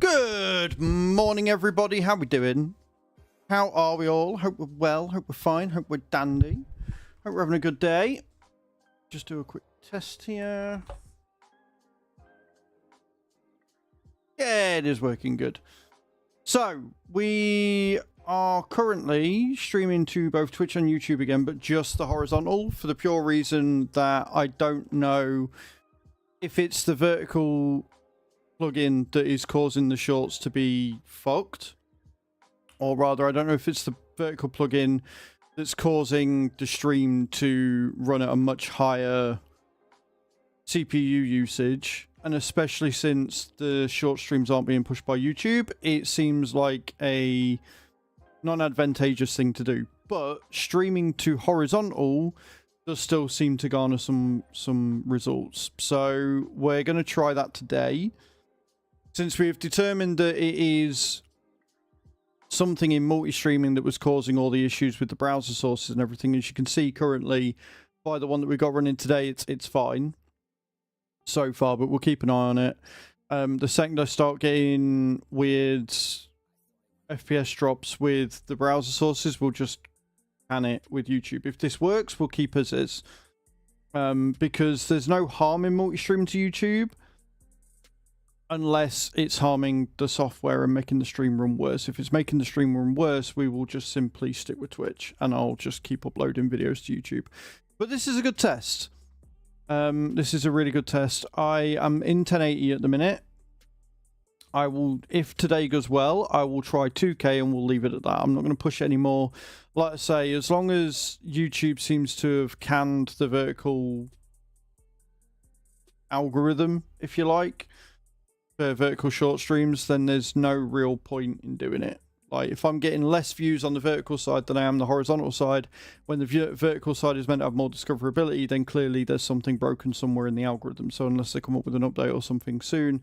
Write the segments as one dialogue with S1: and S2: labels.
S1: Good morning, everybody. How we doing? How are we all? Hope we're well. Hope we're fine. Hope we're dandy. Hope we're having a good day. Just do a quick test here. Yeah, it is working good. So, we are currently streaming to both Twitch and YouTube again, but just the horizontal for the pure reason that I don't know if it's the vertical plugin that is causing the shorts to be fucked, or rather I don't know if it's the vertical plugin that's causing the stream to run at a much higher CPU usage, and especially since the short streams aren't being pushed by YouTube, it seems like a non-advantageous thing to do. But streaming to horizontal does still seem to garner some results, so we're going to try that today. Since we've determined that it is something in multi-streaming that was causing all the issues with the browser sources and everything, as you can see currently by the one that we got running today, it's fine so far, but we'll keep an eye on it. The second I start getting weird FPS drops with the browser sources, we'll just can it with YouTube. If this works, we'll keep as is, because there's no harm in multi-streaming to YouTube unless it's harming the software and making the stream run worse. If it's making the stream run worse, we will just simply stick with Twitch, and I'll just keep uploading videos to YouTube. But this is a good test. This is a really good test. I am in 1080 at the minute. I will, if today goes well, I will try 2K and we'll leave it at that. I'm not going to push it anymore. Like I say, as long as YouTube seems to have canned the vertical algorithm, if you like, for vertical short streams, then there's no real point in doing it. Like, if I'm getting less views on the vertical side than I am the horizontal side, when the vertical side is meant to have more discoverability, then clearly there's something broken somewhere in the algorithm. So unless they come up with an update or something soon,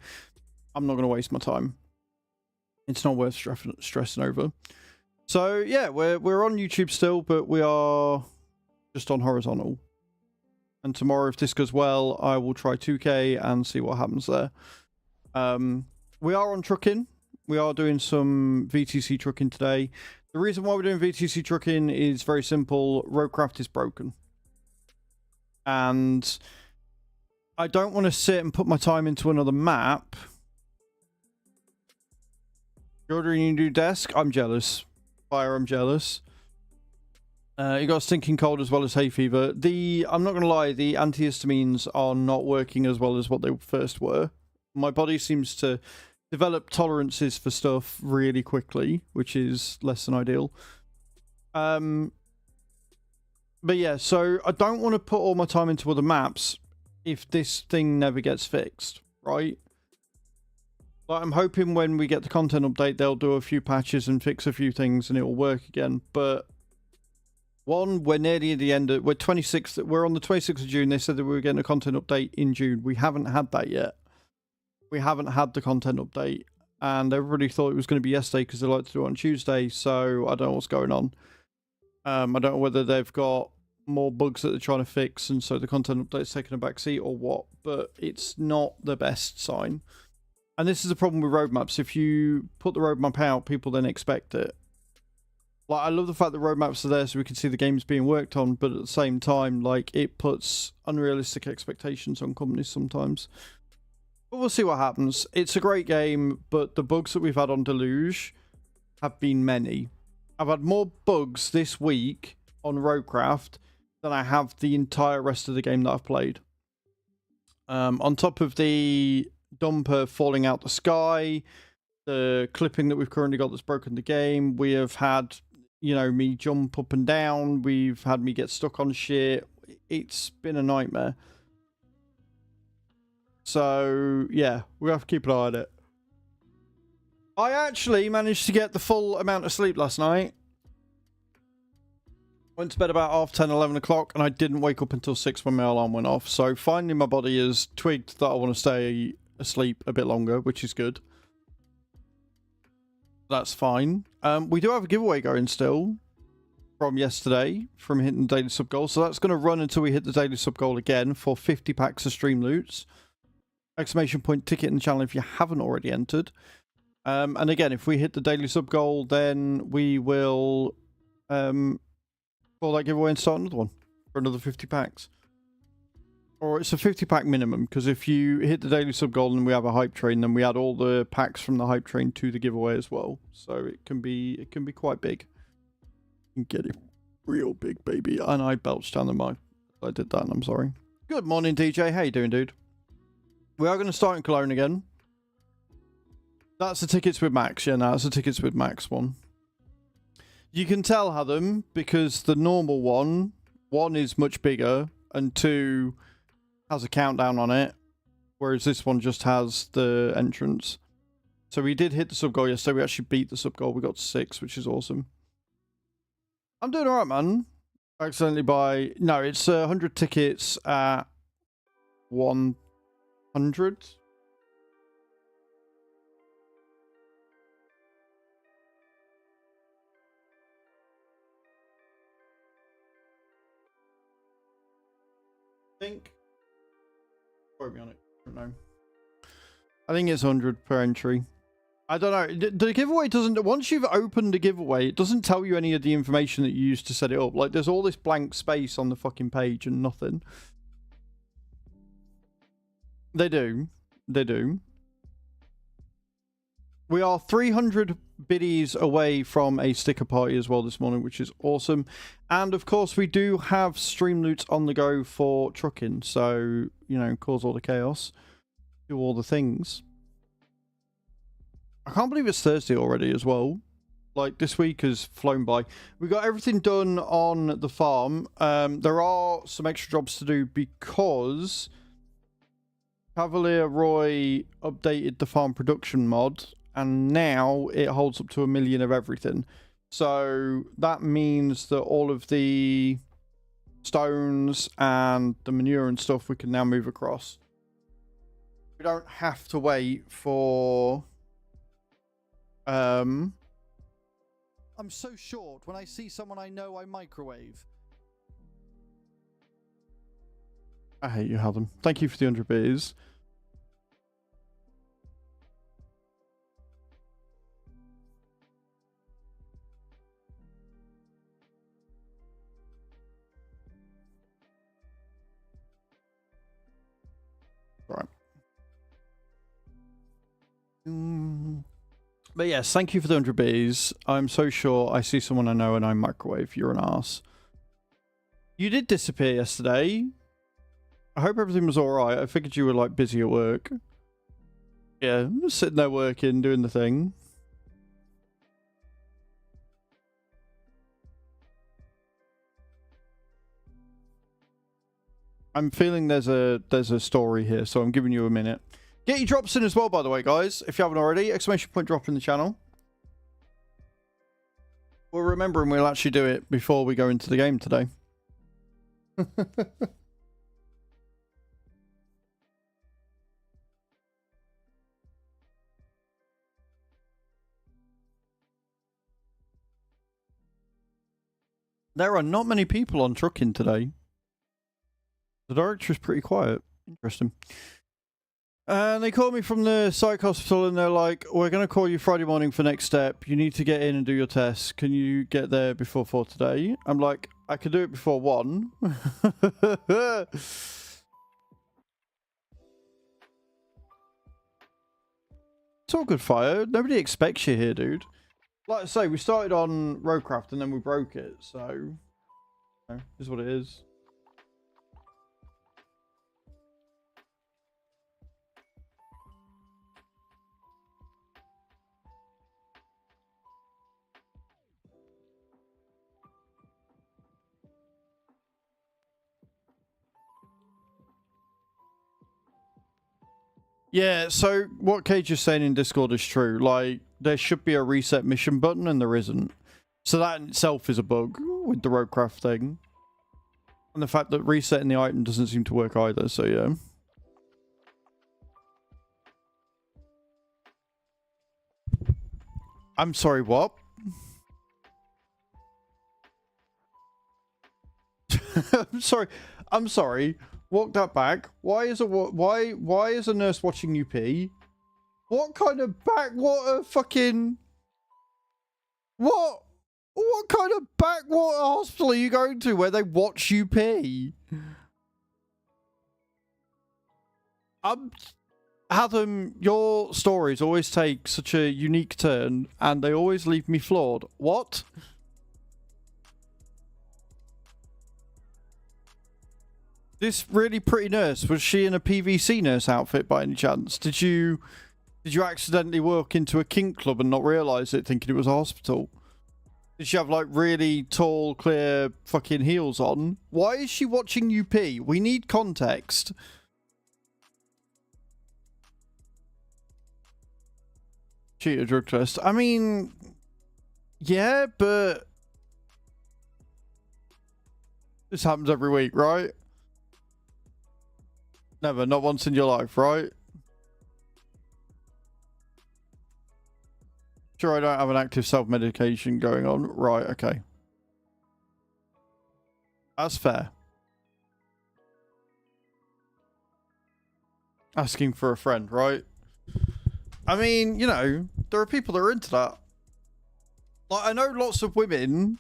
S1: I'm not going to waste my time. It's not worth stressing over. So yeah, we're on YouTube still, but we are just on horizontal. And tomorrow, if this goes well, I will try 2K and see what happens there. We are on trucking. We are doing some VTC trucking today. The reason why we're doing VTC trucking is very simple. Roadcraft is broken. And I don't want to sit and put my time into another map. You're ordering a new desk? I'm jealous. Fire, I'm jealous. You got stinking cold as well as hay fever. I'm not going to lie, the antihistamines are not working as well as what they first were. My body seems to develop tolerances for stuff really quickly, which is less than ideal. But yeah, so I don't want to put all my time into other maps if this thing never gets fixed, right? Like, I'm hoping when we get the content update, they'll do a few patches and fix a few things and it will work again. But one, we're nearly at the end of, we're on the 26th of June. They said that we were getting a content update in June. We haven't had that yet. We haven't had the content update, and everybody thought it was going to be yesterday because they like to do it on Tuesday, so I don't know what's going on. I don't know whether they've got more bugs that they're trying to fix, and so the content update's taking a back seat or what, but it's not the best sign. And this is the problem with roadmaps. If you put the roadmap out, people then expect it. Like, I love the fact that roadmaps are there so we can see the games being worked on, but at the same time, like, it puts unrealistic expectations on companies sometimes. But we'll see what happens. It's a great game, but the bugs that we've had on Deluge have been many. I've had more bugs this week on Roadcraft than I have the entire rest of the game that I've played. On top of the dumper falling out the sky, the clipping that we've currently got that's broken the game, we have had, you know, me jump up and down, we've had me get stuck on shit. It's been a nightmare. So, yeah, we have to keep an eye on it. I actually managed to get the full amount of sleep last night. Went to bed about 10:30, 11 o'clock, and I didn't wake up until 6 when my alarm went off. So, finally, my body has twigged that I want to stay asleep a bit longer, which is good. That's fine. We do have a giveaway going still from yesterday, from hitting the daily sub goal. So, that's going to run until we hit the daily sub goal again for 50 packs of stream loots. Exclamation point ticket in the channel if you haven't already entered. And again, if we hit the daily sub goal, then we will call that giveaway and start another one for another 50 packs. Or it's a 50 pack minimum, because if you hit the daily sub goal and we have a hype train, then we add all the packs from the hype train to the giveaway as well. So it can be quite big. You can get it real big, baby. And I belched down the mic. I did that, and I'm sorry. Good morning, DJ. How you doing, dude? We are going to start in Cologne again. That's the tickets with Max. Yeah, no, that's the tickets with Max one. You can tell, Hadam, because the normal one is much bigger, and 2 has a countdown on it, whereas this one just has the entrance. So we did hit the sub goal yesterday. We actually beat the sub goal. We got to 6, which is awesome. I'm doing alright, man. Accidentally buy... No, it's 100 tickets at 100. I think... Quote me on it. I don't know. I think it's 100 per entry. I don't know. The giveaway doesn't... Once you've opened the giveaway, it doesn't tell you any of the information that you used to set it up. Like, there's all this blank space on the fucking page and nothing. They do. They do. We are 300 biddies away from a sticker party as well this morning, which is awesome. And, of course, we do have stream loot on the go for trucking. So, you know, cause all the chaos. Do all the things. I can't believe it's Thursday already as well. Like, this week has flown by. We got everything done on the farm. There are some extra jobs to do because Cavalier Roy updated the farm production mod, and now it holds up to 1 million of everything. So that means that all of the stones and the manure and stuff we can now move across. We don't have to wait for... I'm so short. When I see someone I know, I microwave. I hate you, Hadam. Thank you for the 100 beers. Right. But yes, thank you for the 100 beers. I'm so sure I see someone I know and I microwave. You're an arse. You did disappear yesterday. I hope everything was alright. I figured you were like busy at work. Yeah, just sitting there working, doing the thing. I'm feeling there's a story here, so I'm giving you a minute. Get your drops in as well, by the way, guys. If you haven't already, exclamation point drop in the channel. We're remembering we'll actually do it before we go into the game today. There are not many people on trucking today. The director is pretty quiet. Interesting. And they called me from the psych hospital and they're like, we're going to call you Friday morning for next step. You need to get in and do your tests. Can you get there before 4 today? I'm like, I could do it before 1. It's all good, Fire. Nobody expects you here, dude. Like I say, we started on Roadcraft and then we broke it. So, you know, is what it is. Yeah, so what Cage is saying in Discord is true. Like, there should be a reset mission button and there isn't. So that in itself is a bug with the Roadcraft thing. And the fact that resetting the item doesn't seem to work either, so yeah. I'm sorry, what? I'm sorry. Walk that back. Why is a nurse watching you pee? What kind of backwater fucking... What kind of backwater hospital are you going to where they watch you pee? Adam, your stories always take such a unique turn, and they always leave me floored. What? This really pretty nurse, was she in a PVC nurse outfit by any chance? Did you accidentally walk into a kink club and not realise it, thinking it was a hospital? Did she have, like, really tall, clear fucking heels on? Why is she watching you pee? We need context. Cheater drug test. I mean, yeah, but this happens every week, right? Never, not once in your life, right? Sure, I don't have an active self-medication going on. Right, okay. That's fair. Asking for a friend, right? I mean, you know, there are people that are into that. Like, I know lots of women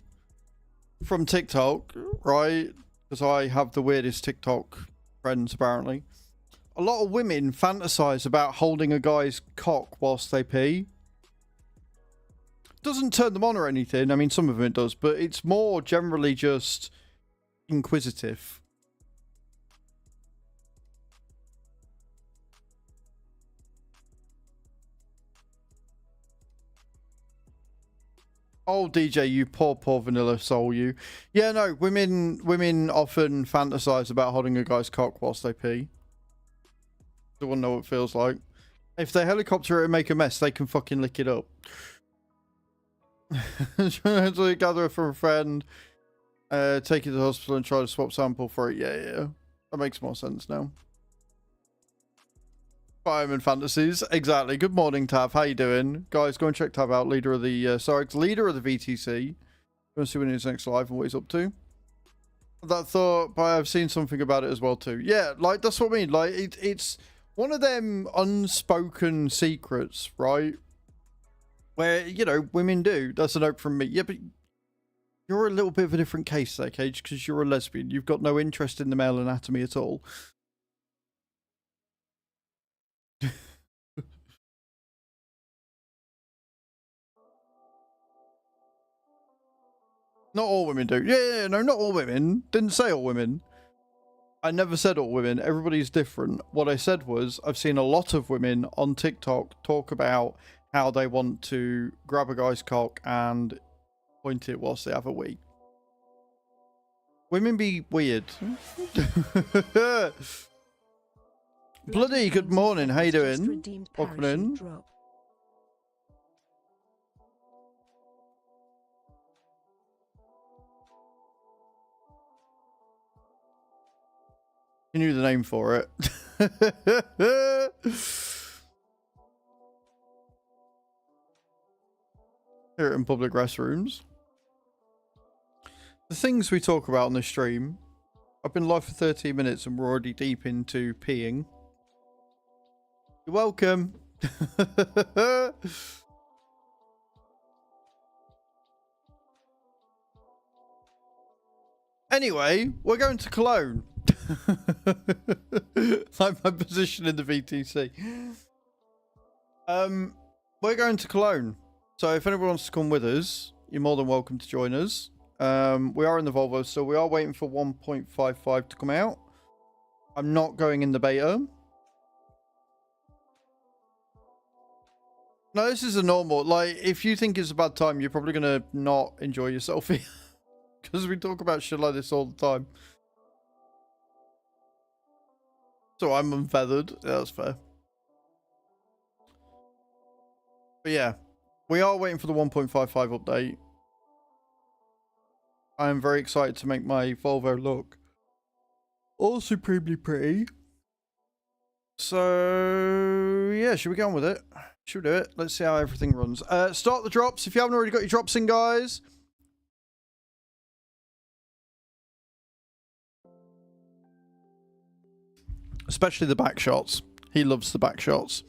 S1: from TikTok, right? Because I have the weirdest TikTok friends, apparently. A lot of women fantasize about holding a guy's cock whilst they pee. Doesn't turn them on or anything. I mean, some of them it does, but it's more generally just inquisitive. Oh, DJ, you poor vanilla soul, you. Yeah, no, women often fantasize about holding a guy's cock whilst they pee. They want to know what it feels like. If they helicopter it and make a mess, they can fucking lick it up. So gather it from a friend, take it to the hospital and try to swap sample for it. Yeah. That makes more sense now. Fireman fantasies, exactly. Good morning, Tav. How you doing, guys? Go and check Tav out, leader of the leader of the VTC. Go and see when he's next live and what he's up to. That thought, but I've seen something about it as well too. Yeah, like that's what I mean. Like it's one of them unspoken secrets, right? Where, you know, women do. That's a note from me. Yeah, but you're a little bit of a different case there, Cage, because you're a lesbian. You've got no interest in the male anatomy at all. Not all women do. Yeah, no, not all women. Didn't say all women. I never said all women. Everybody's different. What I said was, I've seen a lot of women on TikTok talk about how they want to grab a guy's cock and point it whilst they have a wee. Women be weird. Bloody good morning. How you doing? Welcome in. You knew the name for it. Here in public restrooms. The things we talk about on this stream. I've been live for 13 minutes and we're already deep into peeing. You're welcome. Anyway, we're going to Cologne. Like my position in the VTC. We're going to Cologne. So if anyone wants to come with us, you're more than welcome to join us. We are in the Volvo, so we are waiting for 1.55 to come out. I'm not going in the beta. No, this is a normal. Like, if you think it's a bad time, you're probably going to not enjoy yourself here. Because we talk about shit like this all the time. So I'm unfeathered. Yeah, that's fair. But yeah, we are waiting for the 1.55 update. I am very excited to make my Volvo look all supremely pretty. So yeah, should we get on with it? Should we do it? Let's see how everything runs. Start the drops. If you haven't already got your drops in, guys. Especially the back shots. He loves the back shots.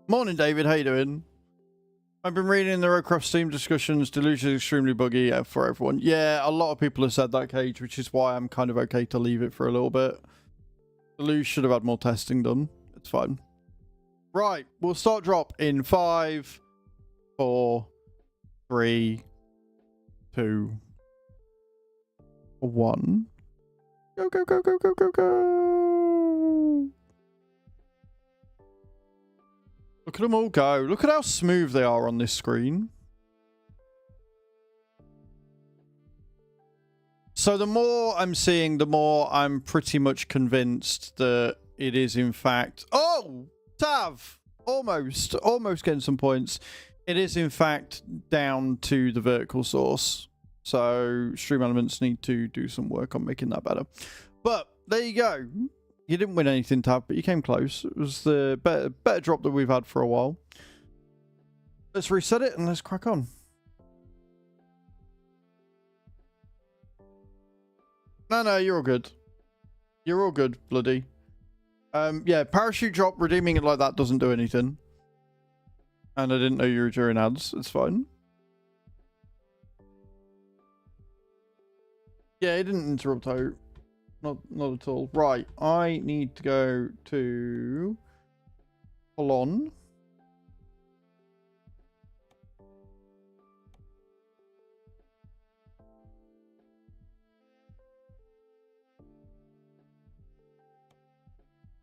S1: Morning, David. How you doing? I've been reading the Roadcraft Steam discussions. Delusion is extremely buggy for everyone. Yeah, a lot of people have said that, Cage, which is why I'm kind of okay to leave it for a little bit. Delusion should have had more testing done. It's fine. Right, we'll start drop in 5, 4, 3, 2, 1. Go, go, go, go, go, go, go. Look at them all go. Look at how smooth they are on this screen. So the more I'm seeing, the more I'm pretty much convinced that it is in fact... Oh! Tav! Almost getting some points. It is in fact down to the vertical source. So Stream Elements need to do some work on making that better. But there you go. You didn't win anything, Tav, but you came close. It was the better drop that we've had for a while. Let's reset it and let's crack on. No, you're all good. You're all good, bloody. Yeah, parachute drop, redeeming it like that doesn't do anything. And I didn't know you were during ads. It's fine. Yeah, it didn't interrupt out. Not at all. Right, I need to go to Polon.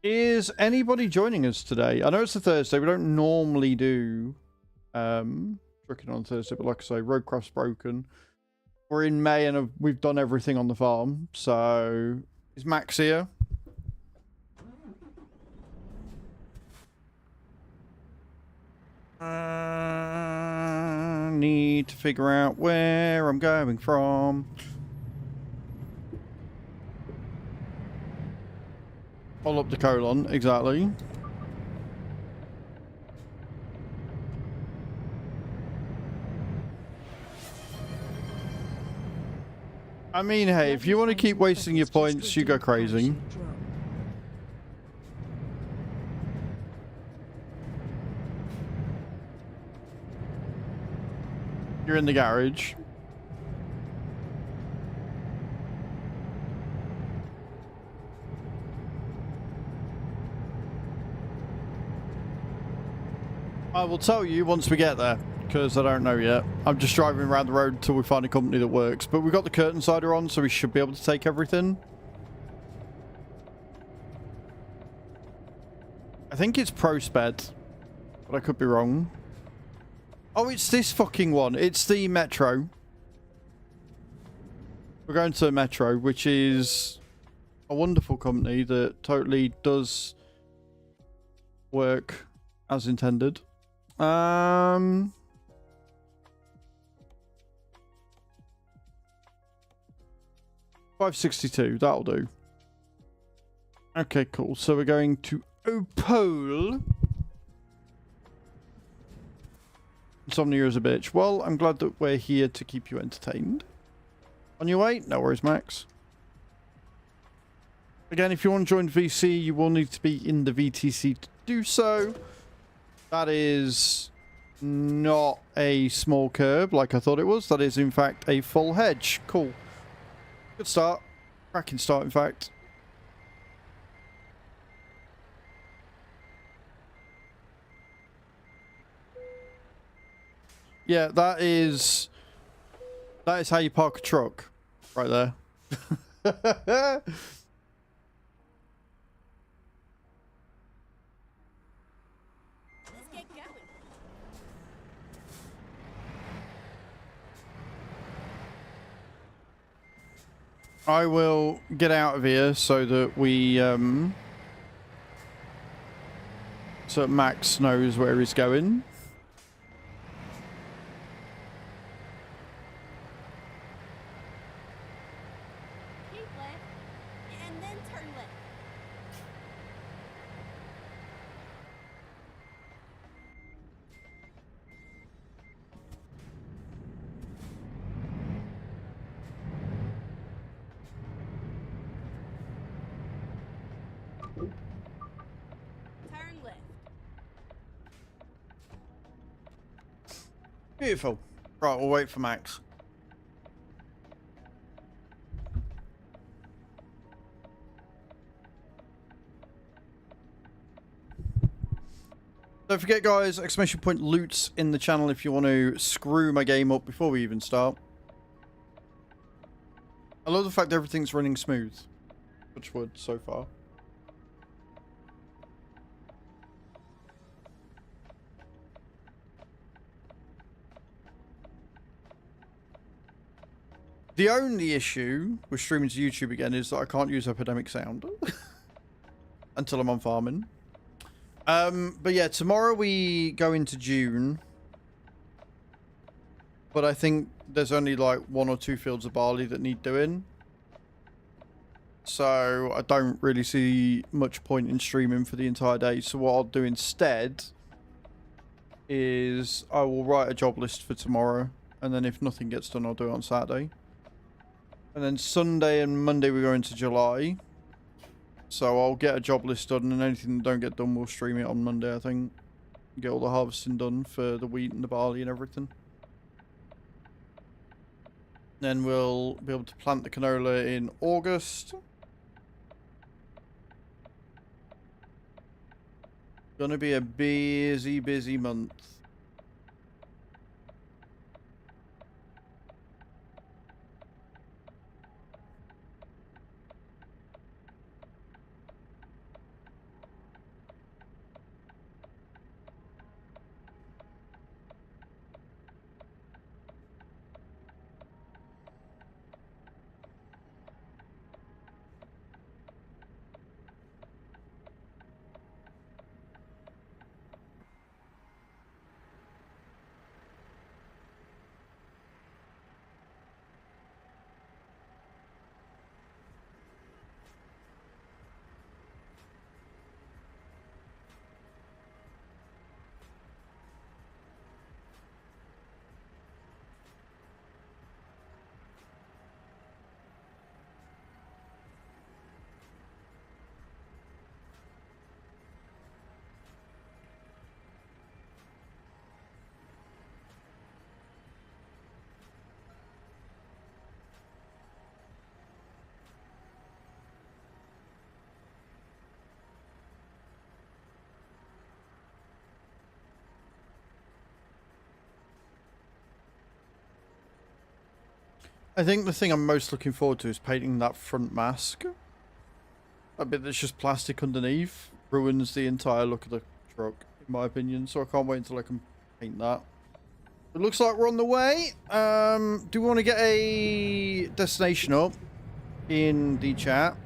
S1: Is anybody joining us today? I know it's a Thursday. We don't normally do tricking on Thursday, but like I say, Roadcraft's broken. We're in May and we've done everything on the farm. So is Max here? Need to figure out where I'm going from. Pull up the colon, exactly. I mean, hey, if you want to keep wasting your points, you go crazy. You're in the garage. I will tell you once we get there, because I don't know yet. I'm just driving around the road until we find a company that works. But we've got the curtain cider on, so we should be able to take everything. I think it's ProSped, but I could be wrong. Oh, it's this fucking one. It's the Metro. We're going to Metro, which is a wonderful company that totally does work as intended. 562, that'll do. Okay, cool. So we're going to Opole. Insomnia is a bitch. Well, I'm glad that we're here to keep you entertained. On your way? No worries, Max. Again, if you want to join VC, you will need to be in the VTC to do so. That is not a small curb like I thought it was. That is, in fact, a full hedge. Cool. Good start. Cracking start, in fact. Yeah, that is how you park a truck. Right there. I will get out of here so that we, so that Max knows where he's going.
S2: Keep left, and then turn left.
S1: Beautiful. Right, we'll wait for Max. Don't forget, guys, exclamation point loots in the channel if you want to screw my game up before we even start. I love the fact that everything's running smooth. Touch wood so far. The only issue with streaming to YouTube again is that I can't use Epidemic Sound until I'm on farming. But yeah, tomorrow we go into June. But I think there's only like 1 or 2 fields of barley that need doing. So I don't really see much point in streaming for the entire day. So what I'll do instead is I will write a job list for tomorrow. And then if nothing gets done, I'll do it on Saturday. And then Sunday and Monday we go into July. So I'll get a job list done, and anything that don't get done, we'll stream it on Monday, I think. Get all the harvesting done for the wheat and the barley and everything. Then we'll be able to plant the canola in August. Gonna be a busy, busy month. I think the thing I'm most looking forward to is painting that front mask. That bit that's just plastic underneath ruins the entire look of the truck, in my opinion. So I can't wait until I can paint that. It looks like we're on the way. Do we want to get a destination up in the chat?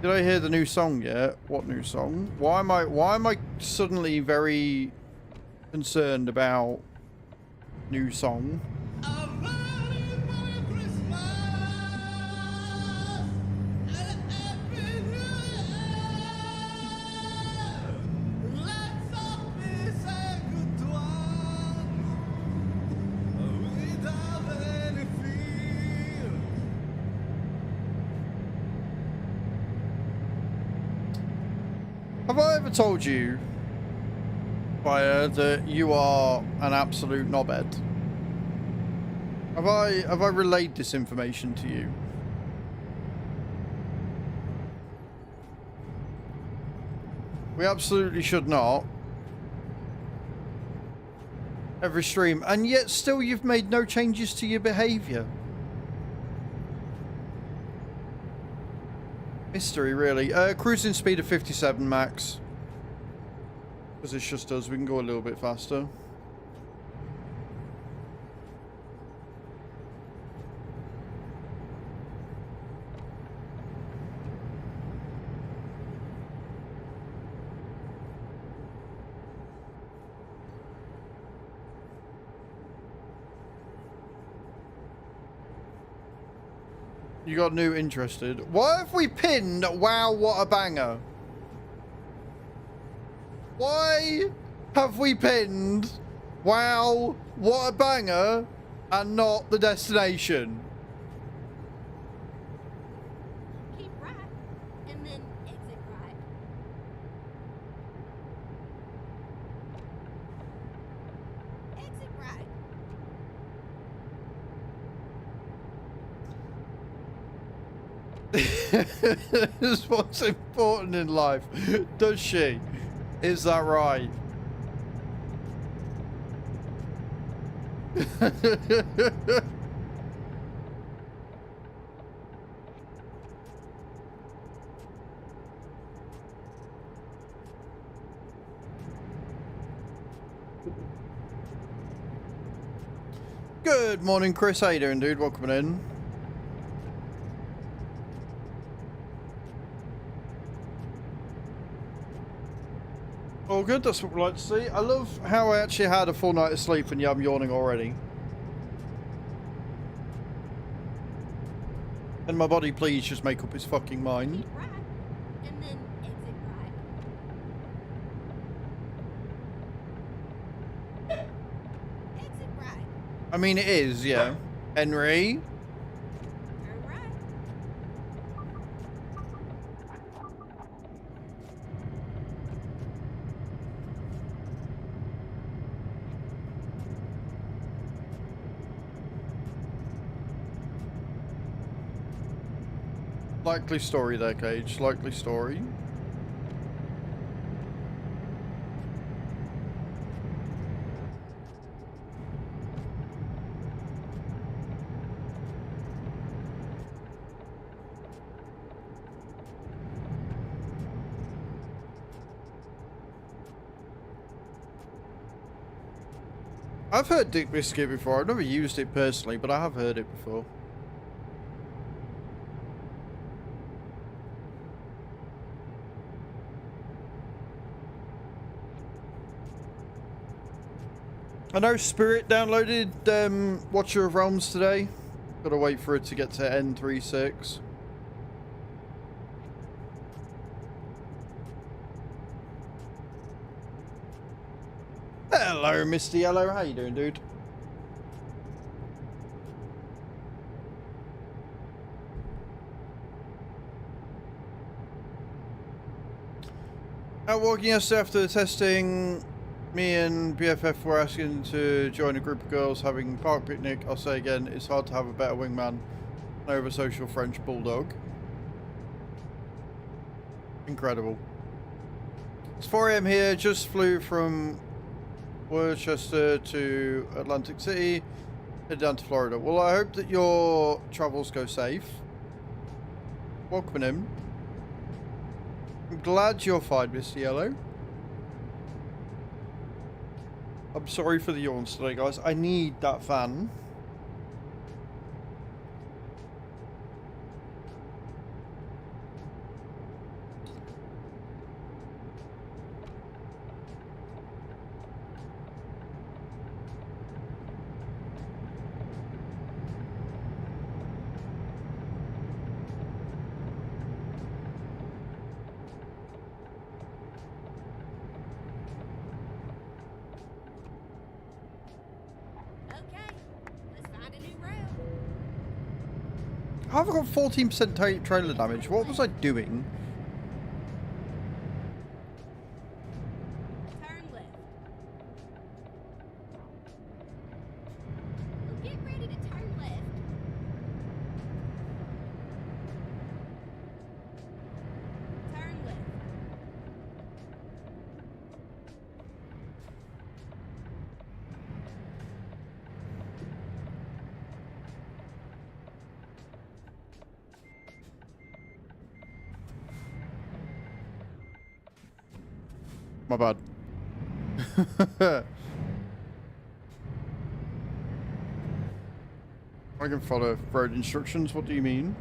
S1: Did I hear the new song yet? What new song? Why am I suddenly very concerned about new song? Have I ever told you, Fire, that you are an absolute knobhead? Have I relayed this information to you? We absolutely should not. Every stream, and yet still you've made no changes to your behaviour. Mystery, really. Cruising speed of 57 max. Because it's just us, we can go a little bit faster. You got new interested. Why have we pinned wow what a banger? Why have we pinned wow what a banger and not the destination?
S2: Keep right, and then exit right.
S1: Is what's important in life. Does she? Is that right? Good morning, Chris. How you doing, dude? Welcome in. All good, that's what we like to see. I love how I actually had a full night of sleep and yeah, I'm yawning already. And my body, please just make up its fucking mind.
S2: Keep right, and then exit right. Exit right.
S1: I mean, it is, yeah. Henry?
S2: Turn right.
S1: Likely story there, Cage. Likely story. I've heard Dick Biscuit before. I've never used it personally, but I have heard it before. I know Spirit downloaded Watcher of Realms today. Gotta wait for it to get to N36. Hello, Misty Yellow. How you doing, dude? Out walking yesterday after the testing. Me and BFF were asking to join a group of girls having a park picnic. I'll say again, it's hard to have a better wingman over a social French bulldog. Incredible. It's 4 AM here, just flew from Worcester to Atlantic City, head down to Florida. Well, I hope that your travels go safe. Welcome in. I'm glad you're fine, Mr. Yellow. I'm sorry for the yawns today, guys. I need that fan. How have I got 14% trailer damage? What was I doing?
S2: Turn left. Well, get ready to turn left. Turn left.
S1: My bad. I can follow road instructions. What do you mean?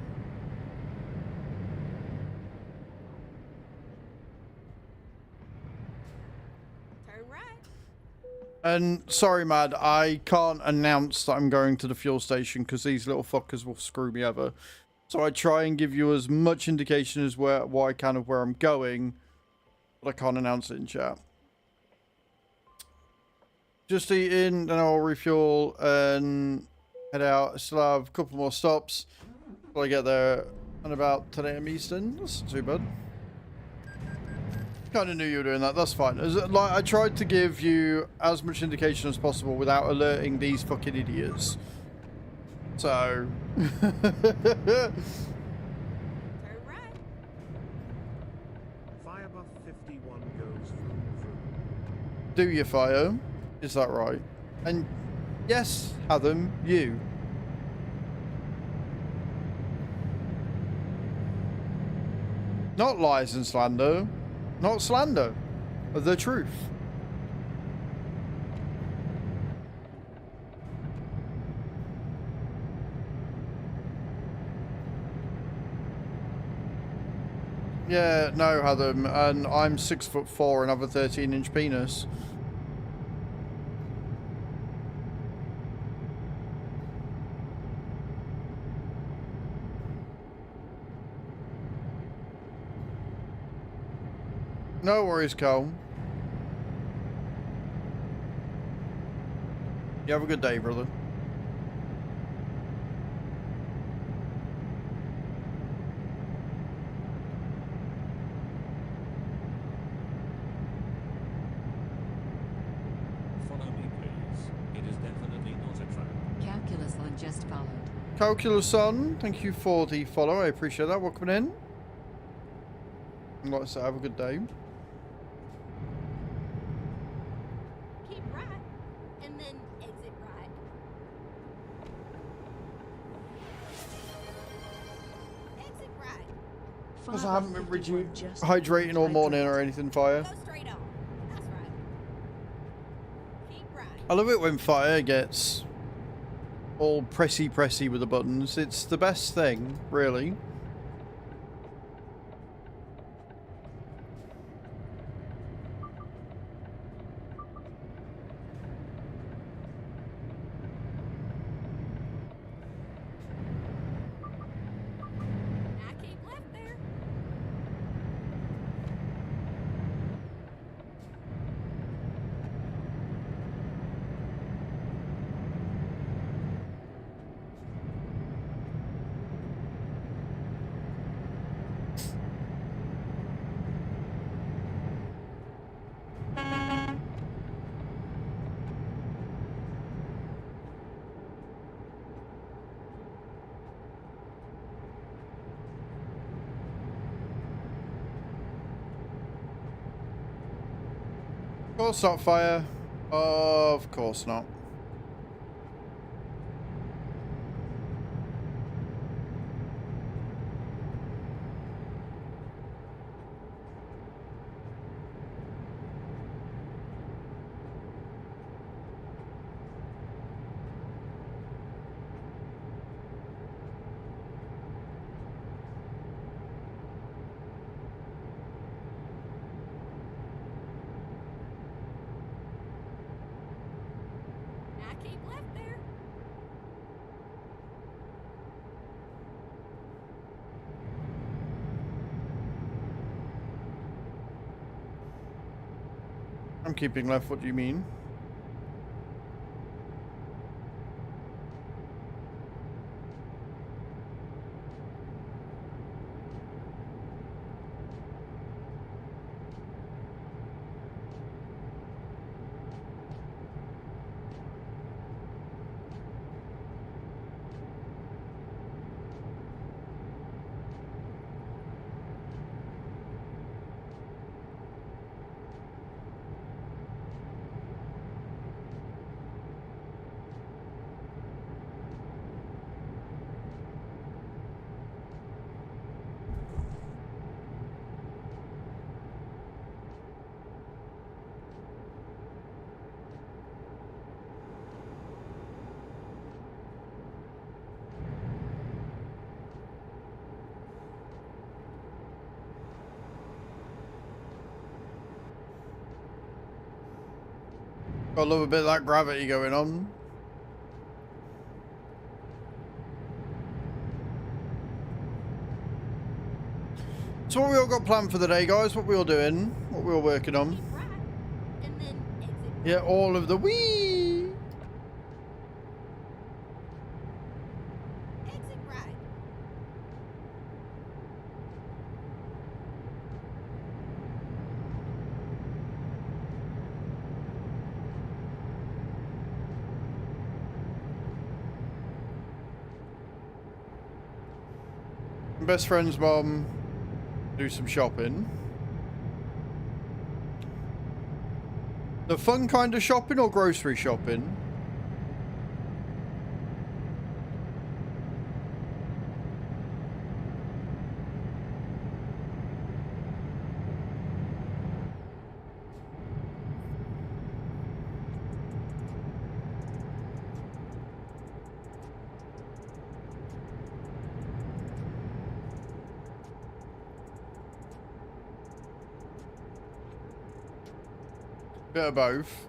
S2: Turn right.
S1: And sorry, Mad, I can't announce that I'm going to the fuel station because these little fuckers will screw me over. So I try and give you as much indication as what I can of where I'm going, but I can't announce it in chat. Just eating, then I'll refuel and head out. I still have a couple more stops till I get there at about 10 AM Eastern. That's not too bad. Kind of knew you were doing that. That's fine. Like, I tried to give you as much indication as possible without alerting these fucking idiots. So...
S3: Buff 51 goes vroom vroom.
S1: Do you fire? Is that right? And yes, Hatham, you. Not lies and slander. Not slander. The truth. Yeah, no, Hatham, and I'm 6'4" and have a 13-inch penis. No worries, Cole. You have a good day, brother.
S4: Follow me, please. It is definitely not a trap.
S5: Calculus on just followed.
S1: Calculus on, thank you for the follow. I appreciate that. Welcome in. And like I said, have a good day.
S2: Keep right, and then exit right. Exit right.
S1: Because I haven't been hydrating all morning or anything, Fire.
S2: Go straight on. That's right. Keep right.
S1: I love it when Fire gets all pressy with the buttons. It's the best thing, really.
S2: Now keep left there.
S1: Of course not, Fire. Of course not.
S2: Now keep left there.
S1: I'm keeping left, what do you mean? I love a bit of that gravity going on. So what we all got planned for the day, guys? What we all doing? What we all working on?
S2: Keep right, and then exit right.
S1: Yeah, all of the wee.
S2: Exit right.
S1: Best friend's mom do some shopping. The fun kind of shopping or grocery shopping? Bit of both.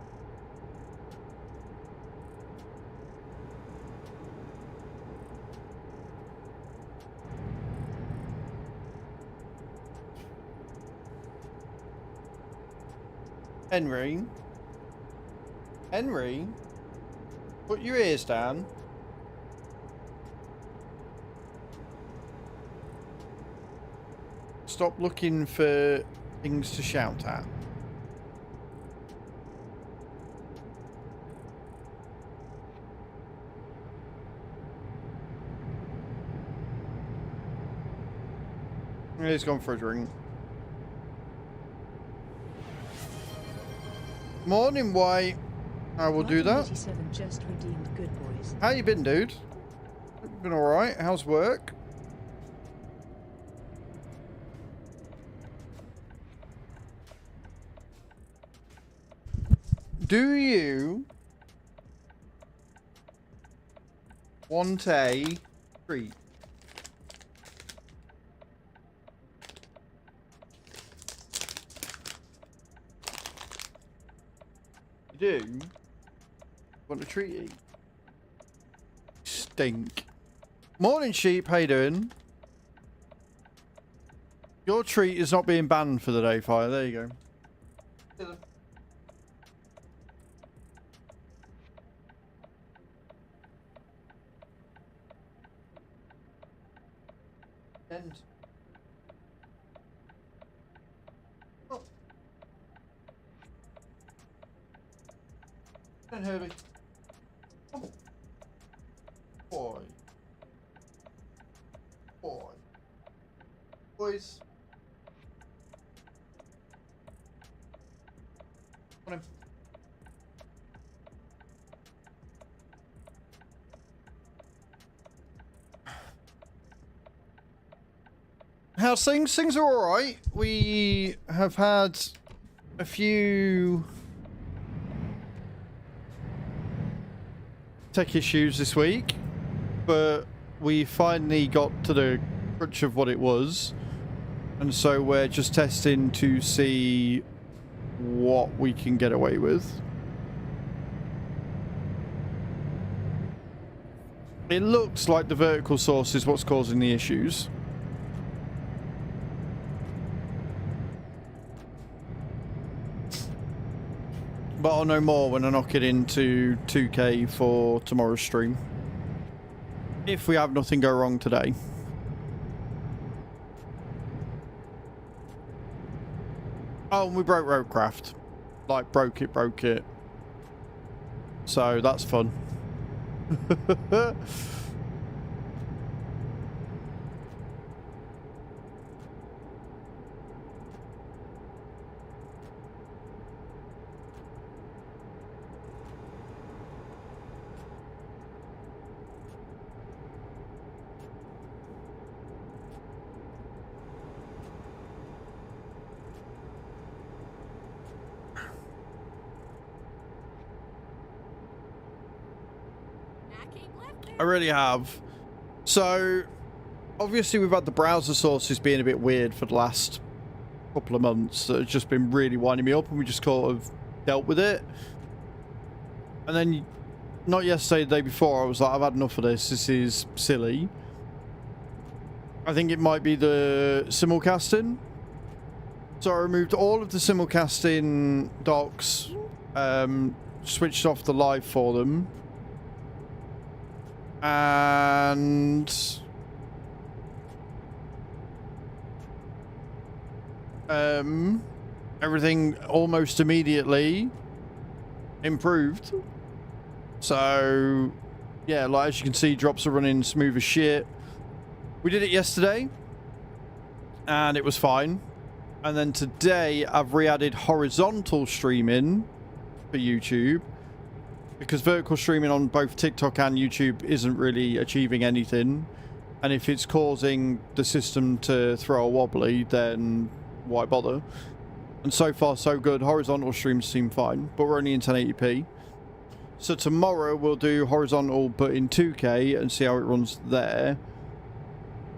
S1: Henry? Henry? Put your ears down. Stop looking for things to shout at. He's gone for a drink. Morning, White. I will do that.
S6: 87 just redeemed good boys.
S1: How you been, dude? Been alright. How's work? Do you want a treat? You do? Want a treaty? Stink. Morning, sheep. How you doing? Your treat is not being banned for the day, Fire. There you go. End. Oh. And Herbie. Oh. Boy. Boy. Boys. On him. How's things? Things are alright. We have had a few tech issues this week, but we finally got to the crutch of what it was, and so we're just testing to see what we can get away with. It looks like the vertical source is what's causing the issues. But I'll know more when I knock it into 2K for tomorrow's stream. If we have nothing go wrong today. Oh, and we broke Roadcraft. Like, broke it. So, that's fun. I really have. So, obviously we've had the browser sources being a bit weird for the last couple of months. That has just been really winding me up, and we just sort of dealt with it. And then, not yesterday, the day before, I was like, I've had enough of this. This is silly. I think it might be the simulcasting. So I removed all of the simulcasting docs, switched off the live for them. And everything almost immediately improved. So yeah, like as you can see, drops are running smooth as shit. We did it yesterday and it was fine. And then today I've re-added horizontal streaming for YouTube, because vertical streaming on both TikTok and YouTube isn't really achieving anything. And if it's causing the system to throw a wobbly, then why bother? And so far so good. Horizontal streams seem fine, but we're only in 1080p. So tomorrow we'll do horizontal but in 2K and see how it runs there.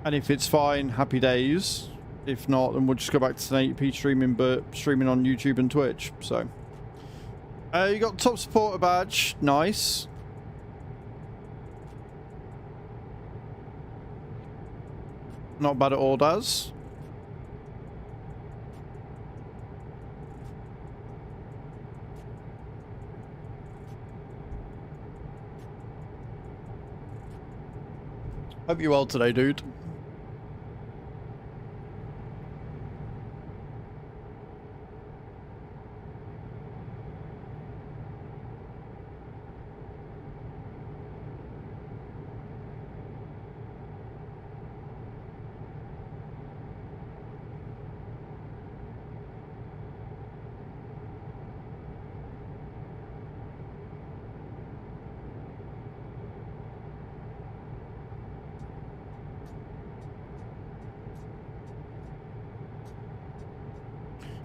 S1: And if it's fine, happy days. If not, then we'll just go back to 1080p streaming, but streaming on YouTube and Twitch. So you got top supporter badge, nice. Not bad at all, Daz. Hope you're well today, dude.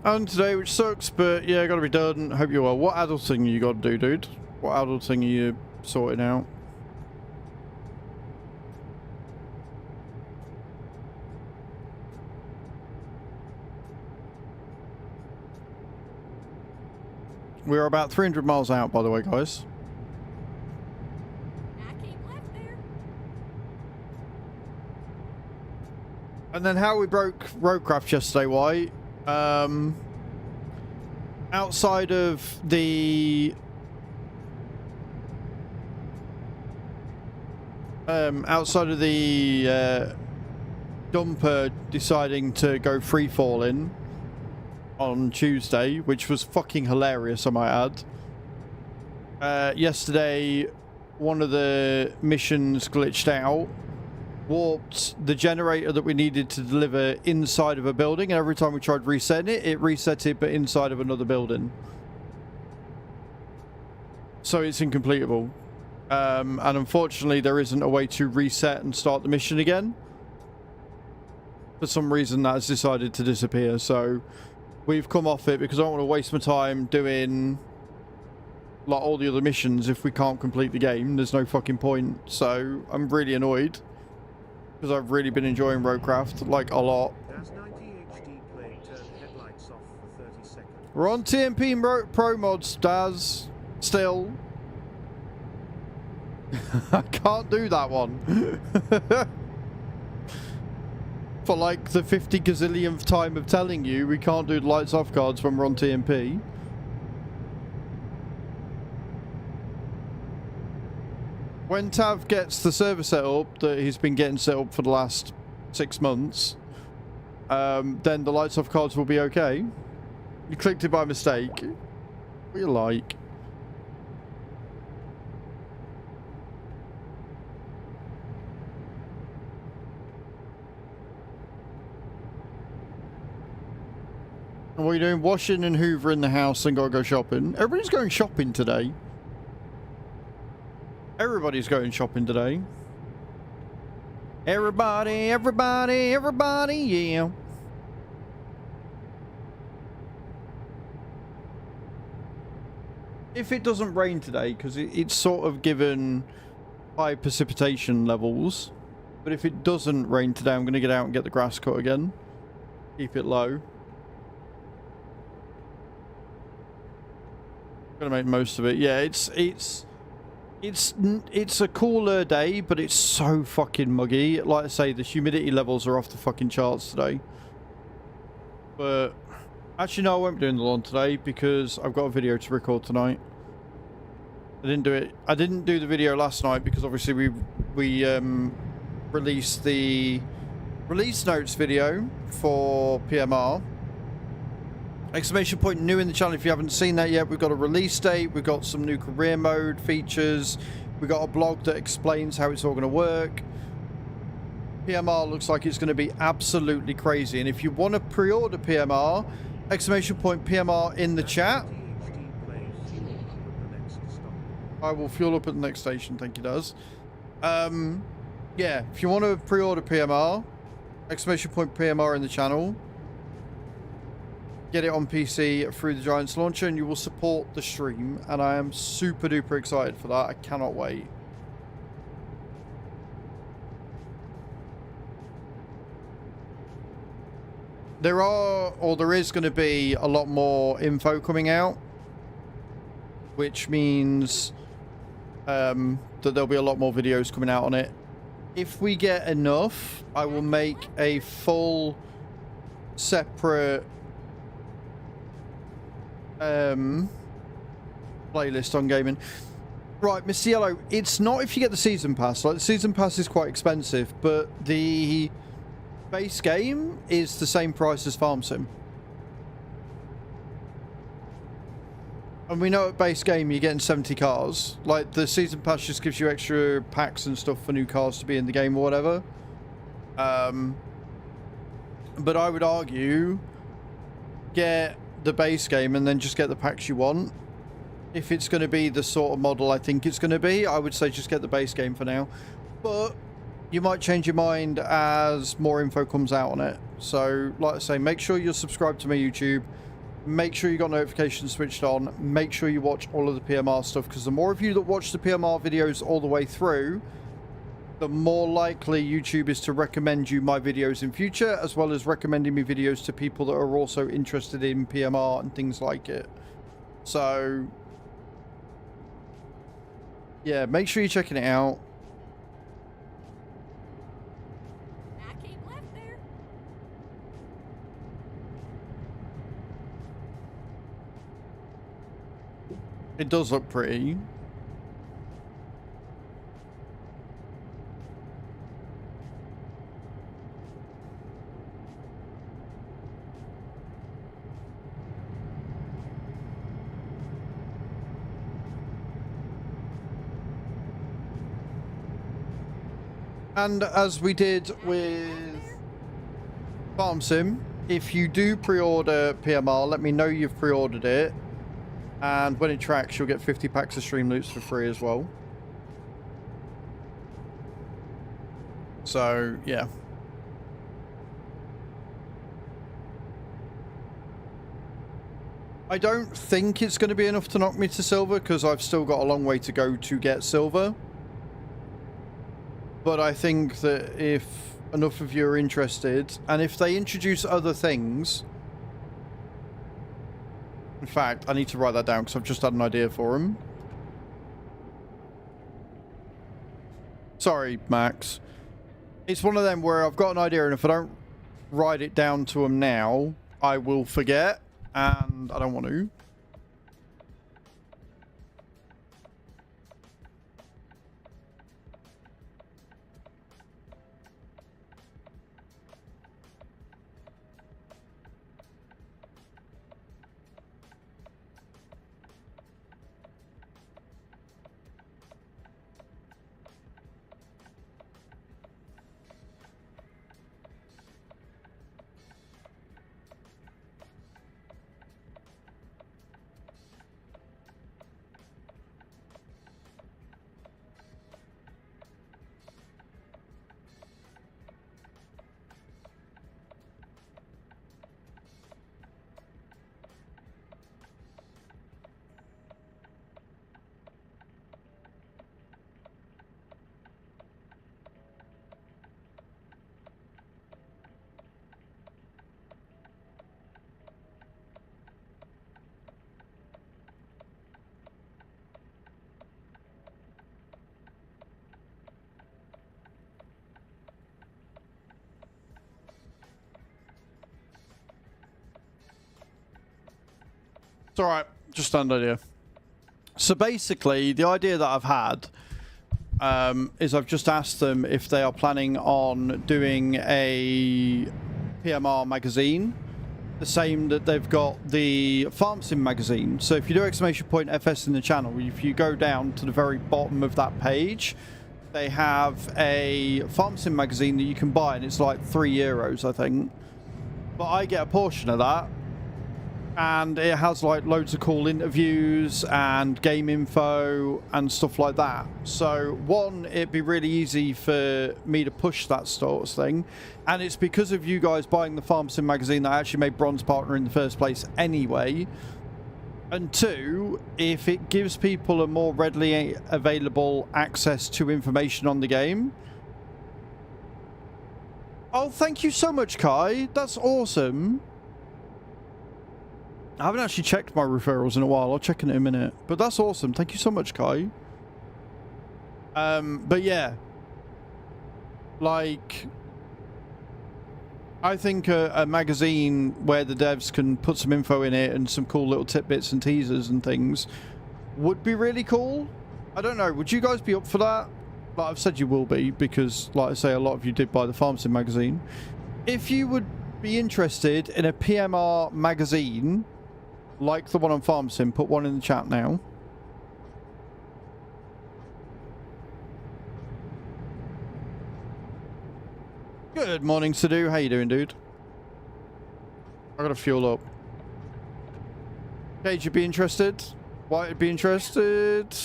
S1: And today, which sucks, but yeah, gotta be done. Hope you're well. What adulting you gotta do, dude? What adulting are you sorting out? We're about 300 miles out, by the way, guys.
S2: I keep left there.
S1: And then how we broke roadcraft yesterday, White. Outside of the dumper deciding to go free falling on Tuesday, which was fucking hilarious, I might add. Yesterday, one of the missions glitched out, warped the generator that we needed to deliver inside of a building, and every time we tried resetting it, it reset it but inside of another building. So it's incompletable. And unfortunately there isn't a way to reset and start the mission again. For some reason that has decided to disappear, so we've come off it because I don't want to waste my time doing like all the other missions if we can't complete the game. There's no fucking point. So I'm really annoyed, because I've really been enjoying roadcraft, like, a lot.
S3: As 90 HD play, turn headlights off for 30 seconds.
S1: We're on TMP Pro mods, Daz. Still. I can't do that one. For like the 50 gazillionth time of telling you, we can't do lights off cards when we're on TMP. When Tav gets the server set up that he's been getting set up for the last 6 months, then the lights off cards will be okay. You clicked it by mistake. What you like? What are you doing? Washing and hoovering the house and gotta go shopping. Everybody's going shopping today. Everybody's going shopping today. Everybody, everybody, everybody, yeah. If it doesn't rain today, because it's sort of given high precipitation levels. But if it doesn't rain today, I'm going to get out and get the grass cut again. Keep it low. Gonna make most of it. Yeah, it's a cooler day, but it's so fucking muggy. Like I say, the humidity levels are off the fucking charts today. But actually, no, I won't be doing the lawn today because I've got a video to record tonight. I didn't do it. I didn't do the video last night because obviously we released the release notes video for PMR. Exclamation point new in the channel if you haven't seen that yet. We've got a release date, we've got some new career mode features, we've got a blog that explains how it's all going to work. PMR looks like it's going to be absolutely crazy, and if you want to pre-order PMR, exclamation point PMR in the chat. I will fuel up at the next station. Thank you, Daz. Yeah, if you want to pre-order PMR, exclamation point PMR in the channel. Get it on PC through the Giants launcher, and you will support the stream. And I am super duper excited for that. I cannot wait. There is going to be a lot more info coming out, which means that there'll be a lot more videos coming out on it. If we get enough, I will make a full separate playlist on gaming. Right, Mr. Yellow, it's not if you get the season pass. Like, the season pass is quite expensive, but the base game is the same price as Farm Sim. And we know at base game you're getting 70 cars. Like, the season pass just gives you extra packs and stuff for new cars to be in the game or whatever. But I would argue get the base game and then just get the packs you want. If it's going to be the sort of model I think it's going to be, I would say just get the base game for now. But you might change your mind as more info comes out on it. So, like I say, make sure you're subscribed to my YouTube. Make sure you got notifications switched on. Make sure you watch all of the PMR stuff, because the more of you that watch the PMR videos all the way through, the more likely YouTube is to recommend you my videos in future, as well as recommending me videos to people that are also interested in PMR and things like it. So, yeah, make sure you're checking it out.
S2: I keep left there.
S1: It does look pretty. And as we did with Farm Sim, if you do pre-order PMR, let me know you've pre-ordered it. And when it tracks, you'll get 50 packs of stream loots for free as well. So, yeah. I don't think it's going to be enough to knock me to silver, because I've still got a long way to go to get silver. But I think that if enough of you are interested, and if they introduce other things... In fact, I need to write that down because I've just had an idea for them. Sorry, Max. It's one of them where I've got an idea, and if I don't write it down to them now, I will forget, and I don't want to. It's alright, just an idea. So basically, the idea that I've had is I've just asked them if they are planning on doing a PMR magazine, the same that they've got the Farm Sim magazine. So if you do exclamation point FS in the channel, if you go down to the very bottom of that page, they have a Farm Sim magazine that you can buy, and it's like €3, I think. But I get a portion of that. And it has like loads of cool interviews and game info and stuff like that. So one, it'd be really easy for me to push that sort of thing, and it's because of you guys buying the Farm Sim magazine that I actually made Bronze Partner in the first place anyway. And two, if it gives people a more readily available access to information on the game. Oh, thank you so much, Kai. That's awesome. I haven't actually checked my referrals in a while. I'll check in a minute. But that's awesome. Thank you so much, Kai. But yeah. Like, I think a magazine where the devs can put some info in it and some cool little tidbits and teasers and things would be really cool. I don't know. Would you guys be up for that? Like I've said you will be, because, like I say, a lot of you did buy the Farm Sim magazine. If you would be interested in a PMR magazine like the one on Farm Sim, put one in the chat now. Good morning, Sadu. How you doing, dude? I gotta fuel up. Cage, you'd be interested? White would be interested?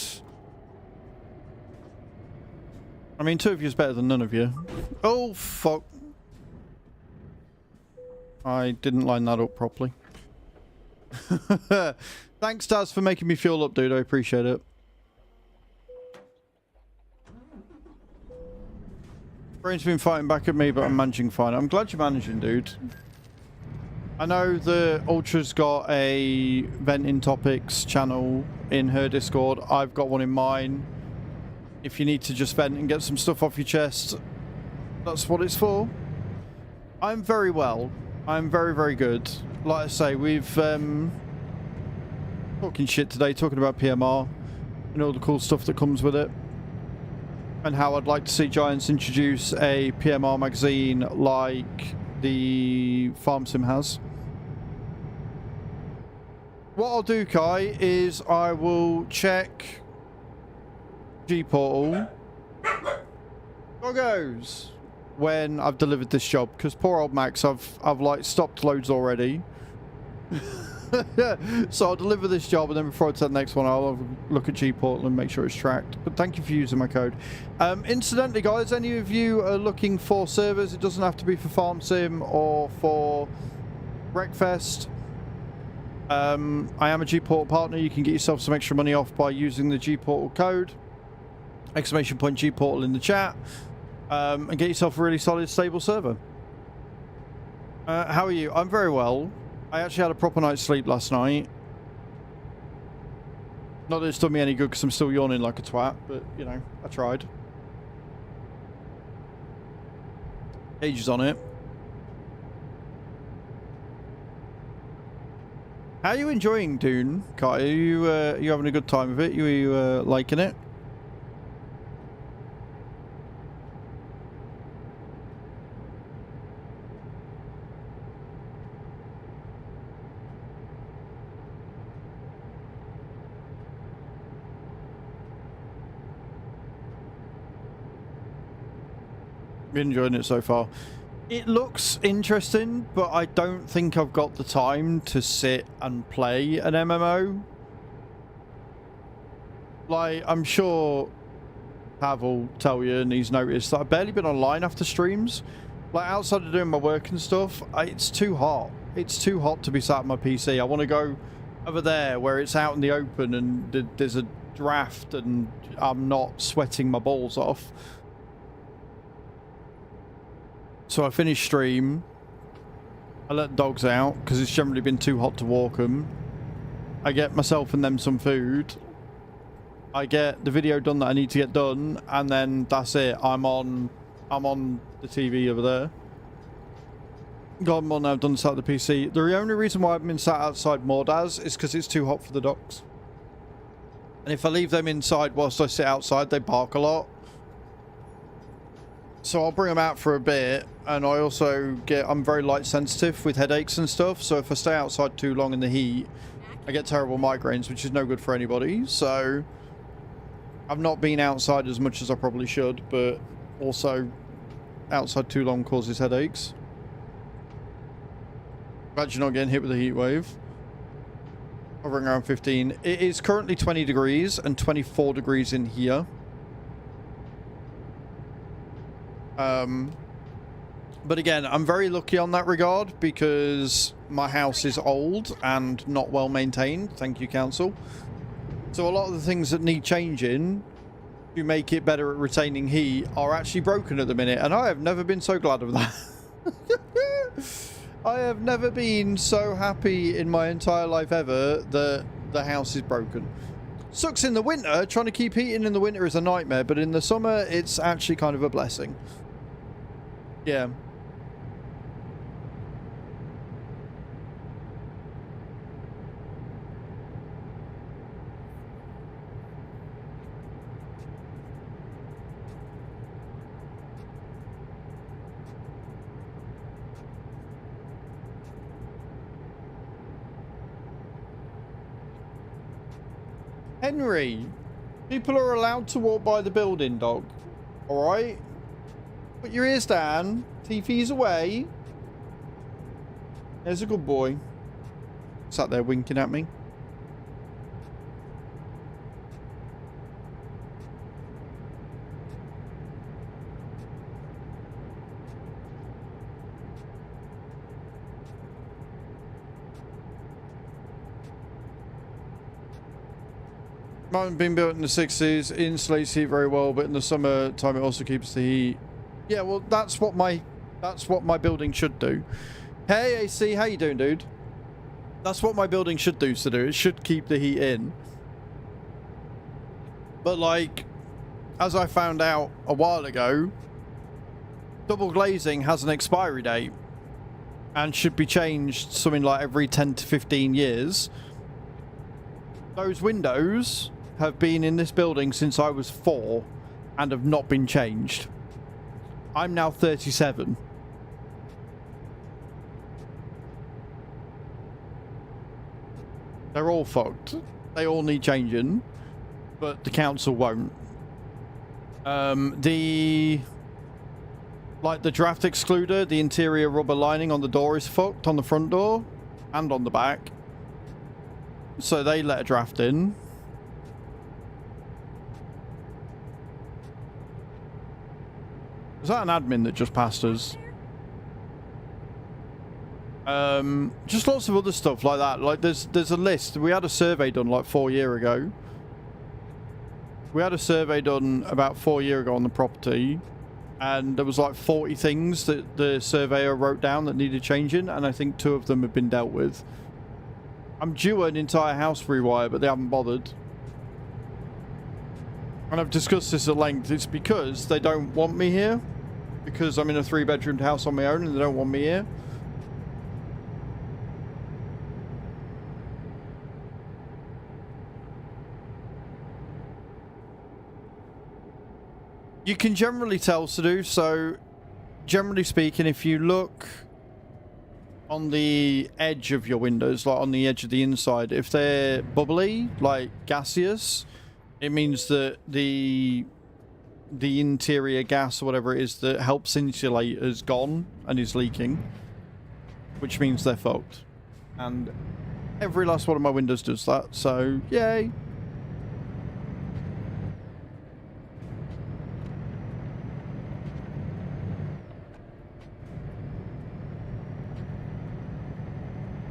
S1: I mean, two of you is better than none of you. Oh, fuck. I didn't line that up properly. Thanks, Daz, for making me fuel up, dude. I appreciate it. Brain's been fighting back at me, but I'm managing fine. I'm glad you're managing, dude. I know the Ultra's got a Venting Topics channel in her Discord. I've got one in mine. If you need to just vent and get some stuff off your chest, that's what it's for. I'm very well. I'm very, very good. Like I say, we've talking shit today, talking about PMR and all the cool stuff that comes with it, and how I'd like to see Giants introduce a PMR magazine like the Farm Sim has. What I'll do, Kai, is I will check G-Portal Doggos when I've delivered this job, because poor old Max, I've like stopped loads already. So I'll deliver this job, and then before I take the next one, I'll have a look at G-Portal and make sure it's tracked. But thank you for using my code. Incidentally, guys, any of you are looking for servers, it doesn't have to be for Farm Sim or for Wreckfest. I am a G-Portal partner. You can get yourself some extra money off by using the G-Portal code. ! G-Portal in the chat. And get yourself a really solid, stable server. How are you? I'm very well. I actually had a proper night's sleep last night. Not that it's done me any good because I'm still yawning like a twat, but, you know, I tried. Ages on it. How are you enjoying Dune, Kai? Are you having a good time with it? Are you liking it? Been enjoying it so far. It looks interesting, but I don't think I've got the time to sit and play an MMO. Like, I'm sure Pav will tell you, and he's noticed that I've barely been online after streams. Like, outside of doing my work and stuff, it's too hot. It's too hot to be sat on my PC. I want to go over there where it's out in the open and there's a draft and I'm not sweating my balls off. So I finish stream, I let dogs out because it's generally been too hot to walk them. I get myself and them some food. I get the video done that I need to get done, and then that's it. I'm on the TV over there. God, more now I've done sat at the PC. The only reason why I've been sat outside more, Daz, is because it's too hot for the dogs. And if I leave them inside whilst I sit outside, they bark a lot. So I'll bring them out for a bit, and I also I'm very light sensitive with headaches and stuff, so if I stay outside too long in the heat, I get terrible migraines, which is no good for anybody. So I've not been outside as much as I probably should, but also outside too long causes headaches. Glad you're not getting hit with a heat wave. hovering around 15. It is currently 20 degrees and 24 degrees in here. But again, I'm very lucky on that regard because my house is old and not well maintained. Thank you, council. So a lot of the things that need changing to make it better at retaining heat are actually broken at the minute. And I have never been so glad of that. I have never been so happy in my entire life ever that the house is broken. Sucks in the winter. Trying to keep heating in the winter is a nightmare, but in the summer, it's actually kind of a blessing. Yeah. Henry, people are allowed to walk by the building, dog. Alright? Put your ears down. TV's away. There's a good boy. Sat there winking at me. Mine been built in the 60s, insulates heat very well, but in the summer time it also keeps the heat. Yeah, well, that's what my building should do. Hey, AC, how you doing, dude? That's what my building should do, Sadu. It should keep the heat in. But like, as I found out a while ago, double glazing has an expiry date and should be changed something like every 10 to 15 years. Those windows have been in this building since I was 4 and have not been changed. I'm now 37. They're all fucked. They all need changing, but the council won't. The draft excluder, the interior rubber lining on the door is fucked on the front door and on the back. So they let a draft in. Is that an admin that just passed us? Just lots of other stuff like that. Like there's a list. We had a survey done like 4 years ago. We had a survey done about 4 years ago on the property, and there was like 40 things that the surveyor wrote down that needed changing, and I think 2 of them have been dealt with. I'm due an entire house rewire, but they haven't bothered. And I've discussed this at length. It's because they don't want me here. Because I'm in a 3-bedroomed house on my own and they don't want me here. You can generally tell, Sadu. So, generally speaking, if you look on the edge of your windows, like on the edge of the inside, if they're bubbly, like gaseous, it means that the interior gas or whatever it is that helps insulate is gone and is leaking, which means they're fucked. And every last one of my windows does that, so yay.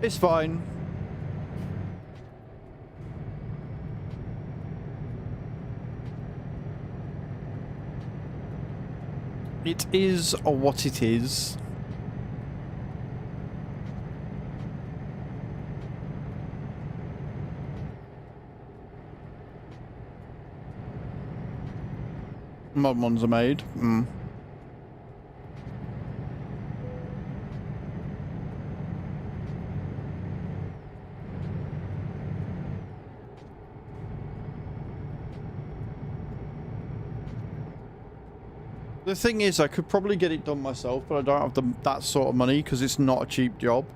S1: It's fine. It is what it is. Modern ones are made. The thing is, I could probably get it done myself, but I don't have that sort of money because it's not a cheap job.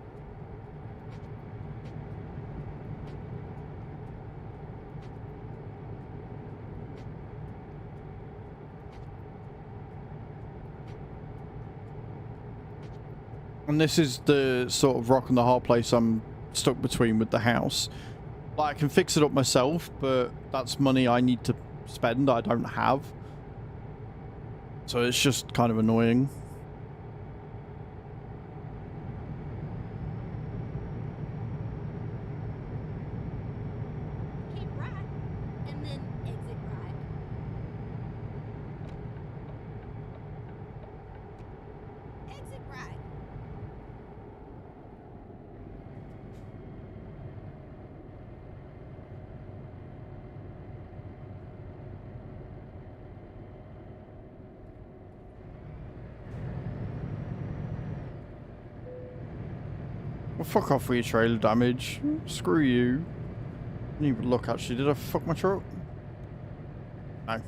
S1: And this is the sort of rock and the hard place I'm stuck between with the house. Like, I can fix it up myself, but that's money I need to spend. I don't have. So it's just kind of annoying.
S2: Keep right, and then exit right. Exit right.
S1: Well, fuck off with your trailer damage. Screw you. Didn't even look, actually. Did I fuck my truck? No.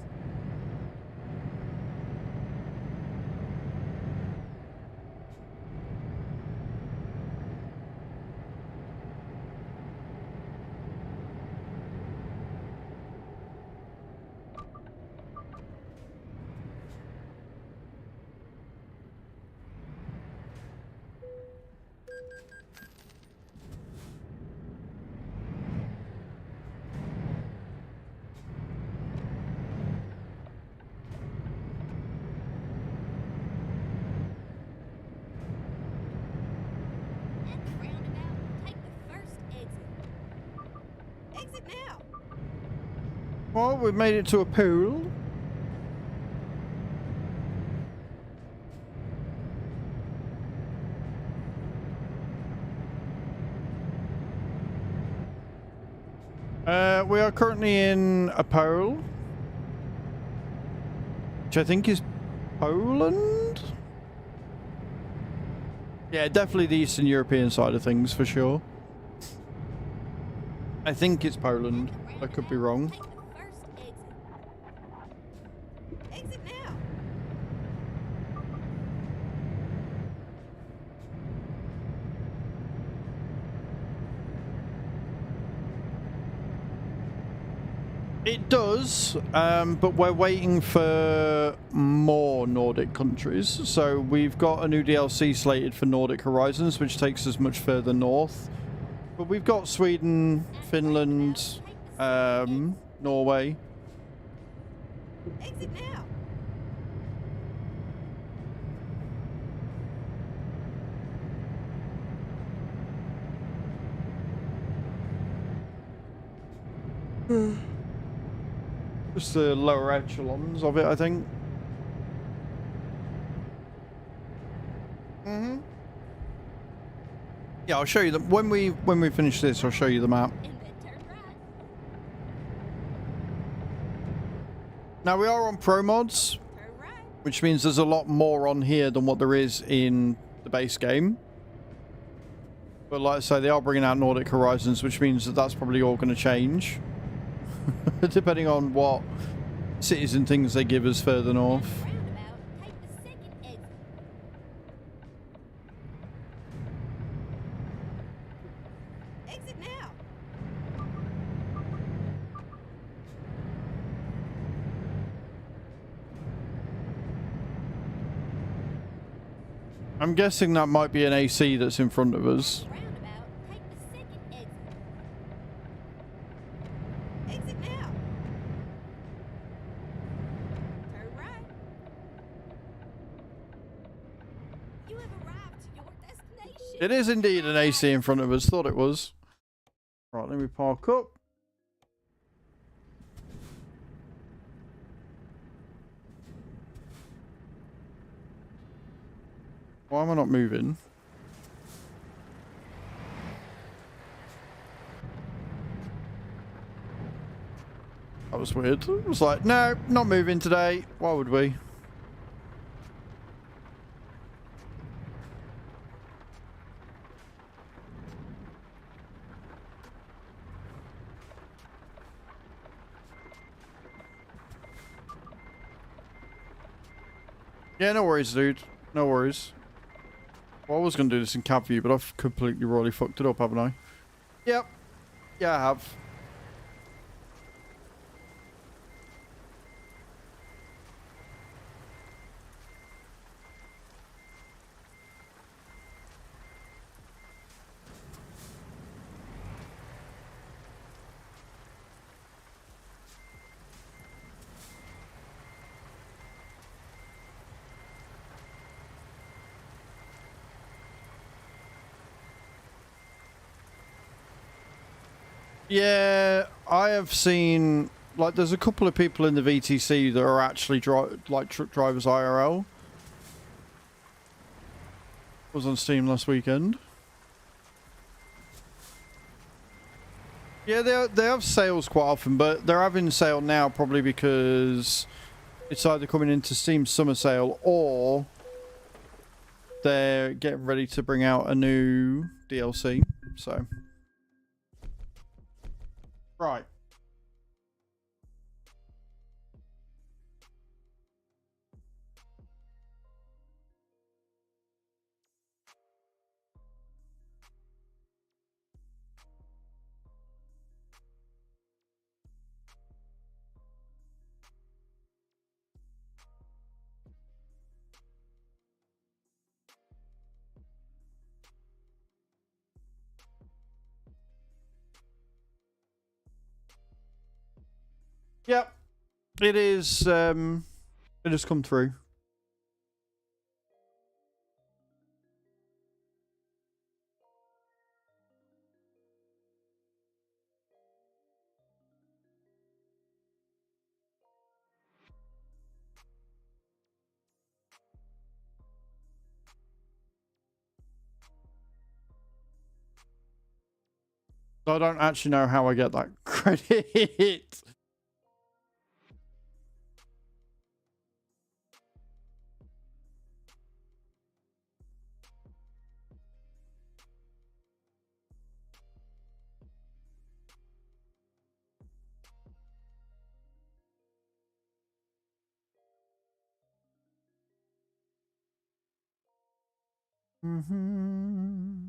S2: At the roundabout, take the first exit. Exit now.
S1: Well, we've made it to a pool. We are currently in a pool, which I think is Poland? Yeah, definitely the Eastern European side of things, for sure. I think it's Poland. I could be wrong.
S2: Take the first exit. Exit now.
S1: It does, but we're waiting for more Nordic countries. So we've got a new DLC slated for Nordic Horizons, which takes us much further north. But we've got Sweden, Finland, Norway.
S2: Exit now.
S1: Just the lower echelons of it, I think. Yeah, I'll show you them when we finish this. I'll show you the map.
S2: And then turn right.
S1: Now we are on Pro Mods,
S2: Turn right.
S1: which means there's a lot more on here than what there is in the base game. But like I say, they are bringing out Nordic Horizons, which means that that's probably all going to change. Depending on what cities and things they give us further north.
S2: Roundabout, take the second exit. Exit now.
S1: I'm guessing that might be an AC that's in front of us.
S2: Roundabout, take the second exit. Exit now. Turn right. You have arrived to your destination.
S1: It is indeed an AC in front of us. Thought it was. Right, let me park up. Why am I not moving? That was weird. It was like, no, not moving today. Why would we? Yeah, no worries, dude. No worries. Well, I was going to do this in cab view, but I've completely royally fucked it up, haven't I? Yep. Yeah, I have. Yeah, I have seen, like, there's a couple of people in the VTC that are actually like truck drivers IRL. Was on Steam last weekend. Yeah, they have sales quite often, but they're having sale now probably because it's either coming into Steam summer sale or they're getting ready to bring out a new DLC. So, right. Yep, it is. It has come through. I don't actually know how I get that credit. Mm-hmm.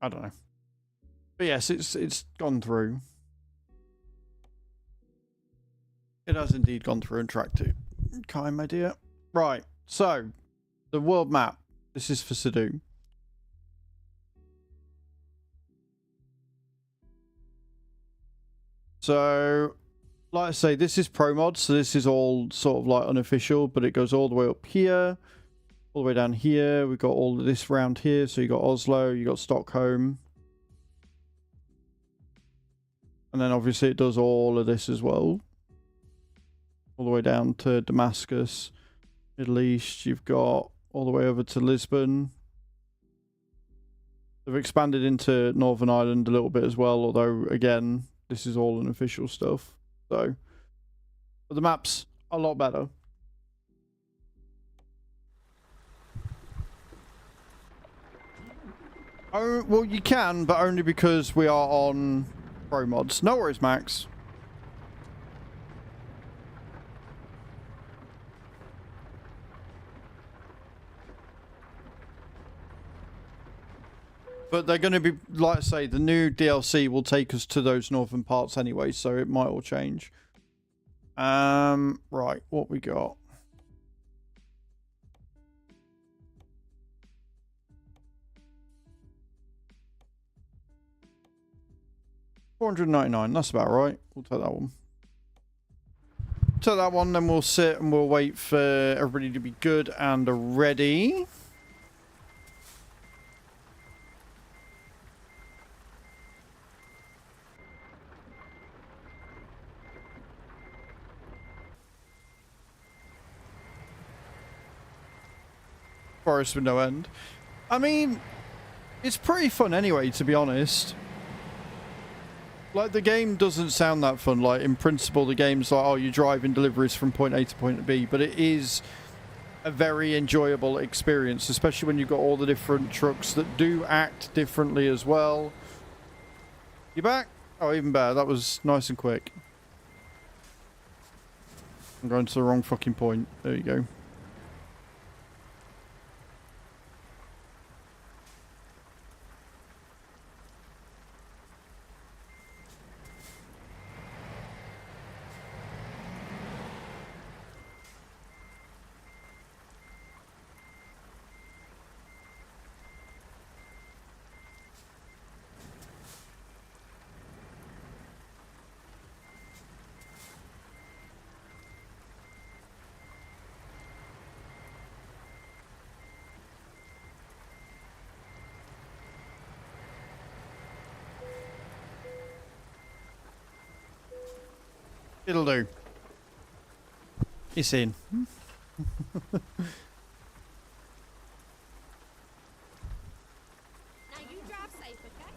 S1: I don't know. But yes, it's gone through. It has indeed gone through and tracked it. Okay, my dear. Right, so the world map. This is for Sadu. So, like I say, this is pro mod, so this is all sort of like unofficial, but it goes all the way up here, all the way down here. We've got all of this round here. So you got Oslo, you got Stockholm. And then obviously it does all of this as well. All the way down to Damascus, Middle East. You've got all the way over to Lisbon. They've expanded into Northern Ireland a little bit as well, although again, this is all unofficial stuff. So, but the map's a lot better. Oh, well, you can, but only because we are on pro mods. No worries, Max. But they're going to be, like I say, the new DLC will take us to those northern parts anyway, so it might all change. Right, what we got? $499, that's about right. We'll take that one. Take that one, then we'll sit and we'll wait for everybody to be good and ready. Forest with no end. I mean, it's pretty fun anyway, to be honest. Like, the game doesn't sound that fun. Like, in principle, the game's like, oh, you're driving deliveries from point A to point B, but it is a very enjoyable experience, especially when you've got all the different trucks that do act differently as well. You back? Oh, even better. That was nice and quick. I'm going to the wrong fucking point. There you go. It'll do. It's in.
S2: Now you drive safe, okay?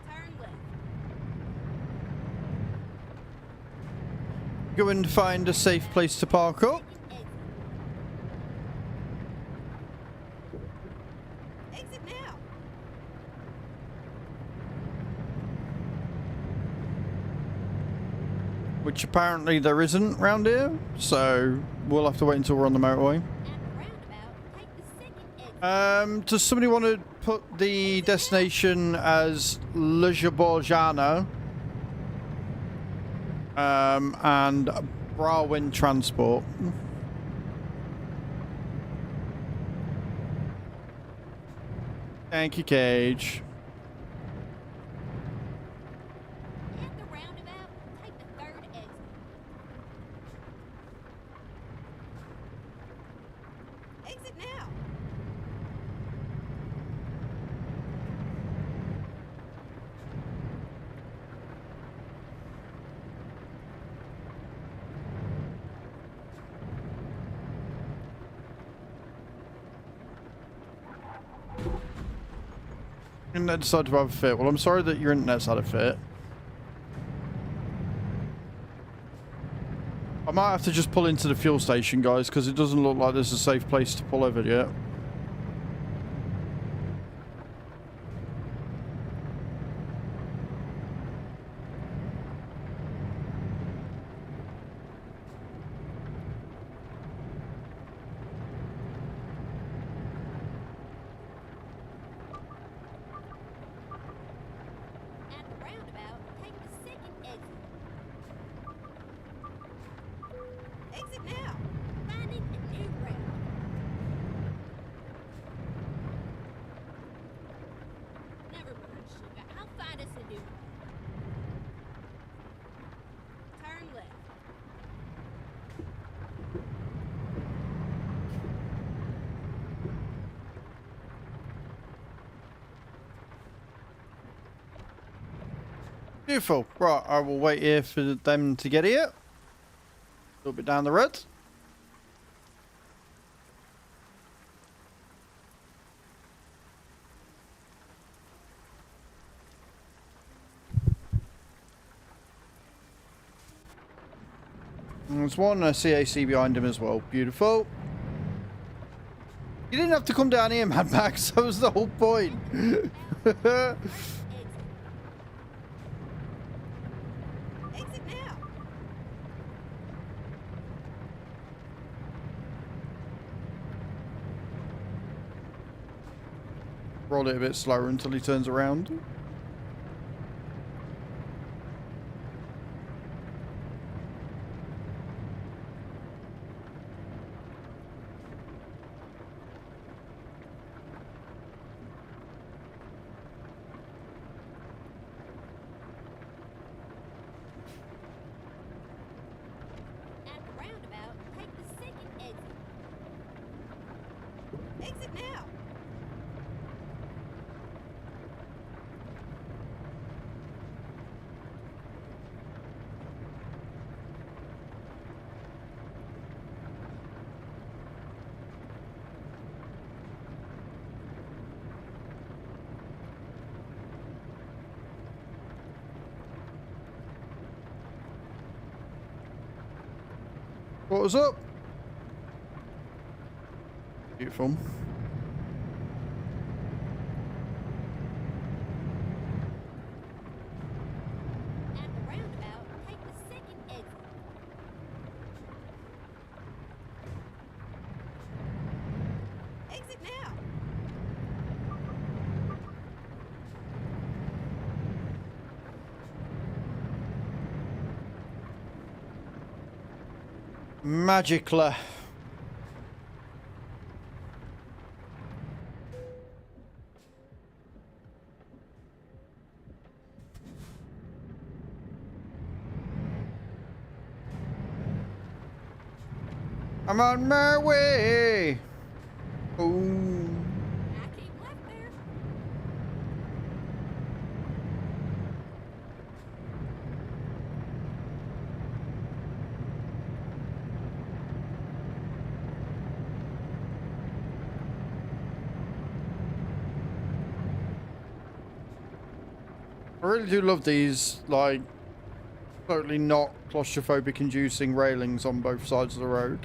S2: Turn left.
S1: Go and find a safe place to park up.
S2: Exit now.
S1: Which apparently there isn't round here. So we'll have to wait until we're on the motorway.
S2: At the roundabout, take the second exit.
S1: Does somebody want to put the destination as Ljubljana and Brarwin Transport? Thank you, Cage.
S2: At the roundabout, take the third exit. Exit now.
S1: Internet decided to have a fit. Well, I'm sorry that your internet's had a fit. I might have to just pull into the fuel station, guys, because it doesn't look like there's a safe place to pull over yet.
S2: At the roundabout, take the second exit. Exit now. Finding a new route. Never mind, sugar. I'll find us a new route. Turn left.
S1: Beautiful. Right, I will wait here for them to get here. A little bit down the road. And there's one CAC behind him as well. Beautiful. You didn't have to come down here, Mad Max. That was the whole point.
S2: Exit. Exit now.
S1: Roll it a bit slower until he turns around.
S2: At the roundabout, take the second exit. Exit now.
S1: What was up? Beautiful.
S2: At the roundabout, take the second exit. Exit now.
S1: Magically. I'm on my way. Oh.
S2: I keep left there.
S1: I really do love these, like, totally not claustrophobic inducing railings on both sides of the road.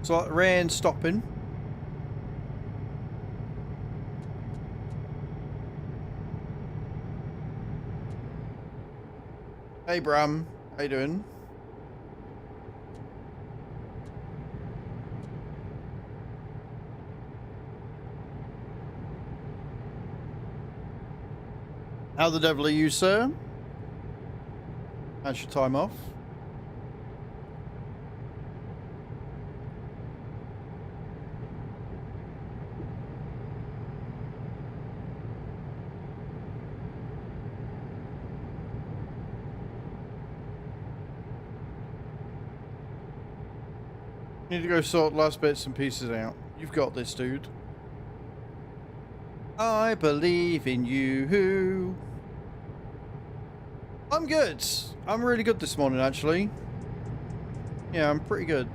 S1: So rain stopping. Hey Bram, how you doing? How the devil are you, sir? How's your time off? Need to go sort last bits and pieces out. You've got this, dude. I believe in you. I'm good. I'm really good this morning, actually. Yeah, I'm pretty good.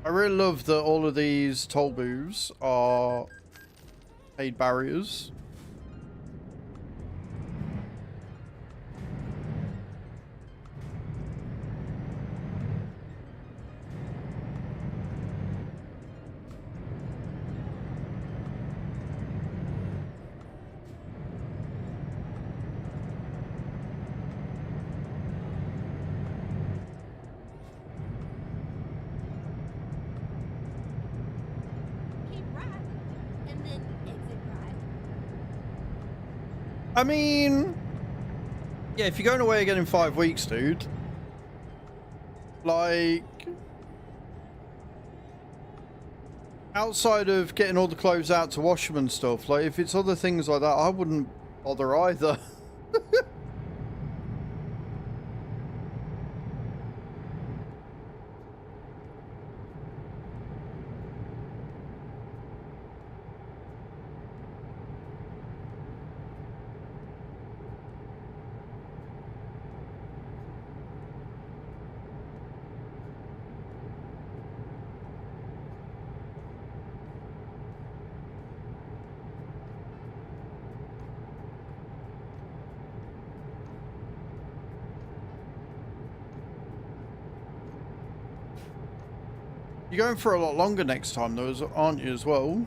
S1: I really love that all of these toll booths are paid barriers.
S2: Keep right, and then exit right.
S1: I mean, yeah, if you're going away again in 5 weeks, dude, like, outside of getting all the clothes out to wash them and stuff, like, if it's other things like that, I wouldn't bother either. You're going for a lot longer next time, though, aren't you, as well?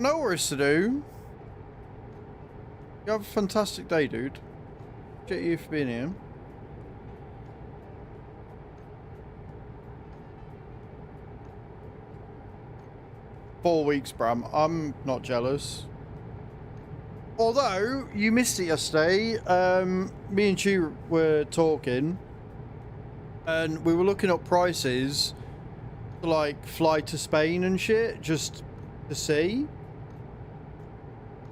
S1: No worries to do. You have a fantastic day, dude. Appreciate you for being here. Four weeks, Bram. I'm not jealous. Although, you missed it yesterday. Me and you were talking. And we were looking up prices to, like, fly to Spain and shit. Just to see.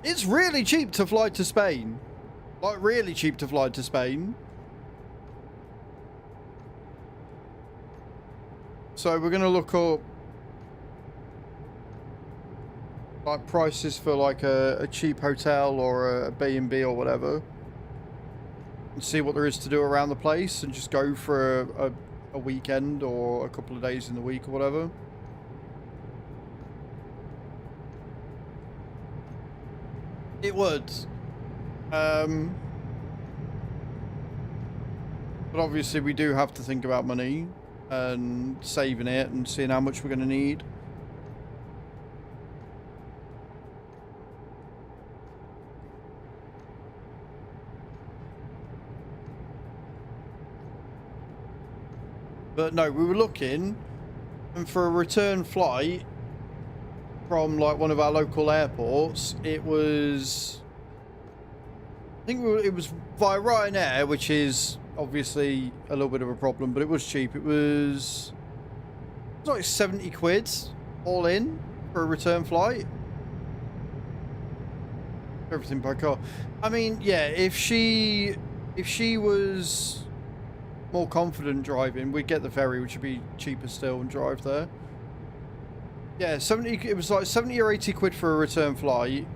S1: It's really cheap to fly to Spain. Like, really cheap to fly to Spain. So, we're going to look up like prices for like a cheap hotel or a B&B or whatever, and see what there is to do around the place, and just go for a weekend or a couple of days in the week or whatever. It would. But obviously we do have to think about money and saving it and seeing how much we're going to need. But no, we were looking, and for a return flight from like one of our local airports, it was, I think it was via Ryanair, which is obviously a little bit of a problem, but it was cheap. It was like 70 quid all in for a return flight. Everything by car. I mean, yeah, if she was more confident driving, we'd get the ferry, which would be cheaper still, and drive there. Yeah, 70. It was like 70 or 80 quid for a return flight.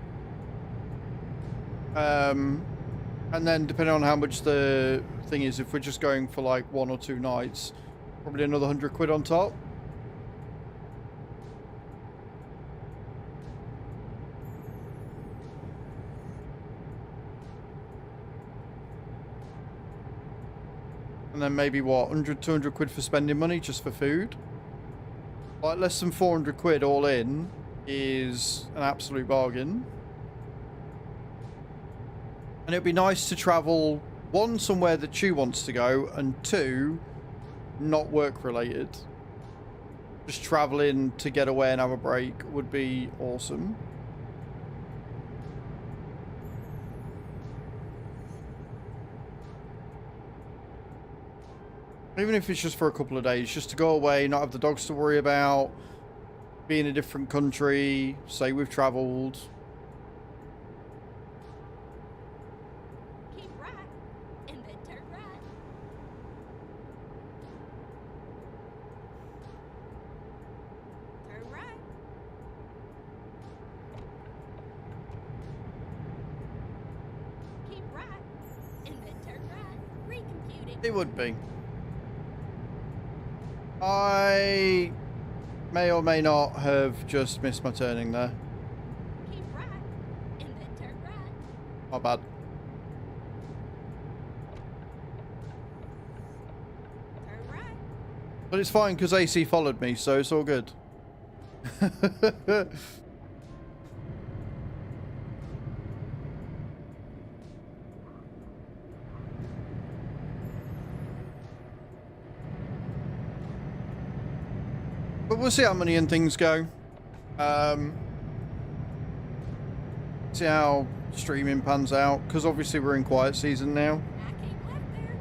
S1: And then depending on how much the thing is, if we're just going for like 1 or 2 nights, probably another 100 quid on top. And then maybe what, 100, 200 quid for spending money just for food. Like less than 400 quid all in is an absolute bargain. And it'd be nice to travel, 1, somewhere that Chew wants to go, and 2, not work related. Just traveling to get away and have a break would be awesome. Even if it's just for a couple of days, just to go away, not have the dogs to worry about, be in a different country, say we've travelled.
S2: Keep right, and then turn right. Turn right. Keep right, and then turn right. Recomputing.
S1: It would be. I may or may not have just missed my turning there.
S2: Keep right, and then turn right.
S1: Not bad.
S2: Turn right.
S1: But it's fine because AC followed me, so it's all good. But we'll see how money and things go. See how streaming pans out, because obviously we're in quiet season now.
S2: I came left there.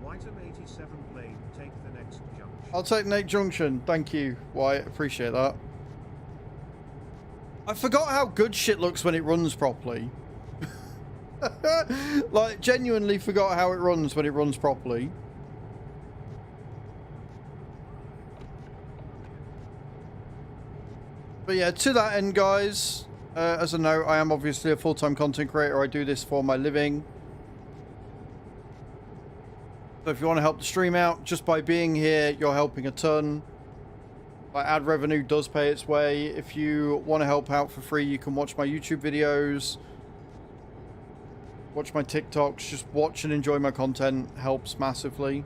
S3: Whitem 87 Blade, take the next junction.
S1: I'll take Nate Junction. Thank you, Wyatt. Appreciate that. I forgot how good shit looks when it runs properly. Like, genuinely forgot how it runs when it runs properly. But yeah, to that end, guys, As a note, I am obviously a full-time content creator. I do this for my living. So if you want to help the stream out, just by being here, you're helping a ton. My ad revenue does pay its way. If you want to help out for free, you can watch my YouTube videos, watch my TikToks. Just watch and enjoy my content helps massively.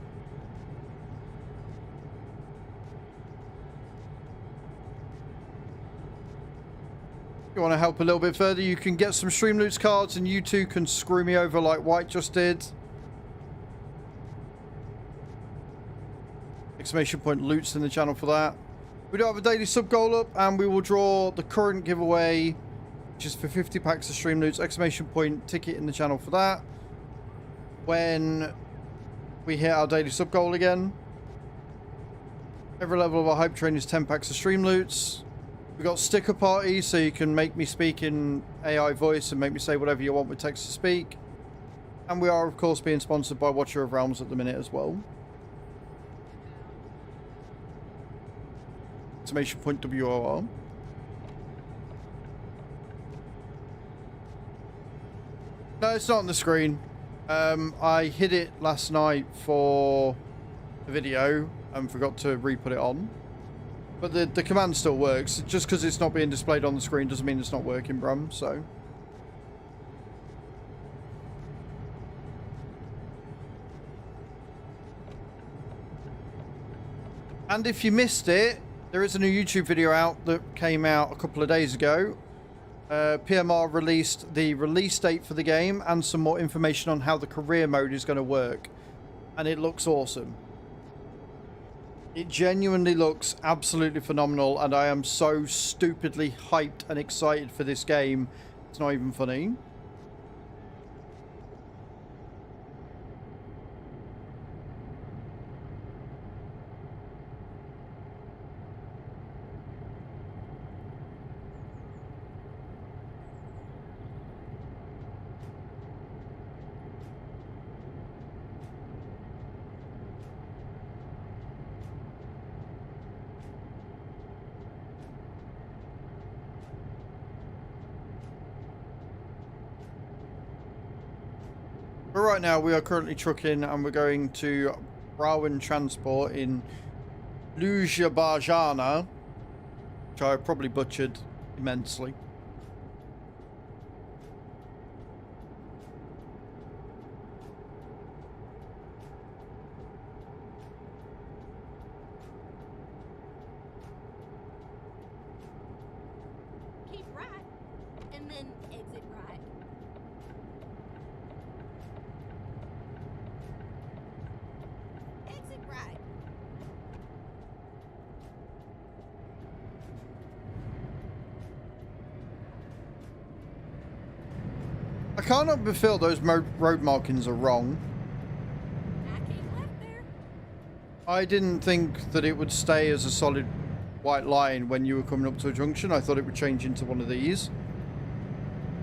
S1: If you want to help a little bit further, you can get some stream loots cards, and you too can screw me over like White just did. Exclamation point loots in the channel for that. We do have a daily sub goal up, and we will draw the current giveaway, which is for 50 packs of stream loots. Exclamation point ticket in the channel for that. When we hit our daily sub goal again. Every level of our hype train is 10 packs of stream loots. We got sticker party, so you can make me speak in AI voice and make me say whatever you want with text to speak. And we are, of course, being sponsored by Watcher of Realms at the minute as well. Exclamation point WOR. No, it's not on the screen. I hid it last night for the video and forgot to re-put it on. But the command still works. Just because it's not being displayed on the screen doesn't mean it's not working, Brum, so... And if you missed it, there is a new YouTube video out that came out a couple of days ago. PMR released the release date for the game and some more information on how the career mode is going to work. And it looks awesome. It genuinely looks absolutely phenomenal, and I am so stupidly hyped and excited for this game. It's not even funny. But right now, we are currently trucking and we're going to Browen Transport in Lujabajana, which I probably butchered immensely.
S2: Keep right, and then exit right. Exit right.
S1: I can't help but feel those road markings are wrong.
S2: I keep left there.
S1: I didn't think that it would stay as a solid white line when you were coming up to a junction. I thought it would change into one of these.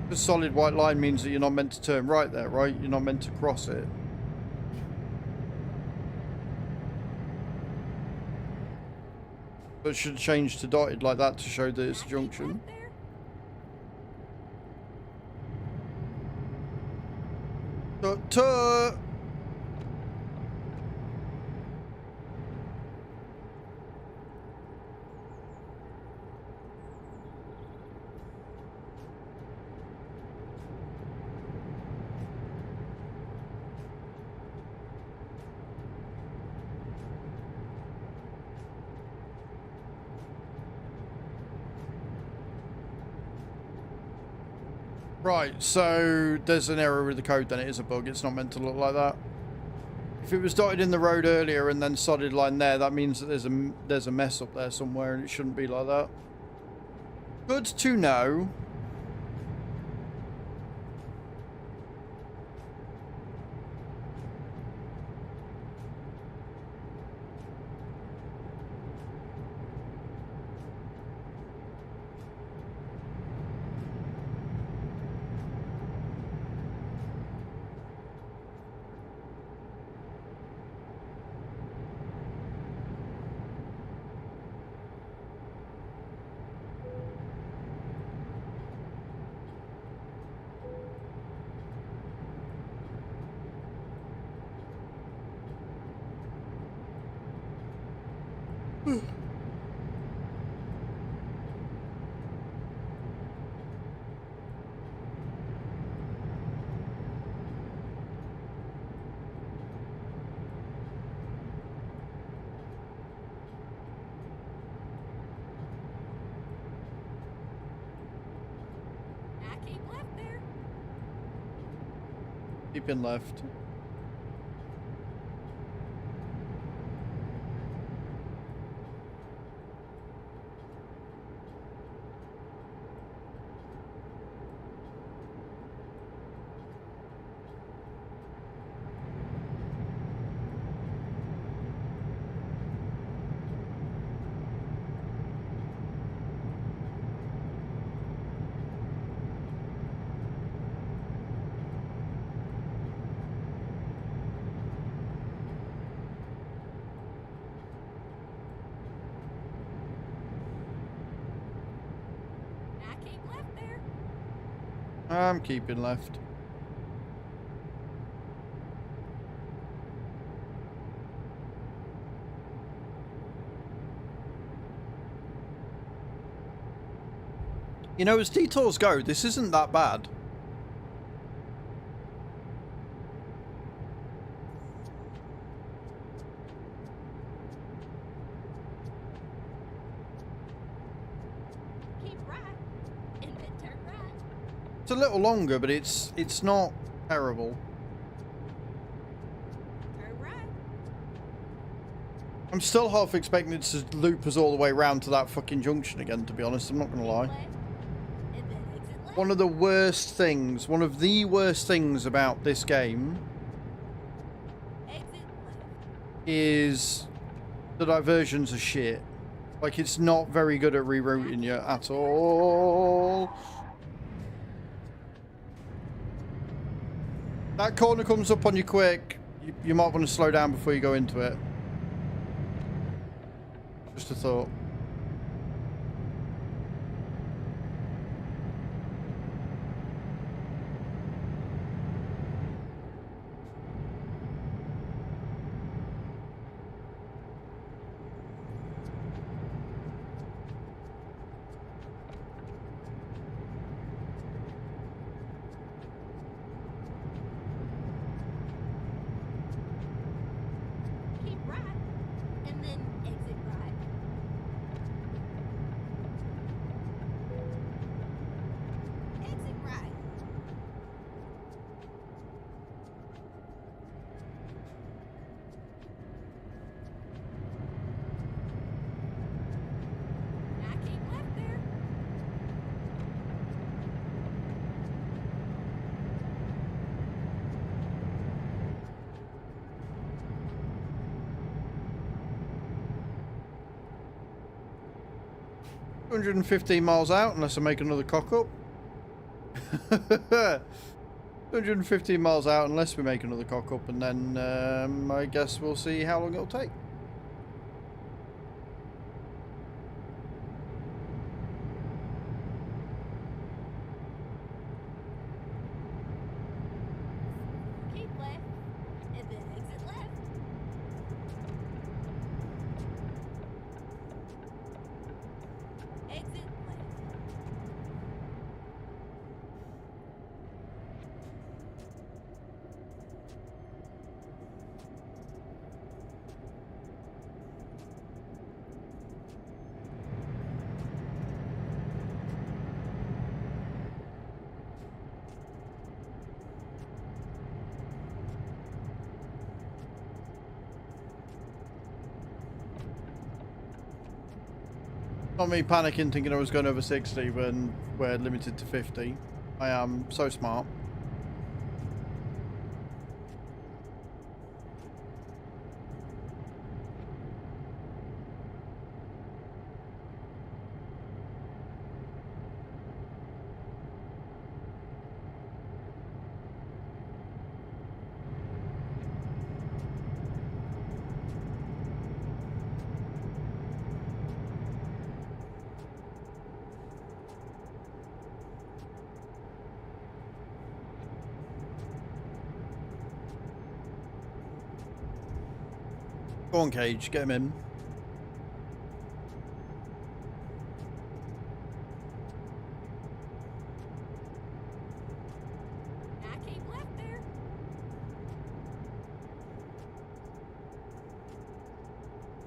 S1: The solid white line means that you're not meant to turn right there, right? You're not meant to cross it. So it should change to dotted like that to show that it's a junction.
S2: Left there.
S1: Tut. Right, so there's an error with the code, then it is a bug. It's not meant to look like that. If it was dotted in the road earlier and then solid line there, that means that there's a mess up there somewhere and it shouldn't be like that. Good to know.
S2: keep left there.
S1: Keeping left.
S2: Now keep left there.
S1: I'm keeping left. You know, as detours go, this isn't that bad.
S2: Keep right. And then turn right.
S1: It's a little longer, but it's not terrible.
S2: Turn right.
S1: I'm still half expecting it to loop us all the way round to that fucking junction again, to be honest. I'm not going to lie.
S2: Left. And then exit left.
S1: One of the worst things about this game
S2: Exit left.
S1: is the diversions are shit. Like, it's not very good at rerouting you at all. That corner comes up on you quick. You might want to slow down before you go into it. Just a thought.
S2: Keep right. And then exit right. Exit right. Now keep left there.
S1: $215 miles out, unless I make another cock up. 215 miles out, unless we make another cock up, and then I guess we'll see how long it'll take.
S2: Keep left. And then exit left. Exit left.
S1: Not me panicking thinking I was going over 60 when we're limited to 50. I am so smart. Go on, Cage, get him in.
S2: Now keep left there.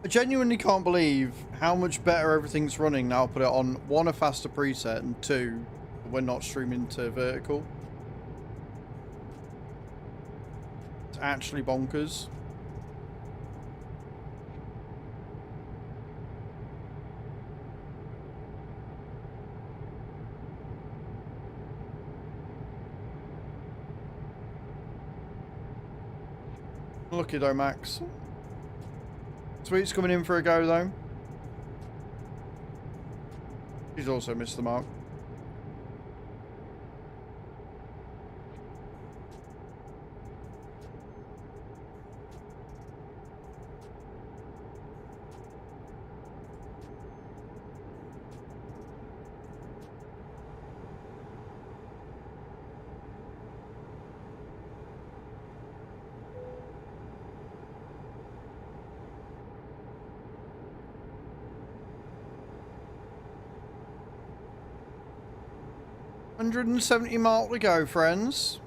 S1: I genuinely can't believe how much better everything's running now. Put it on 1, a faster preset, and 2, the we're not streaming to vertical. It's actually bonkers. Lucky though, Max. Sweet's coming in for a go though. He's also missed the mark. $170 mark to go, friends.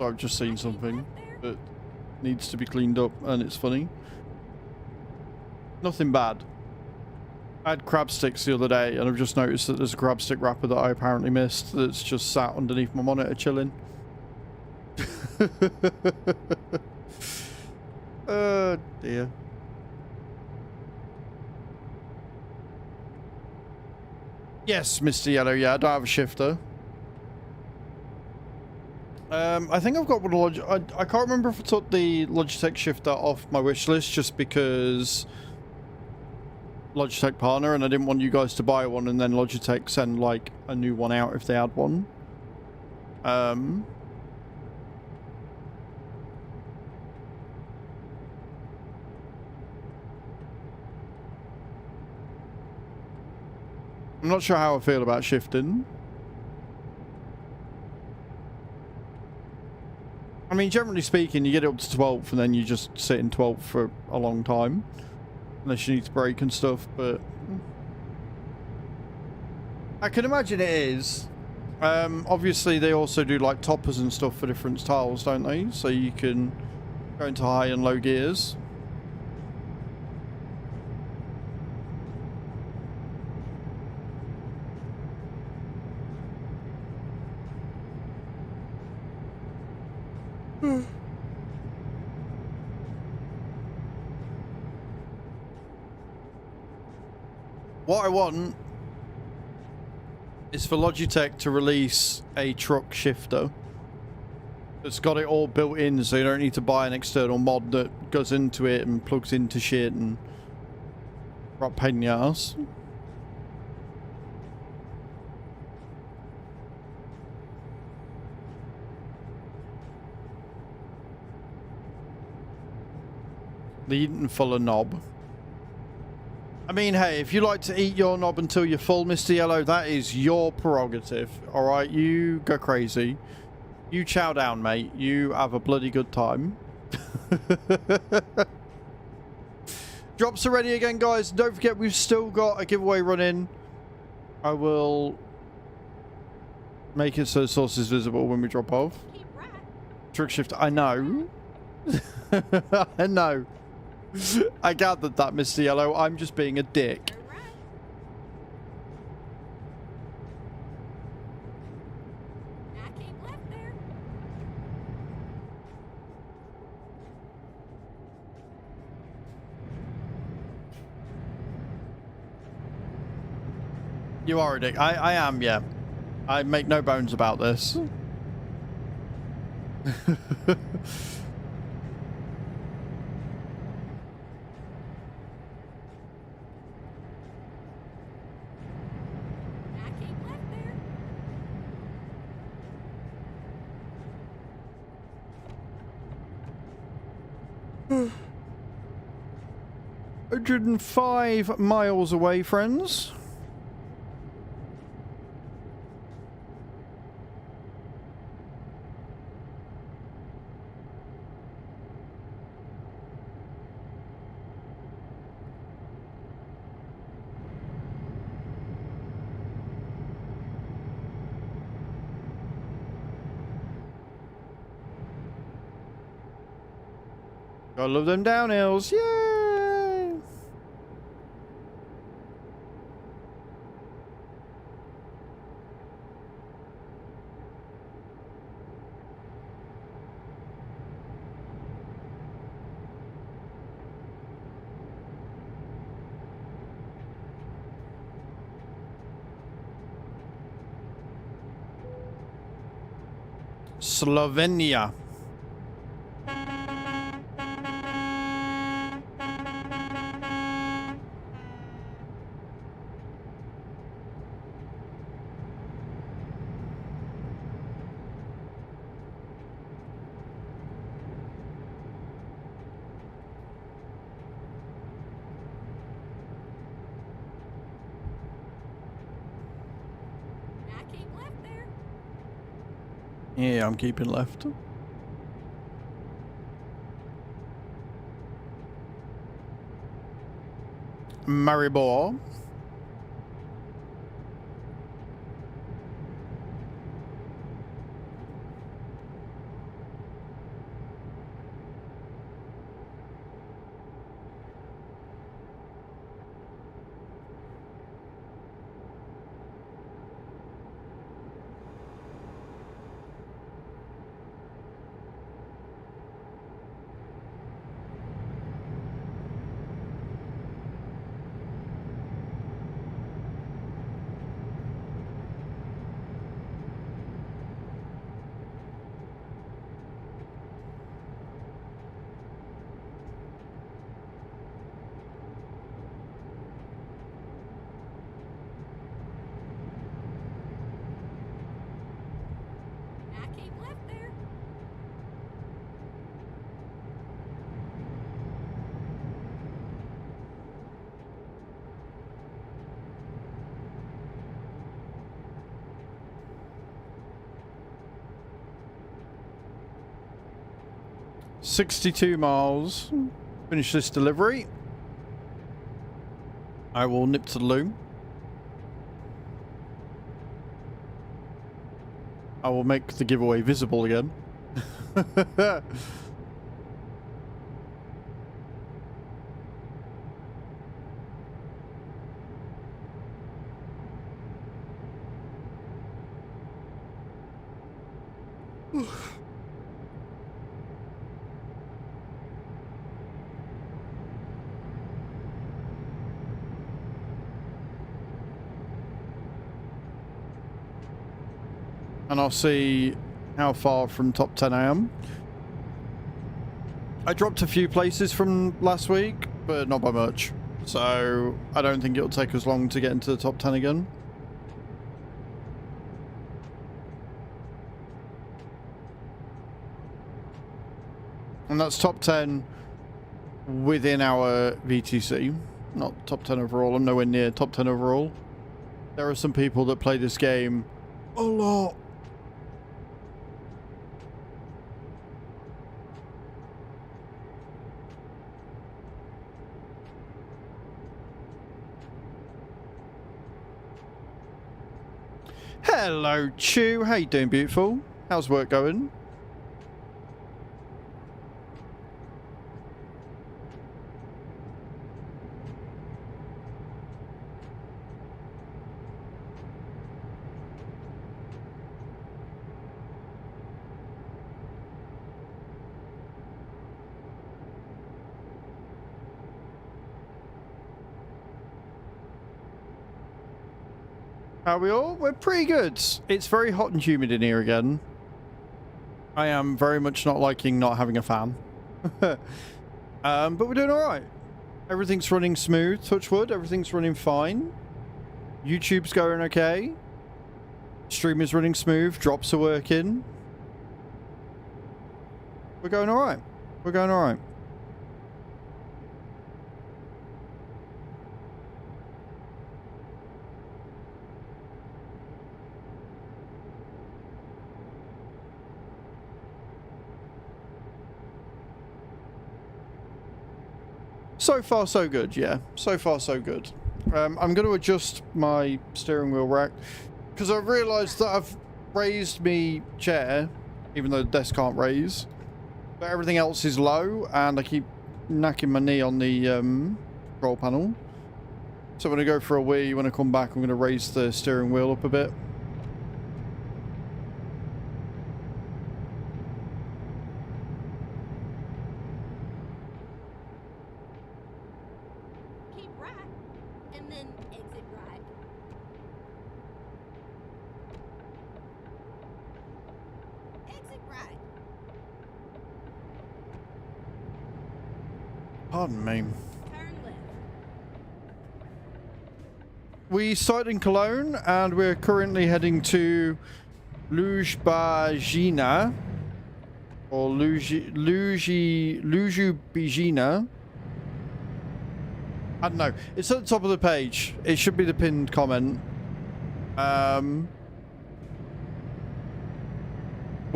S1: I've just seen something that needs to be cleaned up and it's funny. Nothing bad. I had crab sticks the other day and I've just noticed that there's a crab stick wrapper that I apparently missed that's just sat underneath my monitor chilling. Oh dear. Yes, Mr. Yellow, yeah, I don't have a shifter. I think I've got one. I can't remember if I took the Logitech shifter off my wish list just because Logitech partner, and I didn't want you guys to buy one and then Logitech send like a new one out if they had one. I'm not sure how I feel about shifting. I mean, generally speaking, you get it up to 12th and then you just sit in 12th for a long time. Unless you need to break and stuff, but... I can imagine it is. Obviously, they also do like toppers and stuff for different tiles, don't they? So you can go into high and low gears. What I want is for Logitech to release a truck shifter that's got it all built in, so you don't need to buy an external mod that goes into it and plugs into shit and right pain in the ass. The Eaton Fuller knob. I mean, hey, if you like to eat your knob until you're full, Mr. Yellow, that is your prerogative. Alright, you go crazy. You chow down, mate. You have a bloody good time. Drops are ready again, guys. Don't forget, we've still got a giveaway running. I will make it so the source is visible when we drop off. Trick shift, I know. I know. I gathered that, Mr. Yellow. I'm just being a dick. You are a dick. I am, yeah. I make no bones about this. 105 miles away, friends. I love them downhills. Yay! Slovenia.
S2: I keep left there.
S1: Yeah, I'm keeping left. Maribor.
S2: I keep left there.
S1: $62 miles. Finish this delivery. I will nip to the loom. I will make the giveaway visible again. And I'll see how far from top 10 I am. I dropped a few places from last week, but not by much. So I don't think it'll take us long to get into the top 10 again. And that's top 10 within our VTC. Not top 10 overall. I'm nowhere near top 10 overall. There are some people that play this game a lot. Hello, Chew. How you doing, beautiful? How's work going? How are we all? We're pretty good. It's very hot and humid in here again. I am very much not liking not having a fan. But we're doing alright. Everything's running smooth, touch wood. Everything's running fine. YouTube's going okay. Stream is running smooth. Drops are working. We're going alright. We're going alright. So far, so good, yeah. So far, so good. I'm going to adjust my steering wheel rack because I realised that I've raised me chair, even though the desk can't raise, but everything else is low, and I keep knacking my knee on the control panel. So when I go for a wee, when I come back, I'm going to raise the steering wheel up a bit.
S2: Keep right, and then exit right. Exit right.
S1: Pardon me.
S2: Turn left.
S1: We started in Cologne, and we're currently heading to Ljubljana, or Ljubljana. I don't know. It's at the top of the page. It should be the pinned comment. We're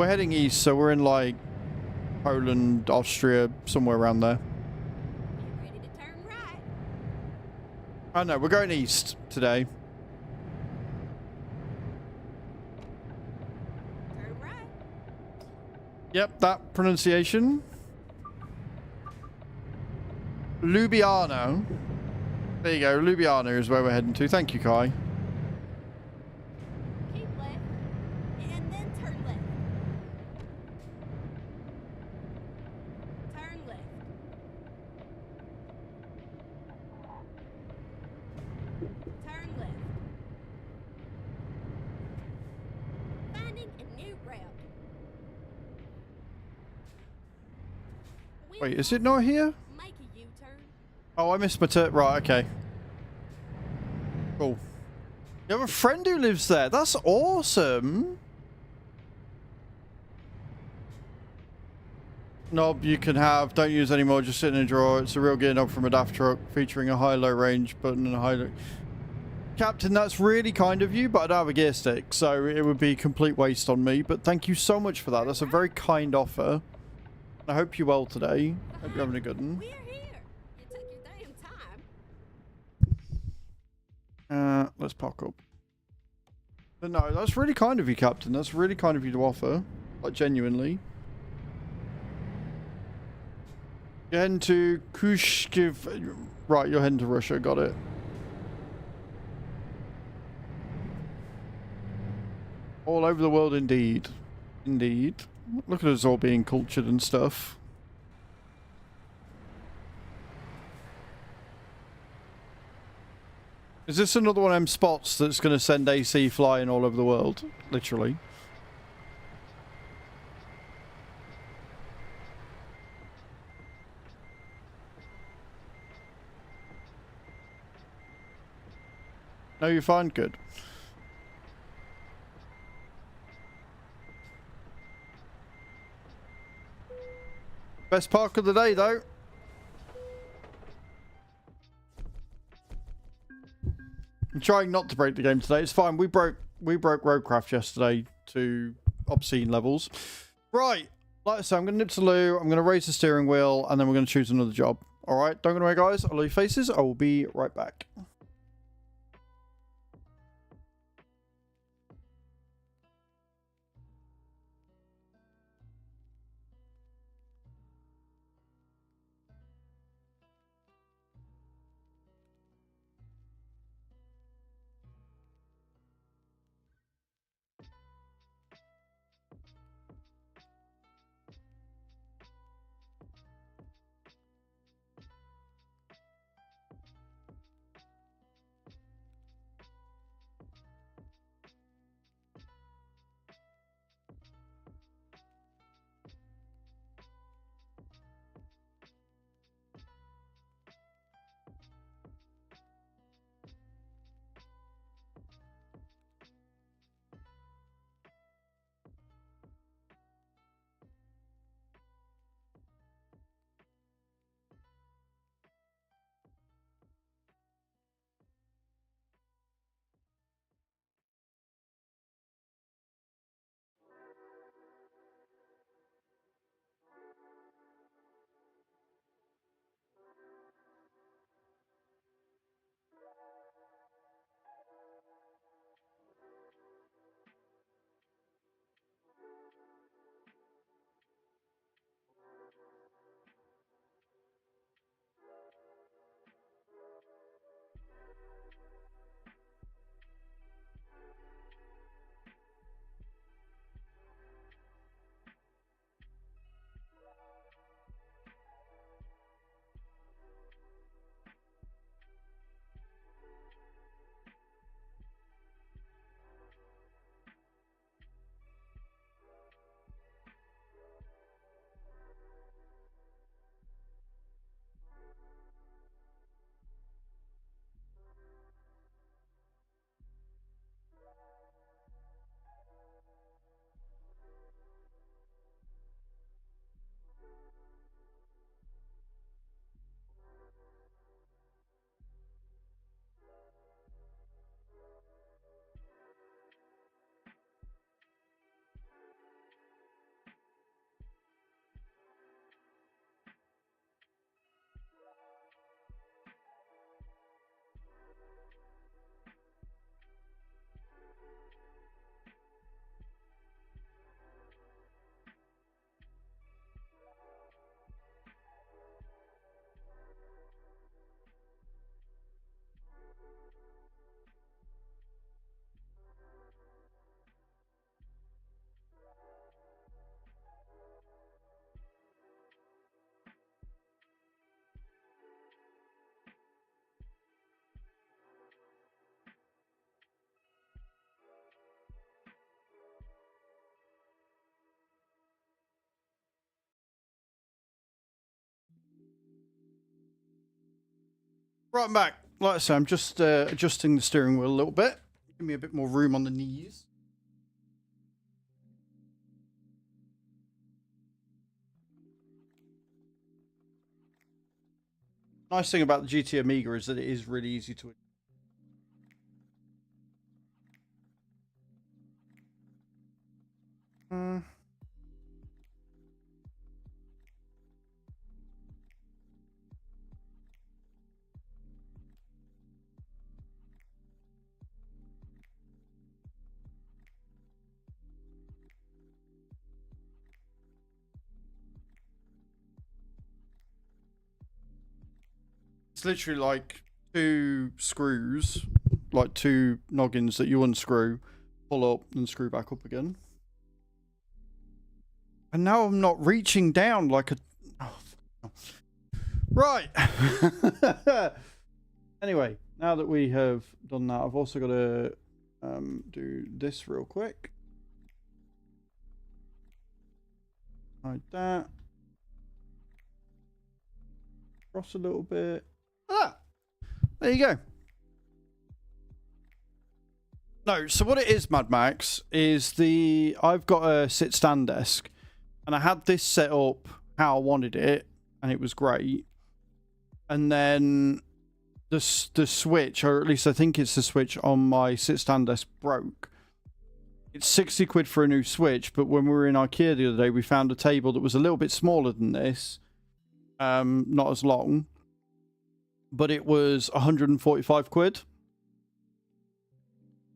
S1: heading east, so we're in like Poland, Austria, somewhere around there.
S2: Get ready to turn right.
S1: I know, we're going east today.
S2: Turn right.
S1: Yep, that pronunciation. Ljubljana. There you go, Ljubljana is where we're heading to. Thank you, Kai.
S2: Keep left, and then turn left. Turn left. Turn left. Finding a new route. When
S1: Wait, is it not here?
S2: make a U-turn.
S1: Oh, I missed my turn. Right, okay. Cool. You have a friend who lives there. That's awesome. Knob you can have. Don't use anymore. Just sit in a drawer. It's a real gear knob from a daft truck featuring a high-low range button and a high-low... Captain, that's really kind of you, but I don't have a gear stick, so it would be a complete waste on me. But thank you so much for that. That's a very kind offer. I hope you're well today. Hope you're having a good one.
S2: We're here. You took your damn time.
S1: Let's park up. But no, that's really kind of you, Captain. That's really kind of you to offer. Like, genuinely. You're heading to Kushkiv. Right, you're heading to Russia. Got it. All over the world, indeed. Indeed. Look at us all being cultured and stuff. Is this another one of them spots that's going to send AC flying all over the world? Literally. No, you're fine. Good. Best park of the day, though. I'm trying not to break the game today. It's fine. We broke Roadcraft yesterday to obscene levels. Right. Like I said, I'm going to nip to loo. I'm going to raise the steering wheel, and then we're going to choose another job. All right. Don't go away, guys. I'll leave faces. I will be right back. Right, I'm back. Like I say, I'm just adjusting the steering wheel a little bit. Give me a bit more room on the knees. Nice thing about the GT Amiga is that it is really easy to. It's literally like two screws, like two noggins that you unscrew, pull up, and screw back up again. And now I'm not reaching down like a... Oh, right. Anyway, now that we have done that, I've also got to do this real quick. Like that. Cross a little bit. Ah, there you go. No, so what it is, Mad Max, is I've got a sit-stand desk, and I had this set up how I wanted it, and it was great. And then the switch, or at least I think it's the switch on my sit-stand desk, broke. It's 60 quid for a new switch, but when we were in IKEA the other day, we found a table that was a little bit smaller than this, not as long. But it was 145 quid.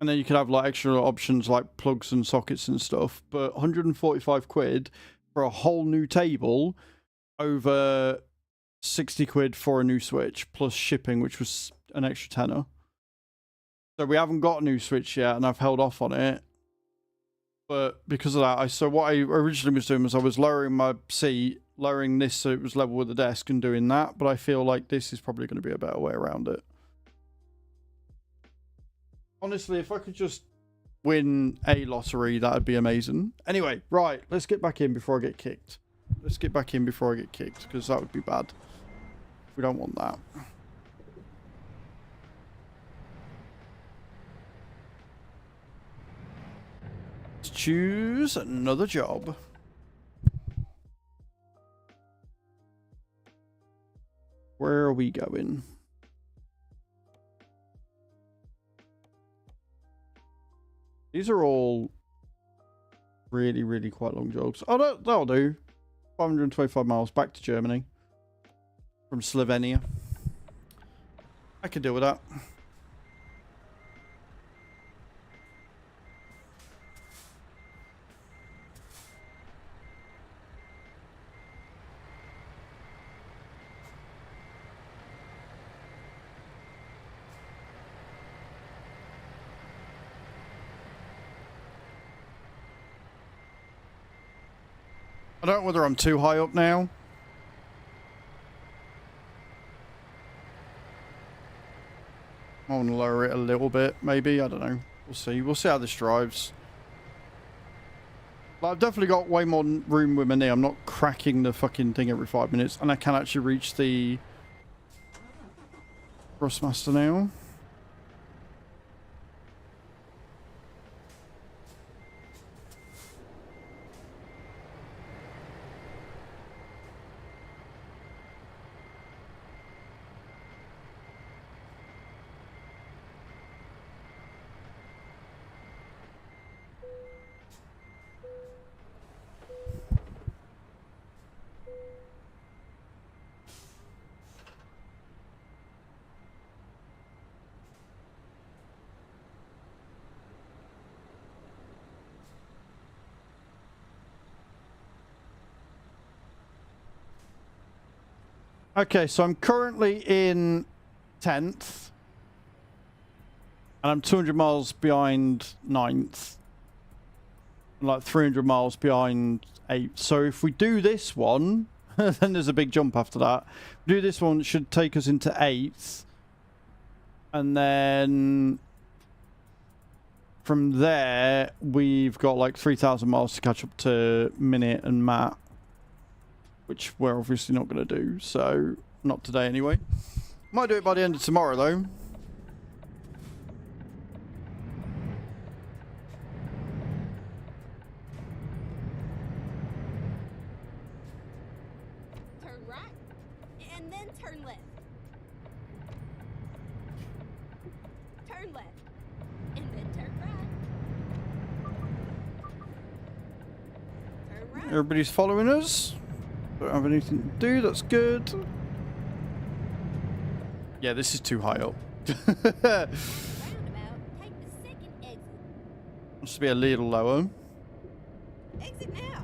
S1: And then you could have like extra options like plugs and sockets and stuff. But 145 quid for a whole new table over 60 quid for a new switch plus shipping, which was an extra tenner. So we haven't got a new switch yet, and I've held off on it. But because of that, so what I originally was doing was I was lowering my seat, lowering this so it was level with the desk and doing that, but I feel like this is probably going to be a better way around it. Honestly, if I could just win a lottery, that would be amazing. Anyway, right, let's get back in before I get kicked. Let's get back in before I get kicked, because that would be bad. We don't want that. Let's choose another job. Where are we going? These are all really, really quite long jobs. Oh, that'll do. 525 miles back to Germany from Slovenia. I can deal with that. I don't know whether I'm too high up now. I want to lower it a little bit, maybe. I don't know. We'll see. We'll see how this drives. But I've definitely got way more room with my knee. I'm not cracking the fucking thing every 5 minutes. And I can actually reach the Thrustmaster now. Okay, so I'm currently in 10th. And I'm 200 miles behind 9th. And like 300 miles behind 8th. So if we do this one, then there's a big jump after that. Do this one, it should take us into 8th. And then from there, we've got like 3,000 miles to catch up to Minute and Matt. Which we're obviously not going to do, so not today anyway. Might do it by the end of tomorrow, though.
S2: Turn right, and then turn left. Turn left, and then turn right. Turn right.
S1: Everybody's following us. Don't have anything to do. That's good. Yeah, this is too high up.
S2: Roundabout, take the second exit.
S1: Must be a little lower.
S2: Exit now.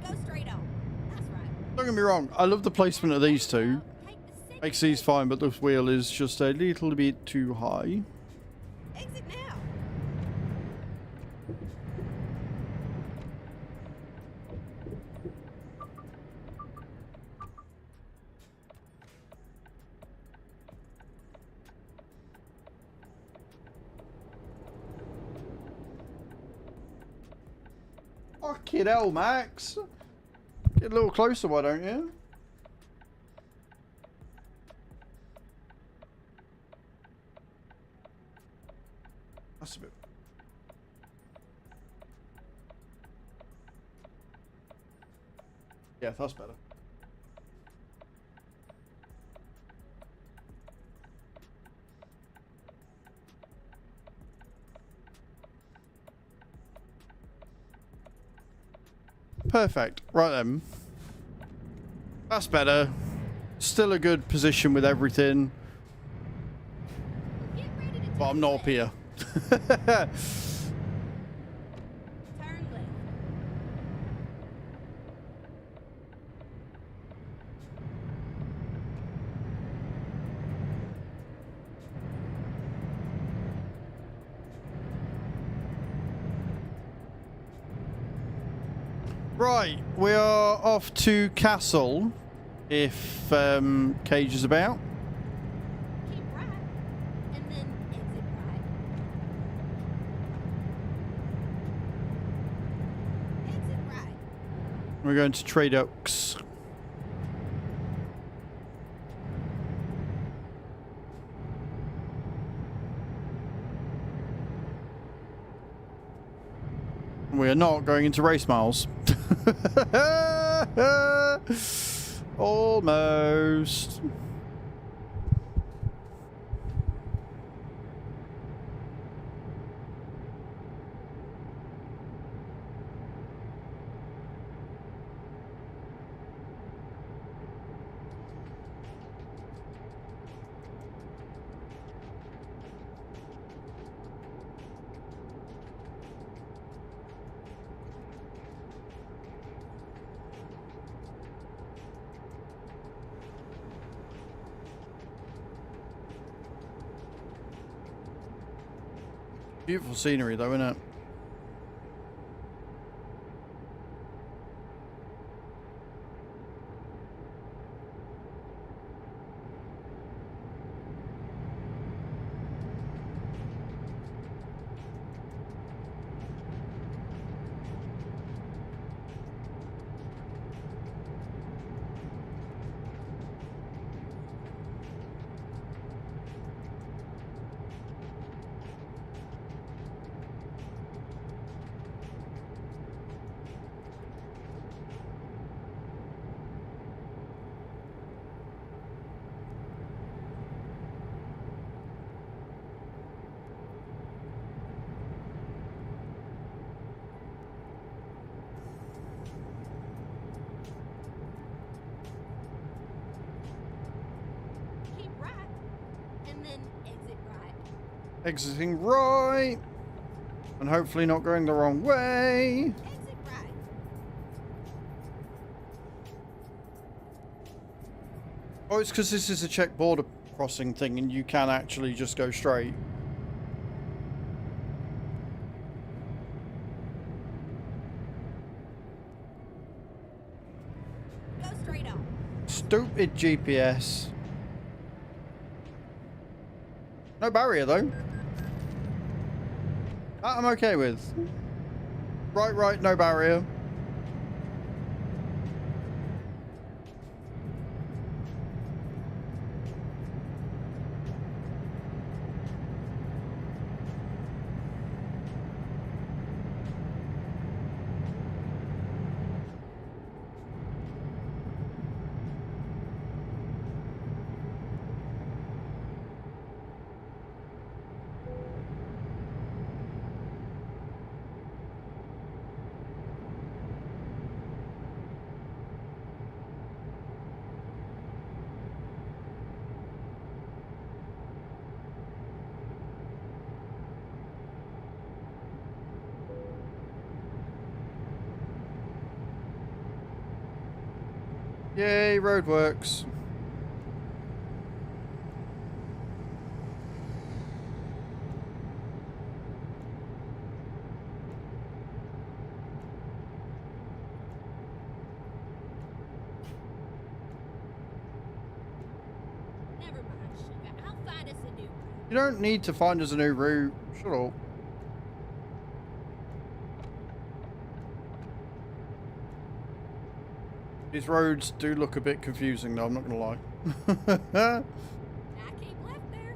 S2: Go straight on. That's right.
S1: Don't get me wrong. I love the placement of these two.
S2: Take the second
S1: Makes these
S2: exit.
S1: fine, but the wheel is just a little bit too high.
S2: Exit now.
S1: Fucking hell, Max. Get a little closer, why don't you? That's a bit... Yeah, that's better. Perfect. Right then. That's better. Still a good position with everything.
S2: Get ready to
S1: But I'm
S2: turn
S1: not
S2: left.
S1: up here.
S2: Turn left.
S1: Right, we are off to Castle. If Cage is about.
S2: Keep right, and then exit right. Exit right.
S1: We're going to Trade Oaks. We are not going into race miles. Almost. Beautiful scenery though, isn't it?
S2: Keep right, and then exit right.
S1: Exiting right. And hopefully not going the wrong way.
S2: Exit right.
S1: Oh, it's because this is a check border crossing thing and you can actually just go straight.
S2: Go straight on.
S1: Stupid GPS. No barrier though. That I'm okay with. Right, no barrier. Yay, roadworks.
S2: Never mind, sugar. I'll find us a new route.
S1: You don't need to find us a new route. Shut up. These roads do look a bit confusing though, I'm not gonna lie.
S2: I keep left there.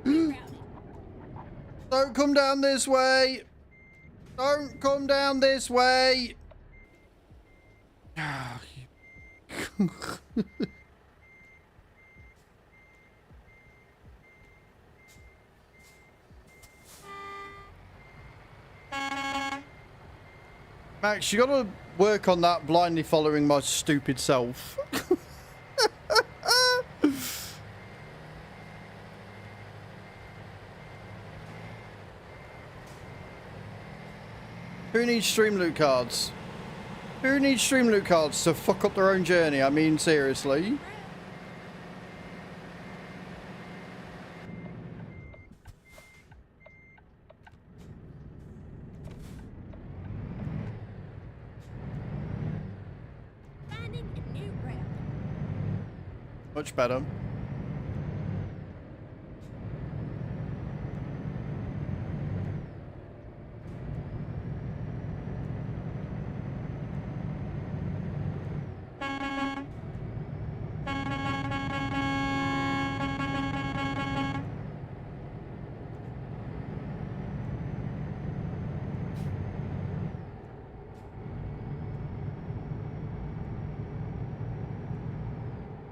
S2: Rerouting.
S1: Don't come down this way! Don't come down this way! Max, you gotta work on that blindly following my stupid self. Who needs stream loot cards? Who needs stream loot cards to fuck up their own journey? I mean, seriously.
S2: Finding a new route.
S1: Much better.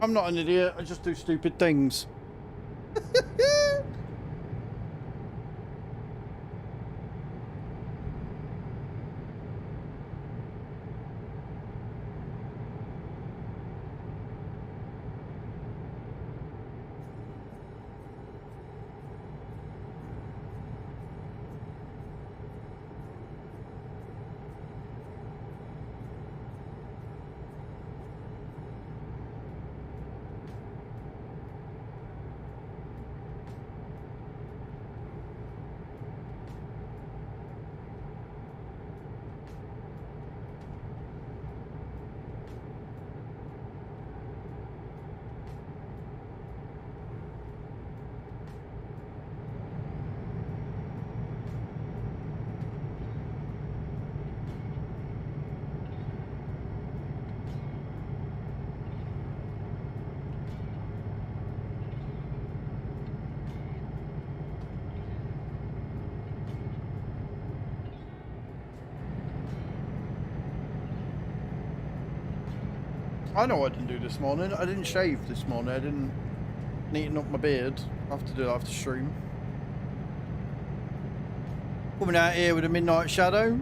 S1: I'm not an idiot, I just do stupid things. I know what I didn't do this morning. I didn't shave this morning. I didn't neaten up my beard. I have to do that after stream. Coming out here with a midnight shadow.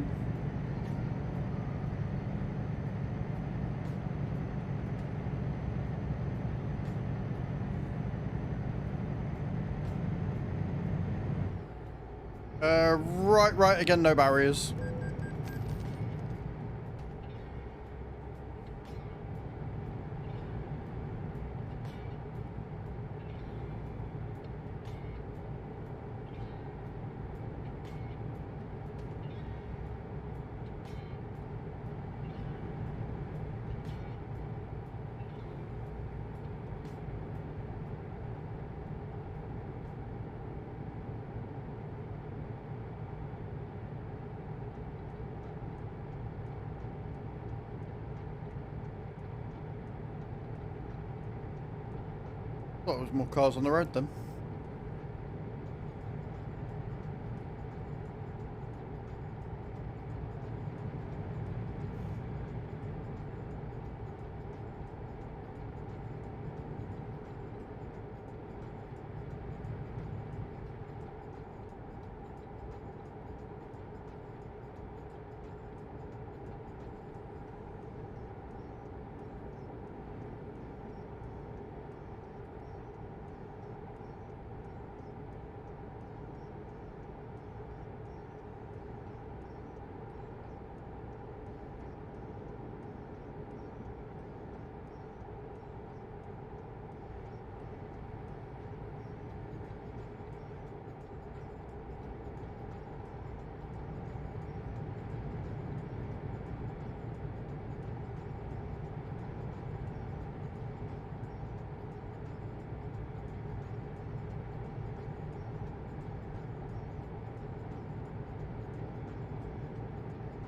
S1: Right again, no barriers. Thought there was more cars on the road then.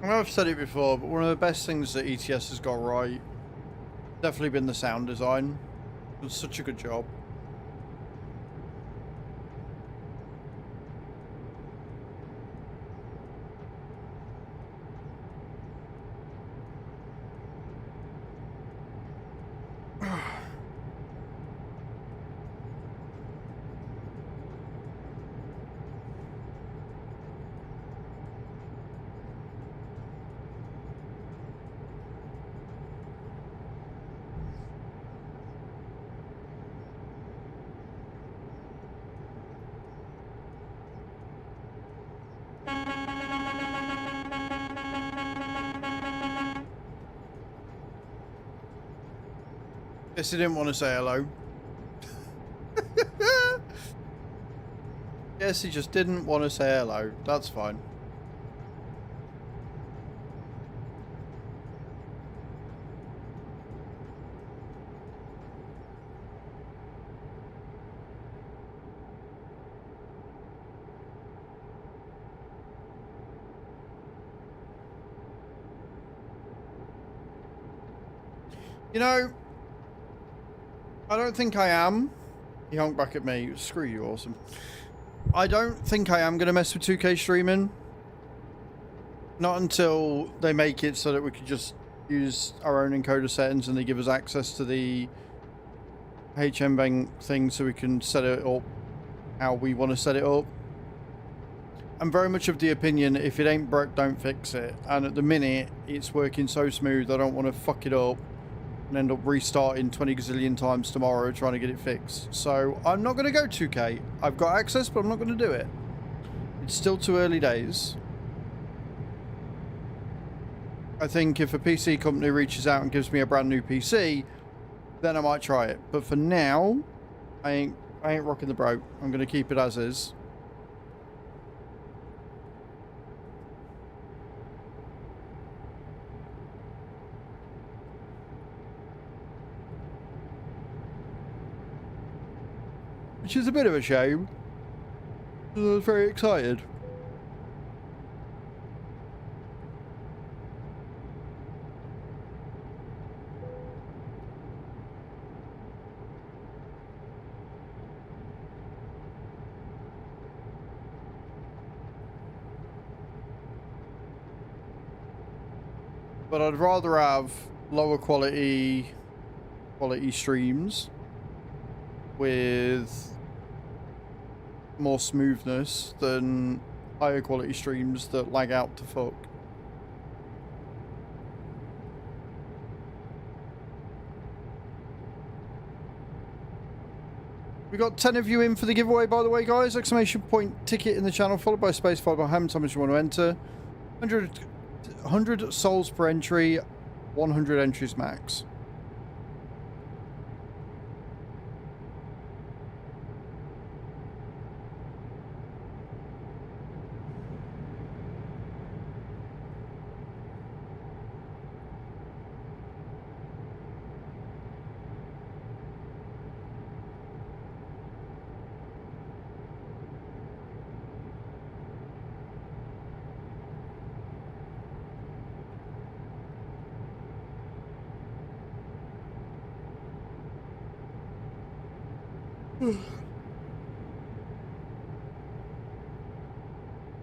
S1: I know I've said it before, but one of the best things that ETS has got right, definitely been the sound design. It was such a good job. Guess he didn't want to say hello. Guess he just didn't want to say hello. That's fine. You know, I don't think I am. He honked back at me. Screw you, awesome. I don't think I am going to mess with 2K streaming. Not until they make it so that we can just use our own encoder settings and they give us access to the HM thing so we can set it up how we want to set it up. I'm very much of the opinion, if it ain't broke, don't fix it. And at the minute, it's working so smooth, I don't want to fuck it up and end up restarting 20 gazillion times tomorrow trying to get it fixed. So I'm not going to go 2K. I've got access, but I'm not going to do it. It's still too early days. I think if a PC company reaches out and gives me a brand new PC, then I might try it. But for now, I ain't rocking the boat. I'm going to keep it as is. Which is a bit of a shame. I was very excited. But I'd rather have lower quality streams with more smoothness than higher quality streams that lag out to fuck. We got 10 of you in for the giveaway, by the way, guys. Exclamation point ticket in the channel, followed by space, followed by how many times you want to enter. 100 souls per entry, 100 entries max.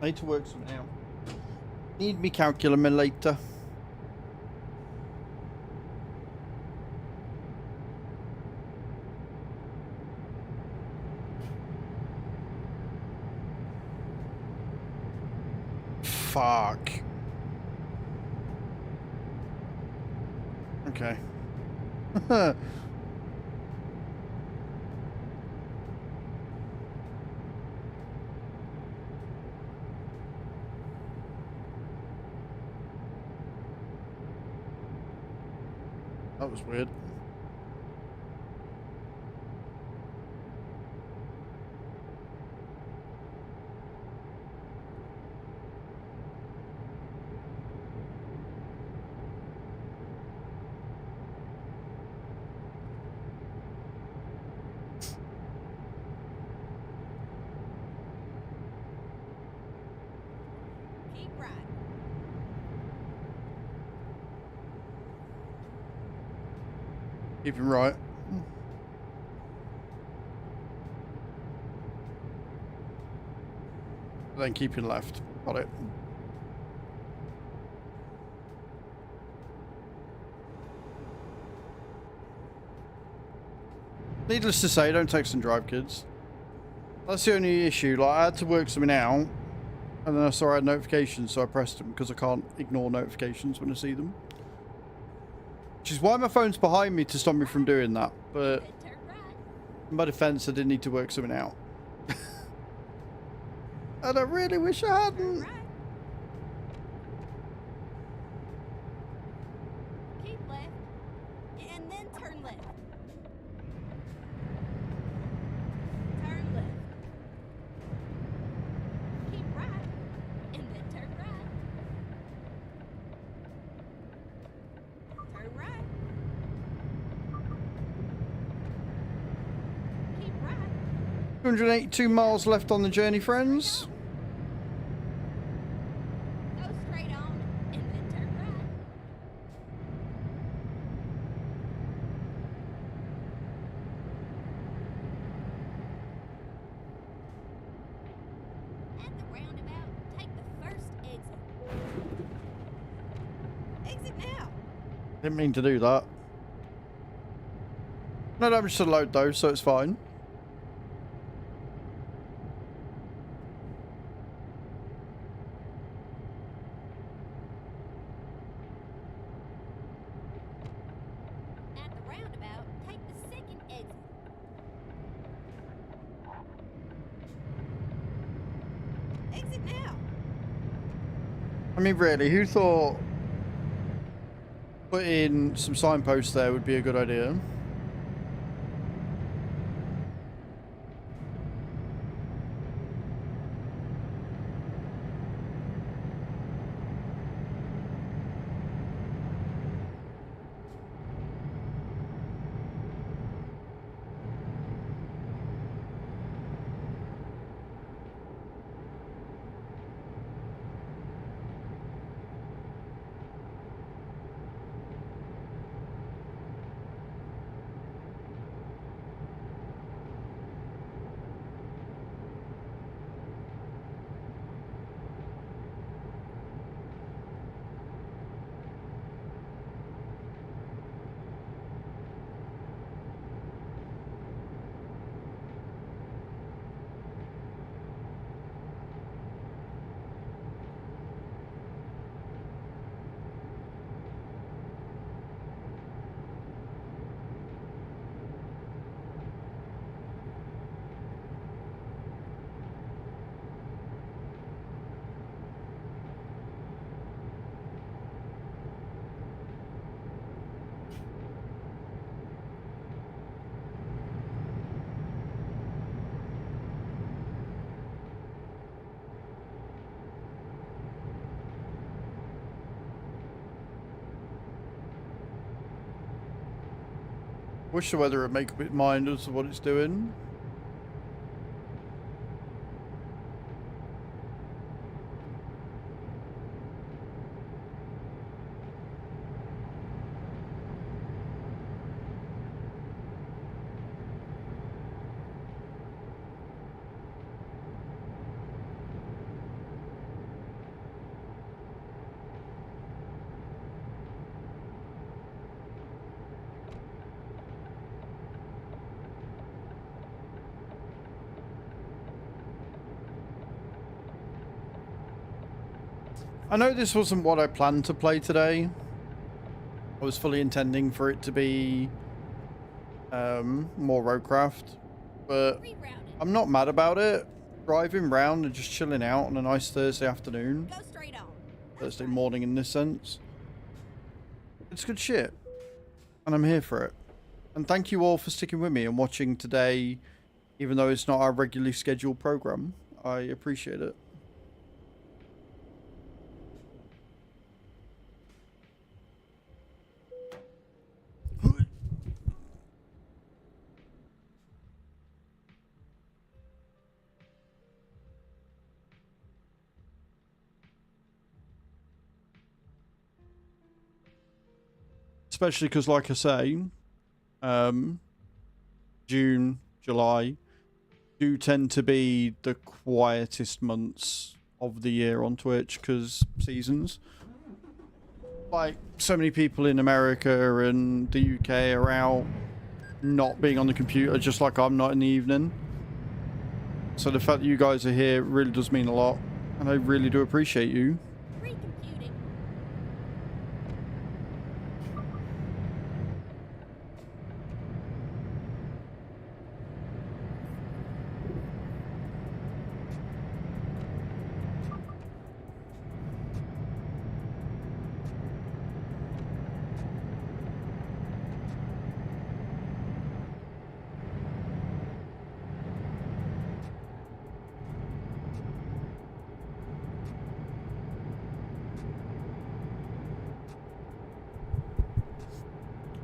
S1: I need to work something out. Need me calculator. Fuck. Okay. That was weird.
S2: Keep right.
S1: Keep him right. Then keep him left. Got it. Needless to say, don't text and drive, kids. That's the only issue. Like, I had to work something out, and then I saw I had notifications, so I pressed them because I can't ignore notifications when I see them. Which is why my phone's behind me to stop me from doing that. But
S2: Good turn right.
S1: in my defense, I did need to work something out. And I really wish I
S2: Turn
S1: hadn't.
S2: right. Keep left. And then turn left. Turn left. Keep right. And then turn right. Turn right. Keep right.
S1: 282 miles left on the journey, friends.
S2: Go straight on and then turn right. At the roundabout, take the first exit. Exit now.
S1: Didn't mean to do that. No damage to the load though, so it's fine.
S2: At the roundabout, take the second exit. Exit now.
S1: I mean, really, who thought putting some signposts there would be a good idea? Wish the weather would make a bit mind as to what it's doing. I know this wasn't what I planned to play today. I was fully intending for it to be more roadcraft, but
S2: Rerouted.
S1: I'm not mad about it. Driving round and just chilling out on a nice Thursday afternoon,
S2: Go straight on. That's
S1: Thursday
S2: right.
S1: morning in this sense. It's good shit, and I'm here for it. And thank you all for sticking with me and watching today, even though it's not our regularly scheduled program. I appreciate it. Especially because, like I say, June, July do tend to be the quietest months of the year on Twitch because seasons. Like, so many people in America and the UK are out not being on the computer, just like I'm not in the evening. So the fact that you guys are here really does mean a lot, and I really do appreciate you.
S2: Free computing.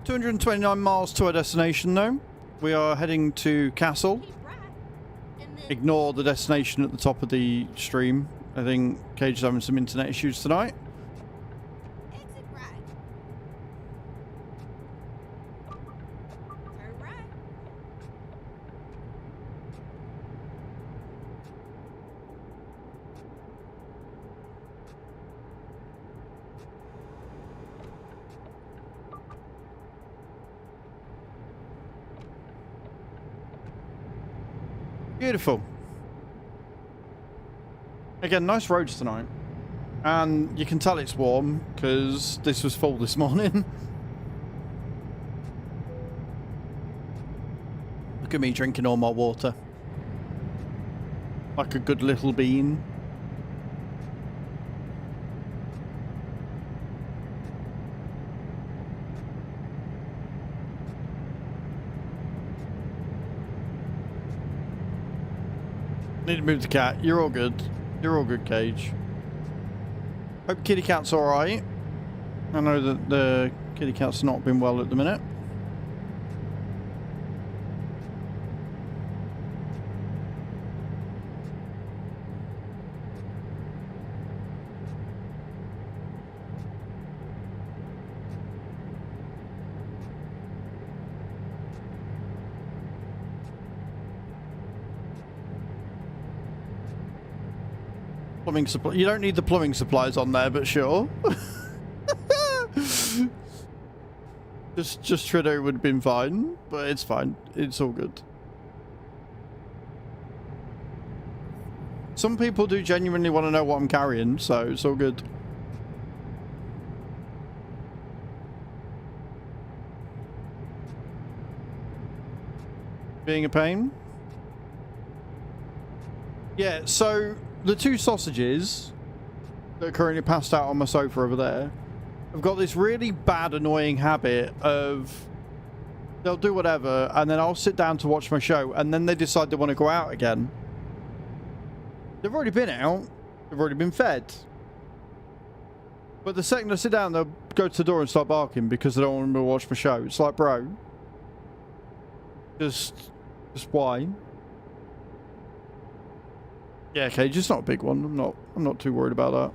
S1: 229 miles to our destination, though. We are heading to Castle.
S2: Keep right. And then
S1: Ignore the destination at the top of the stream. I think Cage is having some internet issues tonight.
S2: exit right. Turn right.
S1: Beautiful. Again, nice roads tonight. And you can tell it's warm because this was full this morning. Look at me drinking all my water. Like a good little bean. Need to move the cat. You're all good. You're all good, Cage. Hope kitty cat's alright. I know that the kitty cat's not been well at the minute. Plumbing supply. You don't need the plumbing supplies on there, but sure. just Trido would have been fine, but it's fine. It's all good. Some people do genuinely want to know what I'm carrying, so it's all good. Being a pain? Yeah, so the two sausages that are currently passed out on my sofa over there have got this really bad, annoying habit of they'll do whatever, and then I'll sit down to watch my show, and then they decide they want to go out again. They've already been out. They've already been fed. But the second I sit down, they'll go to the door and start barking because they don't want me to watch my show. It's like, bro, just why? Yeah, okay, just not a big one. I'm not too worried about that.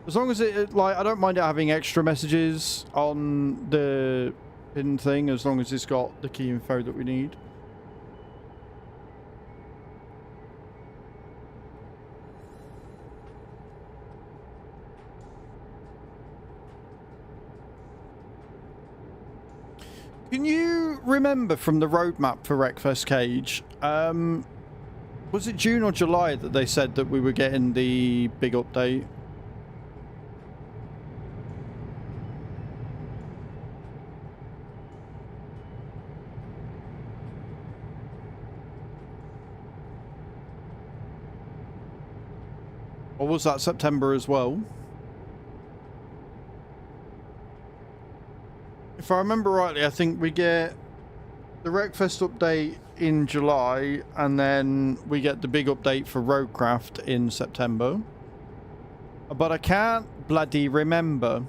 S1: As long as like, I don't mind it having extra messages on the pin thing, as long as it's got the key info that we need. Can you remember from the roadmap for Wreckfest, Cage? Was it June or July that they said that we were getting the big update? Or was that September as well? If I remember rightly, I think we get the Wreckfest update in July, and then we get the big update for Roadcraft in September. But I can't bloody remember.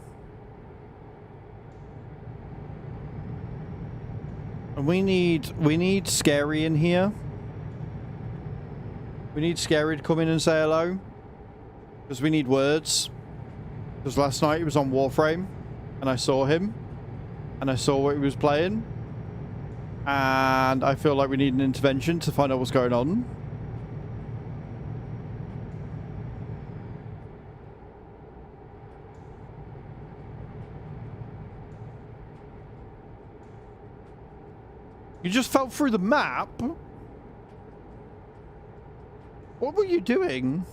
S1: And we need Scary in here. We need Scary to come in and say hello. Because we need words. Because last night he was on Warframe, and I saw him. And I saw what he was playing. And I feel like we need an intervention to find out what's going on. You just fell through the map? What were you doing?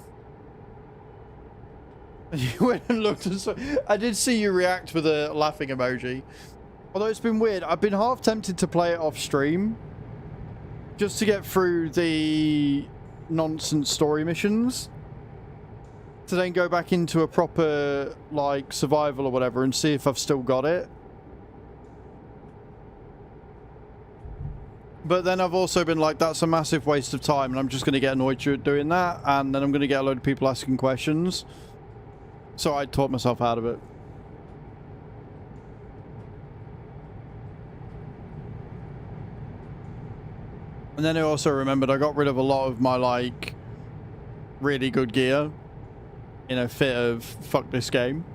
S1: You went and looked and saw. I did see you react with a laughing emoji. Although it's been weird. I've been half tempted to play it off stream. Just to get through the nonsense story missions. To then go back into a proper, like, survival or whatever and see if I've still got it. But then I've also been like, that's a massive waste of time and I'm just going to get annoyed doing that. And then I'm going to get a load of people asking questions. So I taught myself out of it. And then I also remembered I got rid of a lot of my, like, really good gear in a fit of fuck this game.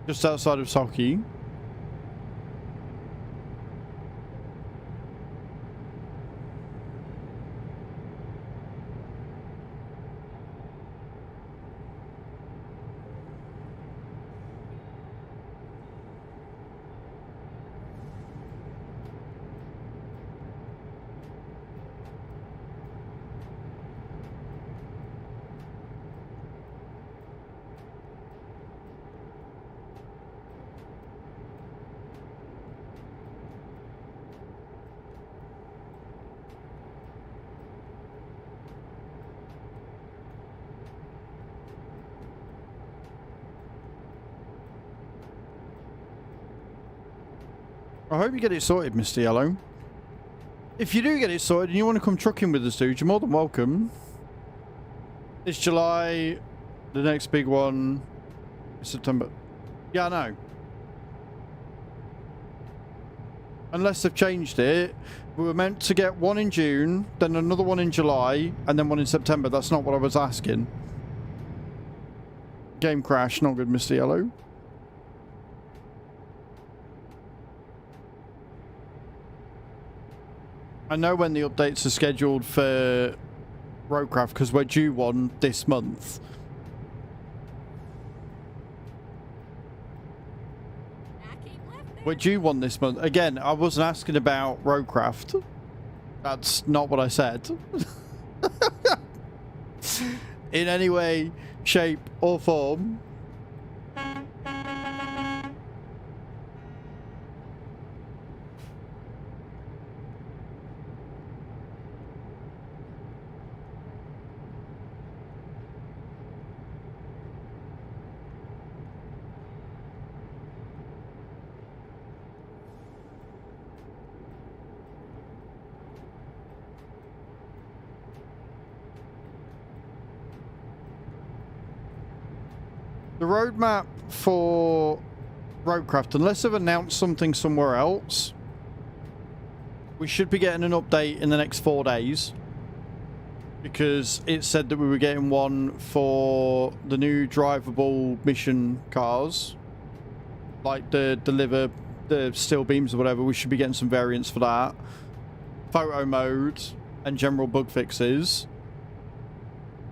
S1: Just outside of Saki. I hope you get it sorted, Mr. Yellow. If you do get it sorted and you want to come trucking with us, dude, you're more than welcome. It's July. The next big one is September. Yeah, I know. Unless they've changed it. We were meant to get one in June, then another one in July, and then one in September. That's not what I was asking. Game crash. Not good, Mr. Yellow. I know when the updates are scheduled for Roadcraft because we're due one this month. We're due one this month. Again, I wasn't asking about Roadcraft. That's not what I said. In any way, shape, or form. The roadmap for Roadcraft, unless they've announced something somewhere else, we should be getting an update in the next 4 days. Because it said that we were getting one for the new drivable mission cars. Like the deliver, the steel beams or whatever. We should be getting some variants for that. Photo mode and general bug fixes.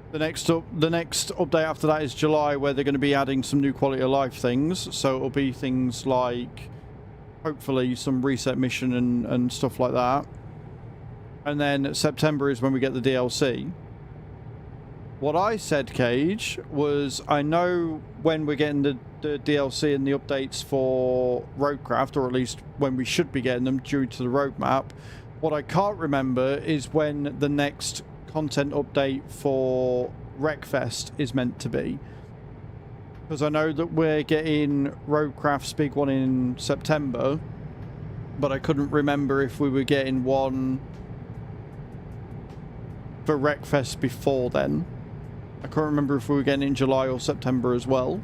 S1: The next update after that is July, where they're going to be adding some new quality of life things. So it'll be things like, hopefully, some reset mission and stuff like that. And then September is when we get the DLC. What I said, Cage, was I know when we're getting the DLC and the updates for Roadcraft, or at least when we should be getting them due to the roadmap. What I can't remember is when the next content update for Wreckfest is meant to be, because I know that we're getting Roadcraft's big one in September, but I couldn't remember if we were getting one for Wreckfest before then. I can't remember if we were getting it in July or September as well.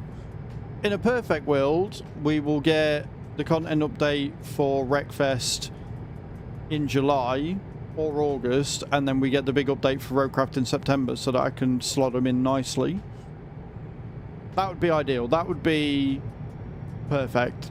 S1: In a perfect world, we will get the content update for Wreckfest in July or August, and then we get the big update for Roadcraft in September so that I can slot them in nicely. That would be ideal. That would be Perfect.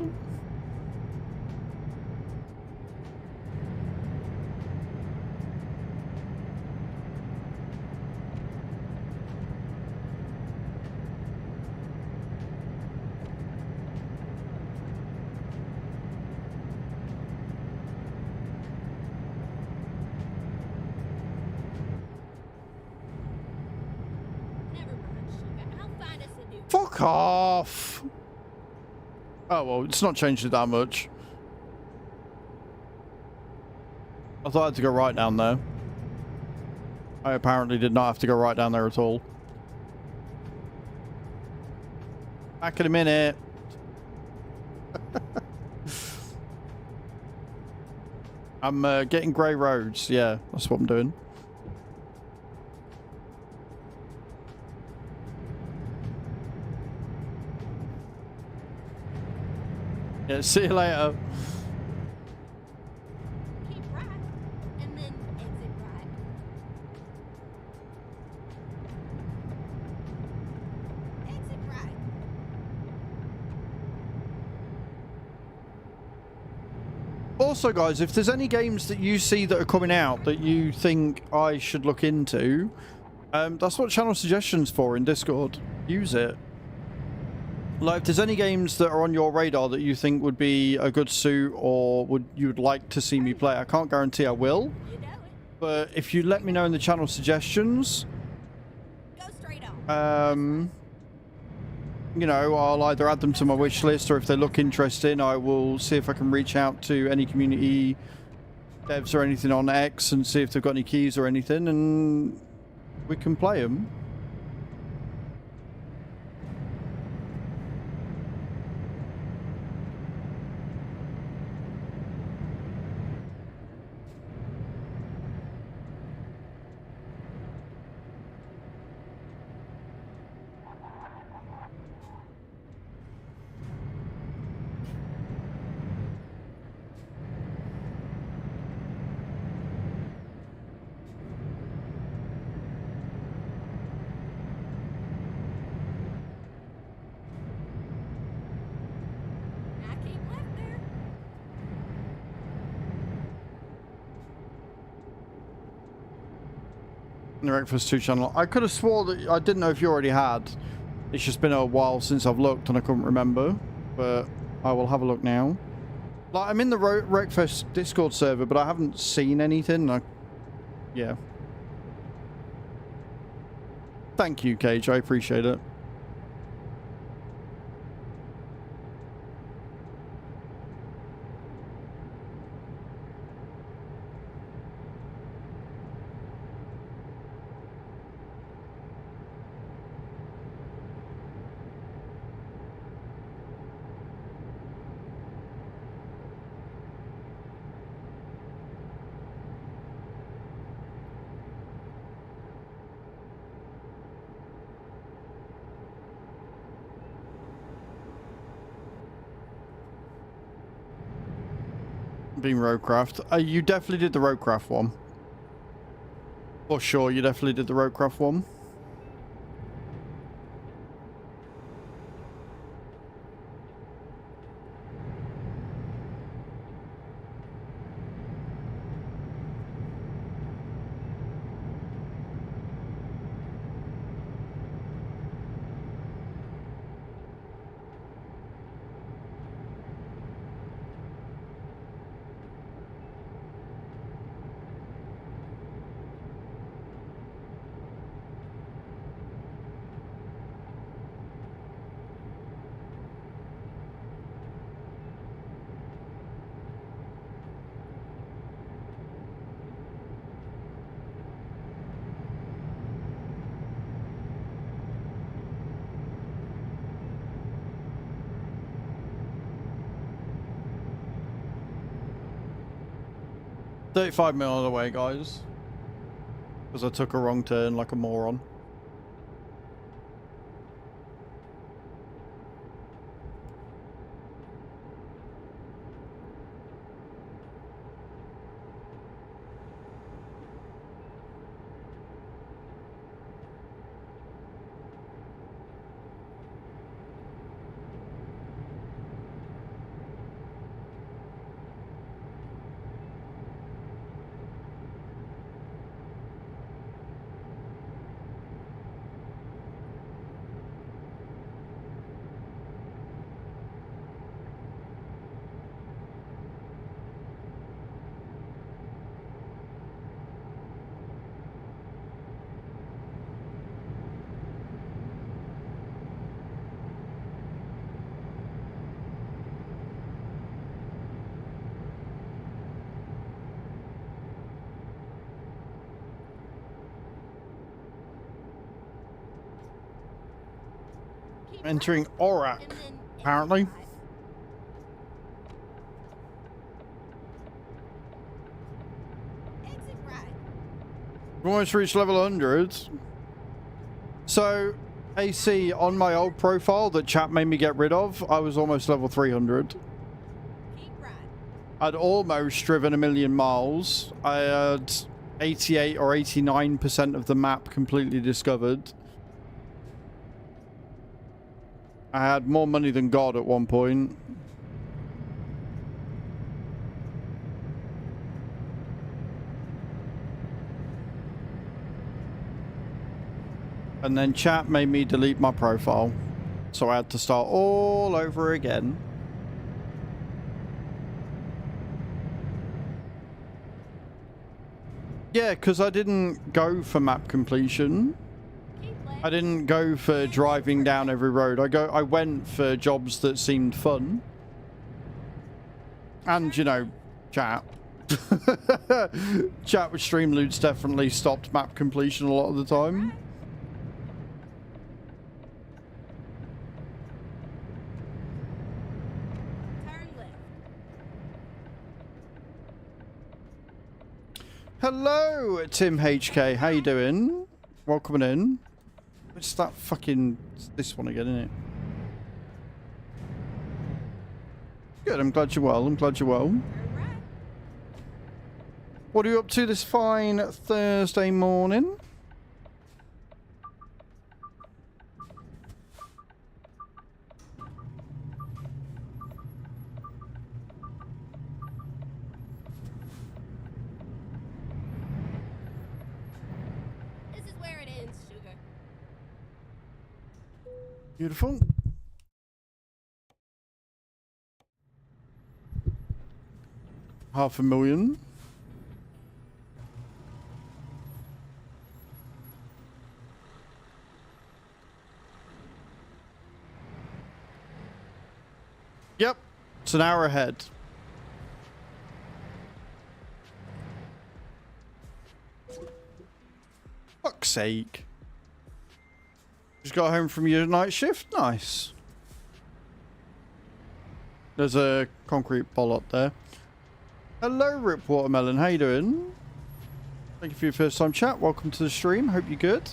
S2: Never mind, sugar. I'll find us a new.
S1: Fuck off. Oh, well, it's not changed it that much. I thought I had to go right down there. I apparently did not have to go right down there at all. Back in a minute. I'm getting grey roads. Yeah, that's what I'm doing. Yeah, see you later.
S2: Keep right, and then exit right. Exit right.
S1: Also, guys, if there's any games that you see that are coming out that you think I should look into, that's what channel suggestions for in Discord. Use it. Like, if there's any games that are on your radar that you think would be a good suit or you would like to see me play, I can't guarantee I will.
S2: You know it.
S1: But if you let me know in the channel suggestions,
S2: Go straight on.
S1: you know, I'll either add them to my wish list, or if they look interesting, I will see if I can reach out to any community devs or anything on X and see if they've got any keys or anything, and we can play them.
S2: I keep left there.
S1: The Breakfast 2 channel. I could have swore that I didn't know if you already had. It's just been a while since I've looked and I couldn't remember. But I will have a look now. Like, I'm in the Wreckfest Discord server, but I haven't seen anything. Yeah. Thank you, Cage. I appreciate it. Being Roadcraft. You definitely did the Roadcraft one. For sure, you definitely did the Roadcraft one. $35 miles away, guys. Because I took a wrong turn like a moron. Entering
S2: right,
S1: Orak,
S2: and then exit
S1: apparently.
S2: right. Exit right.
S1: We almost reached level 100. So, AC, on my old profile that chat made me get rid of, I was almost level 300.
S2: Keep right.
S1: I'd almost driven 1,000,000 miles. I had 88 or 89% of the map completely discovered. I had more money than God at one point. And then chat made me delete my profile. So I had to start all over again. Yeah, because I didn't go for map completion.
S2: Keep left.
S1: I didn't go for driving down every road. I went for jobs that seemed fun. And, you know, chat. Chat with Streamloots definitely stopped map completion a lot of the time.
S2: Right. Turn left.
S1: Hello, Tim HK. How you doing? Welcome in. It's that fucking... this one again, isn't it? Good, I'm glad you're well. I'm glad you're well.
S2: Turn right.
S1: What are you up to this fine Thursday morning?
S2: This is where it ends, sugar.
S1: Beautiful. $500,000. Yep, it's an hour ahead. Fuck's sake. Just got home from your night shift? Nice. There's a concrete ball up there. Hello, Rip Watermelon. How you doing? Thank you for your first time chat. Welcome to the stream. Hope you're good.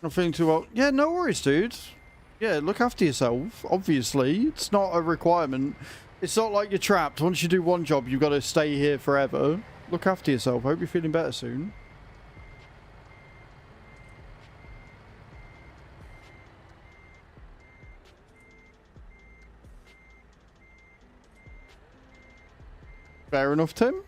S1: Not feeling too well. Yeah, no worries, dude. Yeah, look after yourself. Obviously, it's not a requirement. It's not like you're trapped. Once you do one job, you've got to stay here forever. Look after yourself. Hope you're feeling better soon. Fair enough, Tim.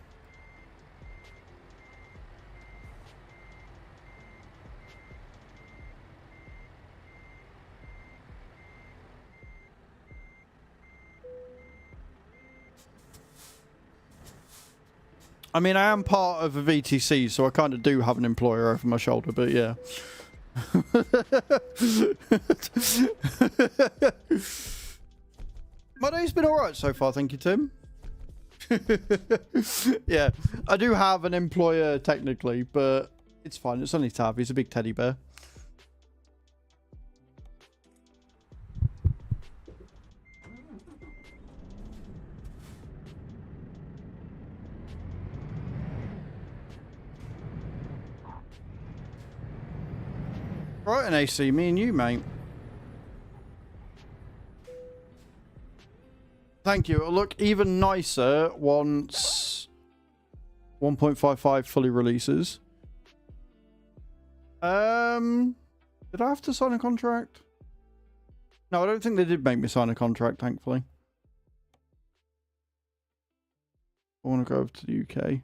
S1: I mean, I am part of a VTC, so I kind of do have an employer over my shoulder, but yeah. My day's been alright so far, thank you, Tim. Yeah, I do have an employer technically, but it's fine. It's only Tav. He's a big teddy bear. Right, and AC, me and you, mate. Thank you. It'll look even nicer once 1.55 fully releases. Did I have to sign a contract? No, I don't think they did make me sign a contract, thankfully. I want to go over to the UK.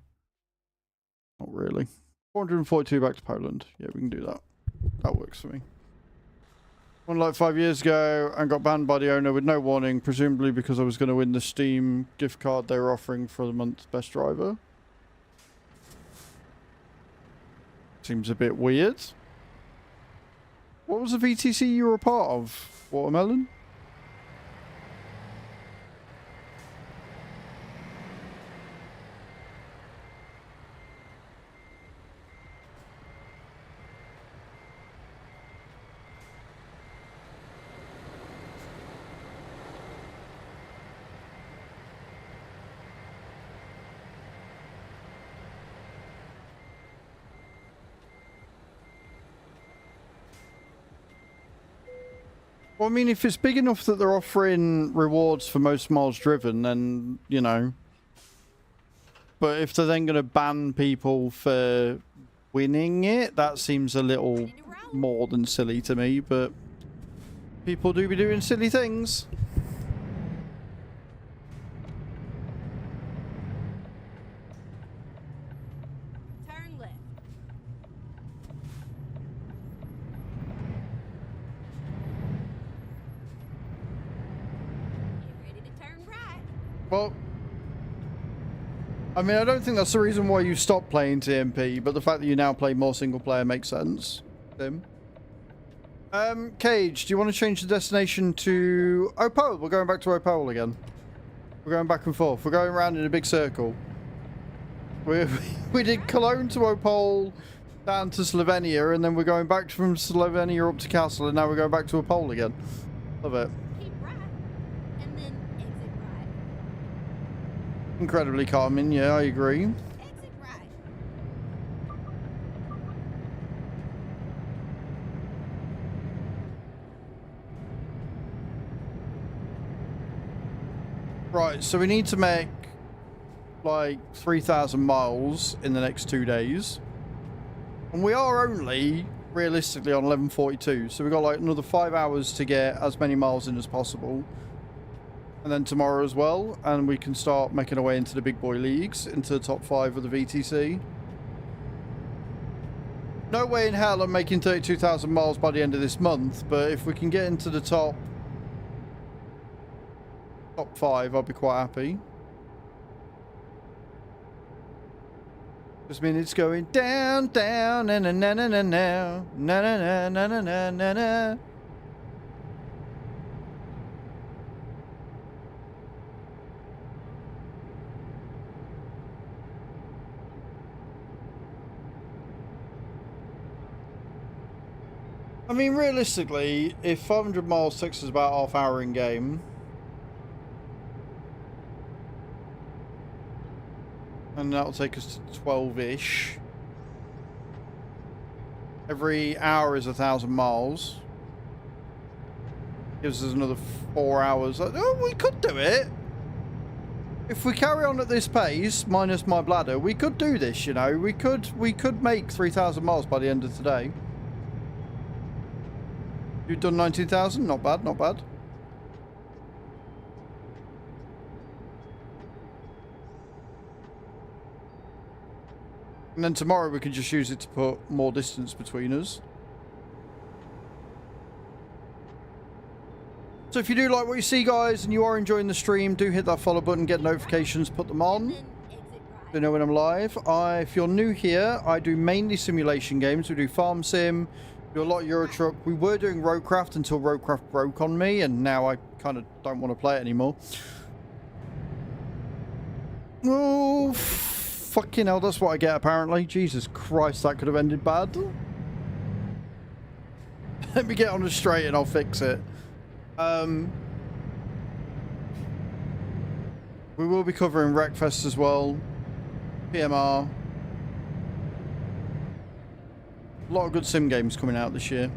S1: Not really. 442 back to Poland. Yeah, we can do that. That works for me. Won like 5 years ago and got banned by the owner with no warning, presumably because I was going to win the Steam gift card they were offering for the month's best driver. Seems a bit weird. What was the VTC you were a part of, Watermelon? Well, I mean, if it's big enough that they're offering rewards for most miles driven, then, you know. But if they're then going to ban people for winning it, that seems a little
S2: Ready to roll?
S1: more than silly to me. But people do be doing silly things.
S2: Turn left. Get ready to turn right.
S1: Well, I mean, I don't think that's the reason why you stopped playing TMP, but the fact that you now play more single player makes sense. Tim? Cage, do you want to change the destination to Opal? We're going back to Opal again. We're going back and forth. We're going around in a big circle. We did Cologne to Opal, down to Slovenia, and then we're going back from Slovenia up to Castle, and now we're going back to Opal again. Love it.
S2: Keep right. And then exit right.
S1: Incredibly calming, yeah, I agree.
S2: Exit right.
S1: Right, so we need to make like 3,000 miles in the next 2 days. And we are only realistically on 11:42, so we've got like another 5 hours to get as many miles in as possible. And then tomorrow as well, and we can start making our way into the big boy leagues, into the top 5 of the VTC. No way in hell I'm making 32,000 miles by the end of this month, but if we can get into the top 5, I'll be quite happy. Just mean it's going down, down, na na na na na na na na na na na na na. I mean, realistically, if 500 miles takes us about half hour in game, and that'll take us to 12-ish. Every hour is 1,000 miles. Gives us another 4 hours. Oh, we could do it. If we carry on at this pace, minus my bladder, we could do this, you know. We could make 3,000 miles by the end of today. You've done 19,000? Not bad, not bad. And then tomorrow we can just use it to put more distance between us. So if you do like what you see, guys, and you are enjoying the stream, do hit that follow button, get notifications, put them on.
S2: And then exit right.
S1: You know when I'm live. If you're new here, I do mainly simulation games. We do Farm Sim, do a lot of Euro Truck. We were doing Roadcraft until Roadcraft broke on me, and now I kind of don't want to play it anymore. Oh, fucking hell, that's what I get apparently. Jesus Christ, that could have ended bad. Let me get on the straight and I'll fix it. We will be covering Wreckfest as well. PMR. A lot of good sim games coming out this year.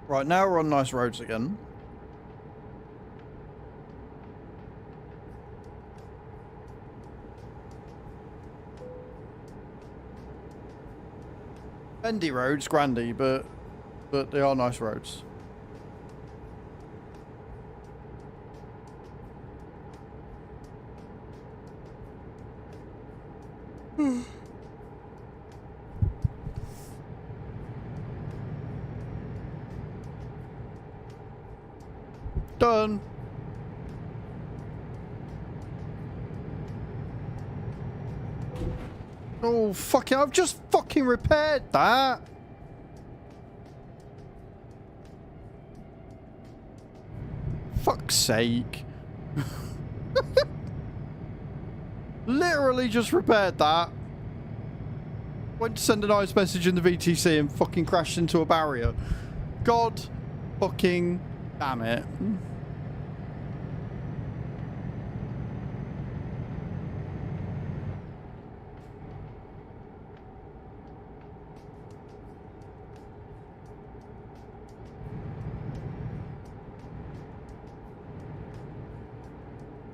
S1: Right, now we're on nice roads again. Bendy roads, grandy, but they are nice roads. Done. Oh, fucking, I've just fucking repaired that. Fuck's sake. Literally just repaired that. Went to send a nice message in the VTC and fucking crashed into a barrier. God fucking damn it.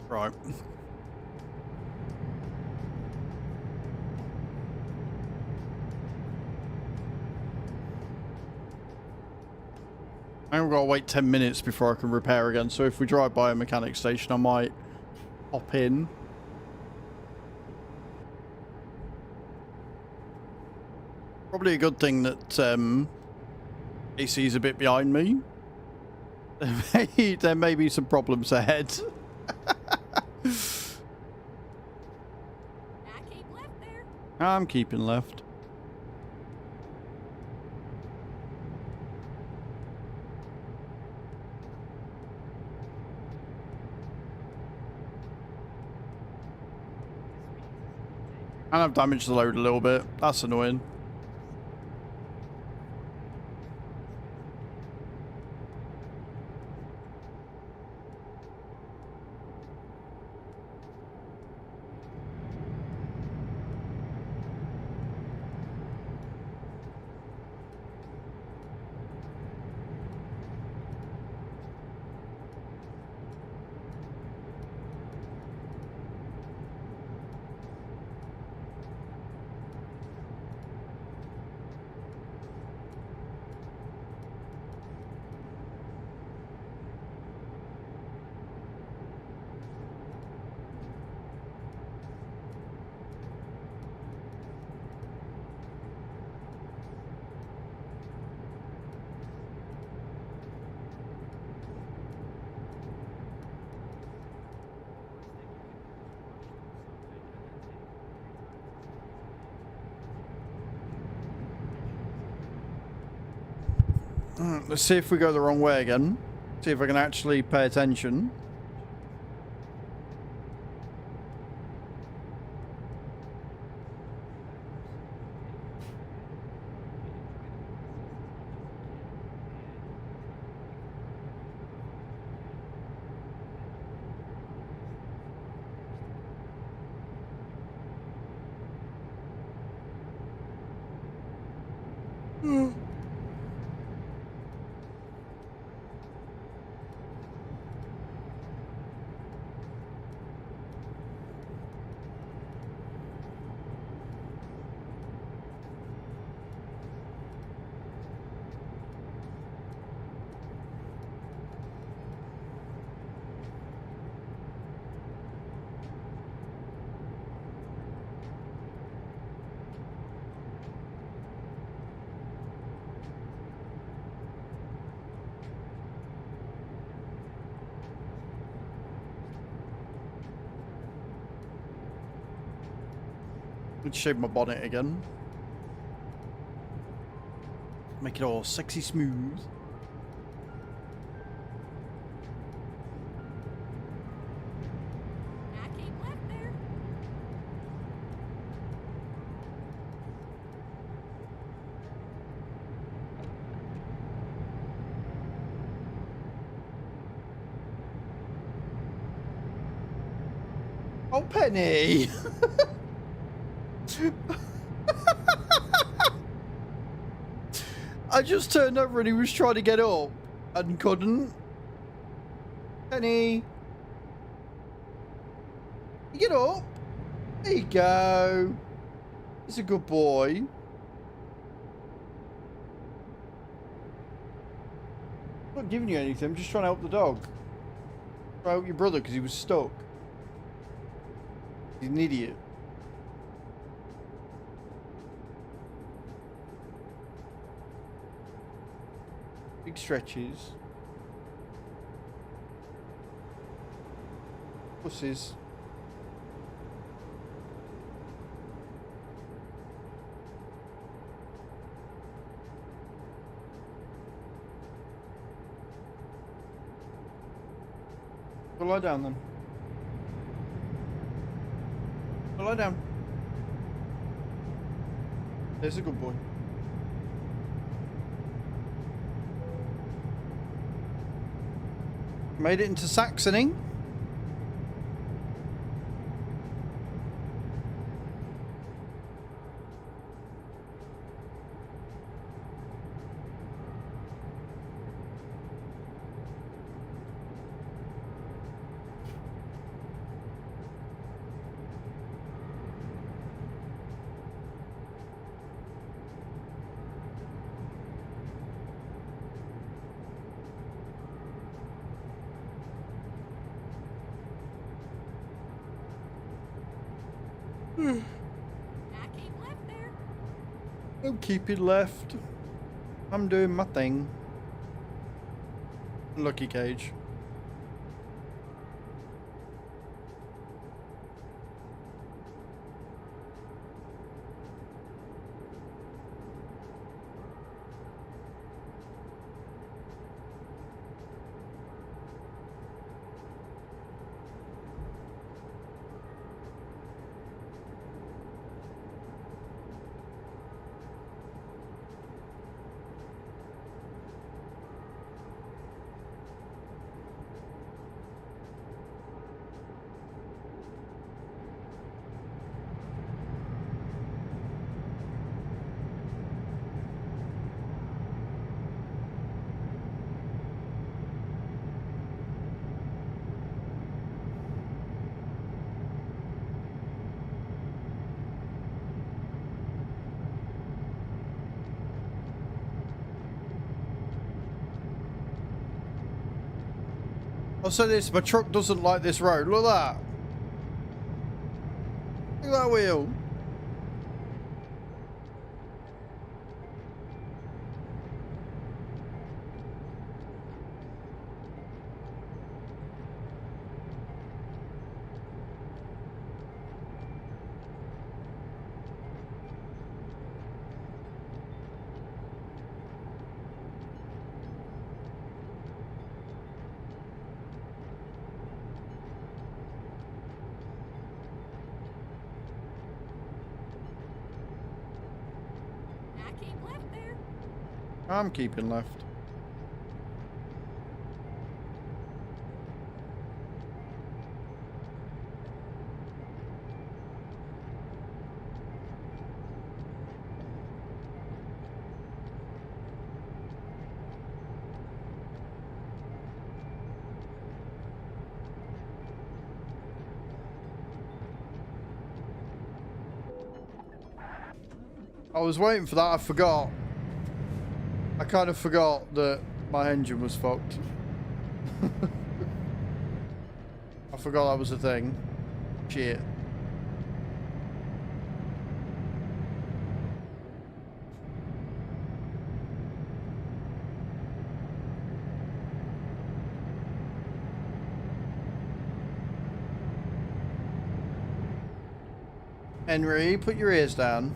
S1: Right. I've got to wait 10 minutes before I can repair again, so if we drive by a mechanic station, I might hop in. Probably a good thing that AC is a bit behind me. There may be some problems ahead.
S2: I keep left there.
S1: I'm keeping left. And I've damaged the load a little bit. That's annoying. Let's see if we go the wrong way again. See if I can actually pay attention. Let's shave my bonnet again. Make it all sexy smooth.
S2: I keep left there.
S1: Oh, Penny! I just turned over and he was trying to get up and couldn't. Penny! You get up. There you go. He's a good boy. I'm not giving you anything. I'm just trying to help the dog. Try to help your brother because he was stuck. He's an idiot. Big stretches. Pussies. Well, lie down then. Well, lie down. There's a good boy. Made it into Saxony.
S2: I keep left there.
S1: I'm keeping left. I'm doing my thing. Lucky Cage. I'll say this, my truck doesn't like this road. Look at that. Look at that wheel.
S2: I keep left there.
S1: I'm keeping left. I was waiting for that. I forgot. I kind of forgot that my engine was fucked. I forgot that was a thing. Shit. Henry, put your ears down.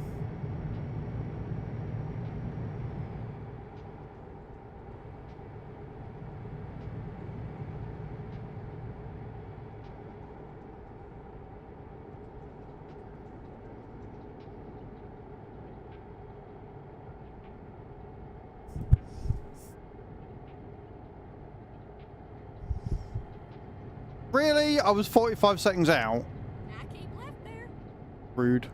S1: Really? I was 45 seconds out.
S2: I keep left there.
S1: Rude.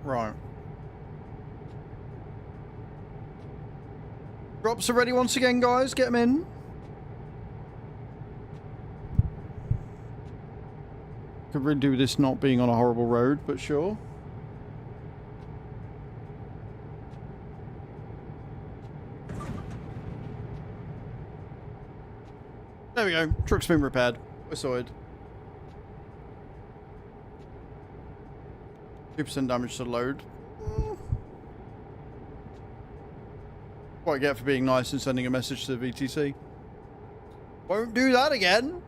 S1: Right. Drops are ready once again, guys. Get them in. Could really do this not being on a horrible road, but sure. There we go. Truck's been repaired. We're sorted. 2% damage to load. What I get for being nice and sending a message to the VTC. Won't do that again.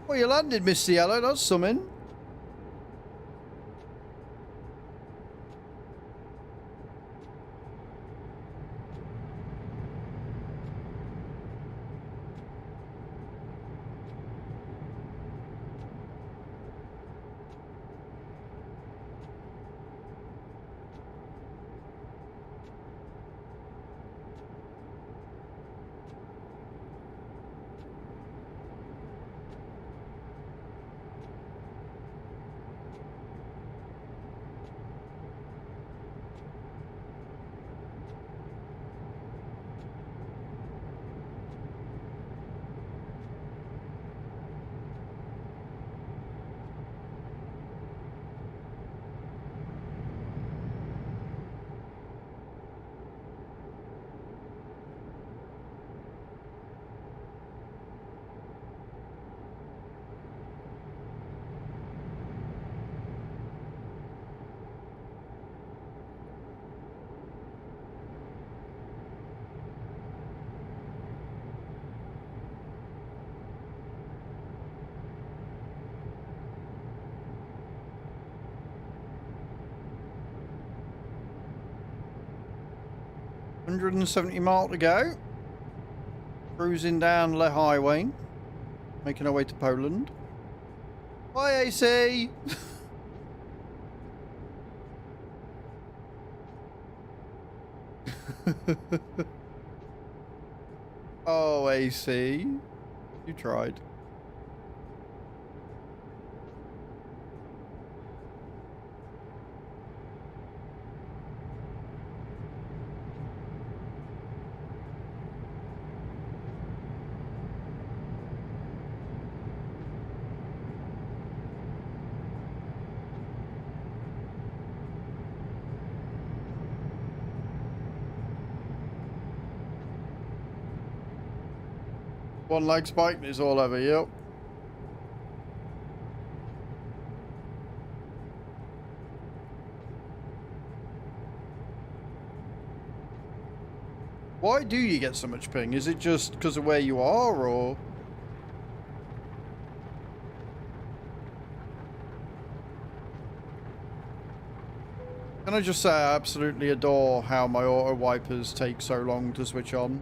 S1: Well, you landed, Mr. Yellow. That's something. $170 to go. Cruising down Le Highway. Making our way to Poland. Bye, AC! Oh, AC. You tried. One leg spike and it's all over, yep. Why do you get so much ping? Is it just because of where you are, or? Can I just say I absolutely adore how my auto wipers take so long to switch on?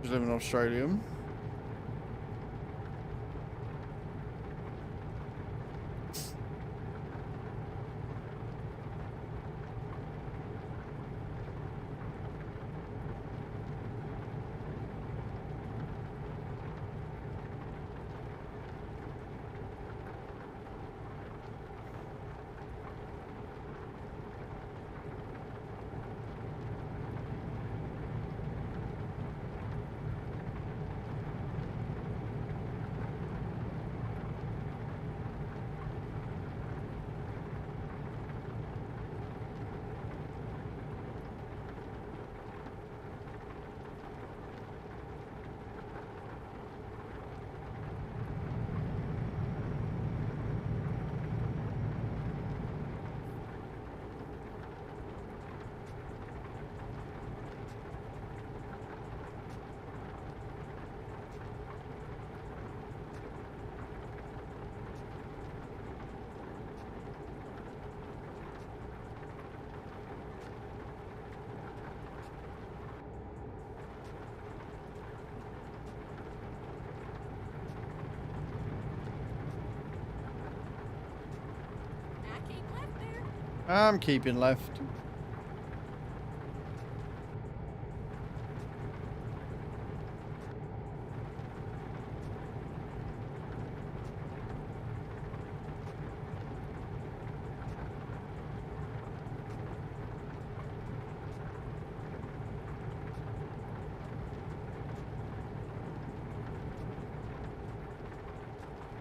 S1: I live in Australia. I'm keeping left.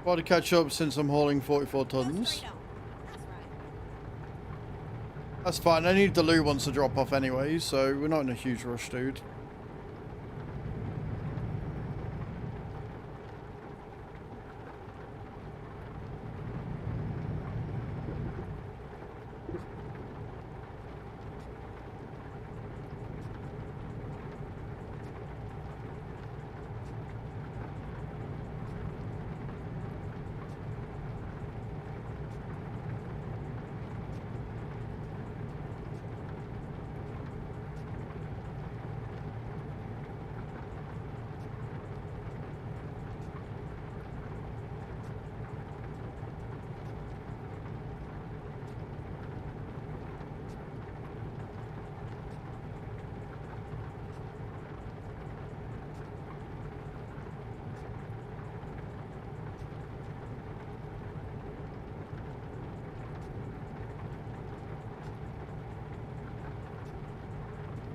S1: Got to catch up since I'm hauling 44
S2: Go
S1: tons.
S2: straight on. That's right.
S1: That's fine. I need the loo ones to drop off anyway, so we're not in a huge rush, dude.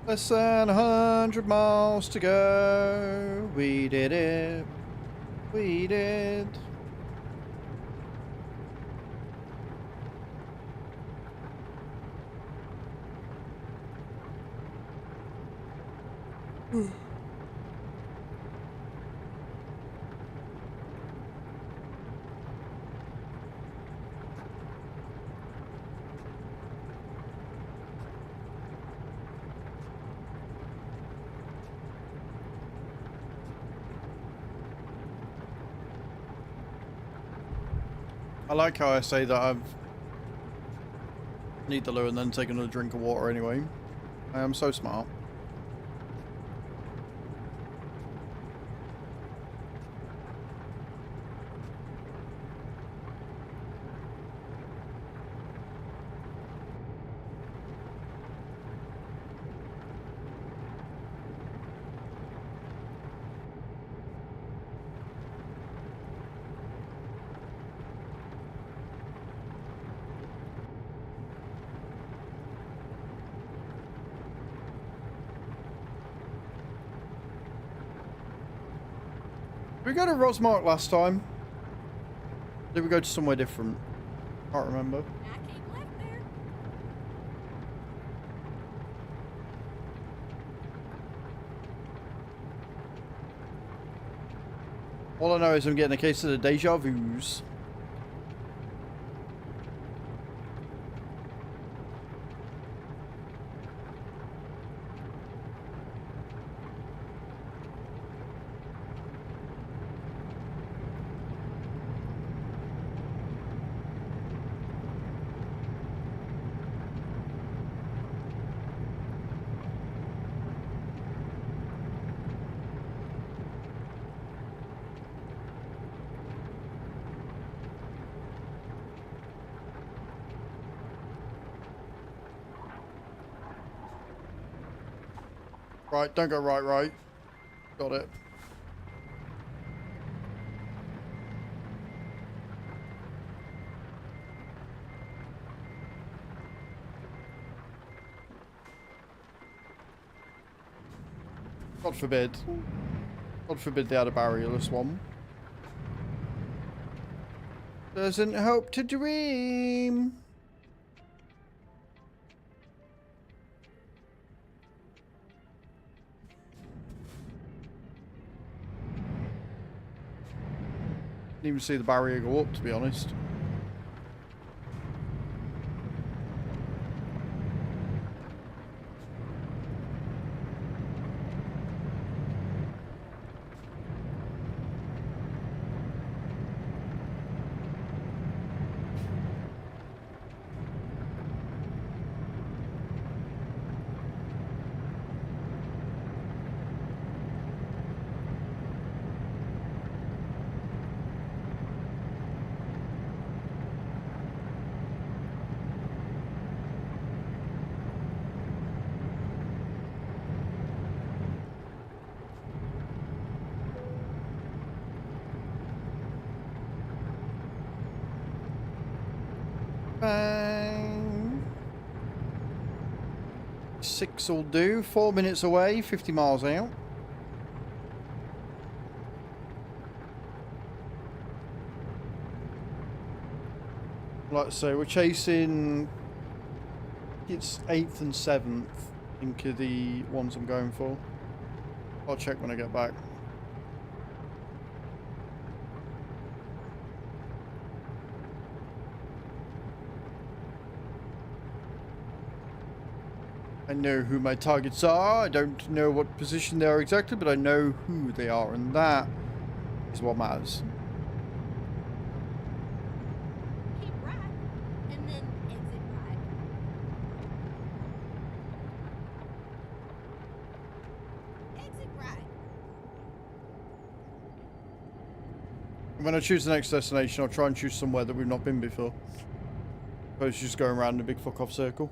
S1: Less than 100 miles to go. We did it. We did. I like how I say that I need the loo and then take another drink of water anyway. I am so smart. Did we go to Rosmark last time? Did we go to somewhere different? Can't remember.
S2: I keep left there.
S1: All I know is I'm getting a case of the deja vus. Right, don't go right. Got it. God forbid. God forbid they had a barrierless one. Doesn't help to dream. Didn't even see the barrier go up, to be honest. Bang. 6 will do. 4 minutes away, 50 miles out. Like I say, we're chasing. It's 8th and 7th. I think are the ones I'm going for. I'll check when I get back. I know who my targets are. I don't know what position they are exactly, but I know who they are, and that is what matters.
S2: Keep right, and then exit right. Exit right.
S1: When I choose the next destination, I'll try and choose somewhere that we've not been before. Opposed to just going around in a big fuck off circle.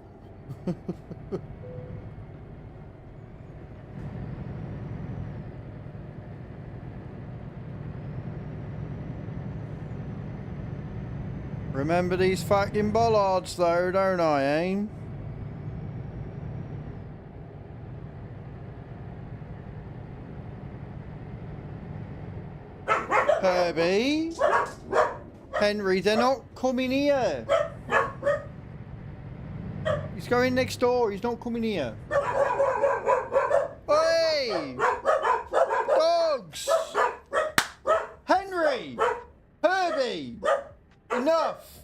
S1: Remember these fucking bollards though, don't I, eh? Herbie? Henry, they're not coming here. He's going next door, he's not coming here. Hey! Dogs! Henry! Herbie! Enough!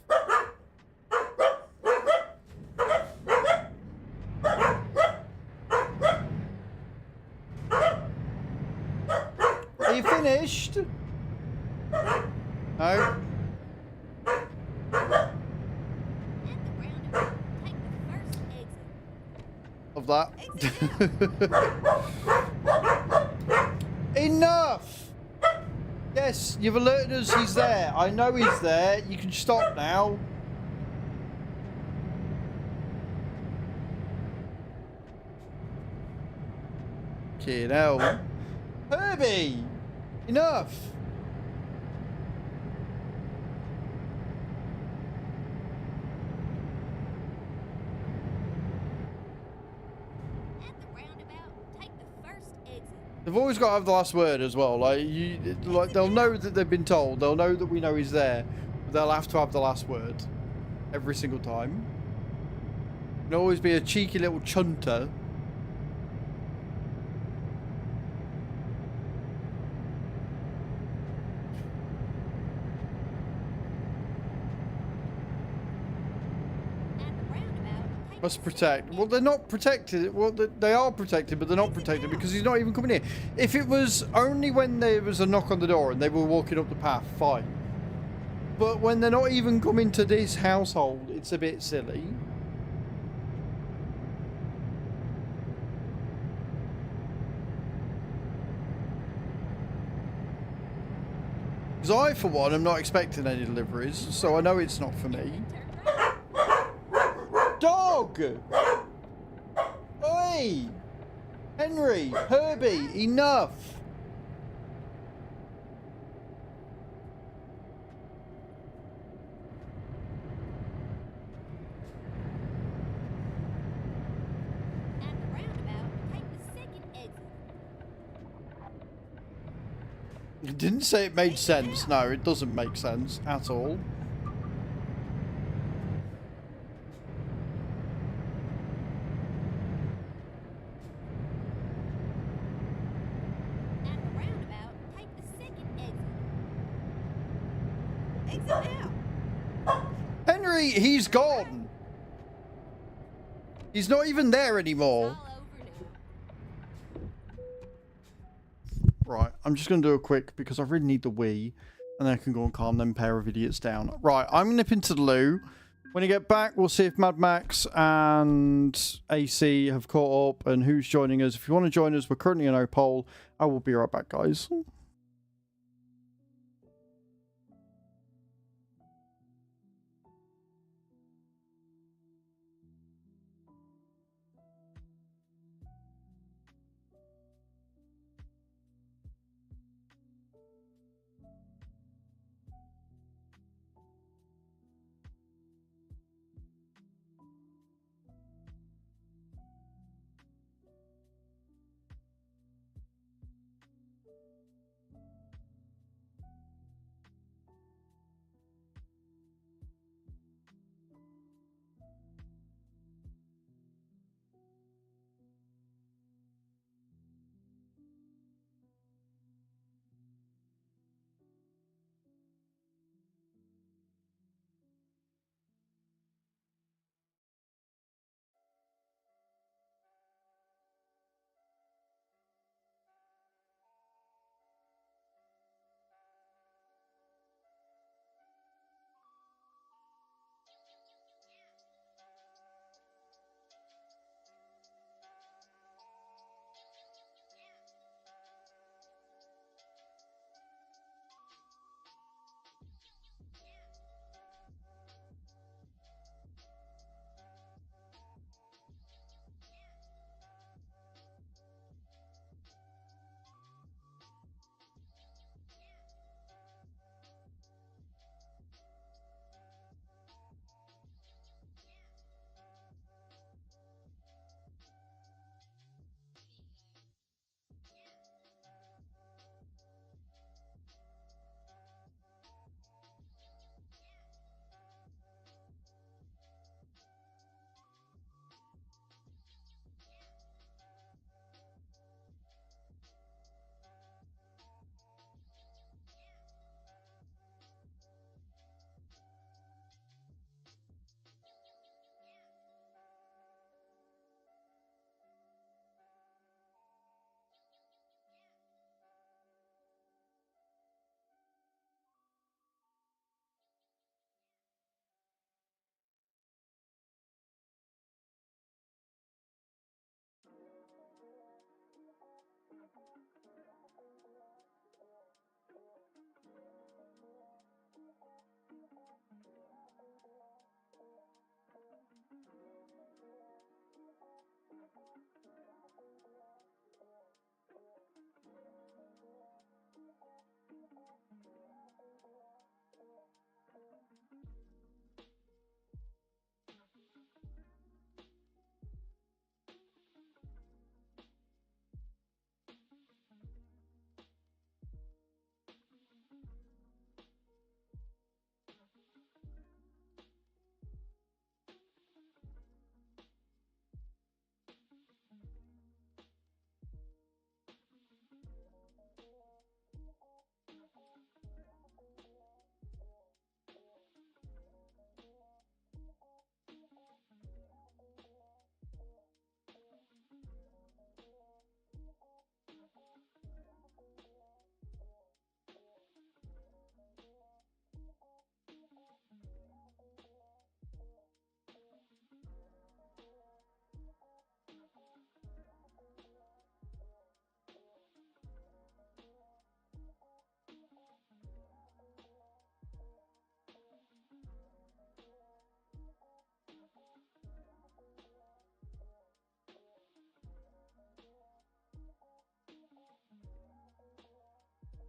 S1: Are you finished? No.
S2: At the roundabout, take the first exit.
S1: Of that.
S2: Exit out.
S1: Enough! Yes, you've alerted us he's there. I know he's there. You can stop now. Kid hell. Herbie! Enough!
S2: At the roundabout, take the first exit.
S1: They've always got to have the last word as well. Like they'll know that they've been told. They'll know that we know he's there. But they'll have to have the last word. Every single time. There'll always be a cheeky little chunter.
S2: At the roundabout, take
S1: Must
S2: the
S1: protect.
S2: second
S1: Well, they're not protected. Well, they are protected, but they're not protected because he's not even coming here. If it was only when there was a knock on the door and they were walking up the path, fine. But when they're not even coming to this household, it's a bit silly. Because I, for one, am not expecting any deliveries, so I know it's not for me.
S2: turn right.
S1: Dog! Oi! Henry! Herbie! Enough!
S2: At the roundabout, take the second exit.
S1: It didn't say it made sense. No, it doesn't make sense at all.
S2: At the roundabout, take the second exit. Exit out.
S1: Henry, he's gone. He's not even there anymore.
S2: All over now.
S1: Right, I'm just going to do a quick because I really need the Wii. And then I can go and calm them pair of idiots down. Right, I'm going to nip into the loo. When I get back, we'll see if Mad Max and AC have caught up and who's joining us. If you want to join us, we're currently in our poll. I will be right back, guys.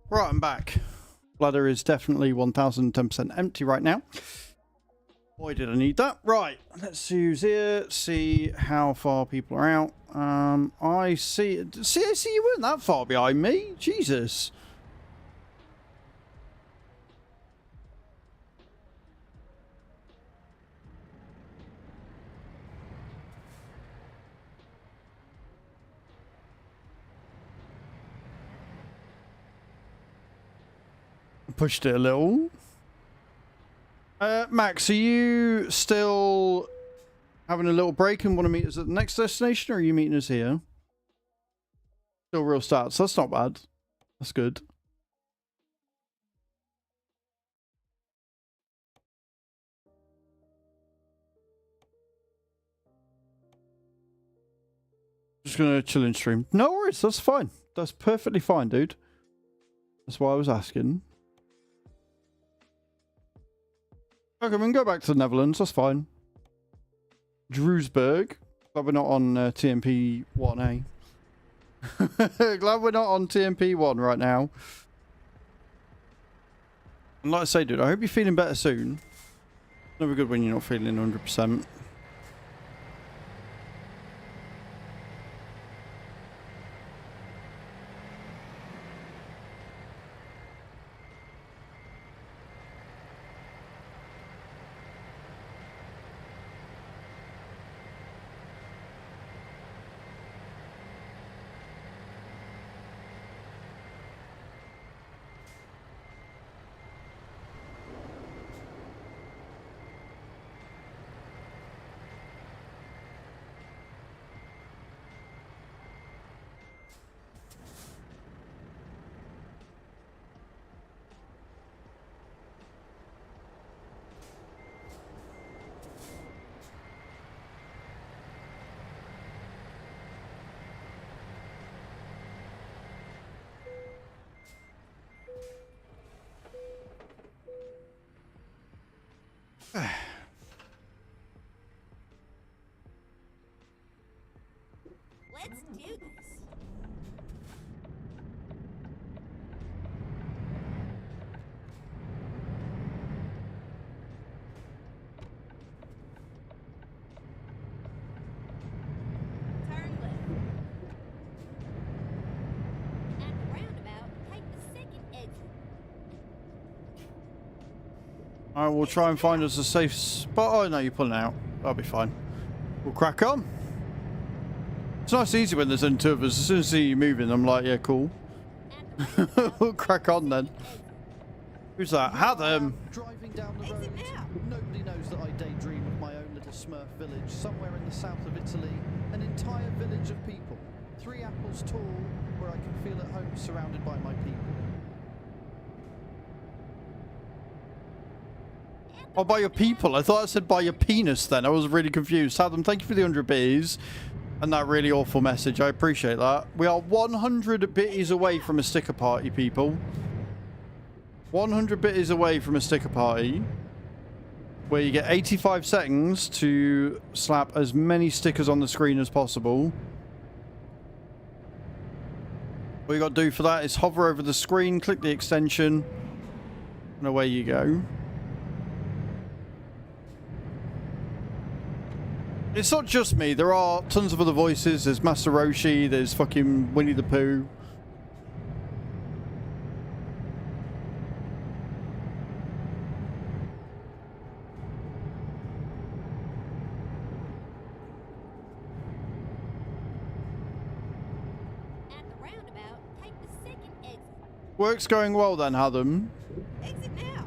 S1: Right, I'm back. Bladder is definitely 1010% empty right now. Boy, did I need that. Right, let's use here, see how far people are out. I see you weren't that far behind me. Jesus. Pushed it a little. Max, are you still having a little break and want to meet us at the next destination, or are you meeting us here? Still real stats. That's not bad. That's good. Just gonna chill and stream. No worries. That's fine. That's perfectly fine, dude. That's why I was asking. Okay, we can go back to the Netherlands. That's fine. Drewsburg. Glad we're not on TMP 1A. Glad we're not on TMP 1 right now. And like I say, dude, I hope you're feeling better soon. Never good when you're not feeling 100%.
S2: Let's do this. Turn left. At the roundabout, take the second exit.
S1: Alright, we'll try and find us a safe spot. Oh, no, you're pulling out. That'll be fine. We'll crack on. It's nice and easy when there's only two of us. As soon as I see you moving, I'm like, yeah, cool. We'll crack on then. Who's that? Adam.
S7: Driving down the
S2: Exit
S7: road.
S2: now.
S7: Nobody knows that I daydream of my own little Smurf village somewhere in the south of Italy. An entire village of people. 3 apples tall, where I can feel at home surrounded by my people.
S1: Oh, by your people. I thought I said by your penis then. I was really confused. Adam, thank you for the 100 bees. And that really awful message. I appreciate that. We are 100 bitties away from a sticker party, people. 100 bitties away from a sticker party. Where you get 85 seconds to slap as many stickers on the screen as possible. What you got to do for that is hover over the screen, click the extension, and away you go. It's not just me. There are tons of other voices. There's Master Roshi. There's fucking Winnie the Pooh.
S2: At the roundabout, take the second exit.
S1: Work's going well then, Adam.
S2: Exit now.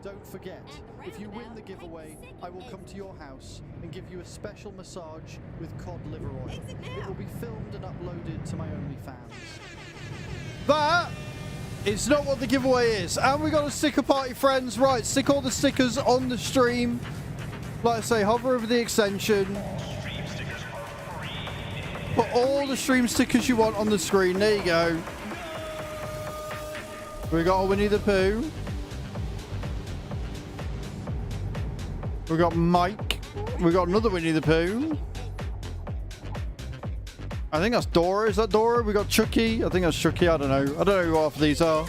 S7: Don't forget, if you win the giveaway, I will come to your house and give you a special massage with cod liver oil.
S2: Exit
S7: It
S2: now.
S7: will be filmed and uploaded to my OnlyFans.
S1: That is not what the giveaway is. And we got a sticker party, friends. Right, stick all the stickers on the stream. Like I say, hover over the extension. Put all the stream stickers you want on the screen. There you go. We got a Winnie the Pooh. We got Mike. We got another Winnie the Pooh. I think that's Dora. Is that Dora? We got Chucky. I think that's Chucky. I don't know. I don't know who half of these are.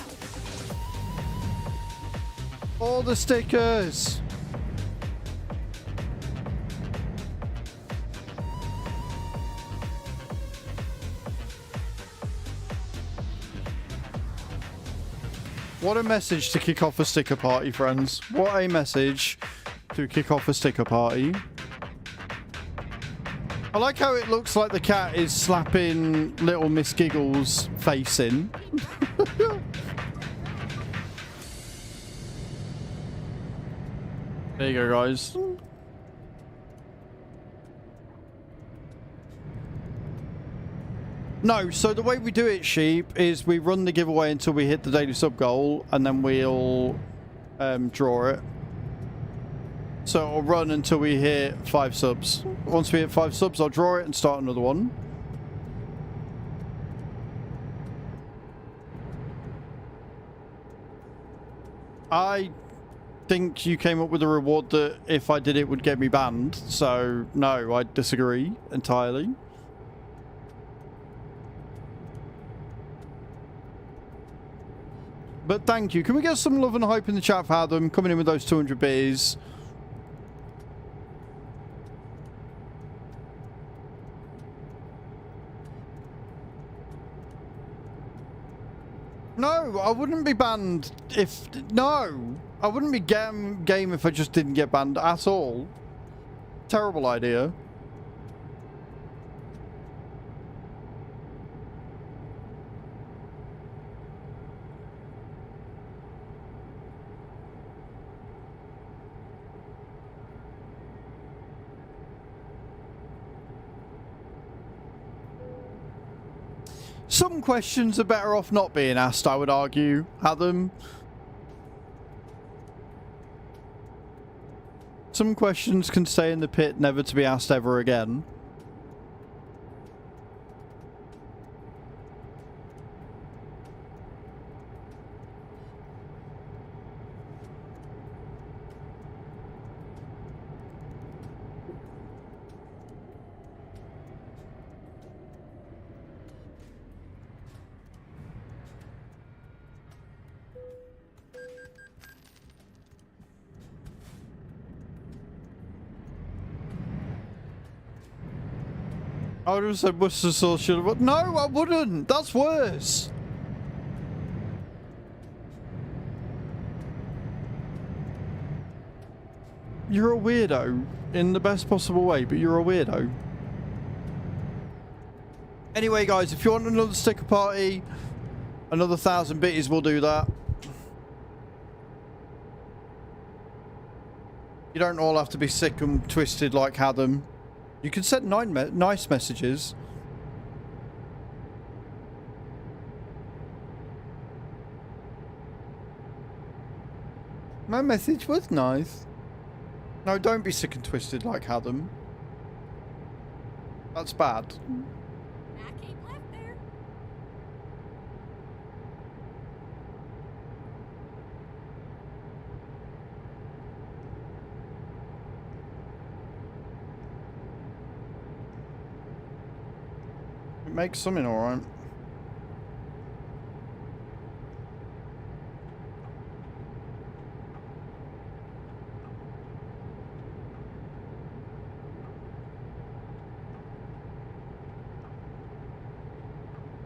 S1: All the stickers. What a message to kick off a sticker party, friends. What a message to kick off a sticker party. I like how it looks like the cat is slapping little Miss Giggles' face in. There you go, guys. No, so the way we do it, Sheep, is we run the giveaway until we hit the daily sub goal, and then we'll draw it. So it'll run until we hit 5 subs. Once we hit 5 subs, I'll draw it and start another one. I think you came up with a reward that if I did it would get me banned. So no, I disagree entirely. But thank you. Can we get some love and hype in the chat for Adam coming in with those 200 beers? No, I wouldn't be banned if... No! I wouldn't be game if I just didn't get banned at all. Terrible idea. Some questions are better off not being asked, I would argue, Adam. Some questions can stay in the pit, never to be asked ever again. I would have said Worcester sauce should have... No, I wouldn't. That's worse. You're a weirdo in the best possible way, but you're a weirdo. Anyway, guys, if you want another sticker party, another 1,000 bitties, we'll do that. You don't all have to be sick and twisted like Adam. You can send nice messages. My message was nice. No, don't be sick and twisted like Adam. That's bad.
S2: I keep left there.
S1: It makes something alright.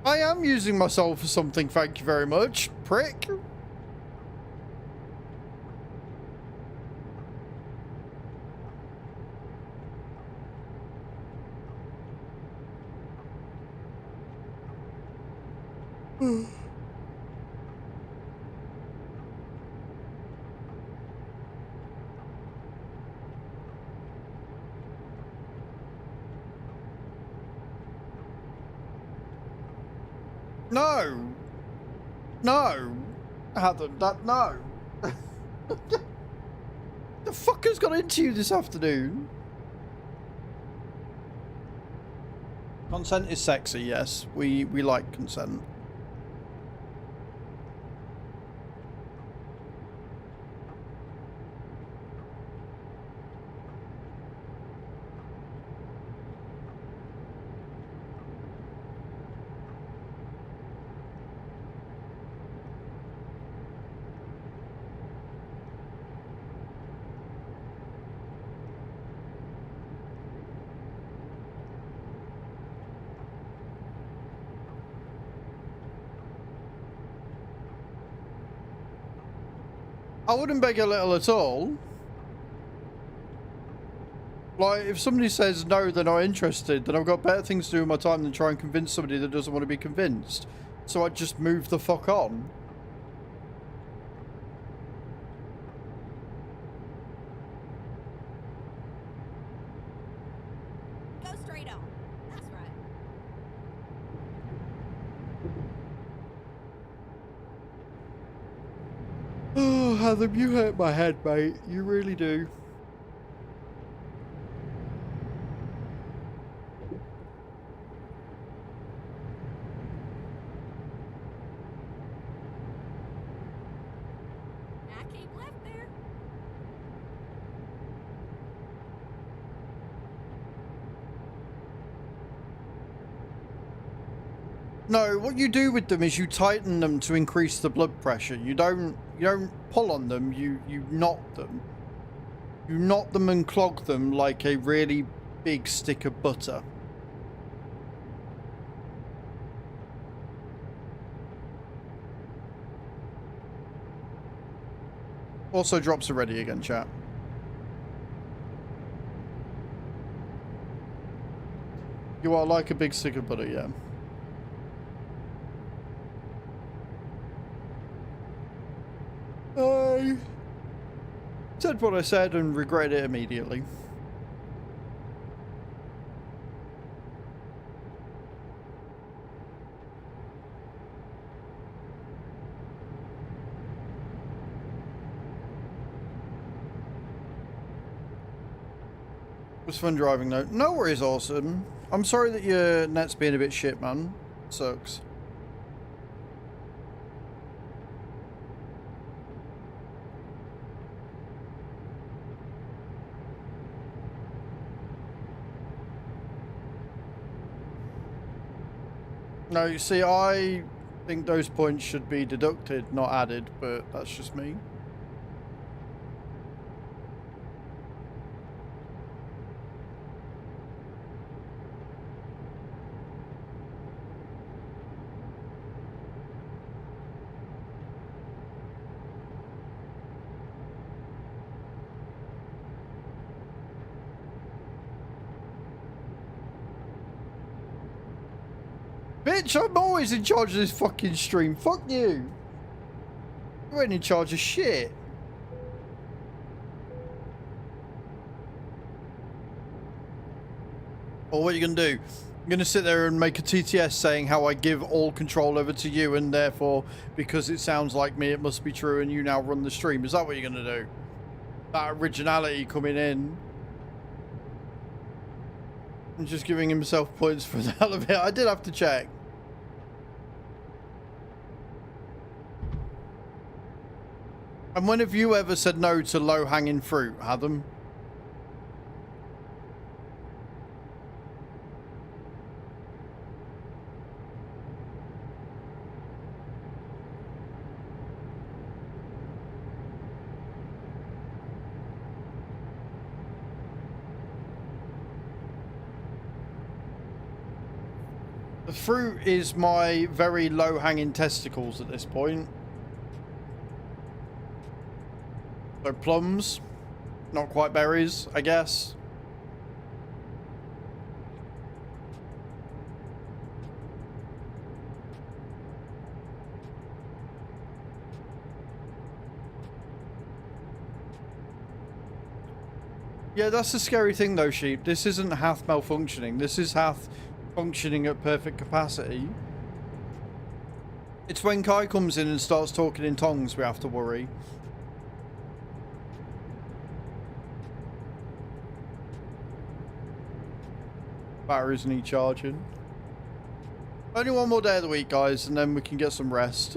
S1: I am using my soul for something, thank you very much, prick. No. No. Adam, that no. The fucker's got into you this afternoon? Consent is sexy, yes. We like consent. I wouldn't beg a little at all. Like, if somebody says no, they're not interested, then I've got better things to do with my time than try and convince somebody that doesn't want to be convinced. So I'd just move the fuck on.
S2: Go straight on. That's right.
S1: Oh, Heather, you hurt my head, mate. You really do.
S2: I keep left there.
S1: No, what you do with them is you tighten them to increase the blood pressure. You don't pull on them, you knot them. You knot them and clog them like a really big stick of butter. Also, drops are ready again, chat. You are like a big stick of butter, yeah. I said what I said and regret it immediately. It was fun driving though. No worries, Awesome. I'm sorry that your net's being a bit shit, man. Sucks. No, you see, I think those points should be deducted, not added, but that's just me. Bitch, I'm always in charge of this fucking stream. Fuck you. You ain't in charge of shit. Or what are you going to do? You're going to sit there and make a TTS saying how I give all control over to you and therefore, because it sounds like me, it must be true and you now run the stream. Is that what you're going to do? That originality coming in. And just giving himself points for the hell of it. I did have to check. And when have you ever said no to low-hanging fruit, Adam? The fruit is my very low-hanging testicles at this point. So plums, not quite berries, I guess. Yeah, that's the scary thing though, Sheep. This isn't Hath malfunctioning. This is Hath functioning at perfect capacity. It's when Kai comes in and starts talking in tongues we have to worry. Batteries need charging. Only one more day of the week, guys, and then we can get some rest.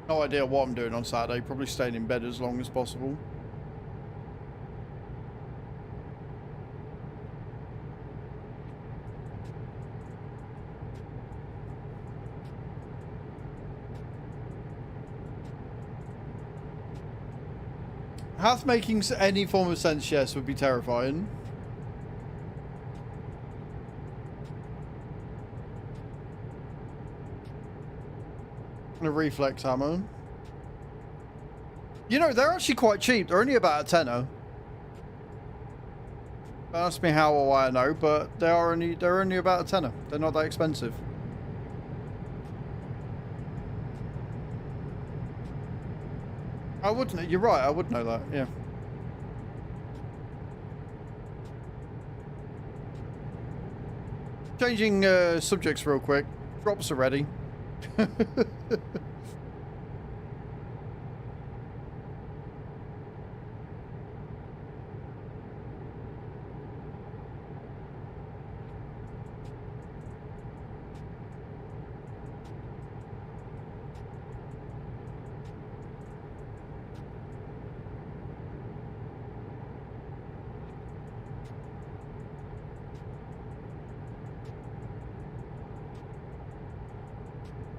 S1: No idea what I'm doing on Saturday. Probably staying in bed as long as possible. Half making any form of sense, yes, would be terrifying. And a reflex hammer. You know, they're actually quite cheap. They're only about a tenner. Don't ask me how or why I know, but they're only about a tenner. They're not that expensive. I wouldn't. You're right. I would know that. Yeah. Changing subjects real quick. Drops are ready.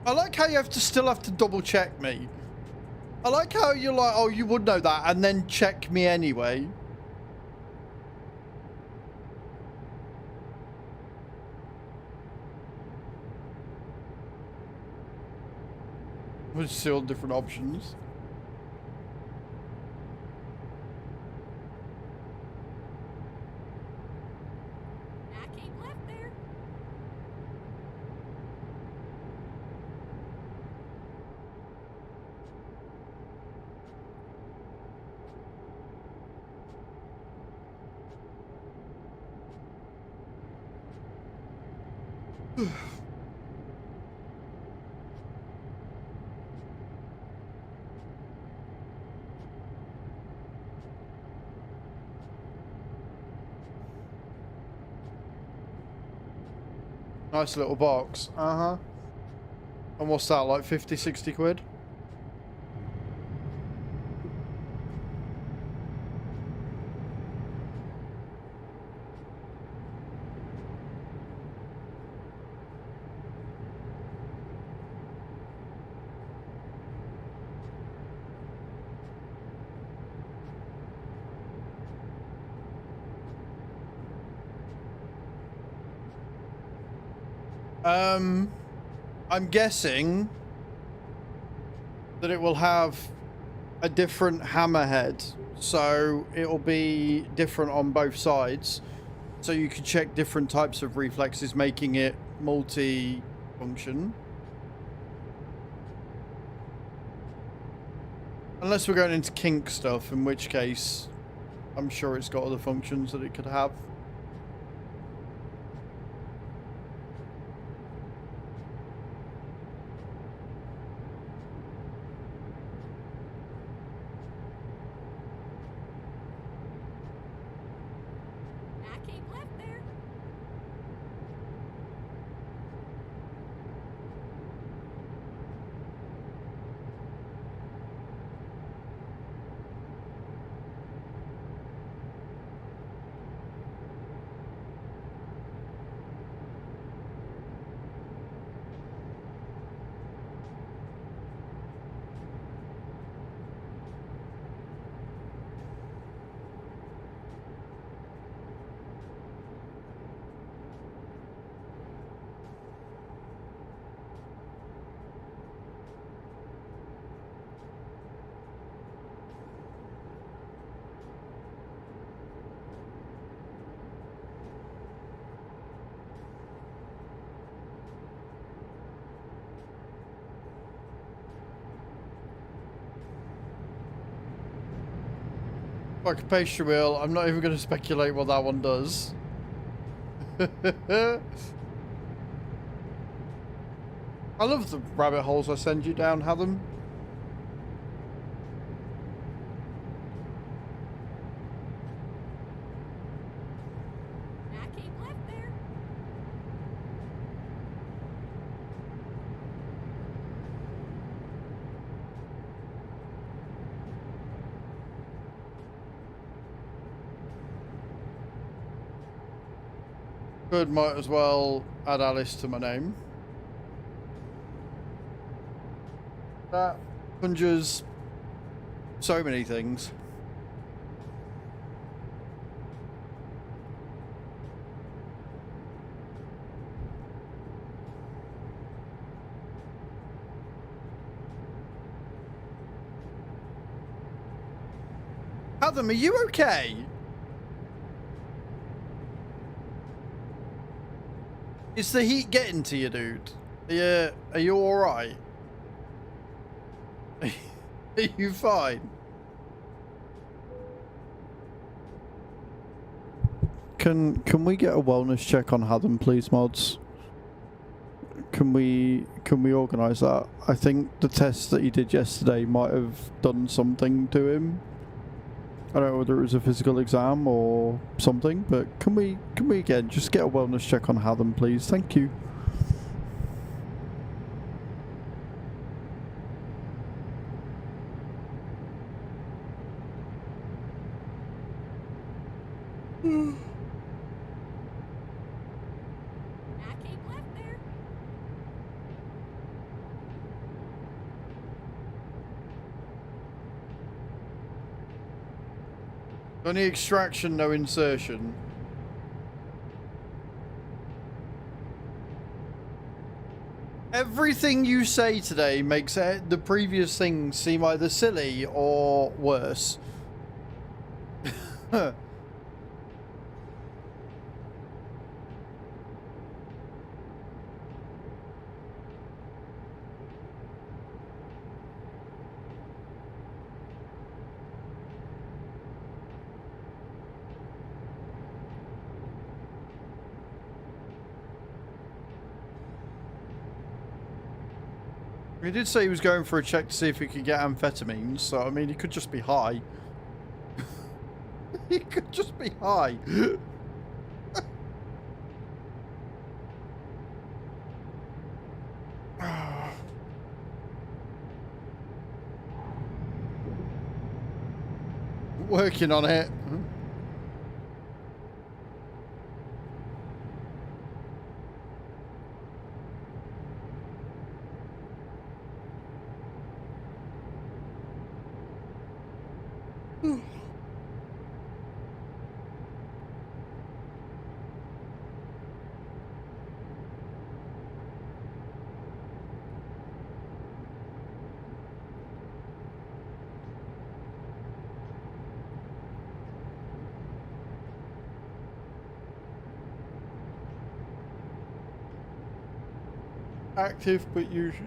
S1: I like how you still have to double check me. I like how you're like, oh, you would know that, and then check me anyway. We're still different options.
S2: I keep left there.
S1: Nice little box. Uh-huh. And what's that, like 50, 60 quid? I'm guessing that it will have a different hammerhead, so it'll be different on both sides, so you can check different types of reflexes, making it multi-function. Unless we're going into kink stuff, in which case I'm sure it's got other functions that it could have.
S2: I keep left there.
S1: Like a pastry wheel, I'm not even going to speculate what that one does. I love the rabbit holes I send you down, Hatham.
S2: I keep left there.
S1: Good, might as well add Alice to my name. That conjures so many things. Adam, are you okay? Is the heat getting to you, dude? Are you alright? Are you fine? Can we get a wellness check on Haddon, please, mods? Can we organise that? I think the test that he did yesterday might have done something to him. I don't know whether it was a physical exam or something, but can we again just get a wellness check on Haddon, please? Thank you.
S2: I keep left there.
S1: Only extraction, no insertion. Everything you say today makes the previous thing seem either silly or worse. He did say he was going for a check to see if he could get amphetamines, so I mean, he could just be high. He could just be high. Working on it. Active, but usually.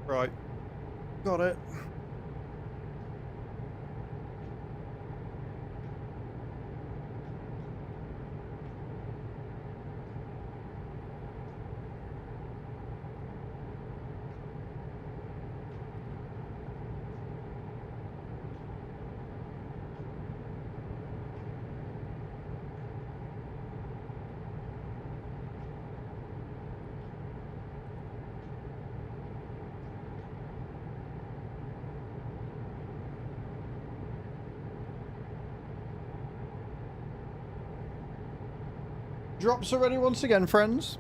S1: Right. Got it. Drops are ready once again, friends.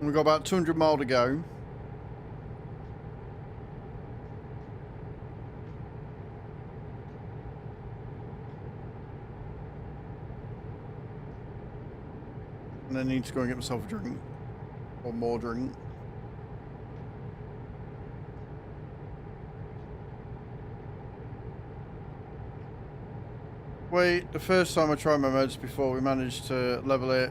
S1: We've got about 200 miles to go. And then I need to go and get myself a drink. Or more drink. Wait, the first time I tried my mods before we managed to level it.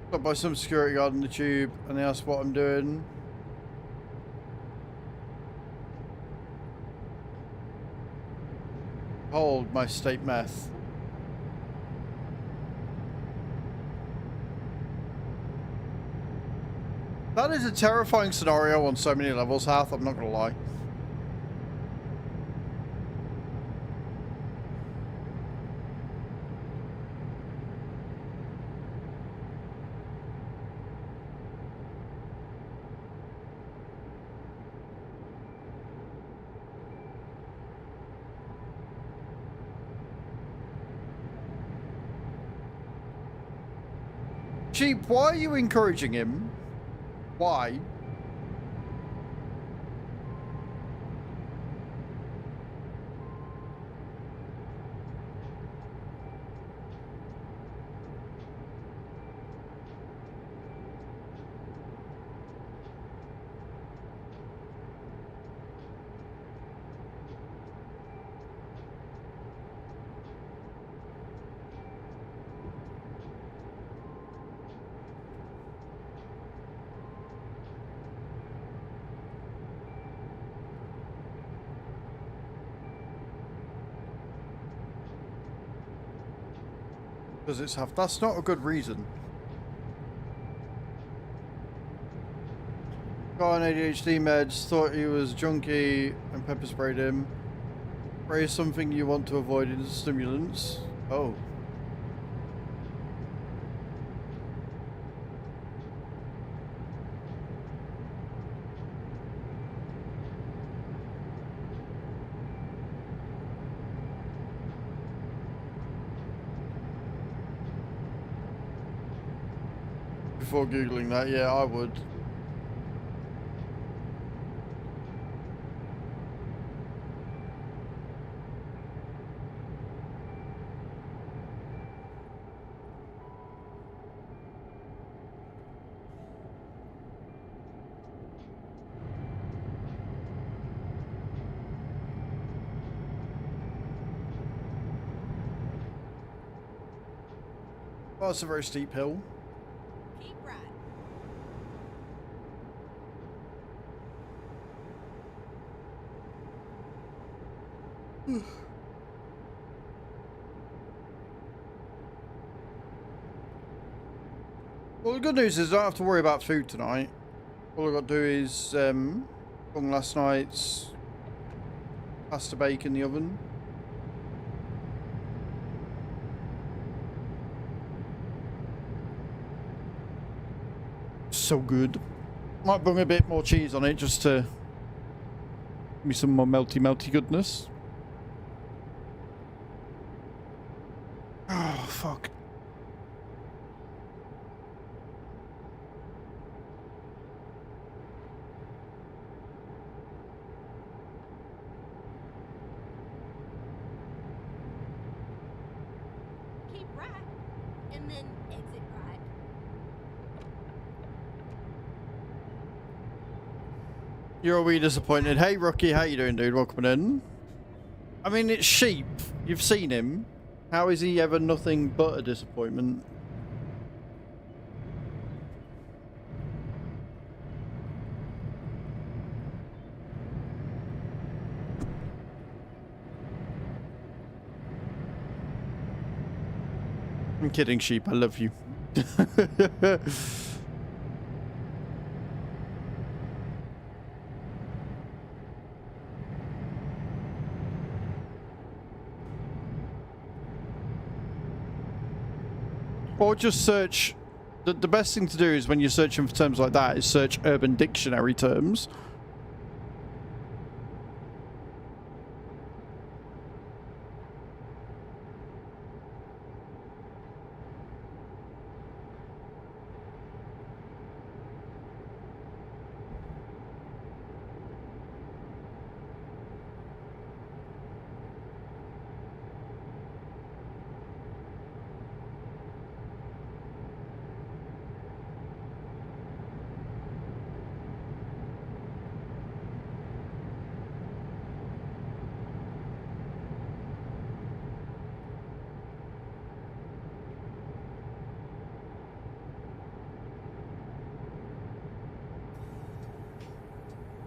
S1: Stopped by some security guard in the tube and they asked what I'm doing. Hold my state meth. That is a terrifying scenario on so many levels, Hath, I'm not gonna lie. Sheep, why are you encouraging him? Why? Because it's half. That's not a good reason. Got on ADHD meds, thought he was junkie and pepper sprayed him. Spray is something you want to avoid in stimulants. Oh. Before Googling that, yeah, I would. Well, it's a very steep hill.
S2: Keep right.
S1: Well, the good news is I don't have to worry about food tonight. All I've got to do is cook last night's pasta bake in the oven. So good. Might bung a bit more cheese on it just to give me some more melty goodness. Oh, fuck.
S2: Keep right. And then exit right.
S1: You're a wee disappointed. Hey, Rookie, how you doing, dude? Welcome in. I mean, it's Sheep. You've seen him. How is he ever nothing but a disappointment? I'm kidding, Sheep. I love you. Or just search. The best thing to do is when you're searching for terms like that is search Urban Dictionary terms.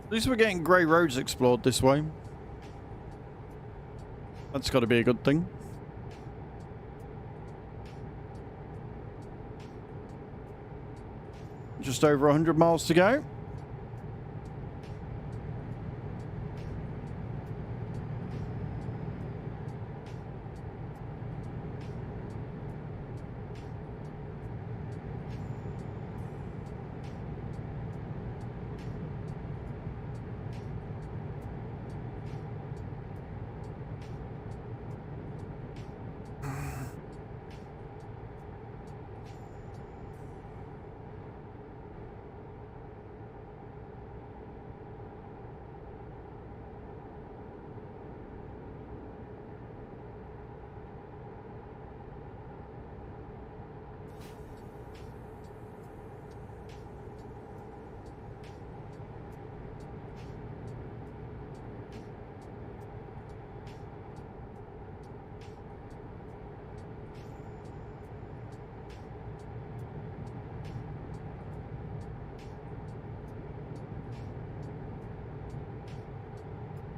S1: At least we're getting grey roads explored this way. That's got to be a good thing. Just over 100 miles to go.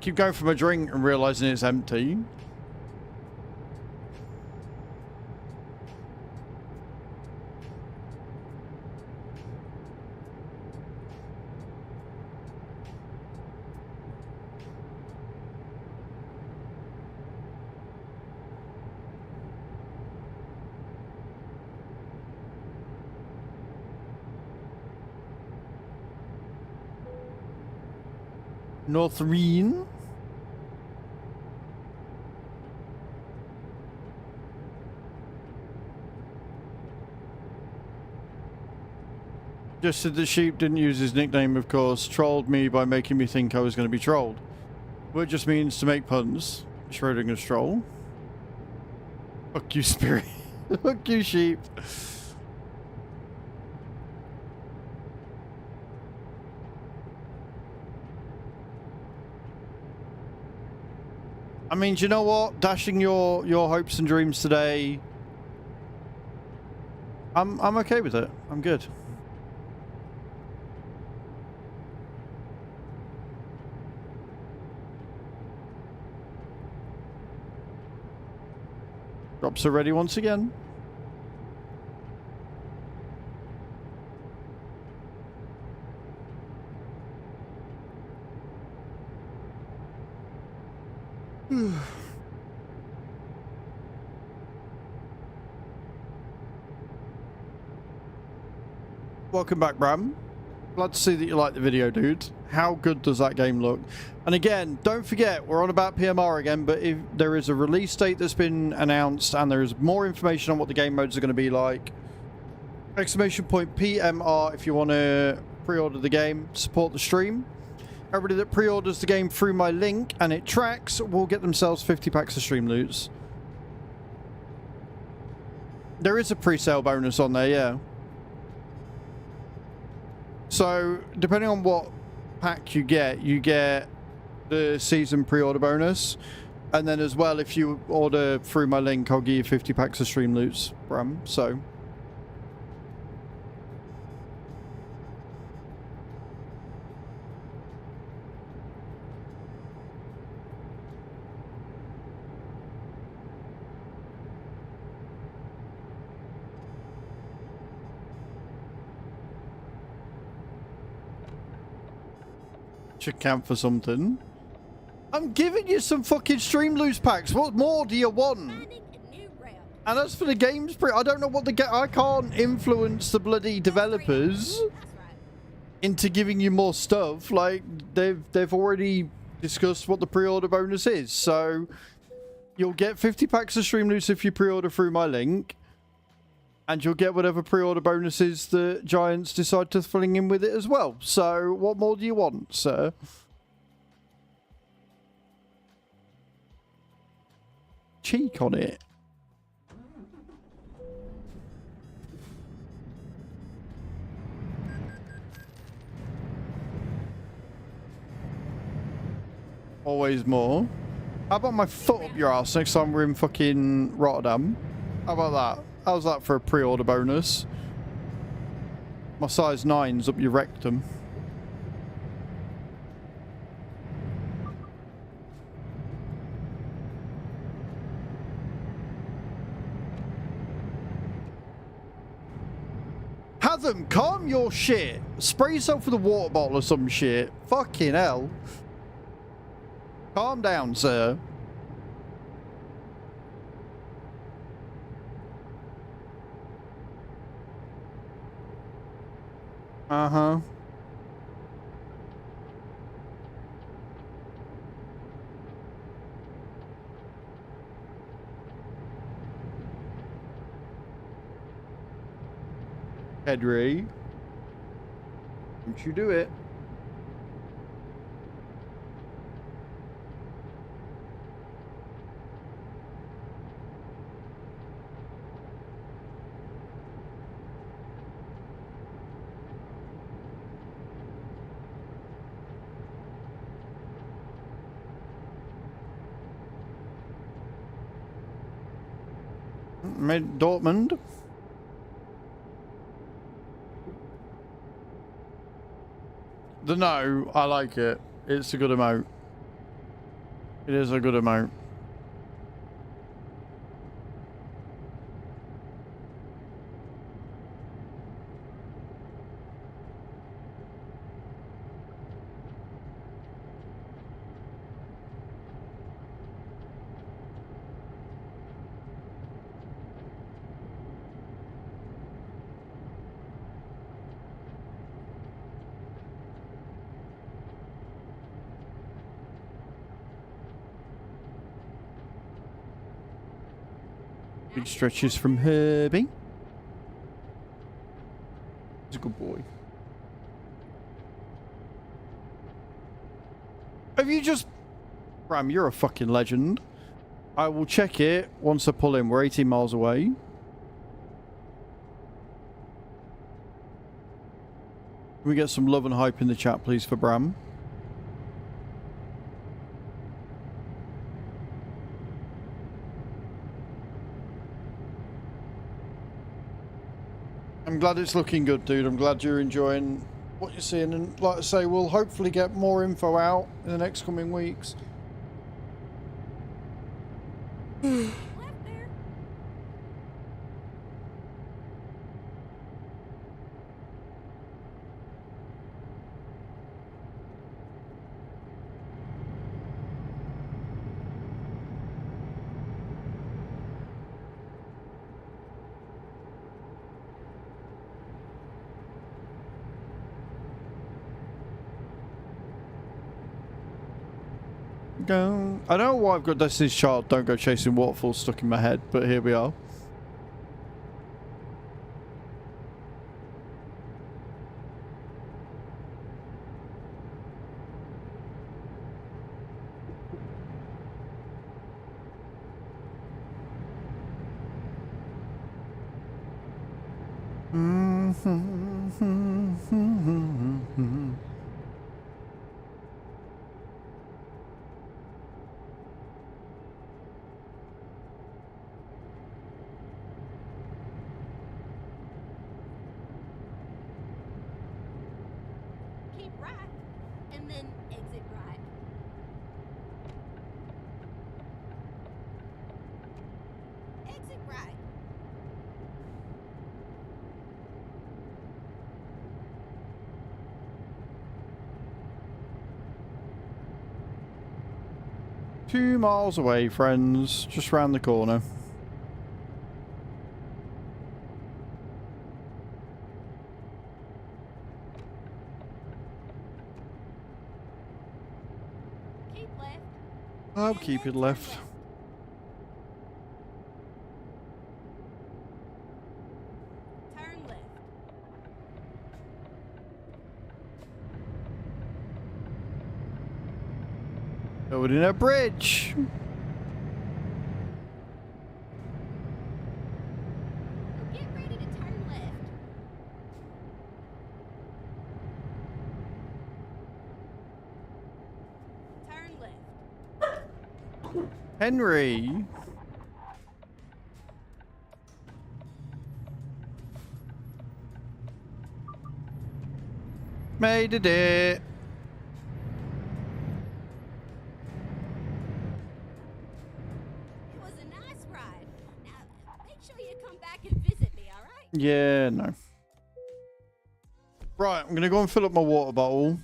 S1: keep going for my drink and realizing it's empty. Northreen. Just said the sheep didn't use his nickname, of course. Trolled me by making me think I was going to be trolled. Word just means to make puns. Schrodinger's troll. Fuck you, spirit. Fuck you, sheep. I mean, do you know what? Dashing your hopes and dreams today. I'm okay with it. I'm good. Drops are ready once again. Welcome back, Bram. Glad to see that you like the video, dude. How good does that game look? And again, don't forget, we're on about PMR again, but if there is a release date that's been announced and there is more information on what the game modes are going to be like, exclamation point PMR if you want to pre-order the game, support the stream. Everybody that pre-orders the game through my link and it tracks will get themselves 50 packs of stream loots. There is a pre-sale bonus on there, yeah. So, depending on what pack you get the season pre-order bonus. And then as well, if you order through my link, I'll give you 50 packs of stream loots, Bram. So... should count for something. I'm giving you some fucking stream loose packs. What more do you want?
S2: Finding a new route.
S1: And as for the games, I don't know what I can't influence the bloody developers
S2: That's right.
S1: into giving you more stuff. Like they've already discussed what the pre-order bonus is. So you'll get 50 packs of stream loose if you pre-order through my link. And you'll get whatever pre-order bonuses the Giants decide to fling in with it as well. So, what more do you want, sir? Cheek on it. Always more. How about my foot up your ass next time we're in fucking Rotterdam? How about that? How's that for a pre-order bonus? My size 9's up your rectum. Hatham, calm your shit. Spray yourself with a water bottle or some shit. Fucking hell. Calm down, sir. Uh-huh. Henry. Don't you do it. Made Dortmund. The no, I like it. It's a good emote. It is a good amount. Big stretches from Herbie. He's a good boy. Have you just... Ram, you're a fucking legend. I will check it once I pull in. We're 18 miles away. Can we get some love and hype in the chat, please, for Bram? I'm glad it's looking good, dude. I'm glad you're enjoying what you're seeing. And like I say, we'll hopefully get more info out in the next coming weeks.
S2: Left there.
S1: Go. I don't know why I've got Destiny's Child, Don't Go Chasing Waterfalls stuck in my head, but here we are.
S2: Keep right, and then exit right. Exit right.
S1: Two miles away, friends. Just round the corner.
S2: Keep left.
S1: I'll
S2: and
S1: keep
S2: then
S1: it
S2: turn
S1: left.
S2: Turn left.
S1: Building a bridge.
S2: Now, get ready to turn left. Turn left.
S1: Henry. Made it.
S2: It was a nice ride. Now, make sure you come back and visit me, all right?
S1: Yeah, no. Right, I'm gonna go and fill up my water bottle.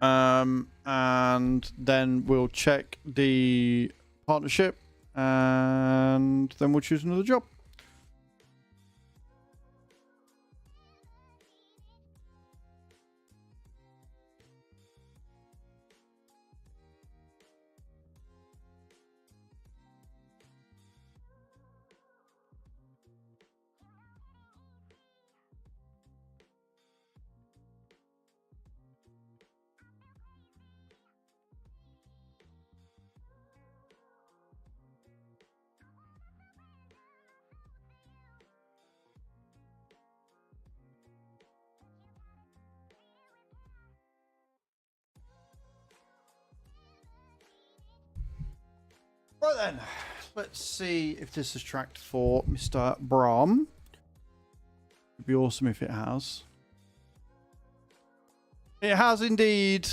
S1: And then we'll check the partnership and then we'll choose another job. Right then, let's see if this is tracked for Mr. Brahm. It'd be awesome if it has. It has indeed.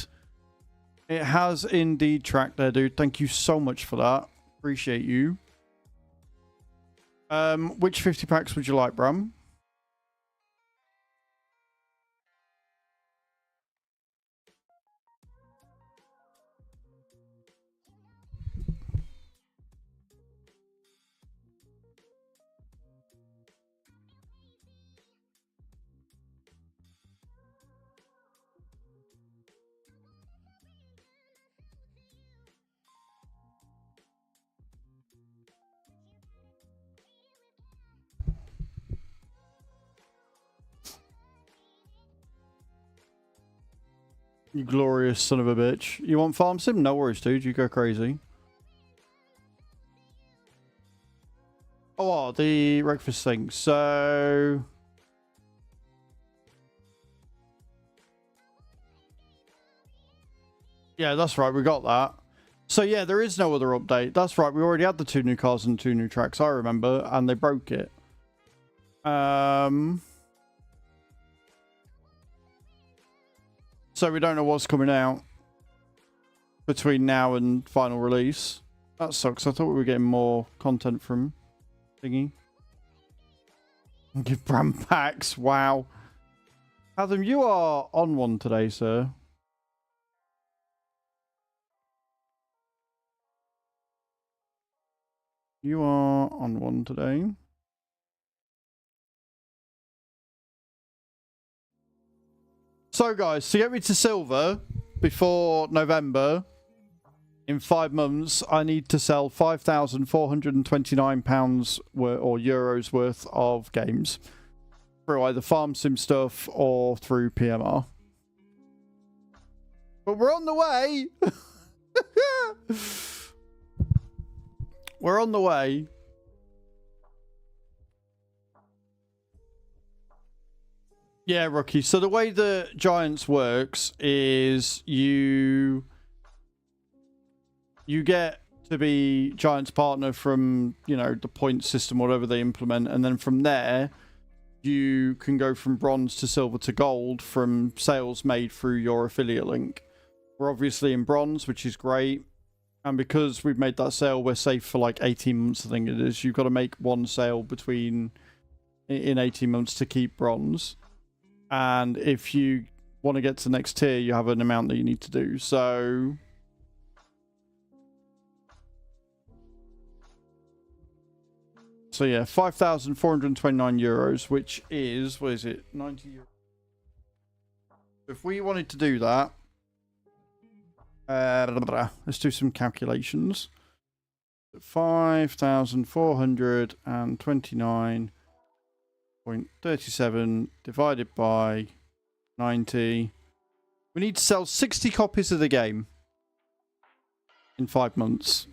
S1: It has indeed tracked there, dude. Thank you so much for that. Appreciate you. Which 50 packs would you like, Bram? You glorious son of a bitch. You want farm sim? No worries, dude. You go crazy. Oh, the breakfast thing. So... yeah, that's right. We got that. So yeah, there is no other update. That's right. We already had the 2 new cars and 2 new tracks, I remember. And they broke it. So we don't know what's coming out between now and final release. That sucks. I thought we were getting more content from thingy. Give Bram packs. Wow. Adam, you are on one today, sir. You are on one today. So, guys, to get me to silver before November, in 5 months, I need to sell £5,429 or euros worth of games through either farm sim stuff or through PMR. But we're on the way. We're on the way. Yeah, Rookie. So the way the Giants works is you get to be Giants partner from, you know, the point system, whatever they implement. And then from there, you can go from bronze to silver to gold from sales made through your affiliate link. We're obviously in bronze, which is great. And because we've made that sale, we're safe for like 18 months, I think it is. You've got to make one sale in 18 months to keep bronze. And if you want to get to the next tier, you have an amount that you need to do. So yeah, 5,429 euros, which is, what is it? 90 euros. If we wanted to do that, let's do some calculations. 5,429.37 divided by 90. We need to sell 60 copies of the game in 5 months.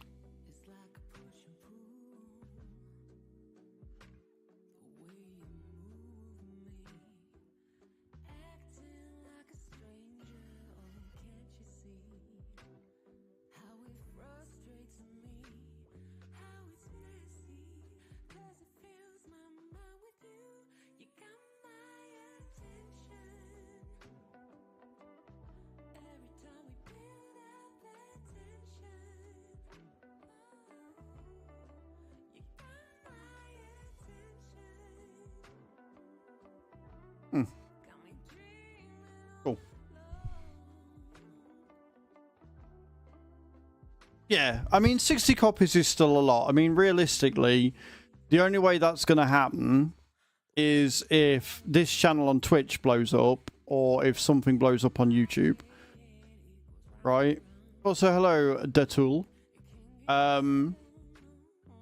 S1: Cool. Yeah, I mean, 60 copies is still a lot. I mean, realistically, the only way that's going to happen is if this channel on Twitch blows up or if something blows up on YouTube. Right? Also, hello, Detul.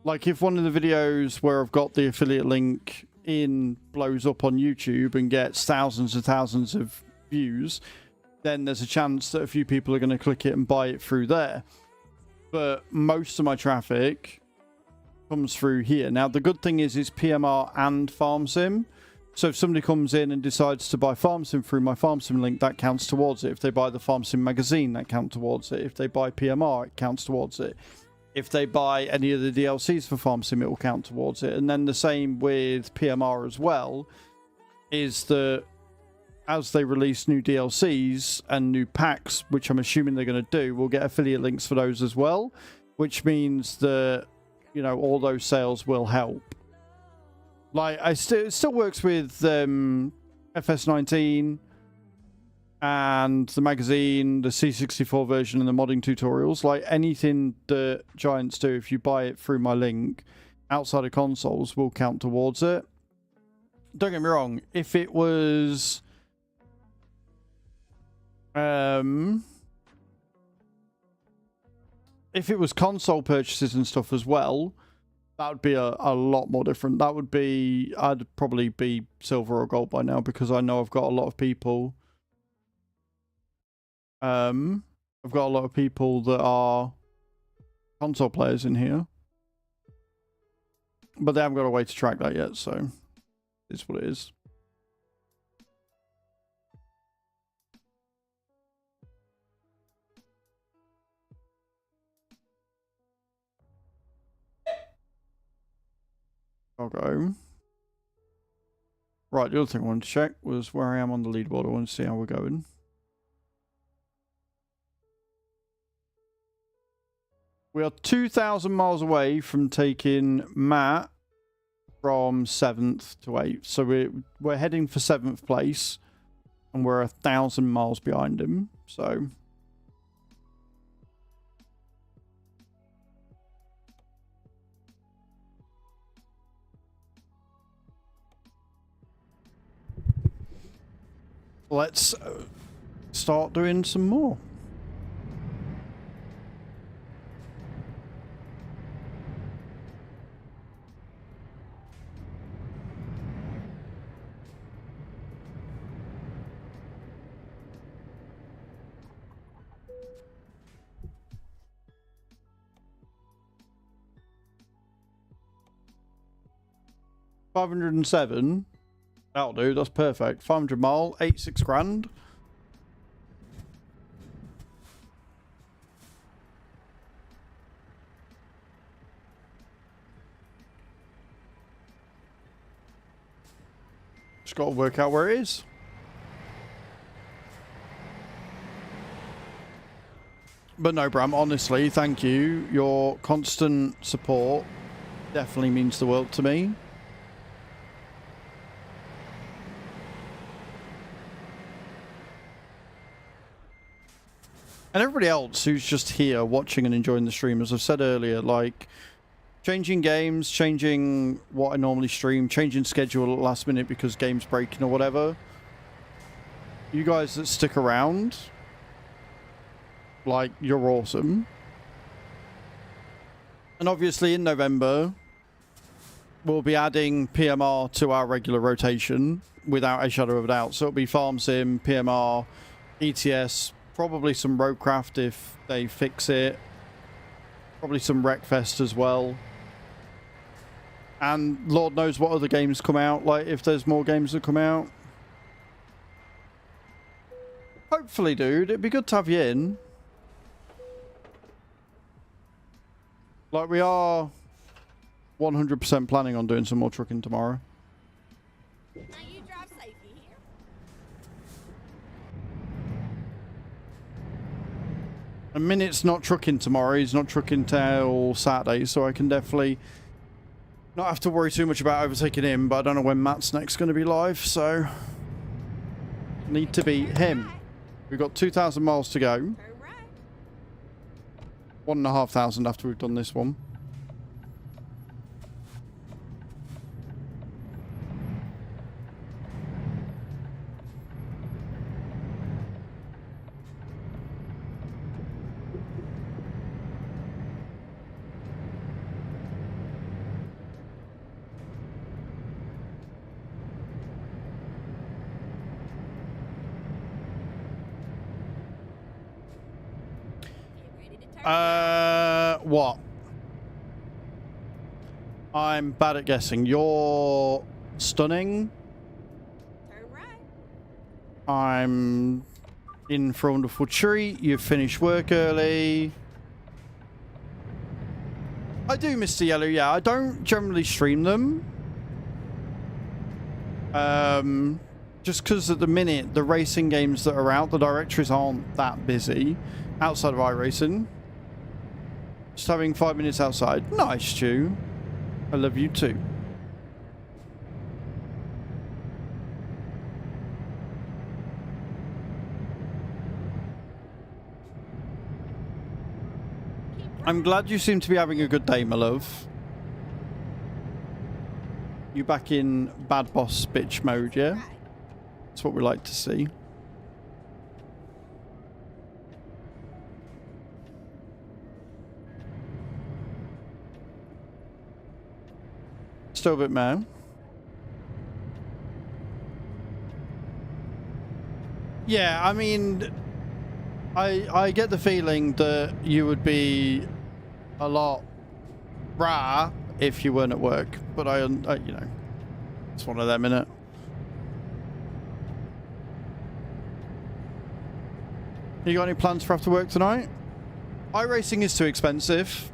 S1: Like, if one of the videos where I've got the affiliate link in blows up on YouTube and gets thousands and thousands of views, then there's a chance that a few people are going to click it and buy it through there. But most of my traffic comes through here. Now, the good thing is it's PMR and Farm Sim. So if somebody comes in and decides to buy Farm Sim through my Farm Sim link, that counts towards it. If they buy the Farm Sim magazine, that counts towards it. If they buy PMR, it counts towards it. If they buy any of the DLCs for Farm Sim, it will count towards it. And then the same with PMR as well, is that as they release new DLCs and new packs, which I'm assuming they're going to do, we'll get affiliate links for those as well, which means that, you know, all those sales will help. Like, it still works with FS19 and the magazine, the C64 version, and the modding tutorials. Like, anything that Giants do, if you buy it through my link outside of consoles, will count towards it. Don't get me wrong, if it was console purchases and stuff as well, that would be a lot more different. That would be, I'd probably be silver or gold by now, because I know I've got a lot of people. I've got a lot of people that are console players in here, but they haven't got a way to track that yet, so it's what it is. I'll go. Right, the other thing I wanted to check was where I am on the leaderboard. I want to see how we're going. We are 2,000 miles away from taking Matt from 7th to 8th. So we're heading for 7th place, and we're 1,000 miles behind him. So let's start doing some more. $507. That'll do. That's perfect. 500 mile, 86 grand. Just got to work out where it is. But no, Bram, honestly, thank you. Your constant support definitely means the world to me. And everybody else who's just here watching and enjoying the stream, as I've said earlier, like, changing games, changing what I normally stream, changing schedule at the last minute because game's breaking or whatever. You guys that stick around, like, you're awesome. And obviously in November, we'll be adding PMR to our regular rotation without a shadow of a doubt. So it'll be Farm Sim, PMR, ETS, probably some Roadcraft if they fix it. Probably some Wreckfest as well. And Lord knows what other games come out, like if there's more games that come out. Hopefully, dude, it'd be good to have you in. Like, we are 100% planning on doing some more trucking tomorrow.
S2: Now you drive safe, you hear?
S1: A minute's not trucking tomorrow. He's not trucking till Saturday, so I can definitely not have to worry too much about overtaking him. But I don't know when Matt's next going to be live, so need to beat him. We've got 2,000 miles to go.
S2: Turn right.
S1: 1,500 after we've done this one. What? I'm bad at guessing. You're stunning.
S2: Turn right.
S1: I'm in for a wonderful treat. You've finished work early. I do, Mr. Yellow. Yeah, I don't generally stream them. Just because at the minute, the racing games that are out, the directories aren't that busy outside of iRacing. Just having 5 minutes outside. Nice, Stu. I love you too. I'm glad you seem to be having a good day, my love. You back in bad boss bitch mode, yeah?
S2: Right.
S1: That's what we like to see. Still a bit mad. Yeah, I mean, I get the feeling that you would be a lot raw if you weren't at work, but I you know, it's one of them, innit? You got any plans for after work tonight? iRacing is too expensive,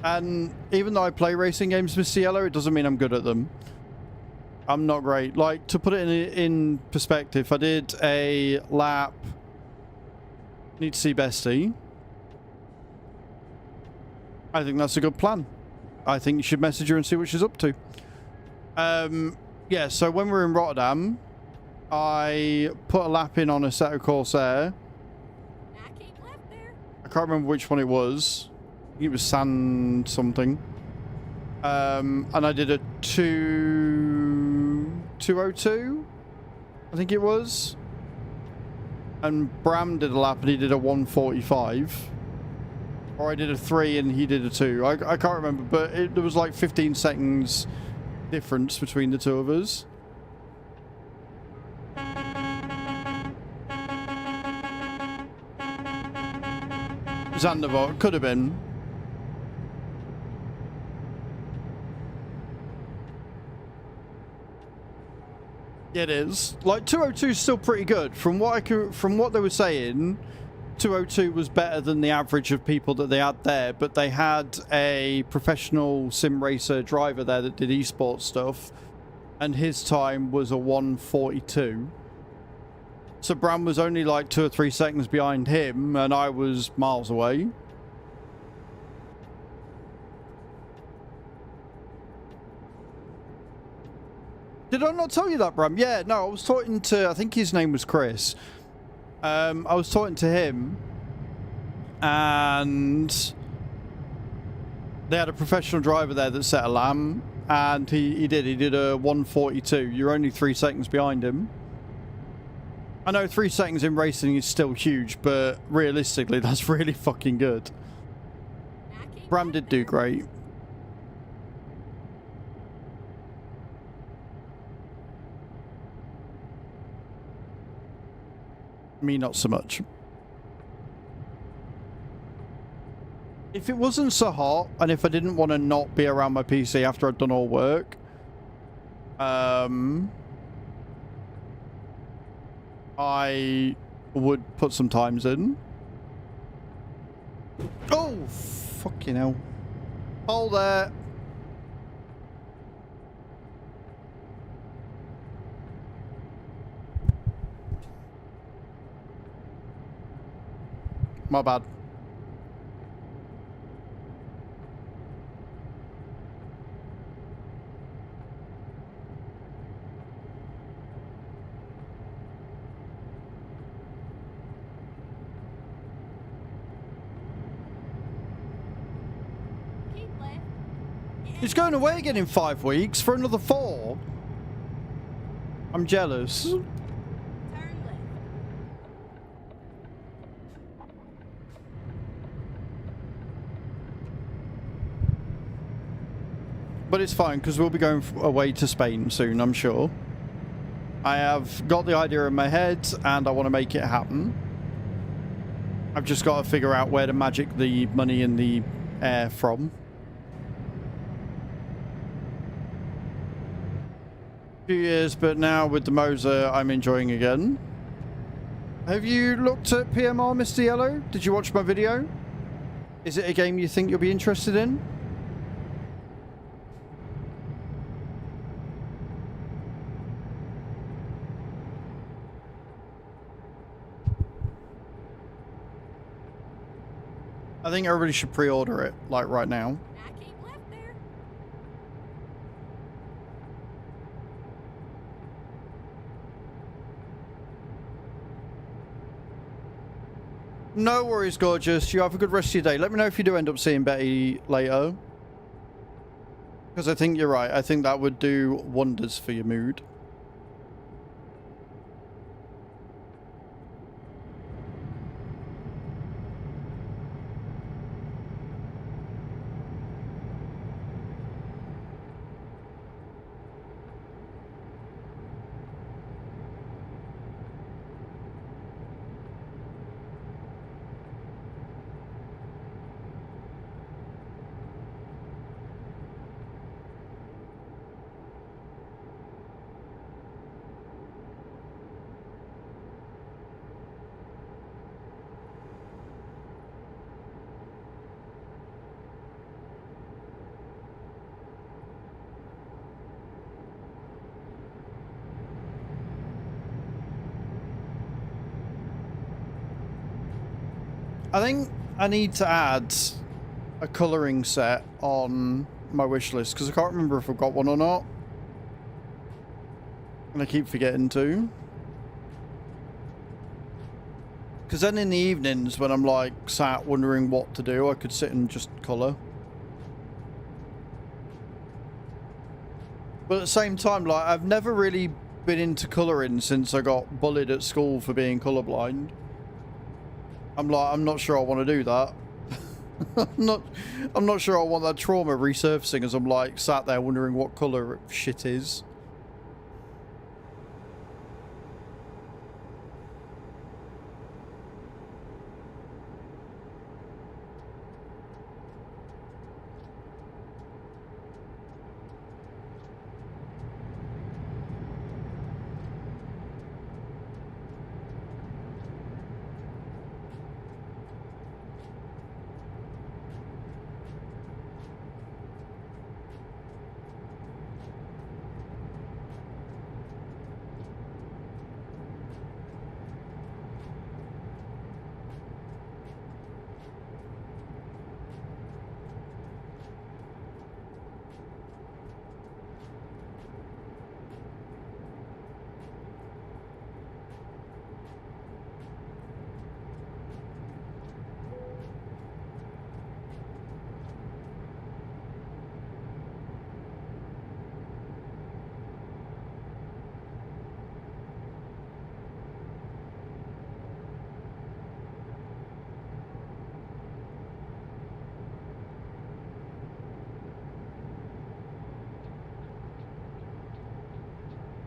S1: and even though I play racing games, Mr. Yellow, it doesn't mean I'm good at them. I'm not great. Like, to put it in perspective, I did a lap. Need to see Bestie. I think that's a good plan. I think you should message her and see what she's up to. Yeah, so when we were in Rotterdam, I put a lap in on a set of Corsair.
S2: I keep left there.
S1: I can't remember which one it was. I think it was Sand something. And I did a 202, I think it was. And Bram did a lap and he did a 145. Or I did a 3 and he did a 2. I can't remember, but there was like 15 seconds difference between the two of us. Zandvoort, could have been. It is. Like 202 is still pretty good. From what they were saying, 202 was better than the average of people that they had there, but they had a professional sim racer driver there that did esports stuff, and his time was a 142. So Bram was only like 2 or 3 seconds behind him, and I was miles away. Did I not tell you that, Bram? Yeah, no, I was talking to, I think his name was Chris. I was talking to him, and they had a professional driver there that set a lamb, and he did a 142. You're only 3 seconds behind him. I know 3 seconds in racing is still huge, but realistically, that's really fucking good.
S2: I keep
S1: Bram
S2: left
S1: did do
S2: there.
S1: great. Me, not so much. If it wasn't so hot, and if I didn't want to not be around my PC after I'd done all work, I would put some times in. Oh, fucking hell. Hold there. My bad.
S2: Keep left.
S1: He's going away again in 5 weeks for another 4. I'm jealous.
S2: Turn left.
S1: But it's fine, because we'll be going away to Spain soon, I'm sure. I have got the idea in my head, and I want to make it happen. I've just got to figure out where to magic the money in the air from. Few years, but now with the Moser, I'm enjoying again. Have you looked at PMR, Mr. Yellow? Did you watch my video? Is it a game you think you'll be interested in? I think everybody should pre-order it, like right now.
S2: I keep left there.
S1: No worries, gorgeous. You have a good rest of your day. Let me know if you do end up seeing Betty later. Because I think you're right. I think that would do wonders for your mood. I think I need to add a colouring set on my wish list because I can't remember if I've got one or not. And I keep forgetting to. Because then in the evenings when I'm like sat wondering what to do, I could sit and just colour. But at the same time, like, I've never really been into colouring since I got bullied at school for being colourblind. I'm not sure I want to do that. I'm not sure I want that trauma resurfacing as I'm like sat there wondering what colour shit is.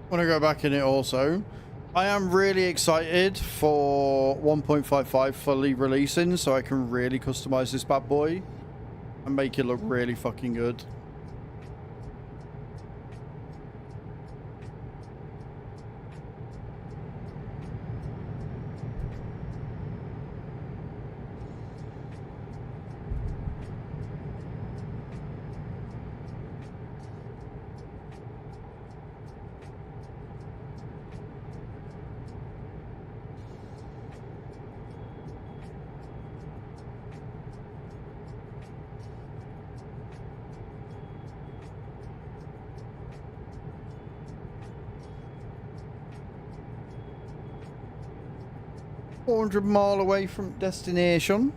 S1: Want to go back in it also. I am really excited for 1.55 fully releasing so I can really customize this bad boy and make it look really fucking good. $400 away from destination.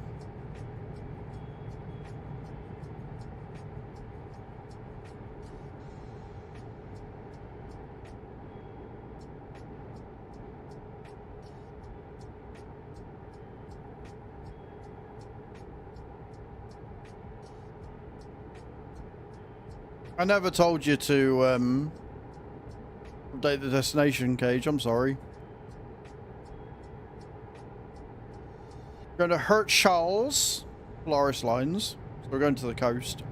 S1: I never told you to update the destination, Cage. I'm sorry. Going to Hirtshals, Polaris lines. So we're going to the coast.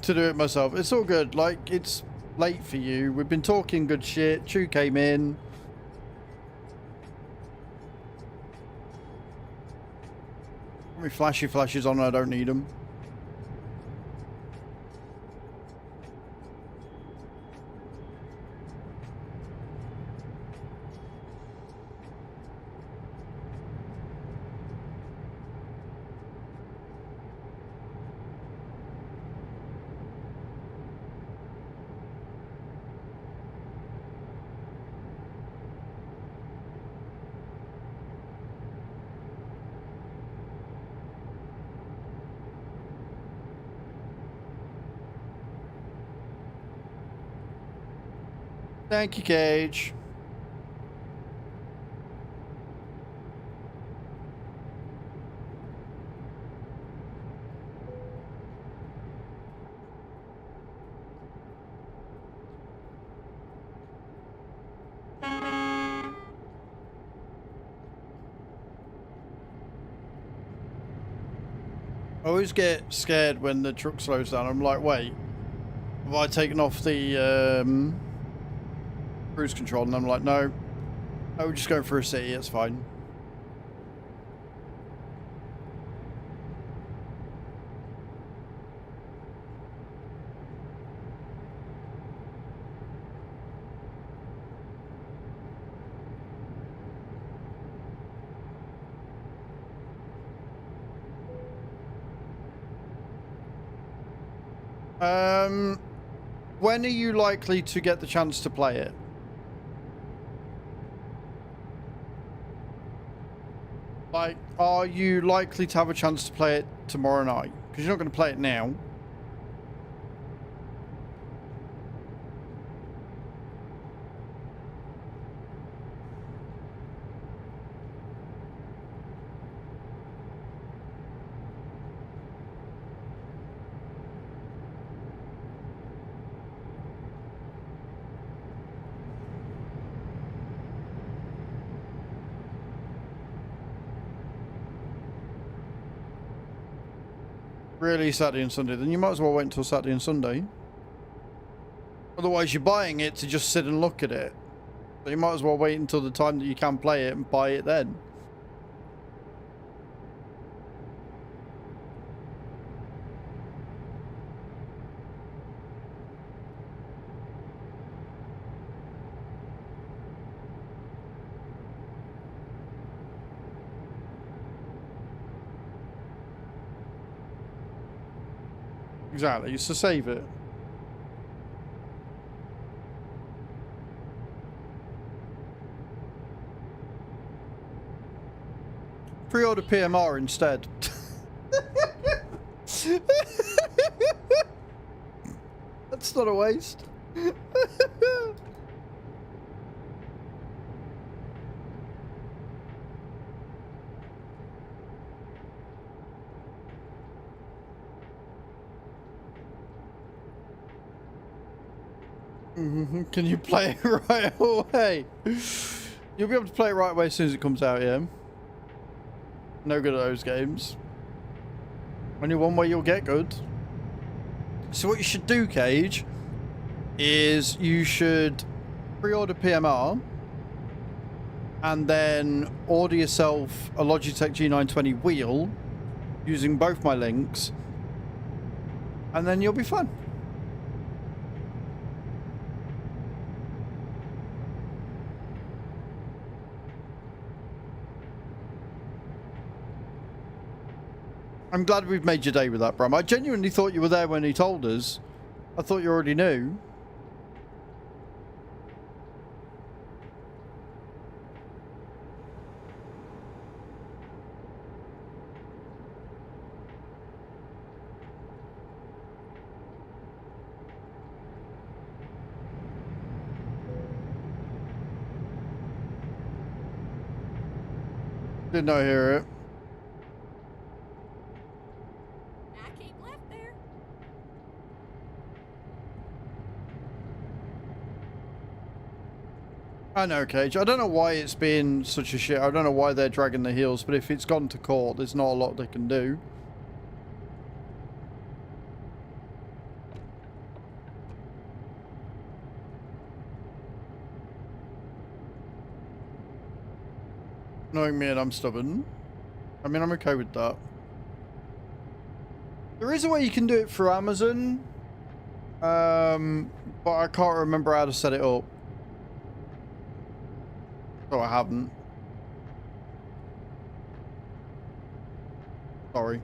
S1: To do it myself. It's all good. Like, it's Late for you. We've been talking good shit. Chew came in. Got me flashes on. I don't need them. Thank you, Cage. I always get scared when the truck slows down. I'm like, wait, have I taken off the cruise control? And I'm like, no, we're just going for a city, it's fine. When are you likely to get the chance to play it? Like, are you likely to have a chance to play it tomorrow night? Because you're not going to play it now. Really, Saturday and Sunday? Then you might as well wait until Saturday and Sunday. Otherwise, you're buying it to just sit and look at it. So you might as well wait until the time that you can play it and buy it then. Exactly, so save it. Pre-order PMR instead. That's not a waste. Can you play it right away? You'll be able to play it right away as soon as it comes out, yeah? No good at those games. Only one way you'll get good. So what you should do, Cage, is you should pre-order PMR and then order yourself a Logitech G920 wheel using both my links, and then you'll be fine. I'm glad we've made your day with that, Bram. I genuinely thought you were there when he told us. I thought you already knew. Did not hear it. I know, Cage. I don't know why it's been such a shit. I don't know why they're dragging their heels, but if it's gone to court, there's not a lot they can do. Knowing me and I'm stubborn. I mean, I'm okay with that. There is a way you can do it through Amazon. But I can't remember how to set it up. So I haven't. Sorry.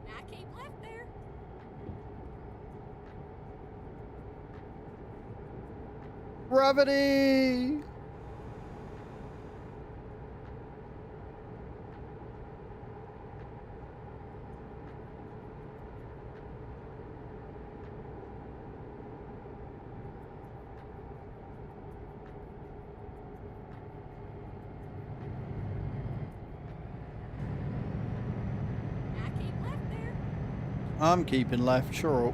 S2: Now keep left there.
S1: Gravity!
S2: Now keep left there.
S1: I'm keeping left, sure.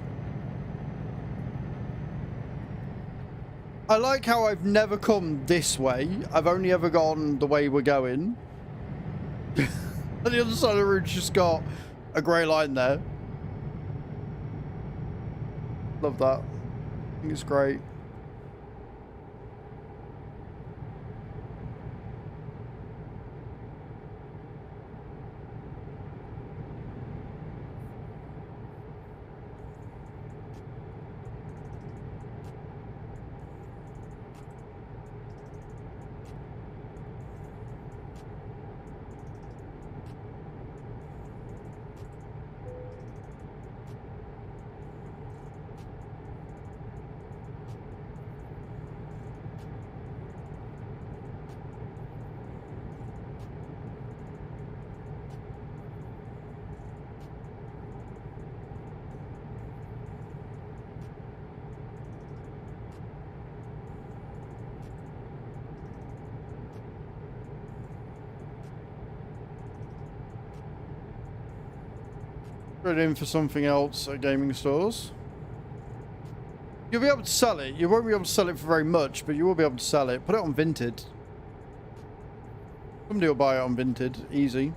S1: I like how I've never come this way. I've only ever gone the way we're going. And the other side of the road's just got a grey line there. Love that. I think it's great. Put it in for something else at gaming stores. You'll be able to sell it. You won't be able to sell it for very much, but you will be able to sell it. Put it on Vinted. Somebody will buy it on Vinted. Easy.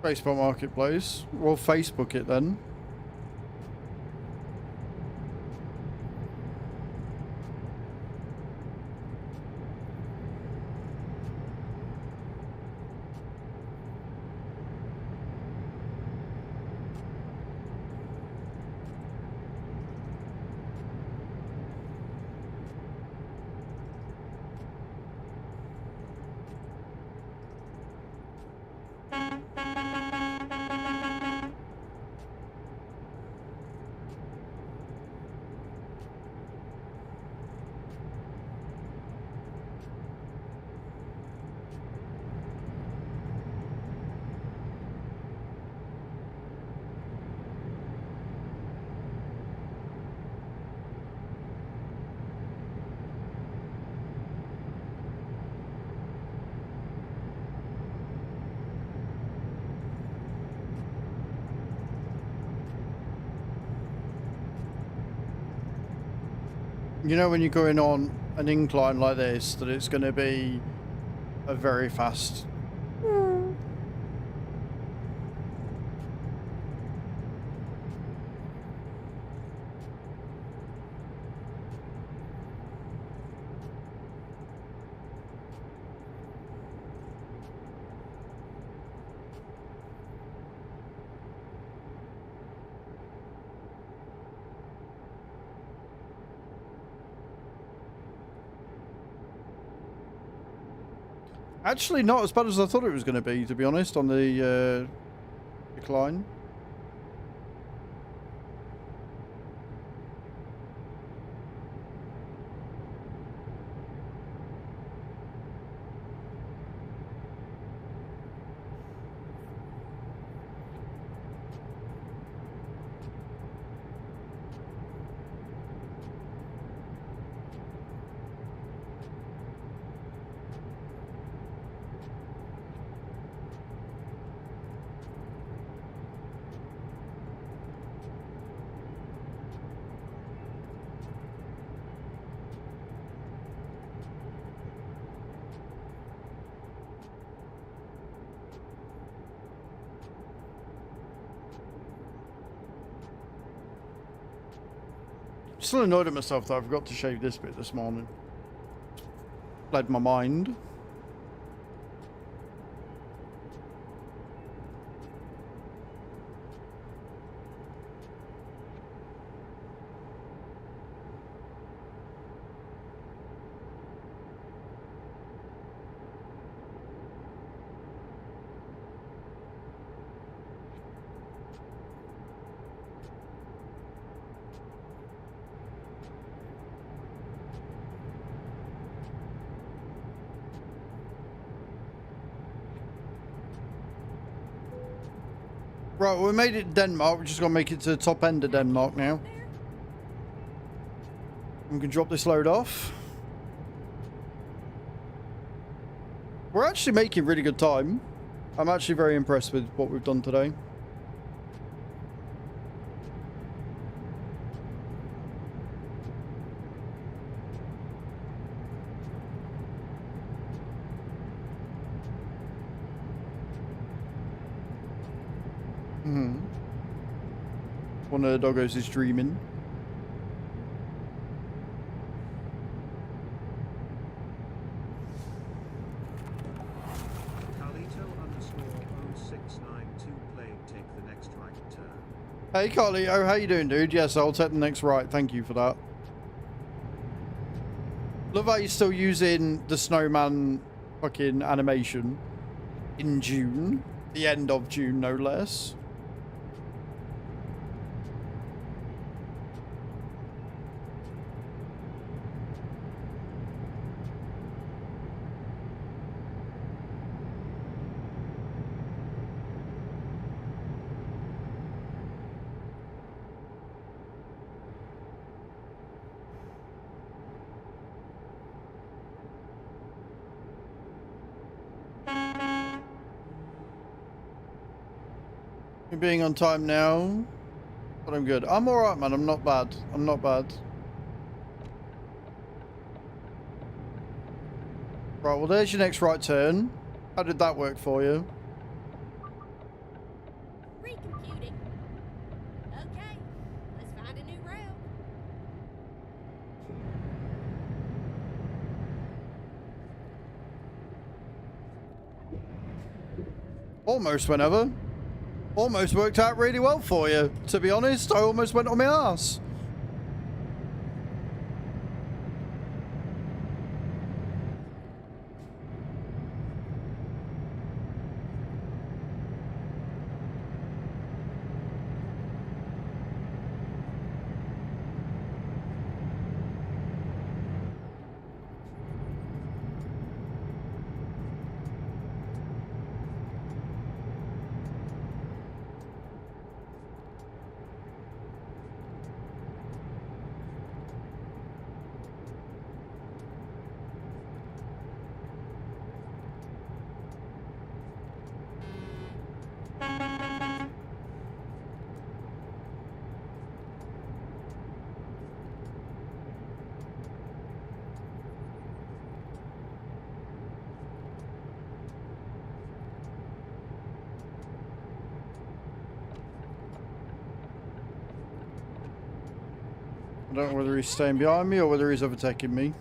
S1: Facebook Marketplace. We'll Facebook it then. You know when you're going on an incline like this, that it's going to be a very fast... Actually, not as bad as I thought it was going to be, to be honest, on the decline. Still annoyed at myself that I forgot to shave this bit this morning. Bled my mind. Right, we made it Denmark. We're just going to make it to the top end of Denmark now. We can drop this load off. We're actually making really good time. I'm actually very impressed with what we've done today. One of the doggos is dreaming.
S3: Carlito_0692 played take the next right turn.
S1: Hey Carlito, how you doing, dude? Yes, I'll take the next right. Thank you for that. Love how you're still using the snowman fucking animation in June. The end of June, no less. Being on time now, but I'm good. I'm alright, man. I'm not bad. I'm not bad. Right, well, there's your next right turn. How did that work for you?
S2: Recomputing. Okay, let's find a new route.
S1: Almost whenever. Almost worked out really well for you. To be honest, I almost went on my ass. I don't know whether he's staying behind me or whether he's overtaking me.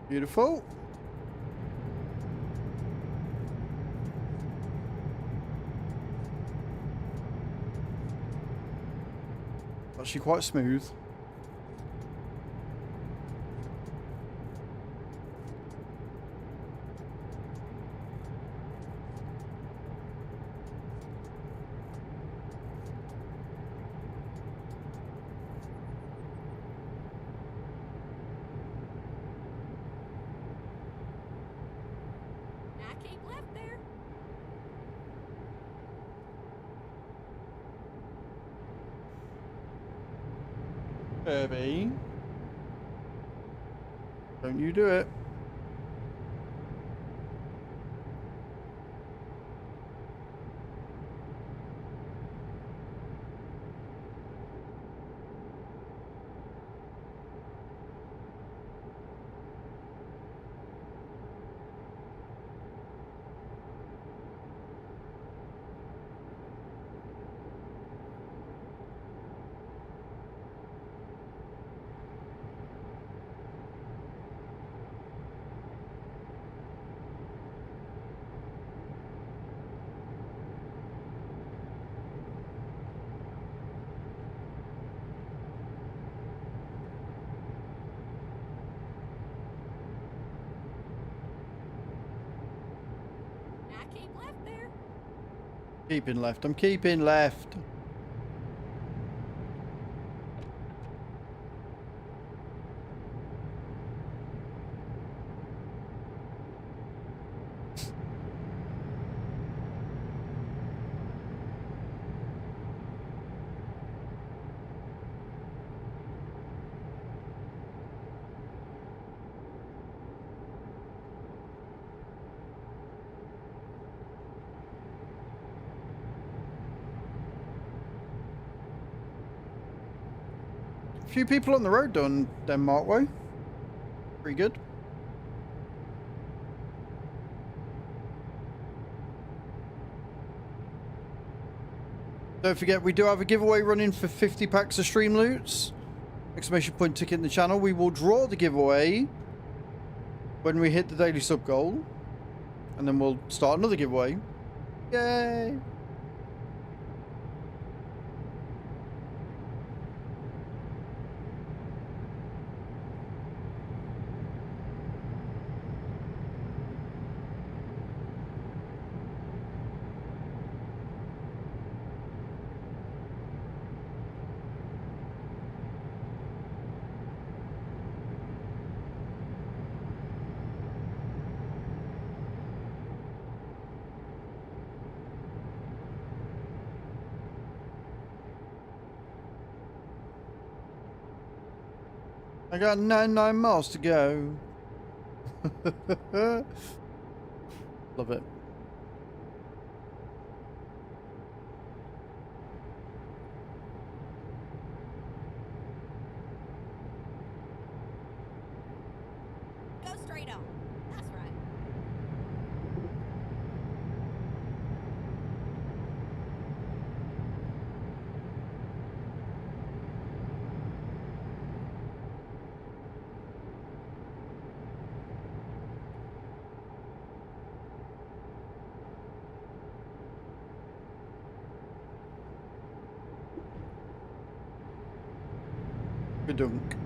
S1: Beautiful. Actually quite smooth.
S2: Now keep left there.
S1: Kirby. Don't you do it.
S2: there?
S1: Keeping left. I'm keeping left. A few people on the road done Denmark way. Pretty good. Don't forget, we do have a giveaway running for 50 packs of stream loots. Exclamation point ticket in the channel. We will draw the giveaway when we hit the daily sub goal. And then we'll start another giveaway. Yay! I got 99 miles to go. Love it.
S2: Go straight on. That's right.
S1: Good dunk.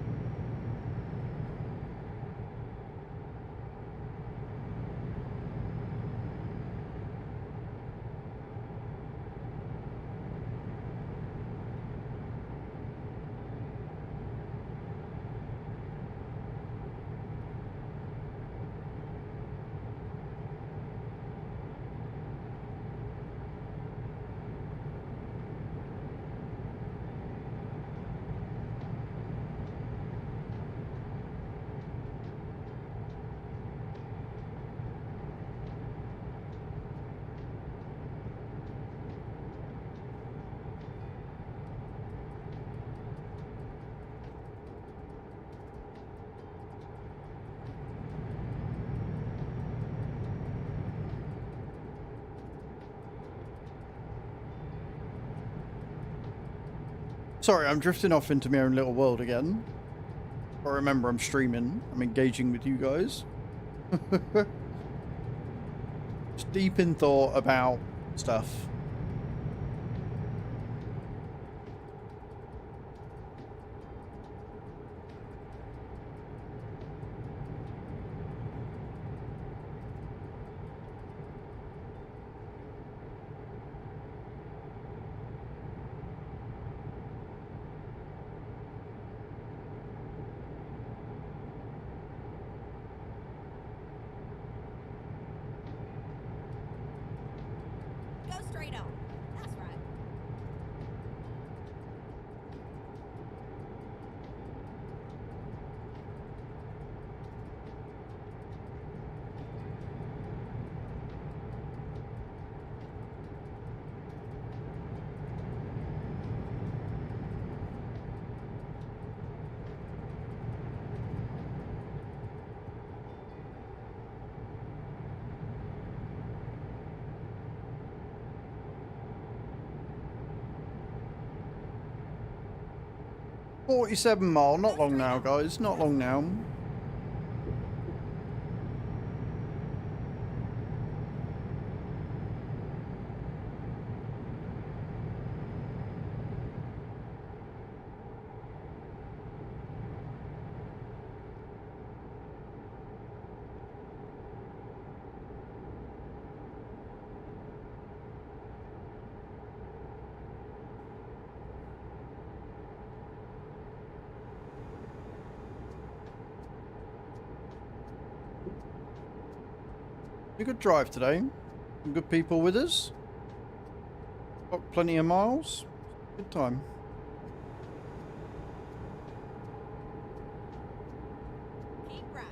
S1: Sorry, I'm drifting off into my own little world again. But remember, I'm streaming. I'm engaging with you guys. Just deep in thought about stuff.
S2: Go straight on. That's right.
S1: $47 mile, not long now, guys. Not long now. A good drive today. Some good people with us. Got plenty of miles. Good time.
S2: Keep right.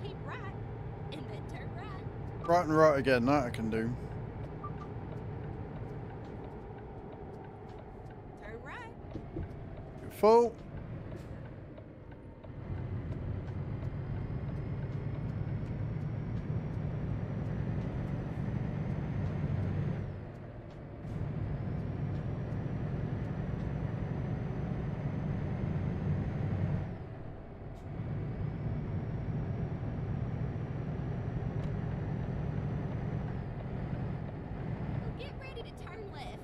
S2: Keep right. And then turn right.
S1: Right and right again, that I can do.
S2: Turn right.
S1: Full.
S2: Well, get ready to turn left.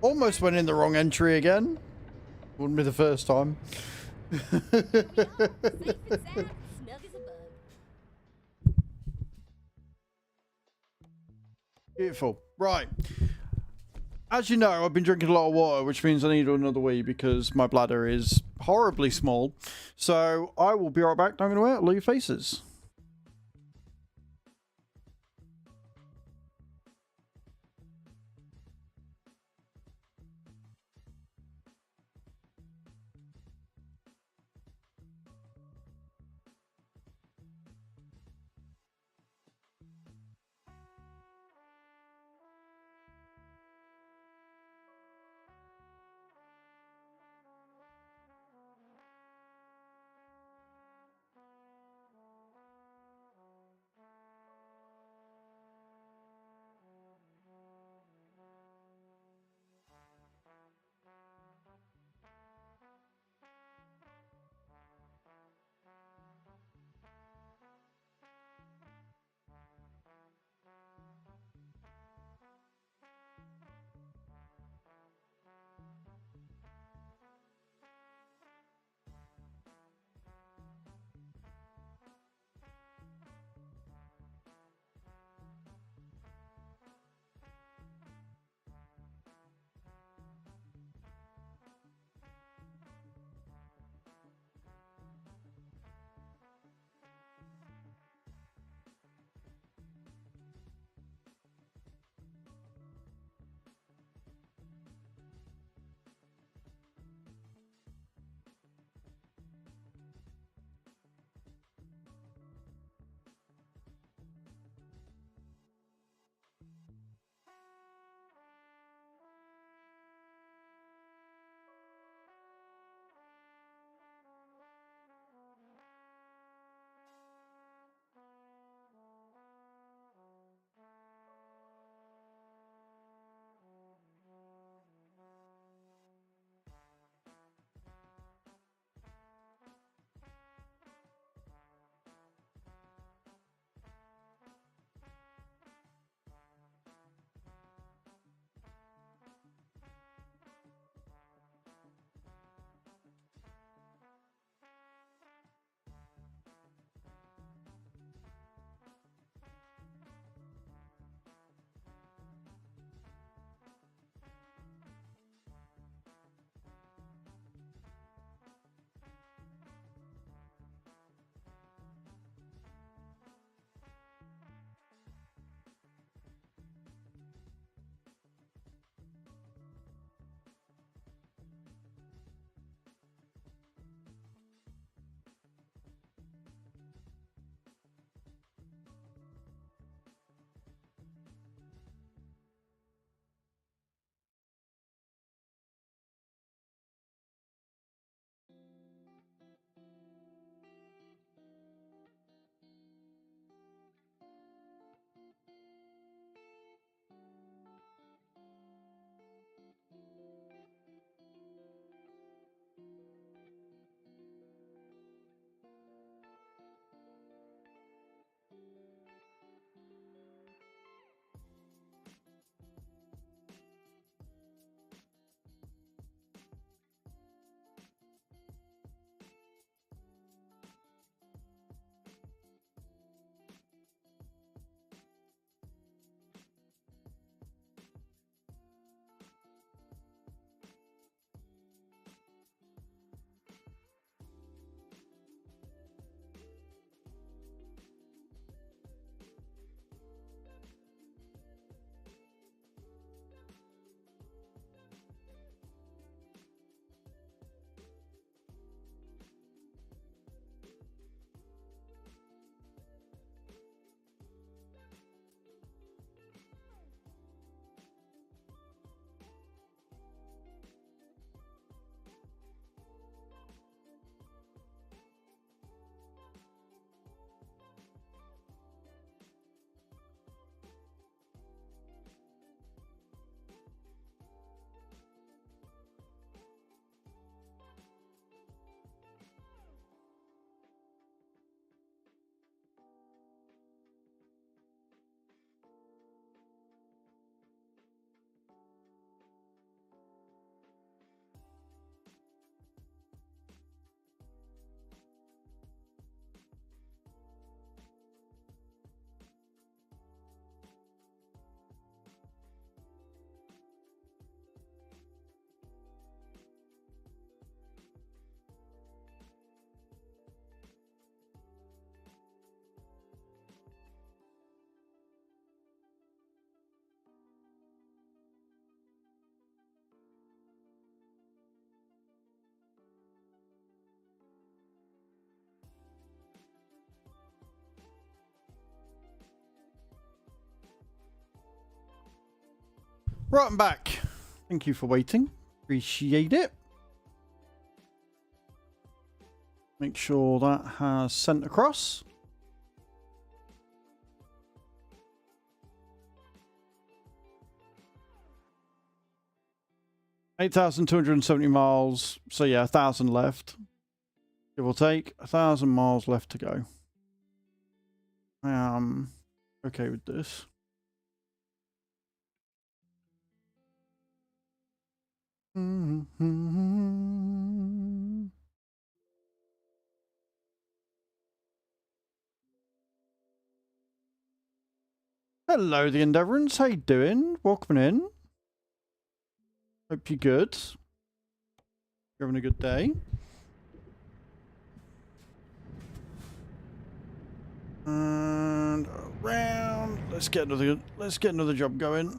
S1: Almost went in the wrong entry again. Wouldn't be the first time.
S2: Safe and sound, snug as a bug.
S1: Beautiful. Right. As you know, I've been drinking a lot of water, which means I need another wee because my bladder is horribly small. So I will be right back. I'm going to leave faces. Right, I'm back. Thank you for waiting. Appreciate it. Make sure that has sent across. $8,270 miles. So yeah, 1,000 left. Give or take. 1,000 miles left to go. I am okay with this. Hello, the Endeavorans. How you doing? Welcome in. Hope you're good. You're having a good day. And around. Let's get another job going.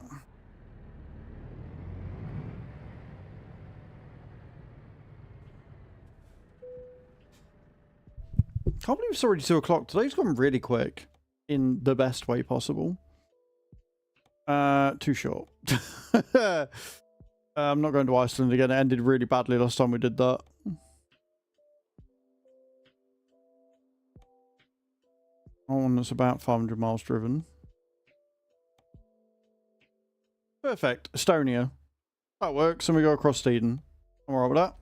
S1: Can't believe it's already 2 o'clock. Today's gone really quick in the best way possible. Too short. I'm not going to Iceland again. It ended really badly last time we did that. Oh, and it's about 500 miles driven. Perfect. Estonia. That works, and we go across Eden. I'm alright with that.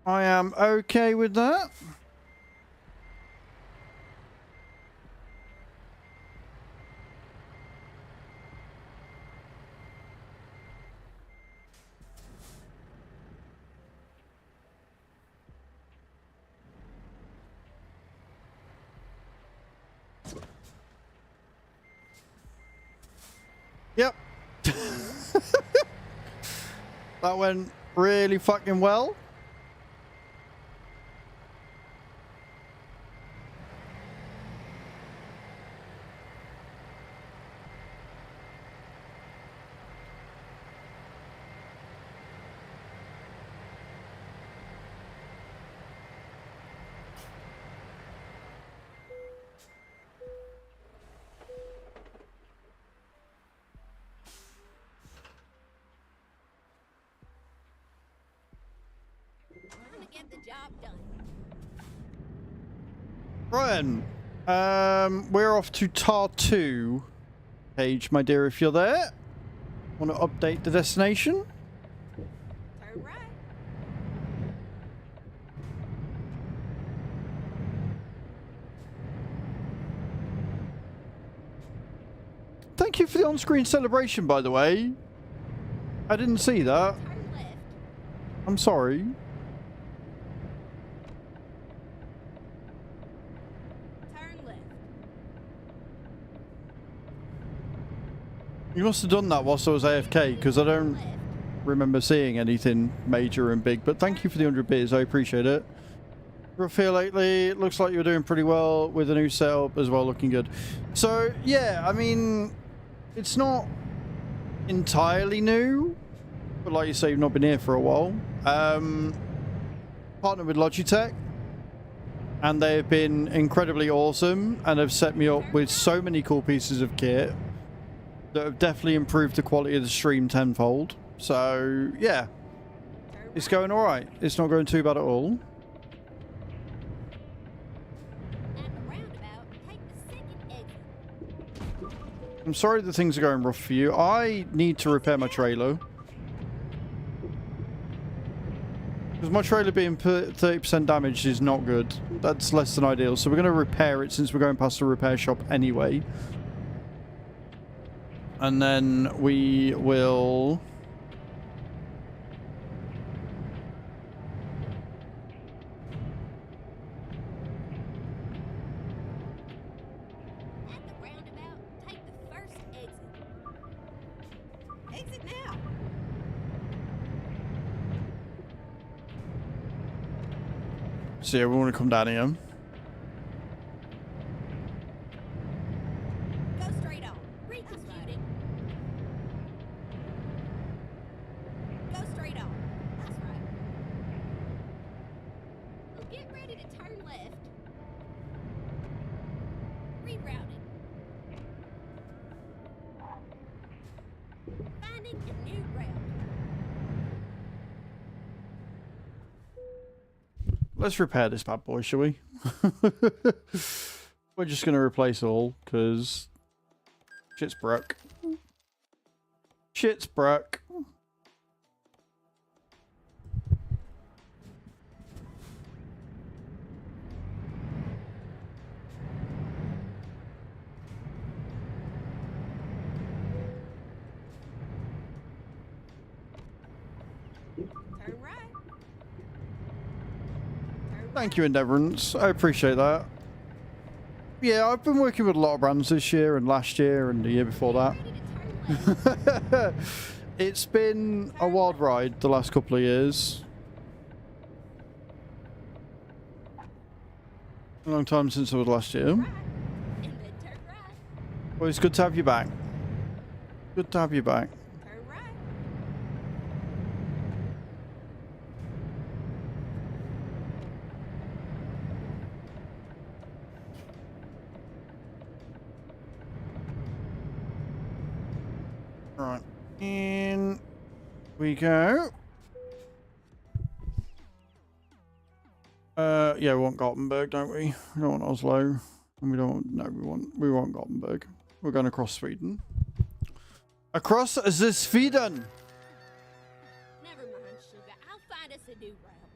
S1: I am okay with that. Yep. That went really fucking well.
S2: Get the job done.
S1: Brian, we're off to Tar 2. Paige, my dear, if you're there. Want to update the destination?
S2: Turn right.
S1: Thank you for the on-screen celebration, by the way. I didn't see that.
S2: Turn left.
S1: I'm sorry.
S2: Turn left.
S1: You must have done that whilst I was AFK, because I don't
S2: Left.
S1: remember seeing anything major and big. But thank you for the 100 bits. I appreciate it. Real feel lately. It looks like you're doing pretty well with the new setup as well. Looking good. So, yeah, I mean, it's not entirely new. But like you say, you've not been here for a while. Partnered with Logitech. And they have been incredibly awesome. And have set me up with so many cool pieces of kit that have definitely improved the quality of the stream tenfold. So, yeah.
S2: Turn
S1: It's
S2: right.
S1: going alright. It's not going too bad at all.
S2: At the roundabout, take the second exit.
S1: I'm sorry that things are going rough for you. I need to repair my trailer. Because my trailer being 30% damaged is not good. That's less than ideal. So we're going to repair it since we're going past the repair shop anyway. And then we will...
S2: At the roundabout, take the first exit. Exit now.
S1: So yeah, we want to come down here.
S2: Go straight on. Reconstructing. Go straight on. That's right. Well, get ready to turn left. Rerouting. Finding a new route.
S1: Let's repair this bad boy, shall we? We're just going to replace all, because shit's broke. Shit's broke.
S2: Turn right. Turn
S1: Thank you, Endeavorance. I appreciate that. Yeah, I've been working with a lot of brands this year and last year and the year before that.
S2: ready to turn left.
S1: It's been a wild ride the last couple of years. A long time since it was last year.
S2: Right. And then turn right.
S1: Well, it's good to have you back. Good to have you back.
S2: Turn right.
S1: Right. In we go. Yeah, we want Gothenburg, don't we? We don't want Oslo. And we don't we want Gothenburg. We're going across Sweden. Across the Sweden!
S2: Never mind, sugar. I'll find us a new route.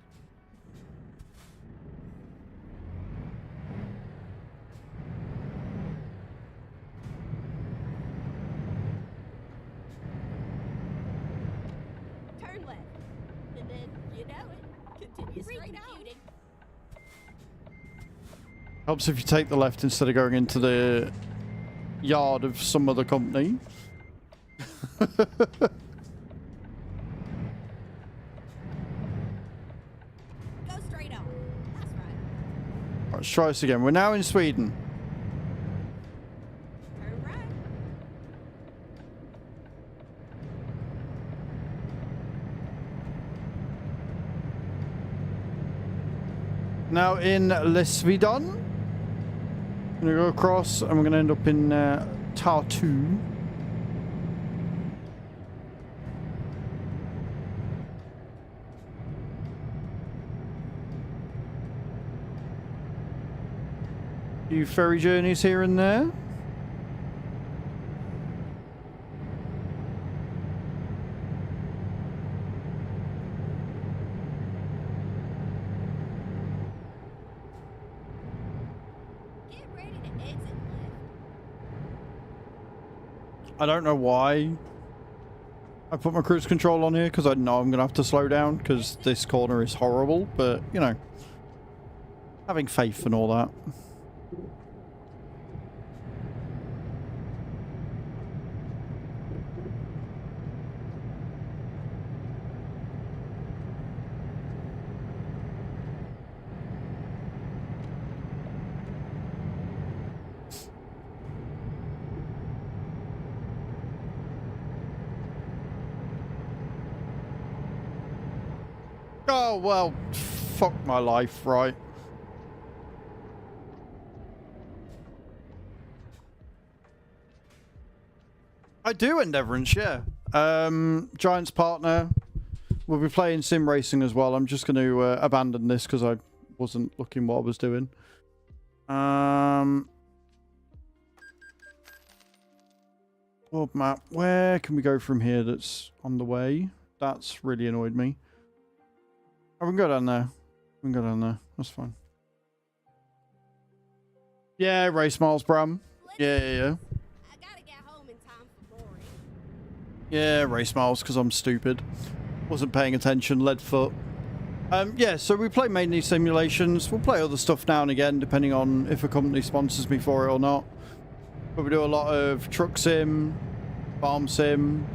S2: Turn left. And then, you know it, continue straight on.
S1: Helps if you take the left instead of going into the yard of some other company.
S2: Go straight on. That's right.
S1: Let's try this again. We're now in Sweden.
S2: Turn right.
S1: Now in Lesvidon. I'm going to go across and we're going to end up in Tartu. Few ferry journeys here and there.
S2: Get ready to exit left.
S1: I don't know why I put my cruise control on here, because I know I'm going to have to slow down because this corner is horrible, but, you know, having faith and all that. Oh, well, fuck my life, right? I do, Endeavorance, yeah. Giants partner. We'll be playing sim racing as well. I'm just going to abandon this because I wasn't looking what I was doing. World map. Where can we go from here that's on the way? That's really annoyed me. I can go down there. We can go down there. That's fine. Yeah, race miles, Bram. Yeah.
S2: I gotta get home in time for boring.
S1: Yeah, race miles, because I'm stupid. Wasn't paying attention, lead foot. Yeah, so we play mainly simulations. We'll play other stuff now and again, depending on if a company sponsors me for it or not. But we do a lot of truck sim, farm sim,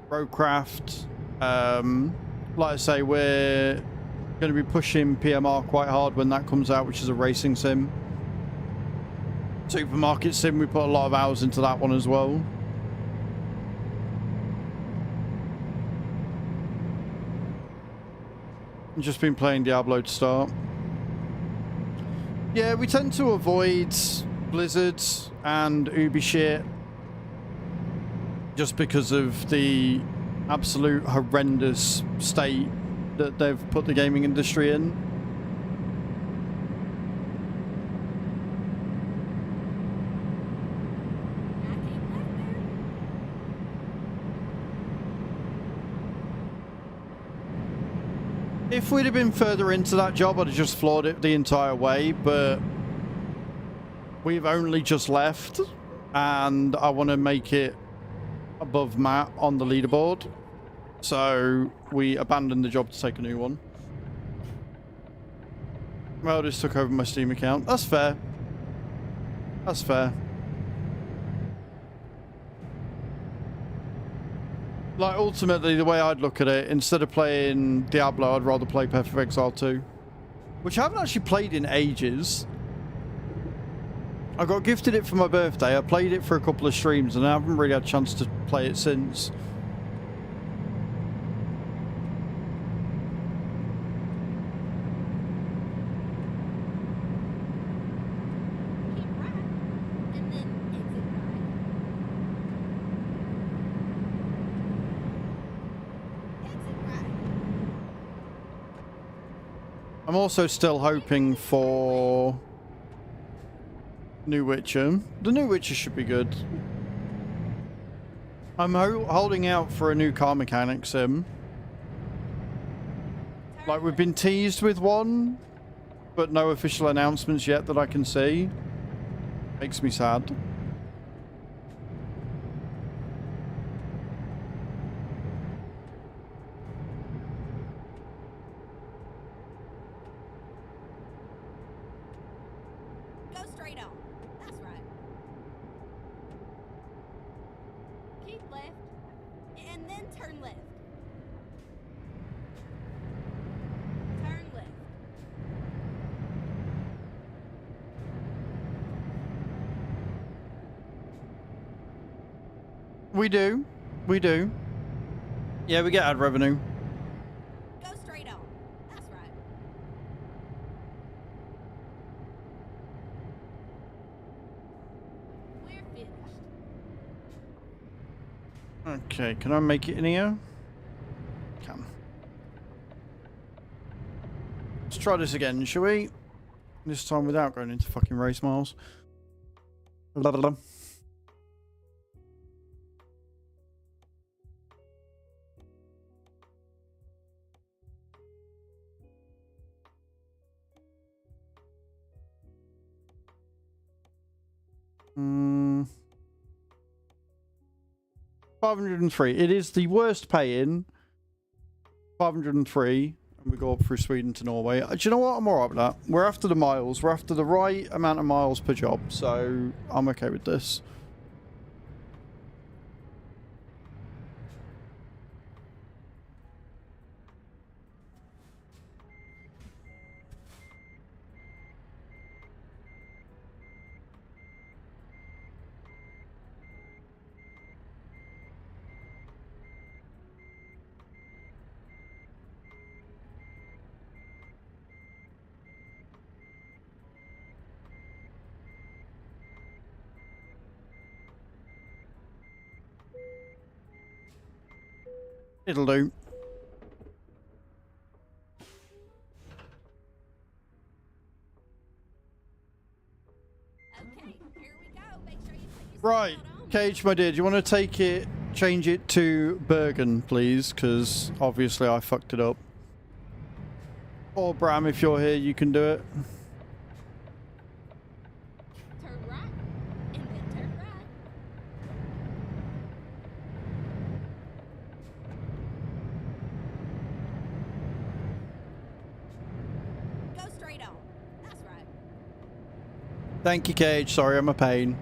S1: roadcraft. Like I say, we're going to be pushing PMR quite hard when that comes out, which is a racing sim. Supermarket sim, we put a lot of hours into that one as well. I've just been playing Diablo to start. Yeah, we tend to avoid blizzards and Ubi shit. just because of the absolute horrendous state that they've put the gaming industry in.
S2: I keep left there.
S1: If we'd have been further into that job, I'd have just floored it the entire way, but we've only just left, and I want to make it above Matt on the leaderboard. So we abandoned the job to take a new one. Well, just took over my Steam account. That's fair. That's fair. Like, ultimately, the way I'd look at it, instead of playing Diablo, I'd rather play Path of Exile 2. Which I haven't actually played in ages. I got gifted it for my birthday. I played it for a couple of streams, and I haven't really had a chance to play it since.
S2: Keep right, and then exit right. Exit right.
S1: I'm also still hoping for New Witcher. The New Witcher should be good. I'm holding out for a new car mechanic sim. Like, we've been teased with one, but no official announcements yet that I can see. Makes me sad.
S2: Go straight on. That's right. Keep left, and then turn left. Turn left.
S1: We do. We do. Yeah, we get ad revenue.
S2: Go straight on. That's right. We're finished.
S1: Okay, can I make it in here? Can. Let's try this again, shall we? This time without going into fucking race miles. Blah, blah, blah. Hmm. 503. It is the worst paying. 503. And we go up through Sweden to Norway. Do you know what? I'm alright with that. We're after the miles. We're after the right amount of miles per job. So I'm okay with this. It'll do.
S2: Okay, here we go. Make sure you put your
S1: Right,
S2: seatbelt on.
S1: Cage, my dear, do you want to take it, change it to Bergen, please? Because obviously I fucked it up. Or Bram, if you're here, you can do it.
S2: Turn right, and then turn right. Go straight on. That's right.
S1: Thank you, Cage. Sorry, I'm a pain.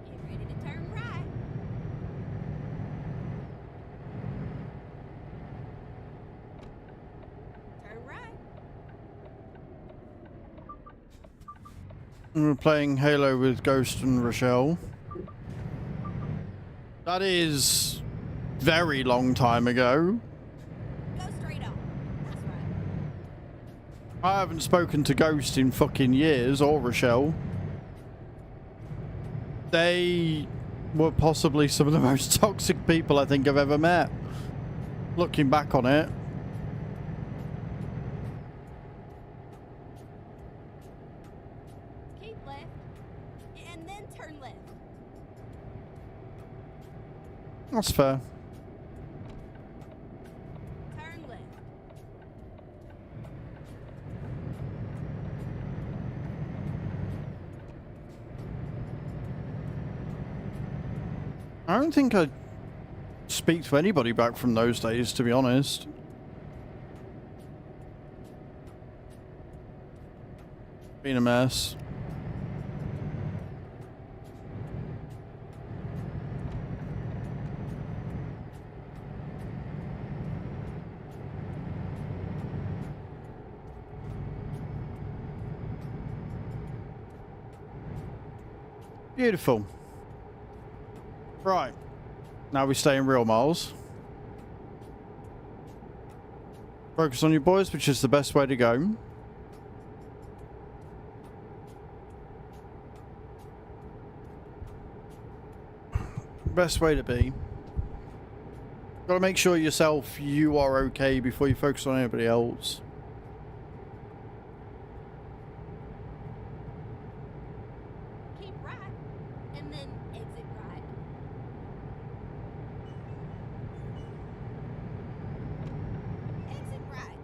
S2: Get ready to turn right. Turn right.
S1: We're playing Halo with Ghost and Rochelle. That is very long time ago.
S2: Go straight on. That's right.
S1: I haven't spoken to Ghost in fucking years, or Rochelle. They were possibly some of the most toxic people I think I've ever met. Looking back on it.
S2: Keep left, and then turn left.
S1: That's fair.
S2: Turn left.
S1: I don't think I speak to anybody back from those days, to be honest. Been a mess. Beautiful. Right. Now we stay in real miles. Focus on your boys, which is the best way to go. Best way to be. Gotta make sure yourself, you are okay before you focus on anybody else.
S2: Keep right, and then exit right. Exit right.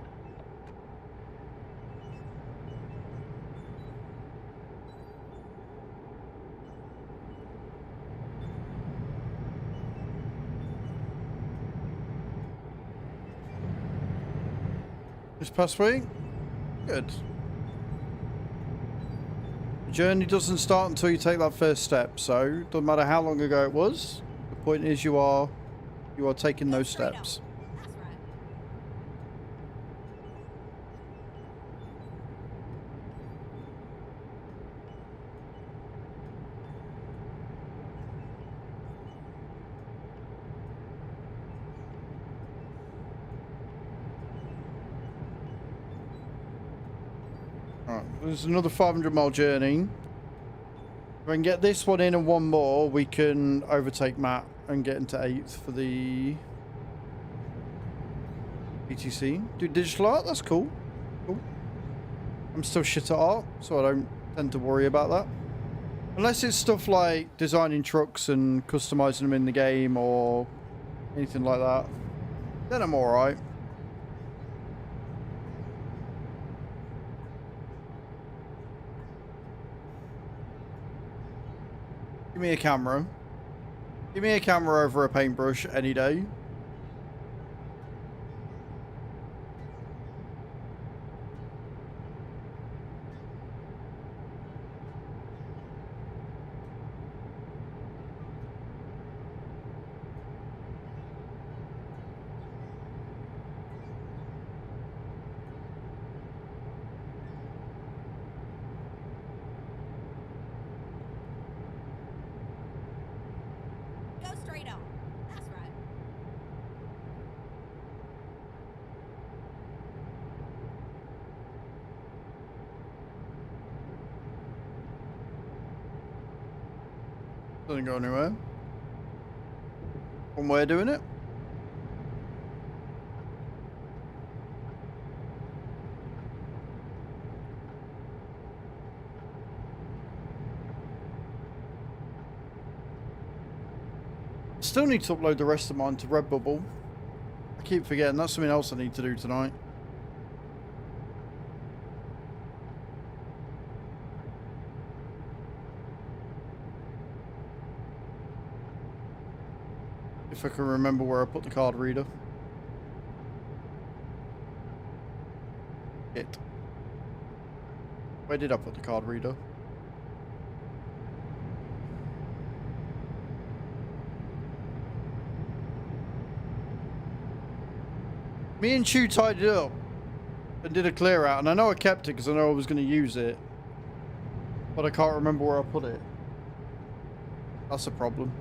S1: This past week? Good. The journey doesn't start until you take that first step, so doesn't matter how long ago it was. The point is you are taking those
S2: Straight
S1: steps.
S2: on. That's right.
S1: Alright, there's another 500-mile journey. If I can get this one in and one more, we can overtake Matt and get into 8th for the VTC. Do digital art? That's cool. Cool. I'm still shit at art, so I don't tend to worry about that. Unless it's stuff like designing trucks and customizing them in the game or anything like that, then I'm alright. Give me a camera. Give me a camera over a paintbrush any day.
S2: Go straight on. That's right.
S1: Doesn't go anywhere. One way of doing it. Still need to upload the rest of mine to Redbubble. I keep forgetting that's something else I need to do tonight. If I can remember where I put the card reader. Where did I put the card reader? Me and Chew tied it up and did a clear out, and I know I kept it because I know I was going to use it, but I can't remember where I put it. That's a problem.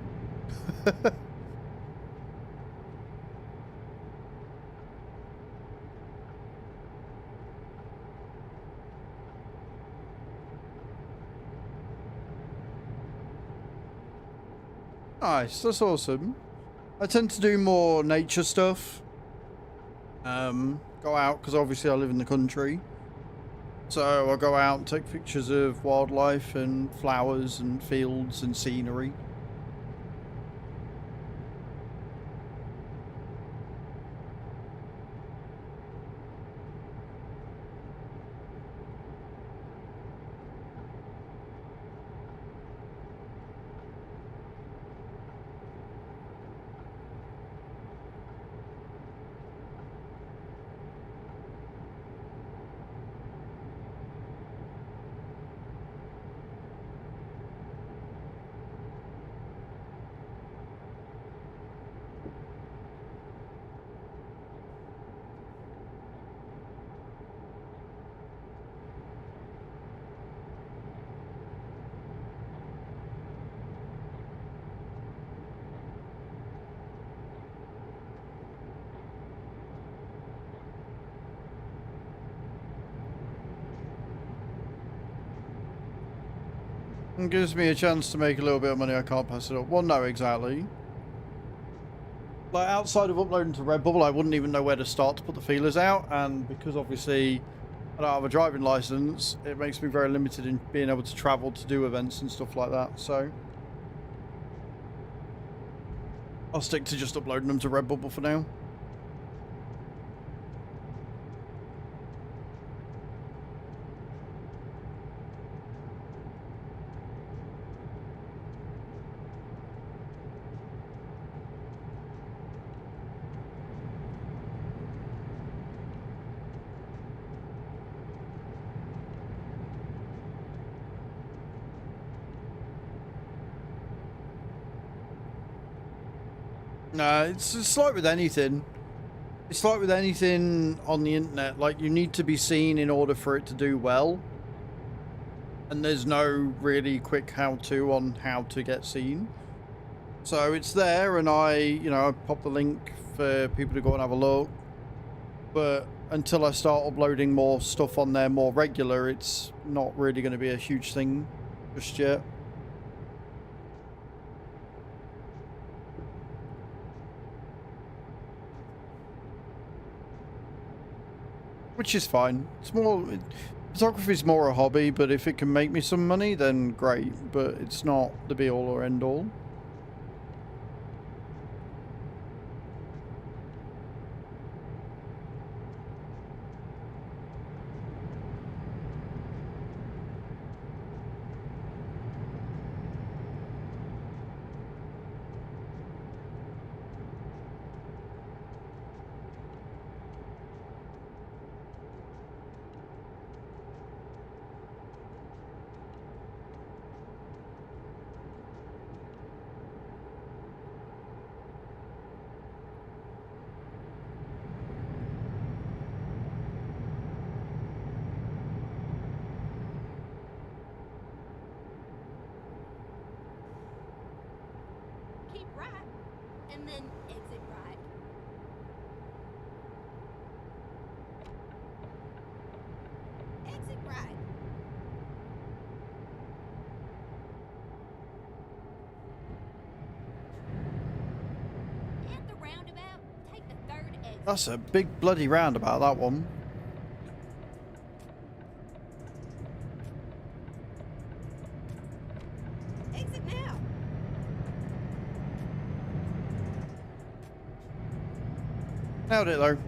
S1: Nice, that's awesome. I tend to do more nature stuff. Go out, because obviously I live in the country. So I go out and take pictures of wildlife and flowers and fields and scenery. It gives me a chance to make a little bit of money. I can't pass it up. Well, no, exactly. Like, outside of uploading to Redbubble, I wouldn't even know where to start to put the feelers out. And because obviously I don't have a driving license, it makes me very limited in being able to travel to do events and stuff like that. So I'll stick to just uploading them to Redbubble for now. No, it's like with anything. It's like with anything on the internet. Like, you need to be seen in order for it to do well. And there's no really quick how-to on how to get seen. So it's there, and I pop the link for people to go and have a look. But until I start uploading more stuff on there more regular, it's not really going to be a huge thing just yet. Which is fine. It's more... Photography is more a hobby, but if it can make me some money, then great. But it's not the be-all or end-all.
S2: Keep right, and then exit right. Exit right. At the roundabout, take the third exit.
S1: That's a big bloody roundabout, that one.
S2: Exit now.
S1: Nailed it, though.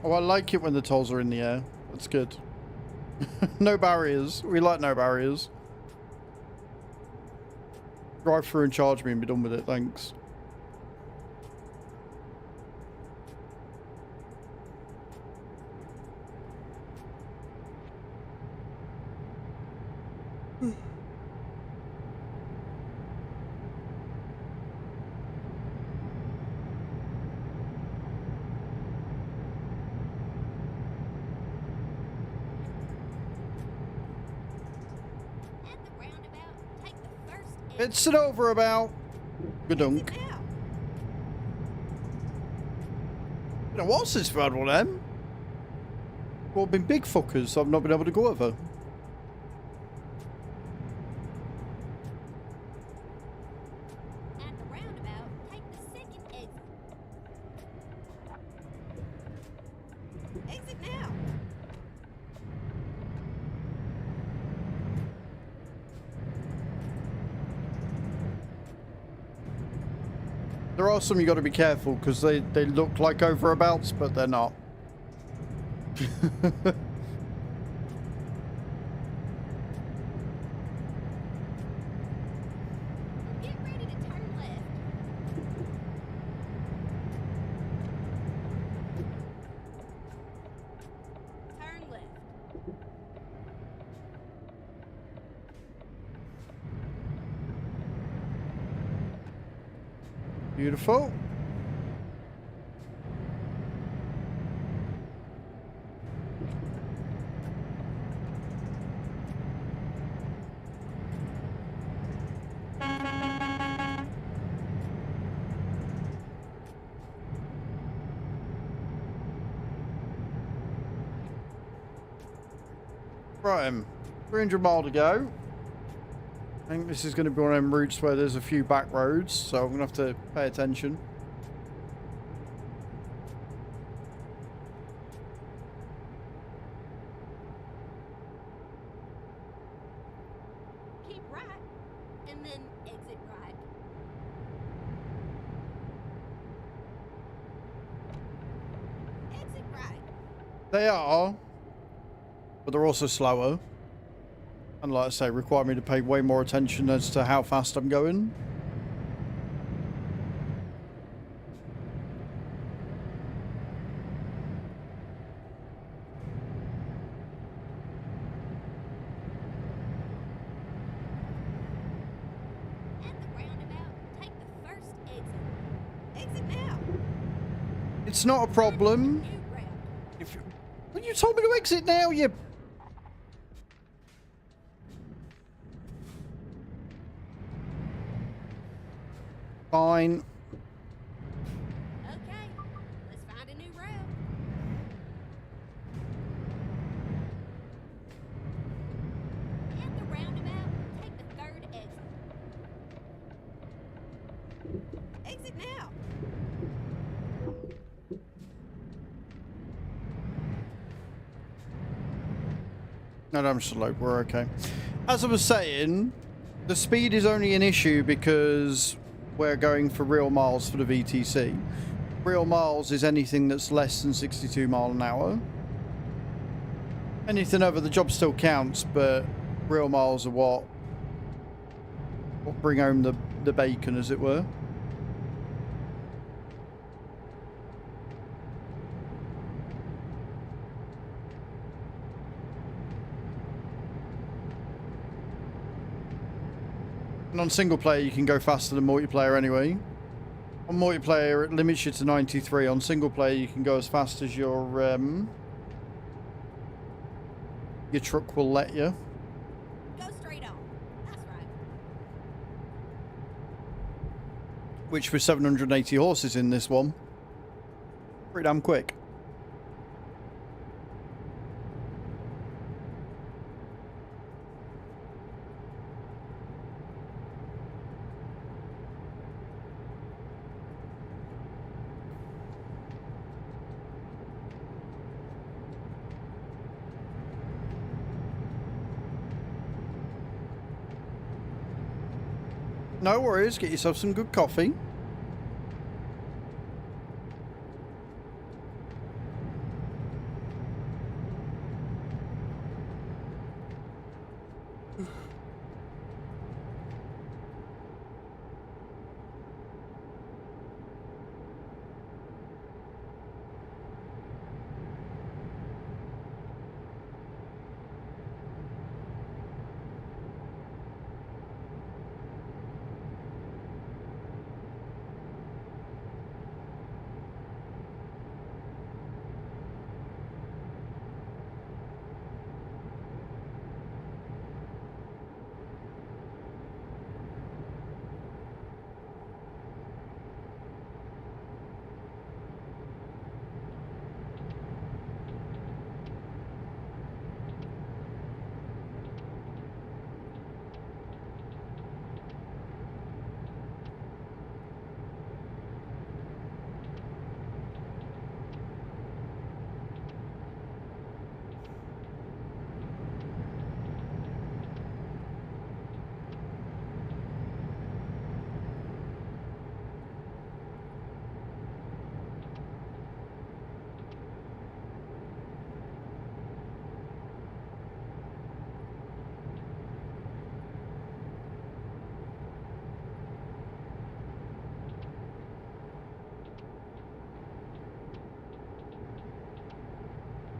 S1: Oh, I like it when the tolls are in the air. That's good. No barriers. We like no barriers. Drive through and charge me and be done with it, thanks. It's an over about. Good dunk.
S2: Exit now.
S1: You know what's this for one them? Well, been big fuckers, so I've not been able to go over.
S2: At the roundabout, take the second exit. Exit now.
S1: There are some you got to be careful because they look like overabouts, but they're not.
S2: Get ready to turn left. Turn left.
S1: Beautiful. Right, 300 mile to go. I think this is going to be one of them routes where there's a few back roads, so I'm going to have to pay attention.
S2: Keep right, and then exit right. Exit right.
S1: They are, but they're also slower. And like I say, require me to pay way more attention as to how fast I'm going.
S2: At the roundabout, take the first exit. Exit now.
S1: It's not a problem.
S2: New route.
S1: If you, well, you told me to exit now, you... Fine.
S2: Okay, let's find a new route. At the roundabout, take the third exit. Exit now.
S1: No, I'm slow. We're okay. As I was saying, the speed is only an issue because we're going for real miles for the VTC. Real miles is anything that's less than 62 mile an hour. Anything over the job still counts, but real miles are what bring home the bacon, as it were. And on single player, you can go faster than multiplayer anyway. On multiplayer, it limits you to 93. On single player, you can go as fast as your truck will let you.
S2: Go straight on. That's right.
S1: Which with 780 horses in this one, pretty damn quick. No worries, get yourself some good coffee.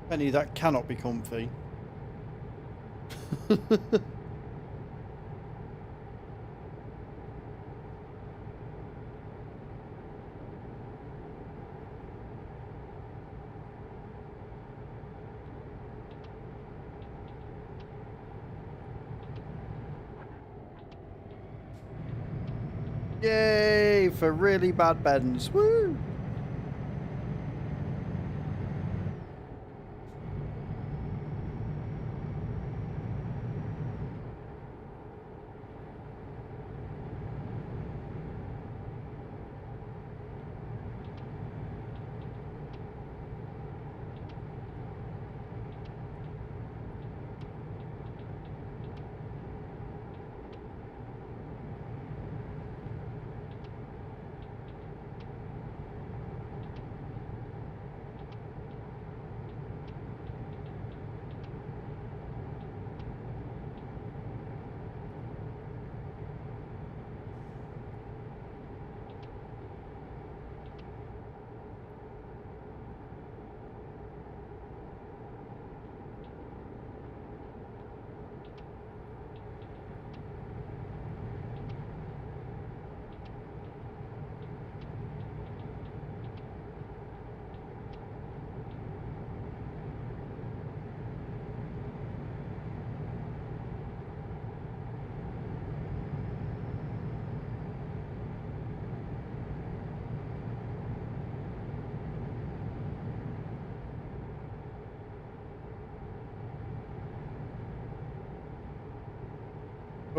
S1: Penny, that cannot be comfy. Yay for really bad bends. Woo!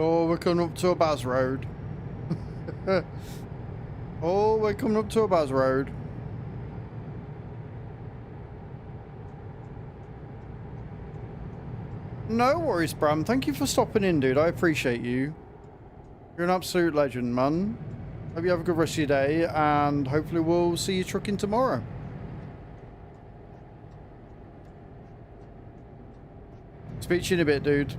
S1: Oh, we're coming up to a Baz Road. Oh, we're coming up to a Baz Road. No worries, Bram. Thank you for stopping in, dude. I appreciate you. You're an absolute legend, man. Hope you have a good rest of your day, and hopefully we'll see you trucking tomorrow. Speak to you in a bit, dude.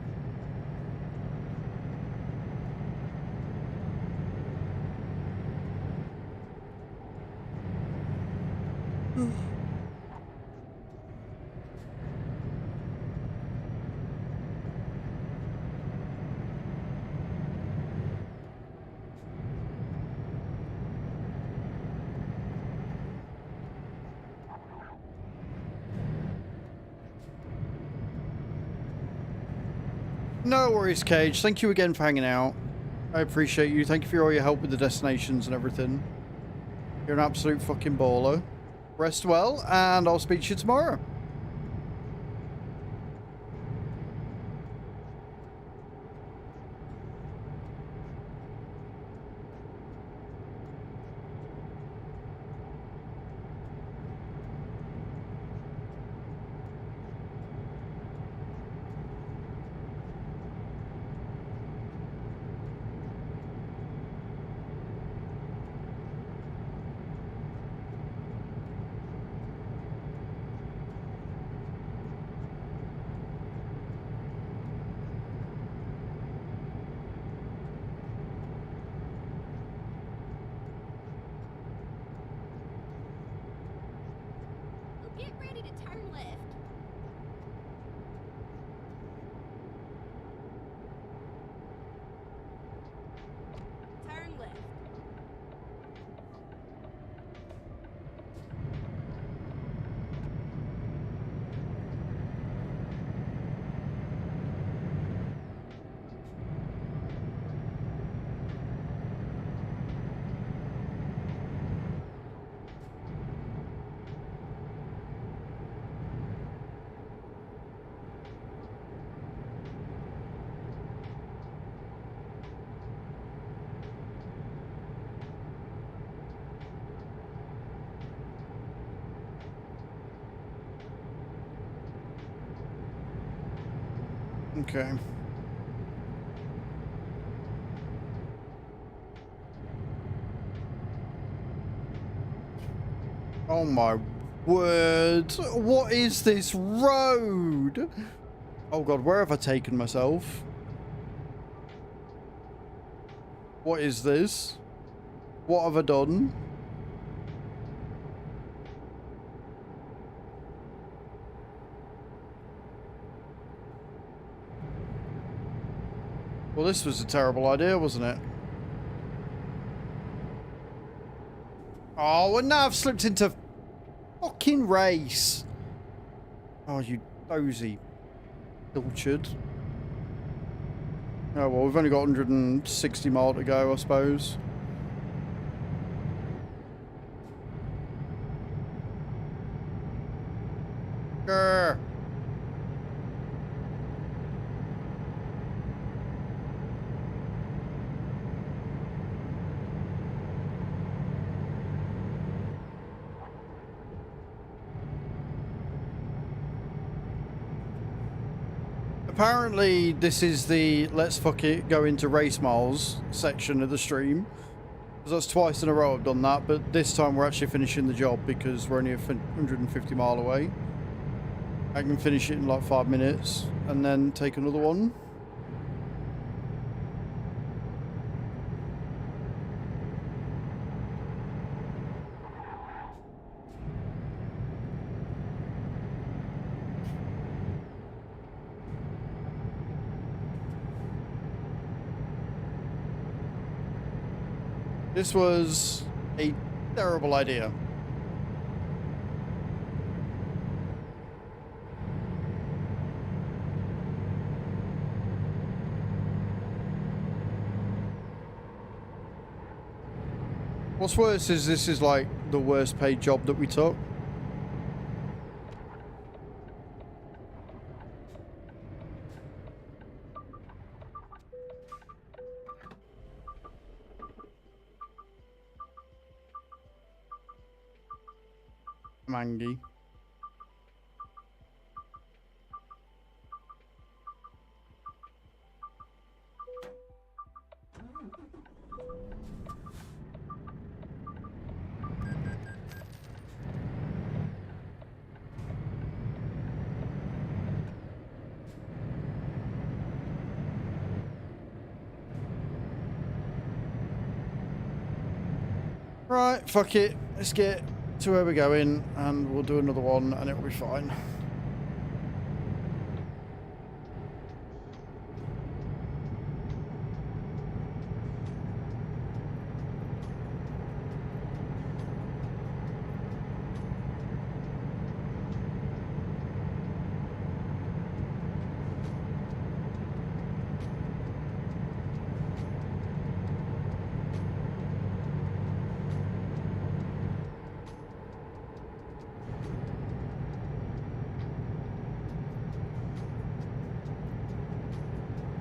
S1: No worries, Cage. Thank you again for hanging out. I appreciate you. Thank you for all your help with the destinations and everything. You're an absolute fucking baller. Rest well, and I'll speak to you tomorrow.
S2: Get ready to turn left. Turn left.
S1: Okay. Oh my word. What is this road? Oh god, where have I taken myself? What is this? What have I done? Well, this was a terrible idea, wasn't it? Oh, and now I've slipped into fucking race. Oh, you dozy pilchard. Oh, well, we've only got 160 mile to go, I suppose. Grr. Apparently, this is the let's fuck it go into race miles section of the stream. Because that's twice in a row I've done that, but this time we're actually finishing the job because we're only 150 mile away. I can finish it in like 5 minutes and then take another one. This was a terrible idea. What's worse is this is like the worst paid job that we took. Mangy. Right, fuck it. Let's get to where we're going and we'll do another one and it'll be fine.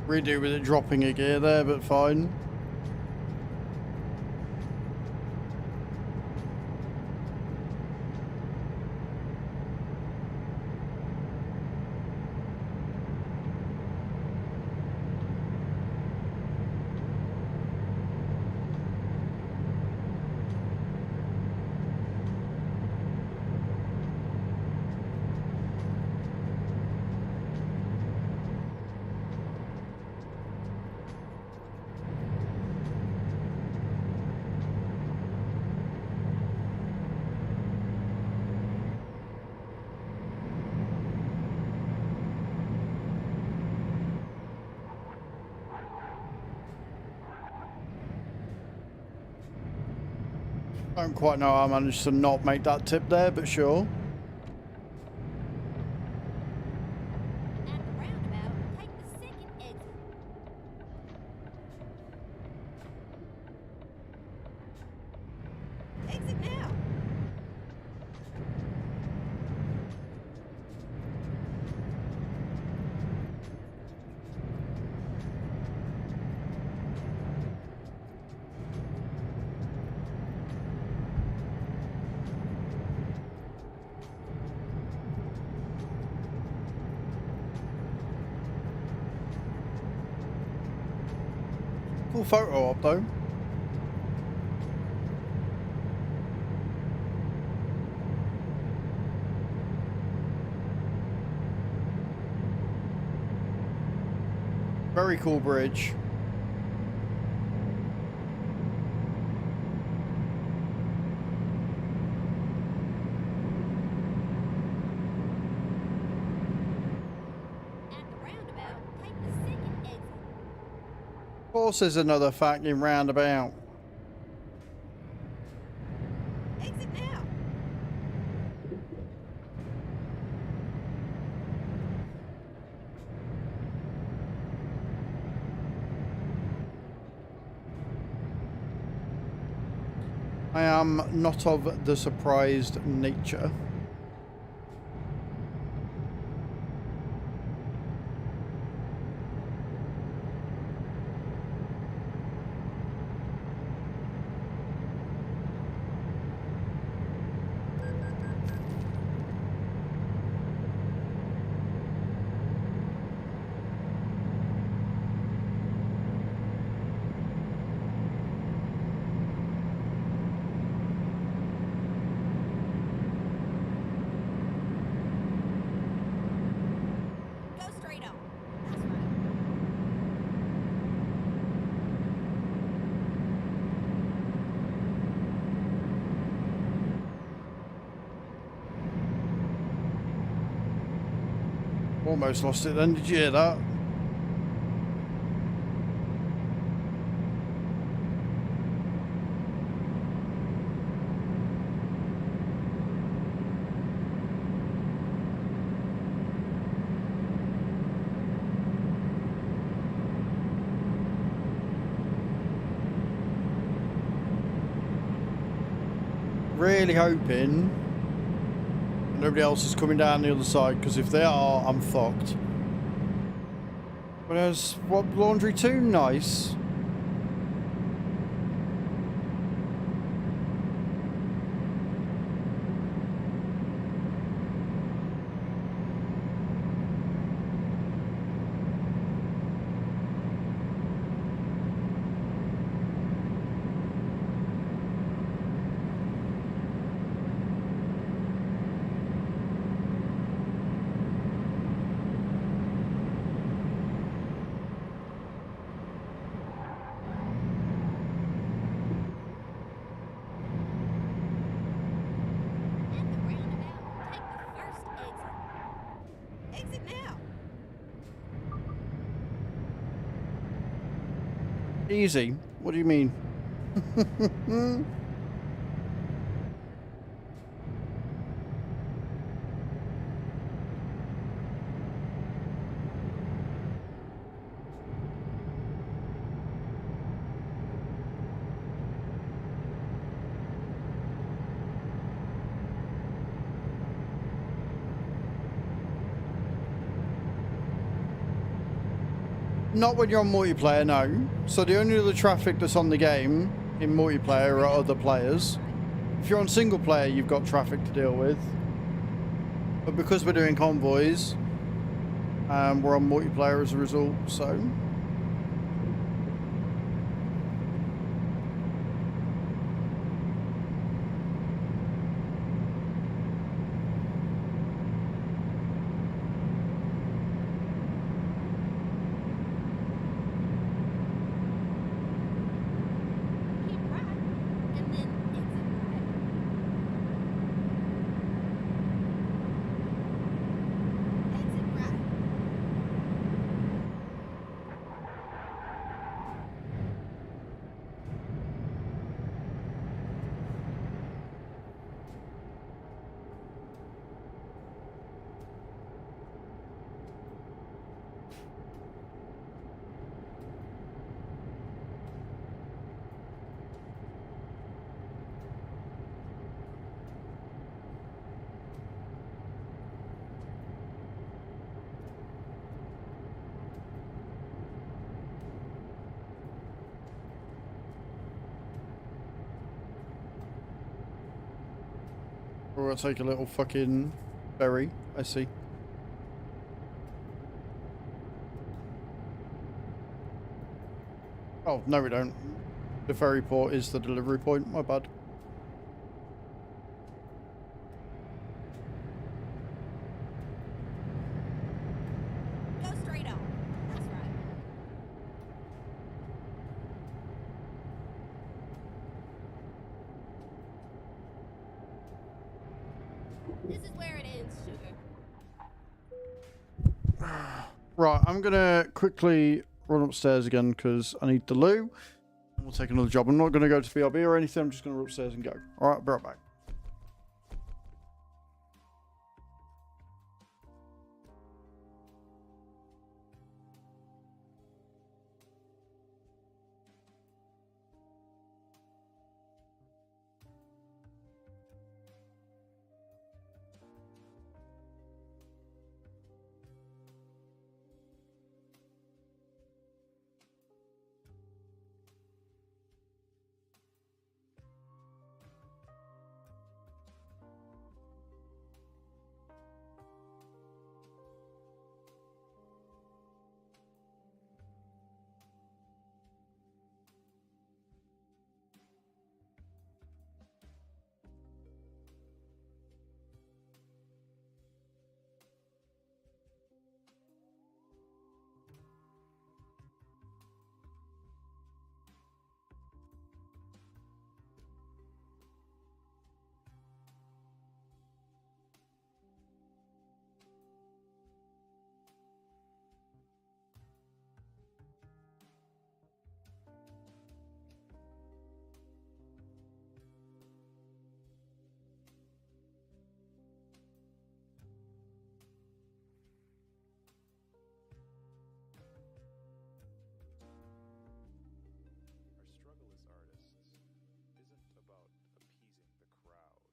S1: Redo with it dropping a gear there, but fine. I don't quite know how I managed to not make that tip there, but sure.
S2: At the roundabout, take the second exit. Exit now.
S1: Cool photo op though. Very cool bridge.
S2: At the roundabout, take the second exit.
S1: course there's another fucking roundabout.
S2: Exit now.
S1: I am not of the surprised nature.
S2: Go straight on. That's right.
S1: Almost lost it then, did you hear that? Really hoping nobody else is coming down the other side, because if they are, I'm fucked. But there's what, laundry too? Nice.
S2: At the roundabout, take the first exit. Exit now.
S1: Easy. What do you mean? Not when you're on multiplayer, no. So the only other traffic that's on the game in multiplayer are other players. If you're on single player, you've got traffic to deal with. But because we're doing convoys, we're on multiplayer as a result, so...
S2: Keep right, and then exit right. Exit right.
S1: Or I'll take a little fucking ferry, I see. Oh, no we don't. The ferry port is the delivery point, my bad.
S2: Go straight on. That's right. This is where it ends, sugar.
S1: Right, I'm gonna quickly run upstairs again because I need the loo. We'll take another job. I'm not going to go to BRB or anything. I'm just going to run upstairs and go. All right, I'll be right back.
S8: Our struggle as artists isn't about appeasing the crowd.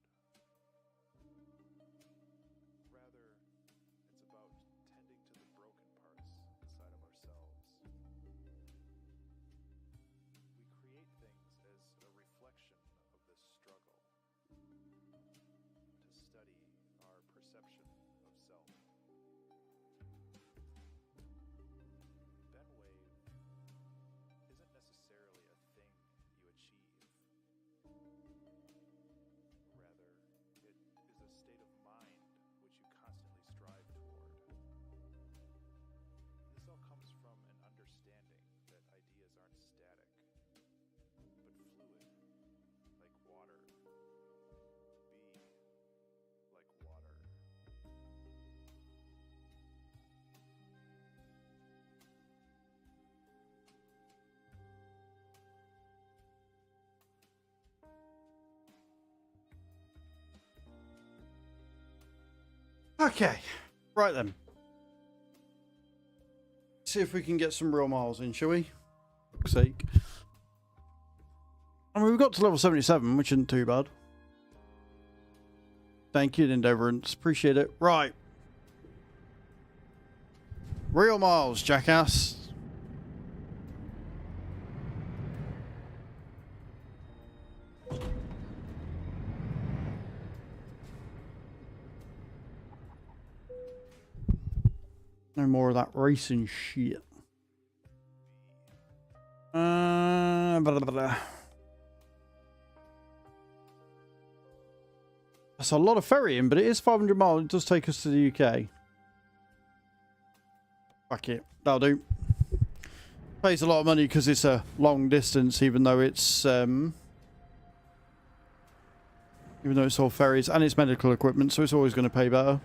S8: Rather, it's about tending to the broken parts inside of ourselves. We create things as a reflection of this struggle, to study our perception of self. Benwave isn't necessarily a thing you achieve. Rather, it is a state of mind which you constantly strive toward. This all comes from an understanding that ideas aren't static, but fluid, like water. Be like water.
S1: Okay, right then. See if we can get some real miles in, shall we? For fuck's sake. I mean, we've got to level 77, which isn't too bad. Thank you, Endeavorance. Appreciate it. Right. Real miles, jackass. No more of that racing shit. Blah, blah, blah. That's a lot of ferrying, but it is 500 miles. It does take us to the UK. Fuck it. That'll do. Pays a lot of money because it's a long distance, even though it's all ferries and it's medical equipment, so it's always going to pay better.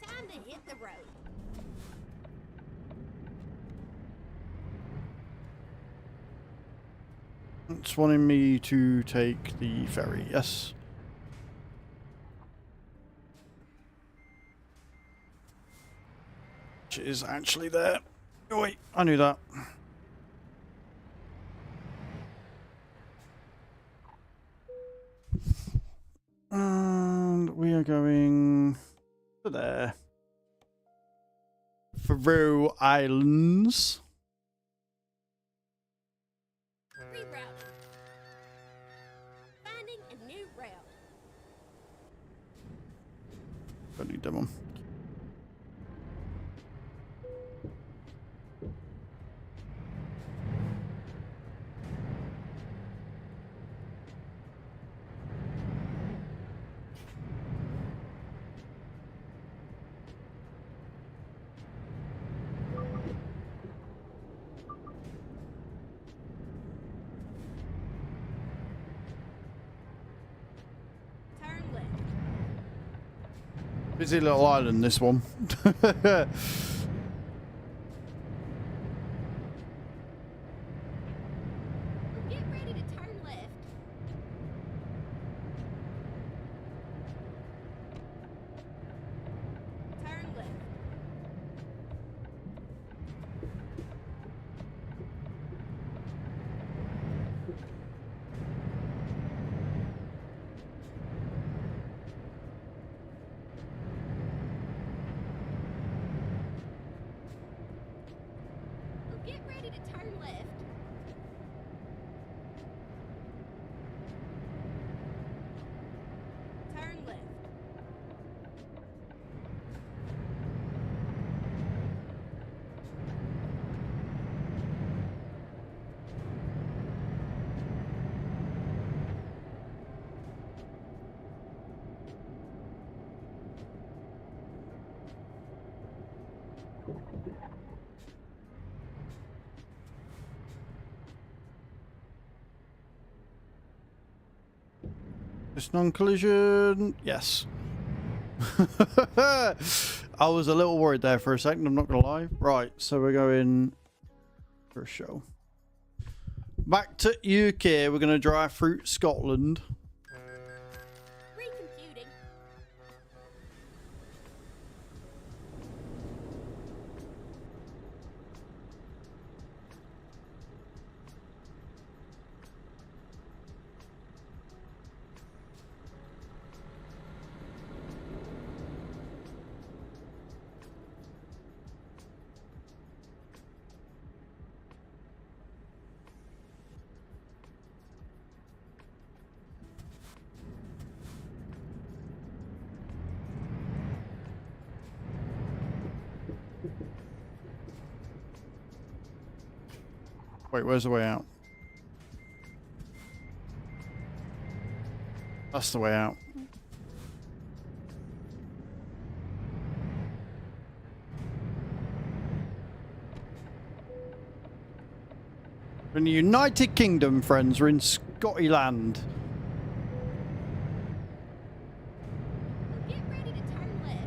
S2: Time to hit the road.
S1: It's wanting me to take the ferry, yes. Which is actually there. Oh wait, I knew that. And we are going to there. Faroe Islands.
S2: Rerouting. Finding a new route.
S1: Don't need them on.
S2: Turn left.
S1: Busy little island, this one.
S2: Get ready to turn left. Turn left. Get ready to turn left. Turn left.
S1: Just non-collision. Yes. I was a little worried there for a second, I'm not going to lie. Right, so we're going for a show. Back to UK, we're going to drive through Scotland.
S2: Recomputing.
S1: Wait, where's the way out? That's the way out. We're in the United Kingdom, friends. We're in Scotland.
S2: Get ready to turn left.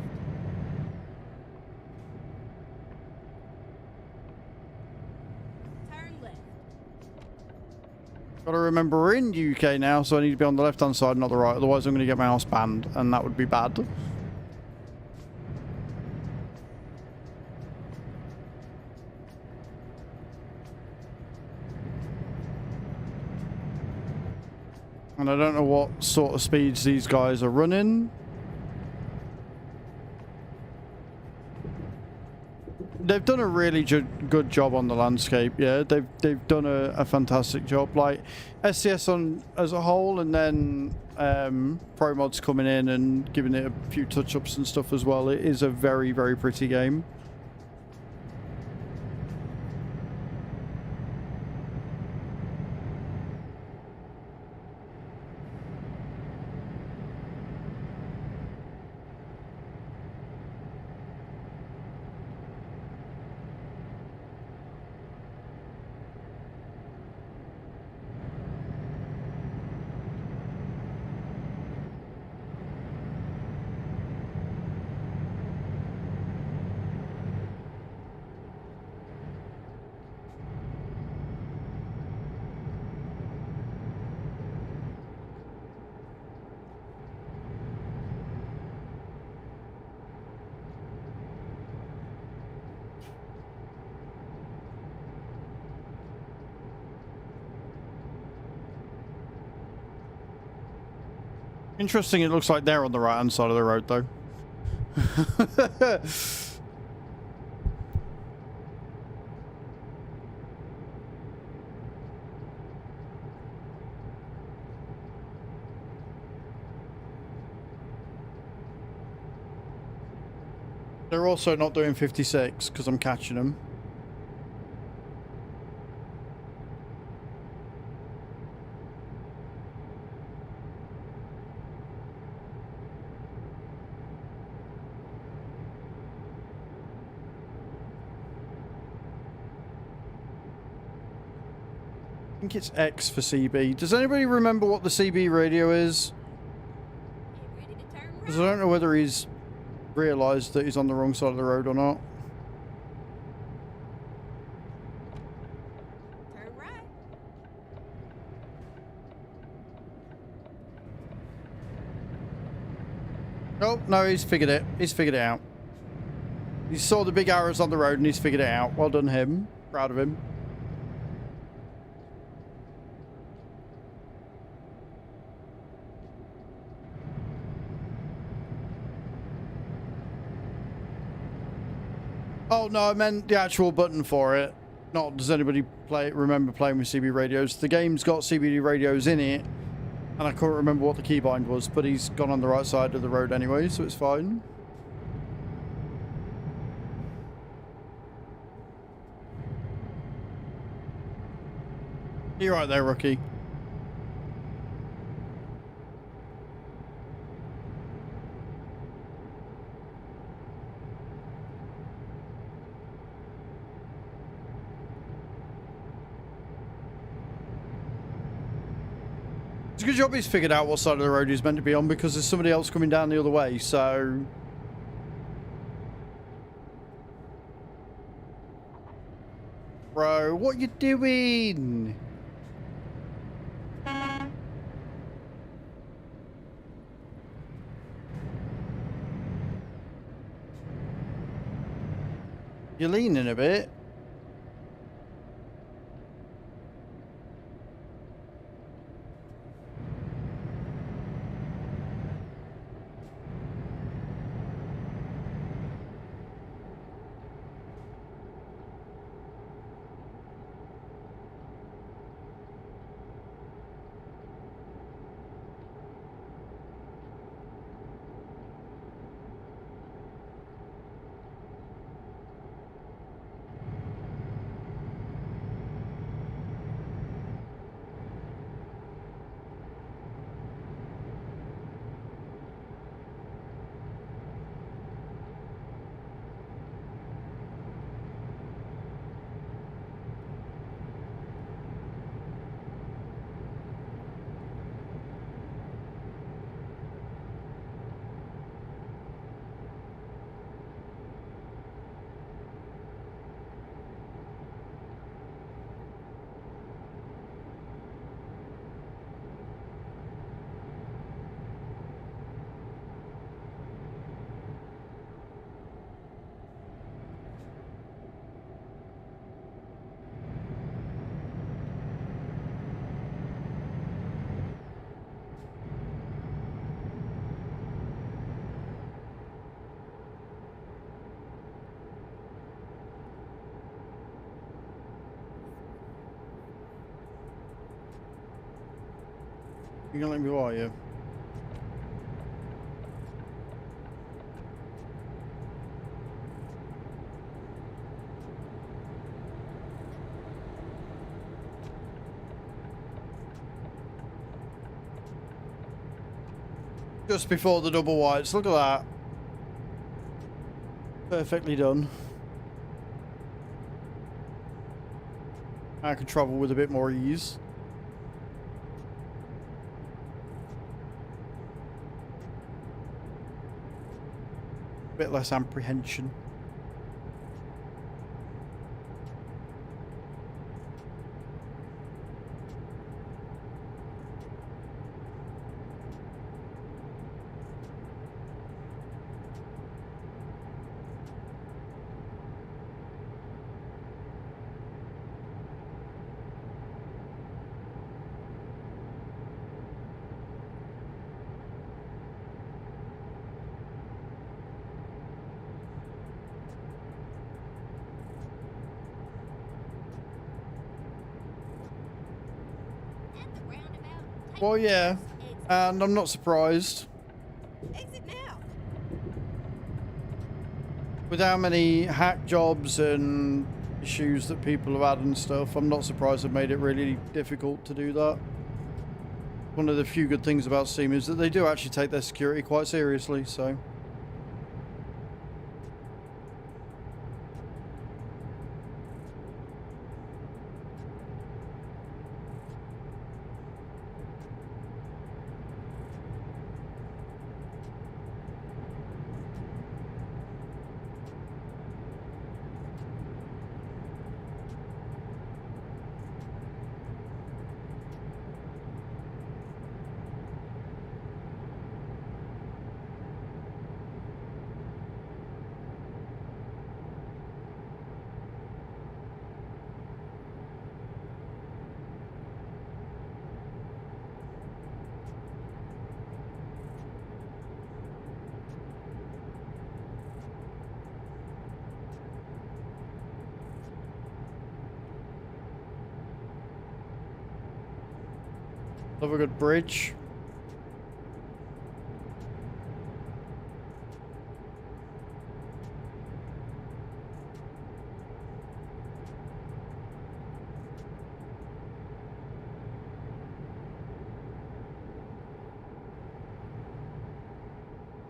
S2: Turn left.
S1: Gotta remember we're in UK now, so I need to be on the left-hand side, not the right. Otherwise, I'm going to get my house banned, and that would be bad. And I don't know what sort of speeds these guys are running. They've done a really good job on the landscape. Yeah, they've done a fantastic job. Like SCS on as a whole, and then Pro Mods coming in and giving it a few touch-ups and stuff as well. It is a very, very pretty game. Interesting, it looks like they're on the right-hand side of the road, though. They're also not doing 56 because I'm catching them. I think it's X for CB. Does anybody remember what the CB radio is?
S2: Get ready to turn
S1: Because I
S2: right.
S1: don't know whether he's realised that he's on the wrong side of the road or not.
S2: Turn right.
S1: Oh, no, he's figured it. He's figured it out. He saw the big arrows on the road and he's figured it out. Well done, him. Proud of him. Oh, no, I meant the actual button for it. Not, does anybody remember playing with CB radios? The game's got CB radios in it, and I can't remember what the keybind was, but he's gone on the right side of the road anyway, so it's fine. You're right there, rookie. It's a good job he's figured out what side of the road he's meant to be on, because there's somebody else coming down the other way, so... Bro, what you doing? You're leaning a bit. You're gonna let me go, are you? Just before the double whites, look at that. Perfectly done. I can travel with a bit more ease. A bit less apprehension. Well, yeah, and I'm not surprised.
S2: Exit now.
S1: With how many hack jobs and issues that people have had and stuff, I'm not surprised they've made it really difficult to do that. One of the few good things about Steam is that they do actually take their security quite seriously, so... Love a good bridge.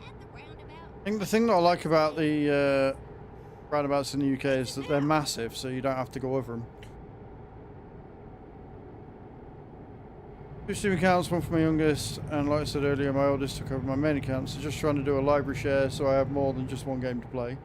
S2: At the roundabout.
S1: I think the thing that I like about the roundabouts in the UK is that they're massive, so you don't have to go over them. 2 Steam accounts, one for my youngest, and like I said earlier, my oldest took over my main account, so just trying to do a library share so I have more than just one game to play.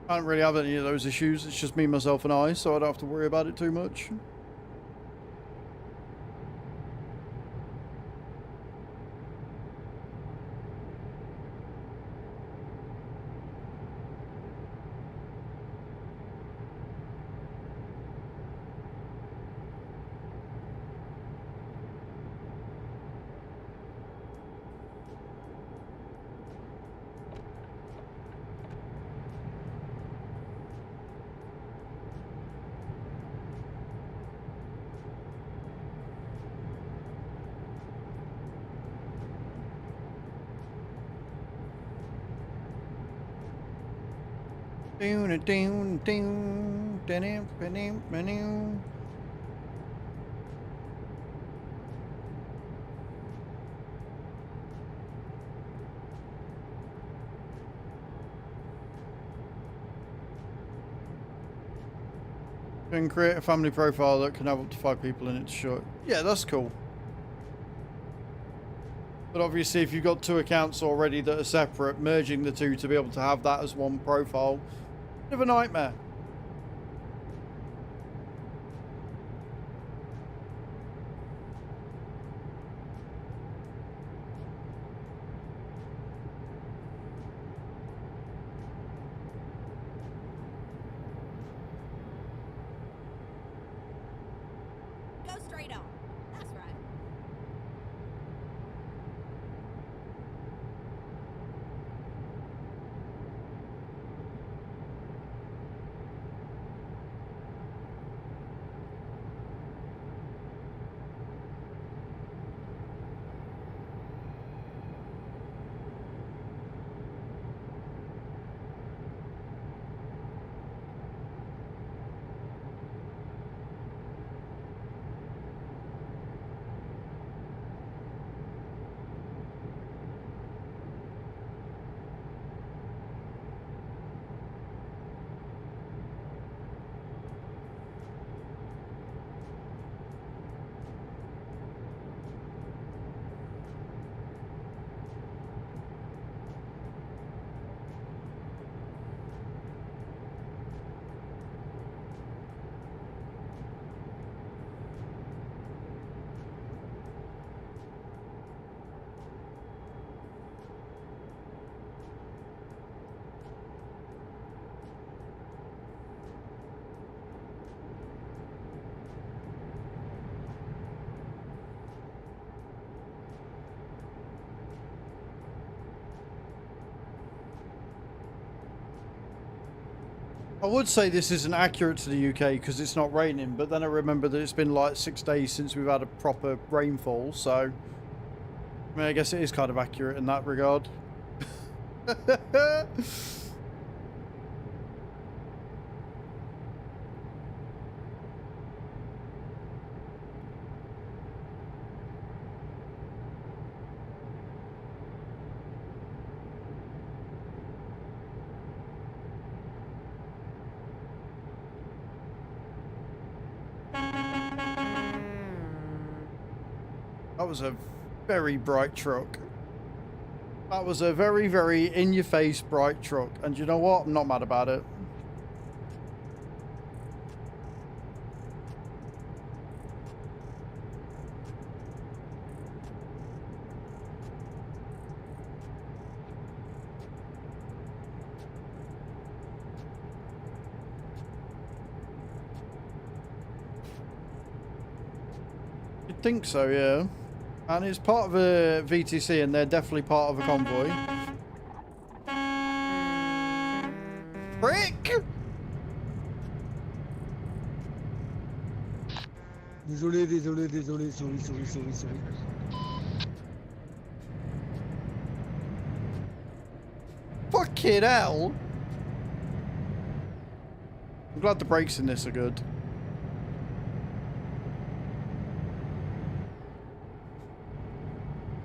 S1: I don't really have any of those issues, it's just me, myself and I, so I don't have to worry about it too much. Can create a family profile that can have up to 5 people in it to show it. Yeah, that's cool. But obviously if you've got 2 accounts already that are separate, merging the 2 to be able to have that as one profile, bit of a nightmare.
S2: Go straight on. That's right.
S1: I would say this isn't accurate to the UK because it's not raining, but then I remember that it's been like 6 days since we've had a proper rainfall, so I mean, I guess it is kind of accurate in that regard. That was a very bright truck. That was a very, very in-your-face bright truck. And you know what? I'm not mad about it. You'd think so, yeah. And it's part of a VTC, and they're definitely part of a convoy. Frick!
S9: Désolé, sorry.
S1: Fucking hell! I'm glad the brakes in this are good.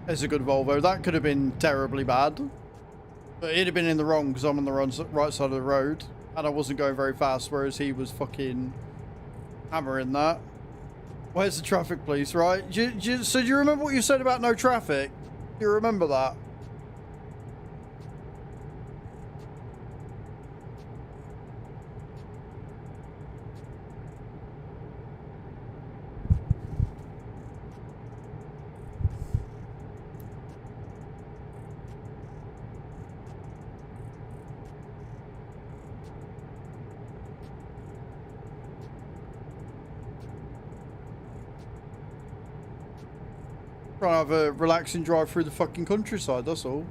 S1: It's a good Volvo. That could have been terribly bad. But it'd have been in the wrong because I'm on the right side of the road. And I wasn't going very fast, whereas he was fucking hammering that. Where's the traffic police, right? So do you remember what you said about no traffic? Do you remember that? Trying to have a relaxing drive through the fucking countryside, that's all.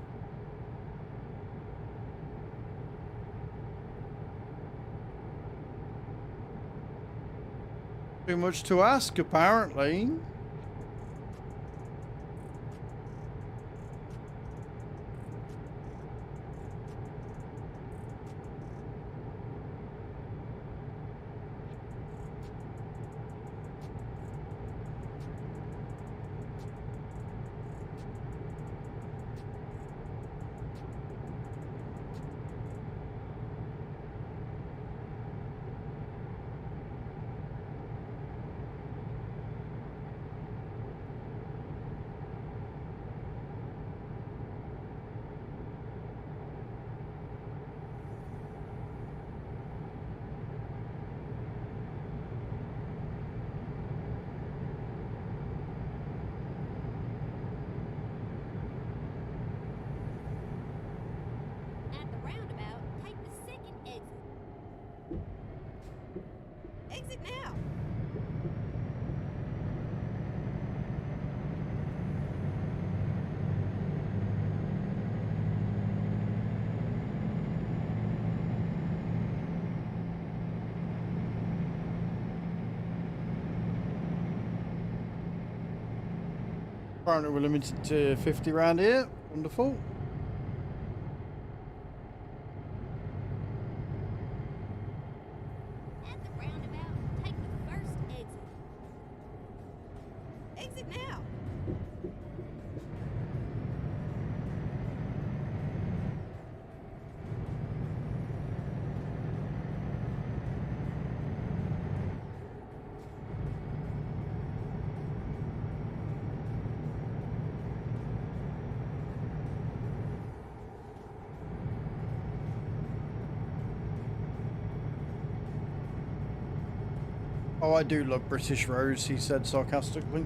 S1: Too much to ask, apparently.
S2: At the roundabout, take the second exit. Exit now.
S1: Apparently we're limited to 50 round here. Wonderful.
S2: At the roundabout, take the first exit. Exit now.
S1: Oh, I do love British roads, he said sarcastically.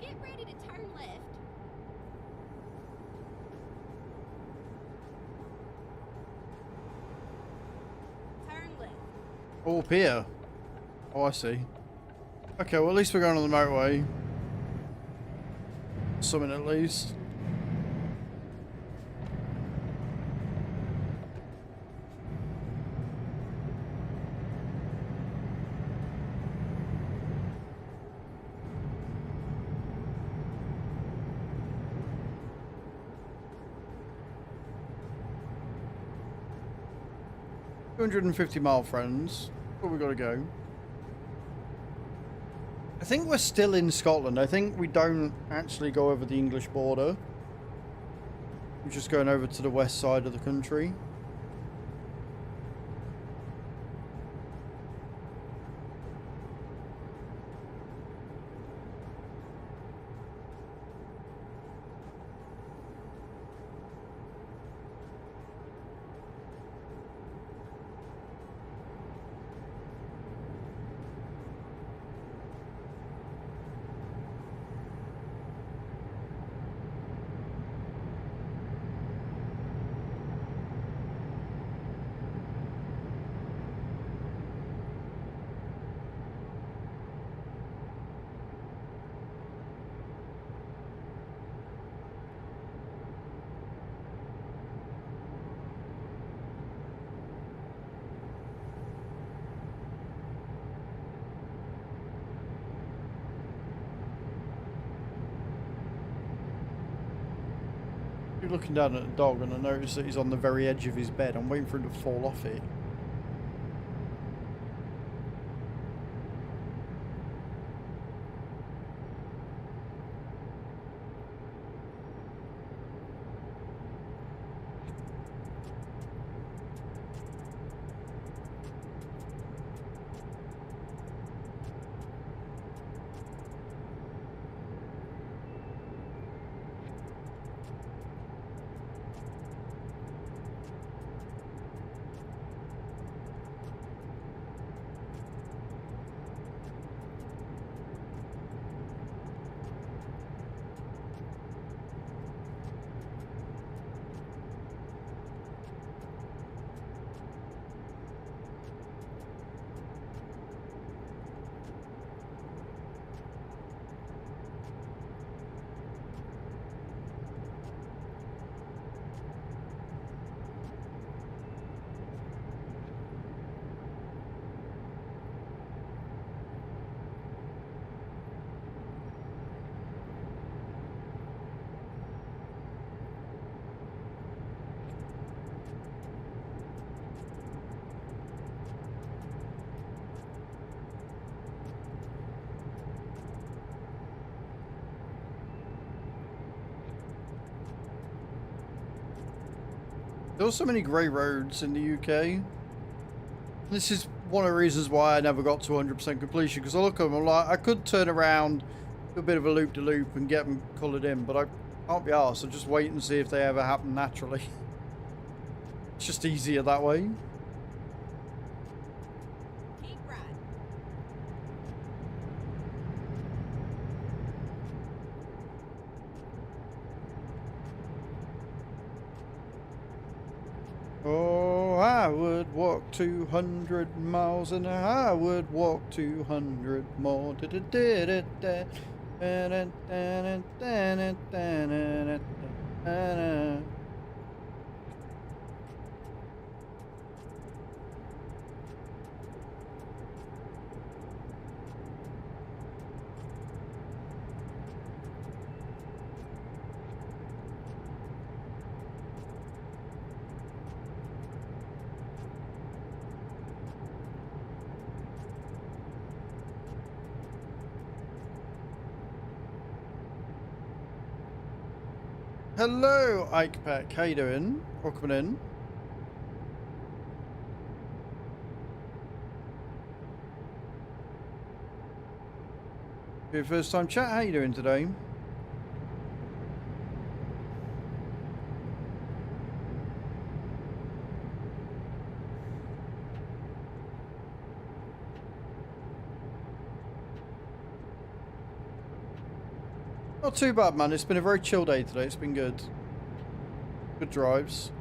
S2: Get ready to turn left. Turn left.
S1: Oh, up here. Oh, I see. Okay, well, at least we're going on the motorway. Something at least. $250 friends. Where we got to go? I think we're still in Scotland. I think we don't actually go over the English border. We're just going over to the west side of the country. Looking down at the dog and I notice that he's on the very edge of his bed. I'm waiting for him to fall off it. There are so many grey roads in the UK. This is one of the reasons why I never got to 100% completion, because I look at them, I'm like, I could turn around, do a bit of a loop-de-loop and get them coloured in, but I can't be arsed. I'll just wait and see if they ever happen naturally. It's just easier that way.
S2: Keep right.
S1: Oh, I would walk 200 miles and I would walk 200 more. Hello, Ike Peck. How you doing? Welcome in. Your first time chat. How you doing today? Not too bad, man. It's been a very chill day today. It's been good. Good drives.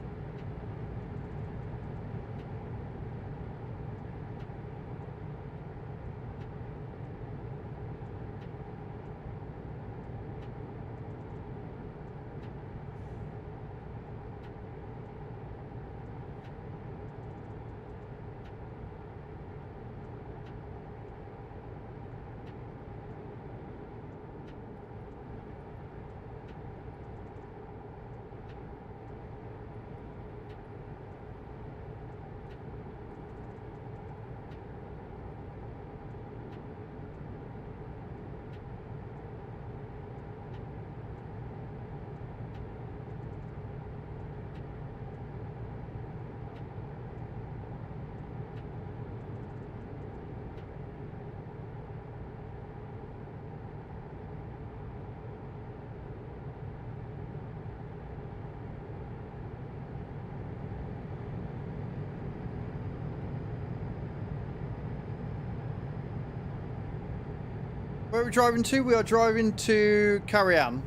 S1: Where are we driving to? We are driving to Carian.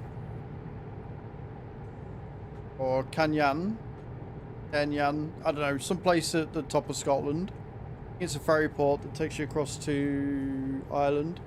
S1: Or Canyan. Canyan. I don't know. Someplace at the top of Scotland. It's a ferry port that takes you across to Ireland.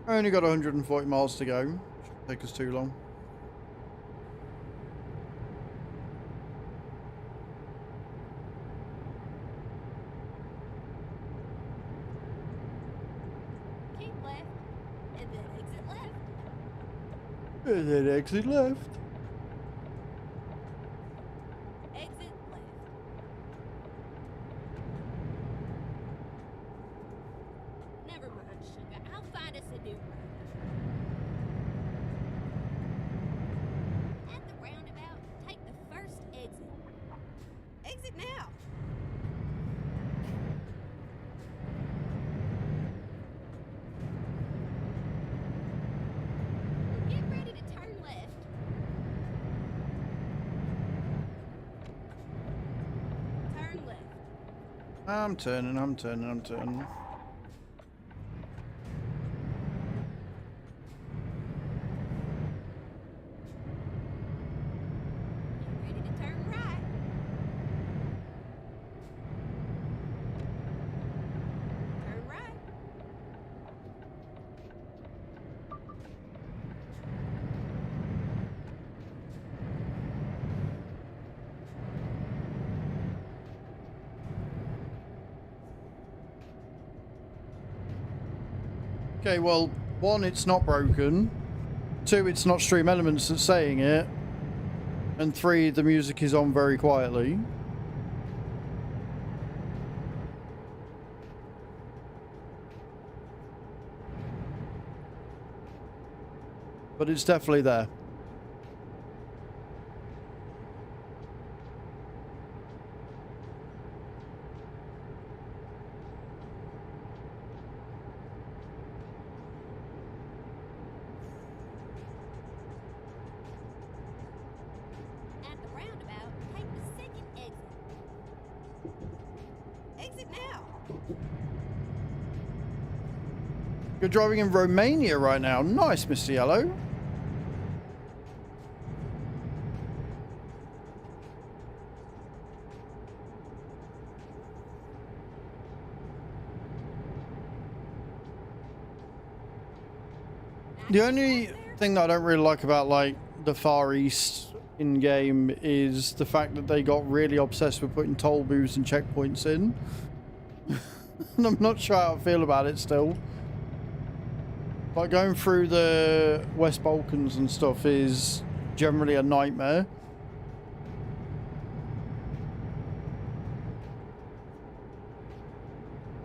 S1: I only got 140 miles to go. Shouldn't take us too long.
S2: Keep left, and then exit left.
S1: And then exit left.
S2: Exit left. Never mind, sugar. I'll find us a new road. At the roundabout, take the first exit. Exit now. Get ready to turn left. Turn left.
S1: I'm turning.
S2: Get ready to turn right. Turn right.
S1: Okay, well, one, it's not broken. Two, it's not Stream Elements that's saying it. And three, the music is on very quietly. But it's definitely there.
S2: At the roundabout, take the second exit. Exit now.
S1: You're driving in Romania right now. Nice, Mr. Yellow. The only thing that I don't really like about, like, the Far East in-game is the fact that they got really obsessed with putting toll booths and checkpoints in. And I'm not sure how I feel about it still. Like, going through the West Balkans and stuff is generally a nightmare.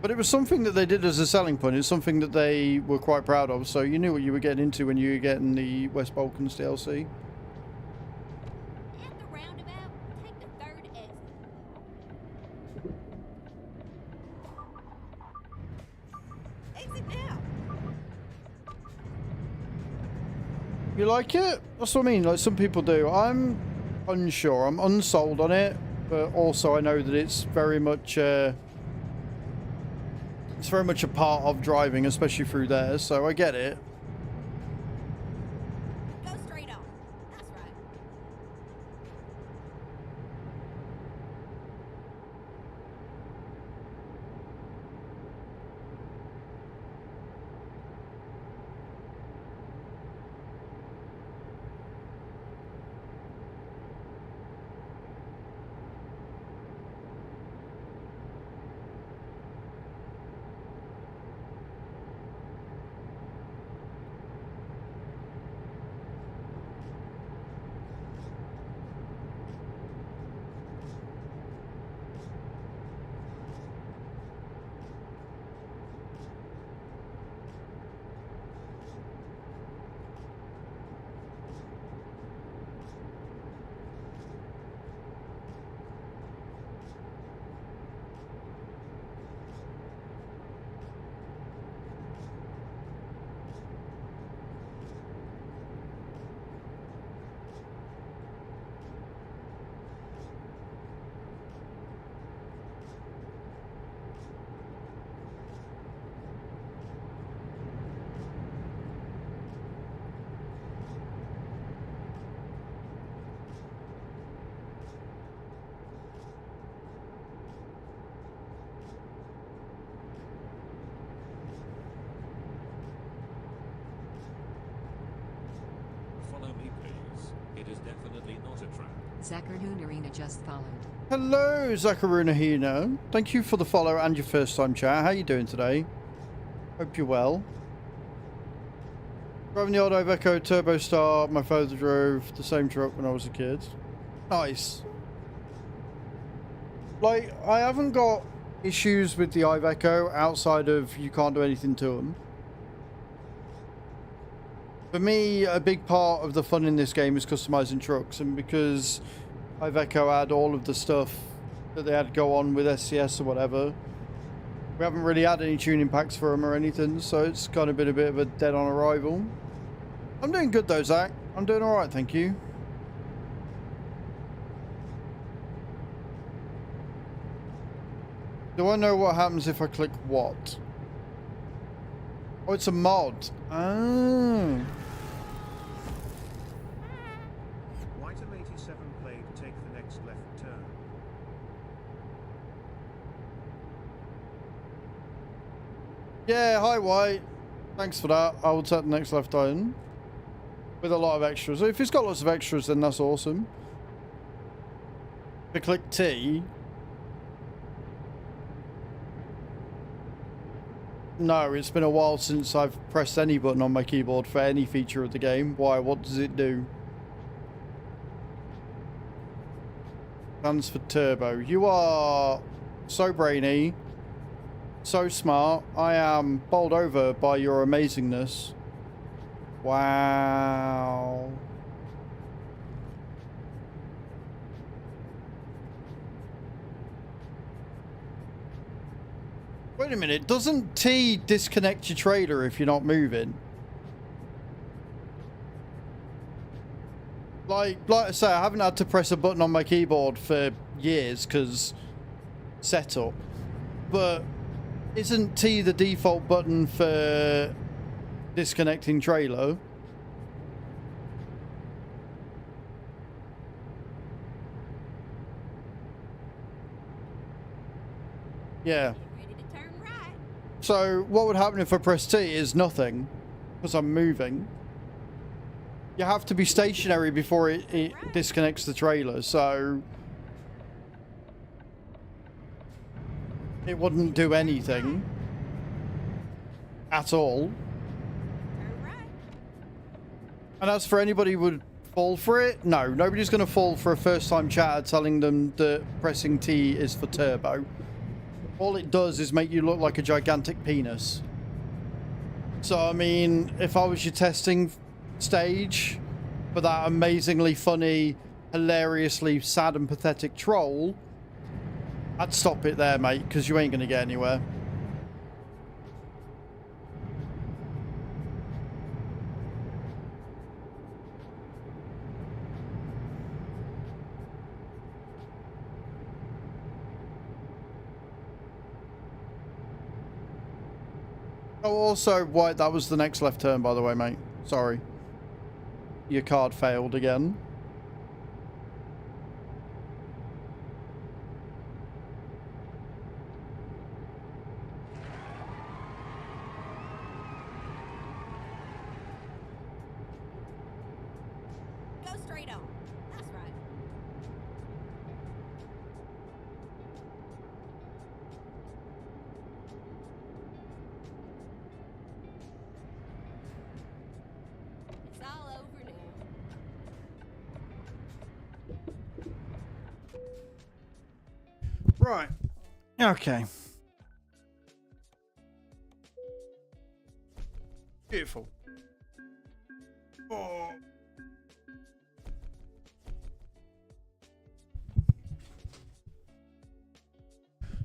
S1: But it was something that they did as a selling point. It's something that they were quite proud of. So you knew what you were getting into when you were getting the West Balkans DLC.
S2: At the roundabout, take the third exit. Exit now.
S1: You like it? That's what I mean. Like some people do. I'm unsure. I'm unsold on it. But also I know that it's very much... it's very much a part of driving, especially through there. So I get it.
S2: Go straight on. That's right.
S4: Follow me, please. It is definitely not a trap.
S5: Zakarun Arena just followed.
S1: Hello, Zakaruna Hina. Thank you for the follow and your first time chat. How you doing today? Hope you're well. Driving the old Iveco Turbo Star. My father drove the same truck when I was a kid. Nice. Like, I haven't got issues with the Iveco outside of you can't do anything to them. For me, a big part of the fun in this game is customizing trucks, and because Iveco had all of the stuff that they had to go on with SCS or whatever, we haven't really had any tuning packs for them or anything, so it's kind of been a bit of a dead on arrival. I'm doing good though, Zach. I'm doing alright, thank you. Do I know what happens if I click what? Oh, it's a mod. Oh.
S3: Whitem 87 played take the next left turn.
S1: Yeah, hi White. Thanks for that. I will take the next left turn. With a lot of extras. If it's got lots of extras, then that's awesome. If I click T... No, it's been a while since I've pressed any button on my keyboard for any feature of the game. Why? What does it do? Stands for turbo. You are so brainy, so smart. I am bowled over by your amazingness. Wow. Wait a minute, doesn't T disconnect your trailer if you're not moving? Like I say, I haven't had to press a button on my keyboard for years because setup. But isn't T the default button for disconnecting trailer? Yeah.
S2: Ready to turn right.
S1: So what would happen if I press T is nothing, because I'm moving. You have to be stationary before it disconnects the trailer, so it wouldn't do anything at all.
S2: Turn right.
S1: And as for anybody who would fall for it, no, nobody's going to fall for a first-time chatter telling them that pressing T is for turbo. all it does is make you look like a gigantic penis. So, I mean, if I was your testing stage for that amazingly funny, hilariously sad and pathetic troll, I'd stop it there, mate, because you ain't going to get anywhere. Oh, also, White, that was the next left turn, by the way, mate. Sorry. Your card failed again.
S2: Go straight on. That's right. It's all over now.
S1: Right. Okay. Beautiful. Oh.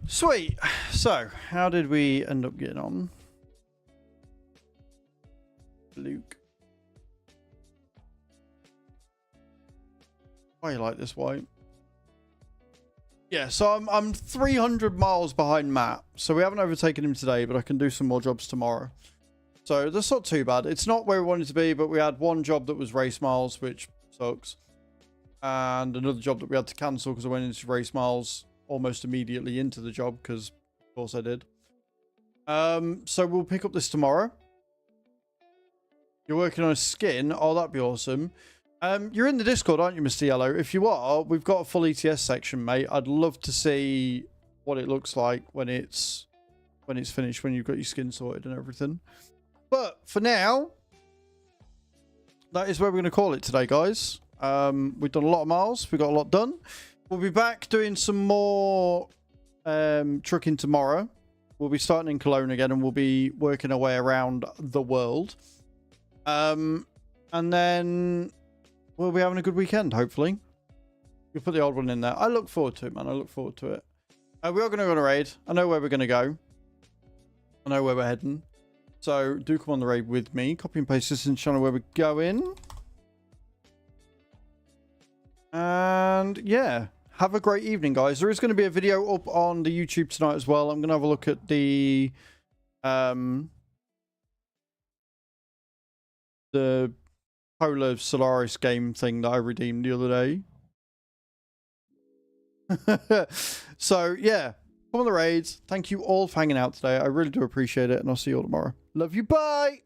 S1: Sweet. So, how did we end up getting on? Luke. Why you like this, White? Yeah, so I'm 300 miles behind Matt. So we haven't overtaken him today, but I can do some more jobs tomorrow. So that's not too bad. It's not where we wanted to be, but we had one job that was race miles, which sucks. And another job that we had to cancel because I went into race miles almost immediately into the job because, of course, I did. So we'll pick up this tomorrow. You're working on a skin. Oh, that'd be awesome. You're in the Discord, aren't you, Mr. Yellow? If you are, we've got a full ETS section, mate. I'd love to see what it looks like when it's finished, when you've got your skin sorted and everything. But for now, that is where we're going to call it today, guys. We've done a lot of miles. We got a lot done. We'll be back doing some more trucking tomorrow. We'll be starting in Cologne again, and we'll be working our way around the world. And then we'll be having a good weekend, hopefully. We'll put the old one in there. I look forward to it, man. I look forward to it. We are going to go on a raid. I know where we're going to go. I know where we're heading. So do come on the raid with me. Copy and paste this in the channel where we're going. And yeah, have a great evening, guys. There is going to be a video up on the YouTube tonight as well. I'm going to have a look at the Polar Solaris game thing that I redeemed the other day. So yeah, come on the raids. Thank you all for hanging out today. I really do appreciate it, and I'll see you all tomorrow. Love you. Bye.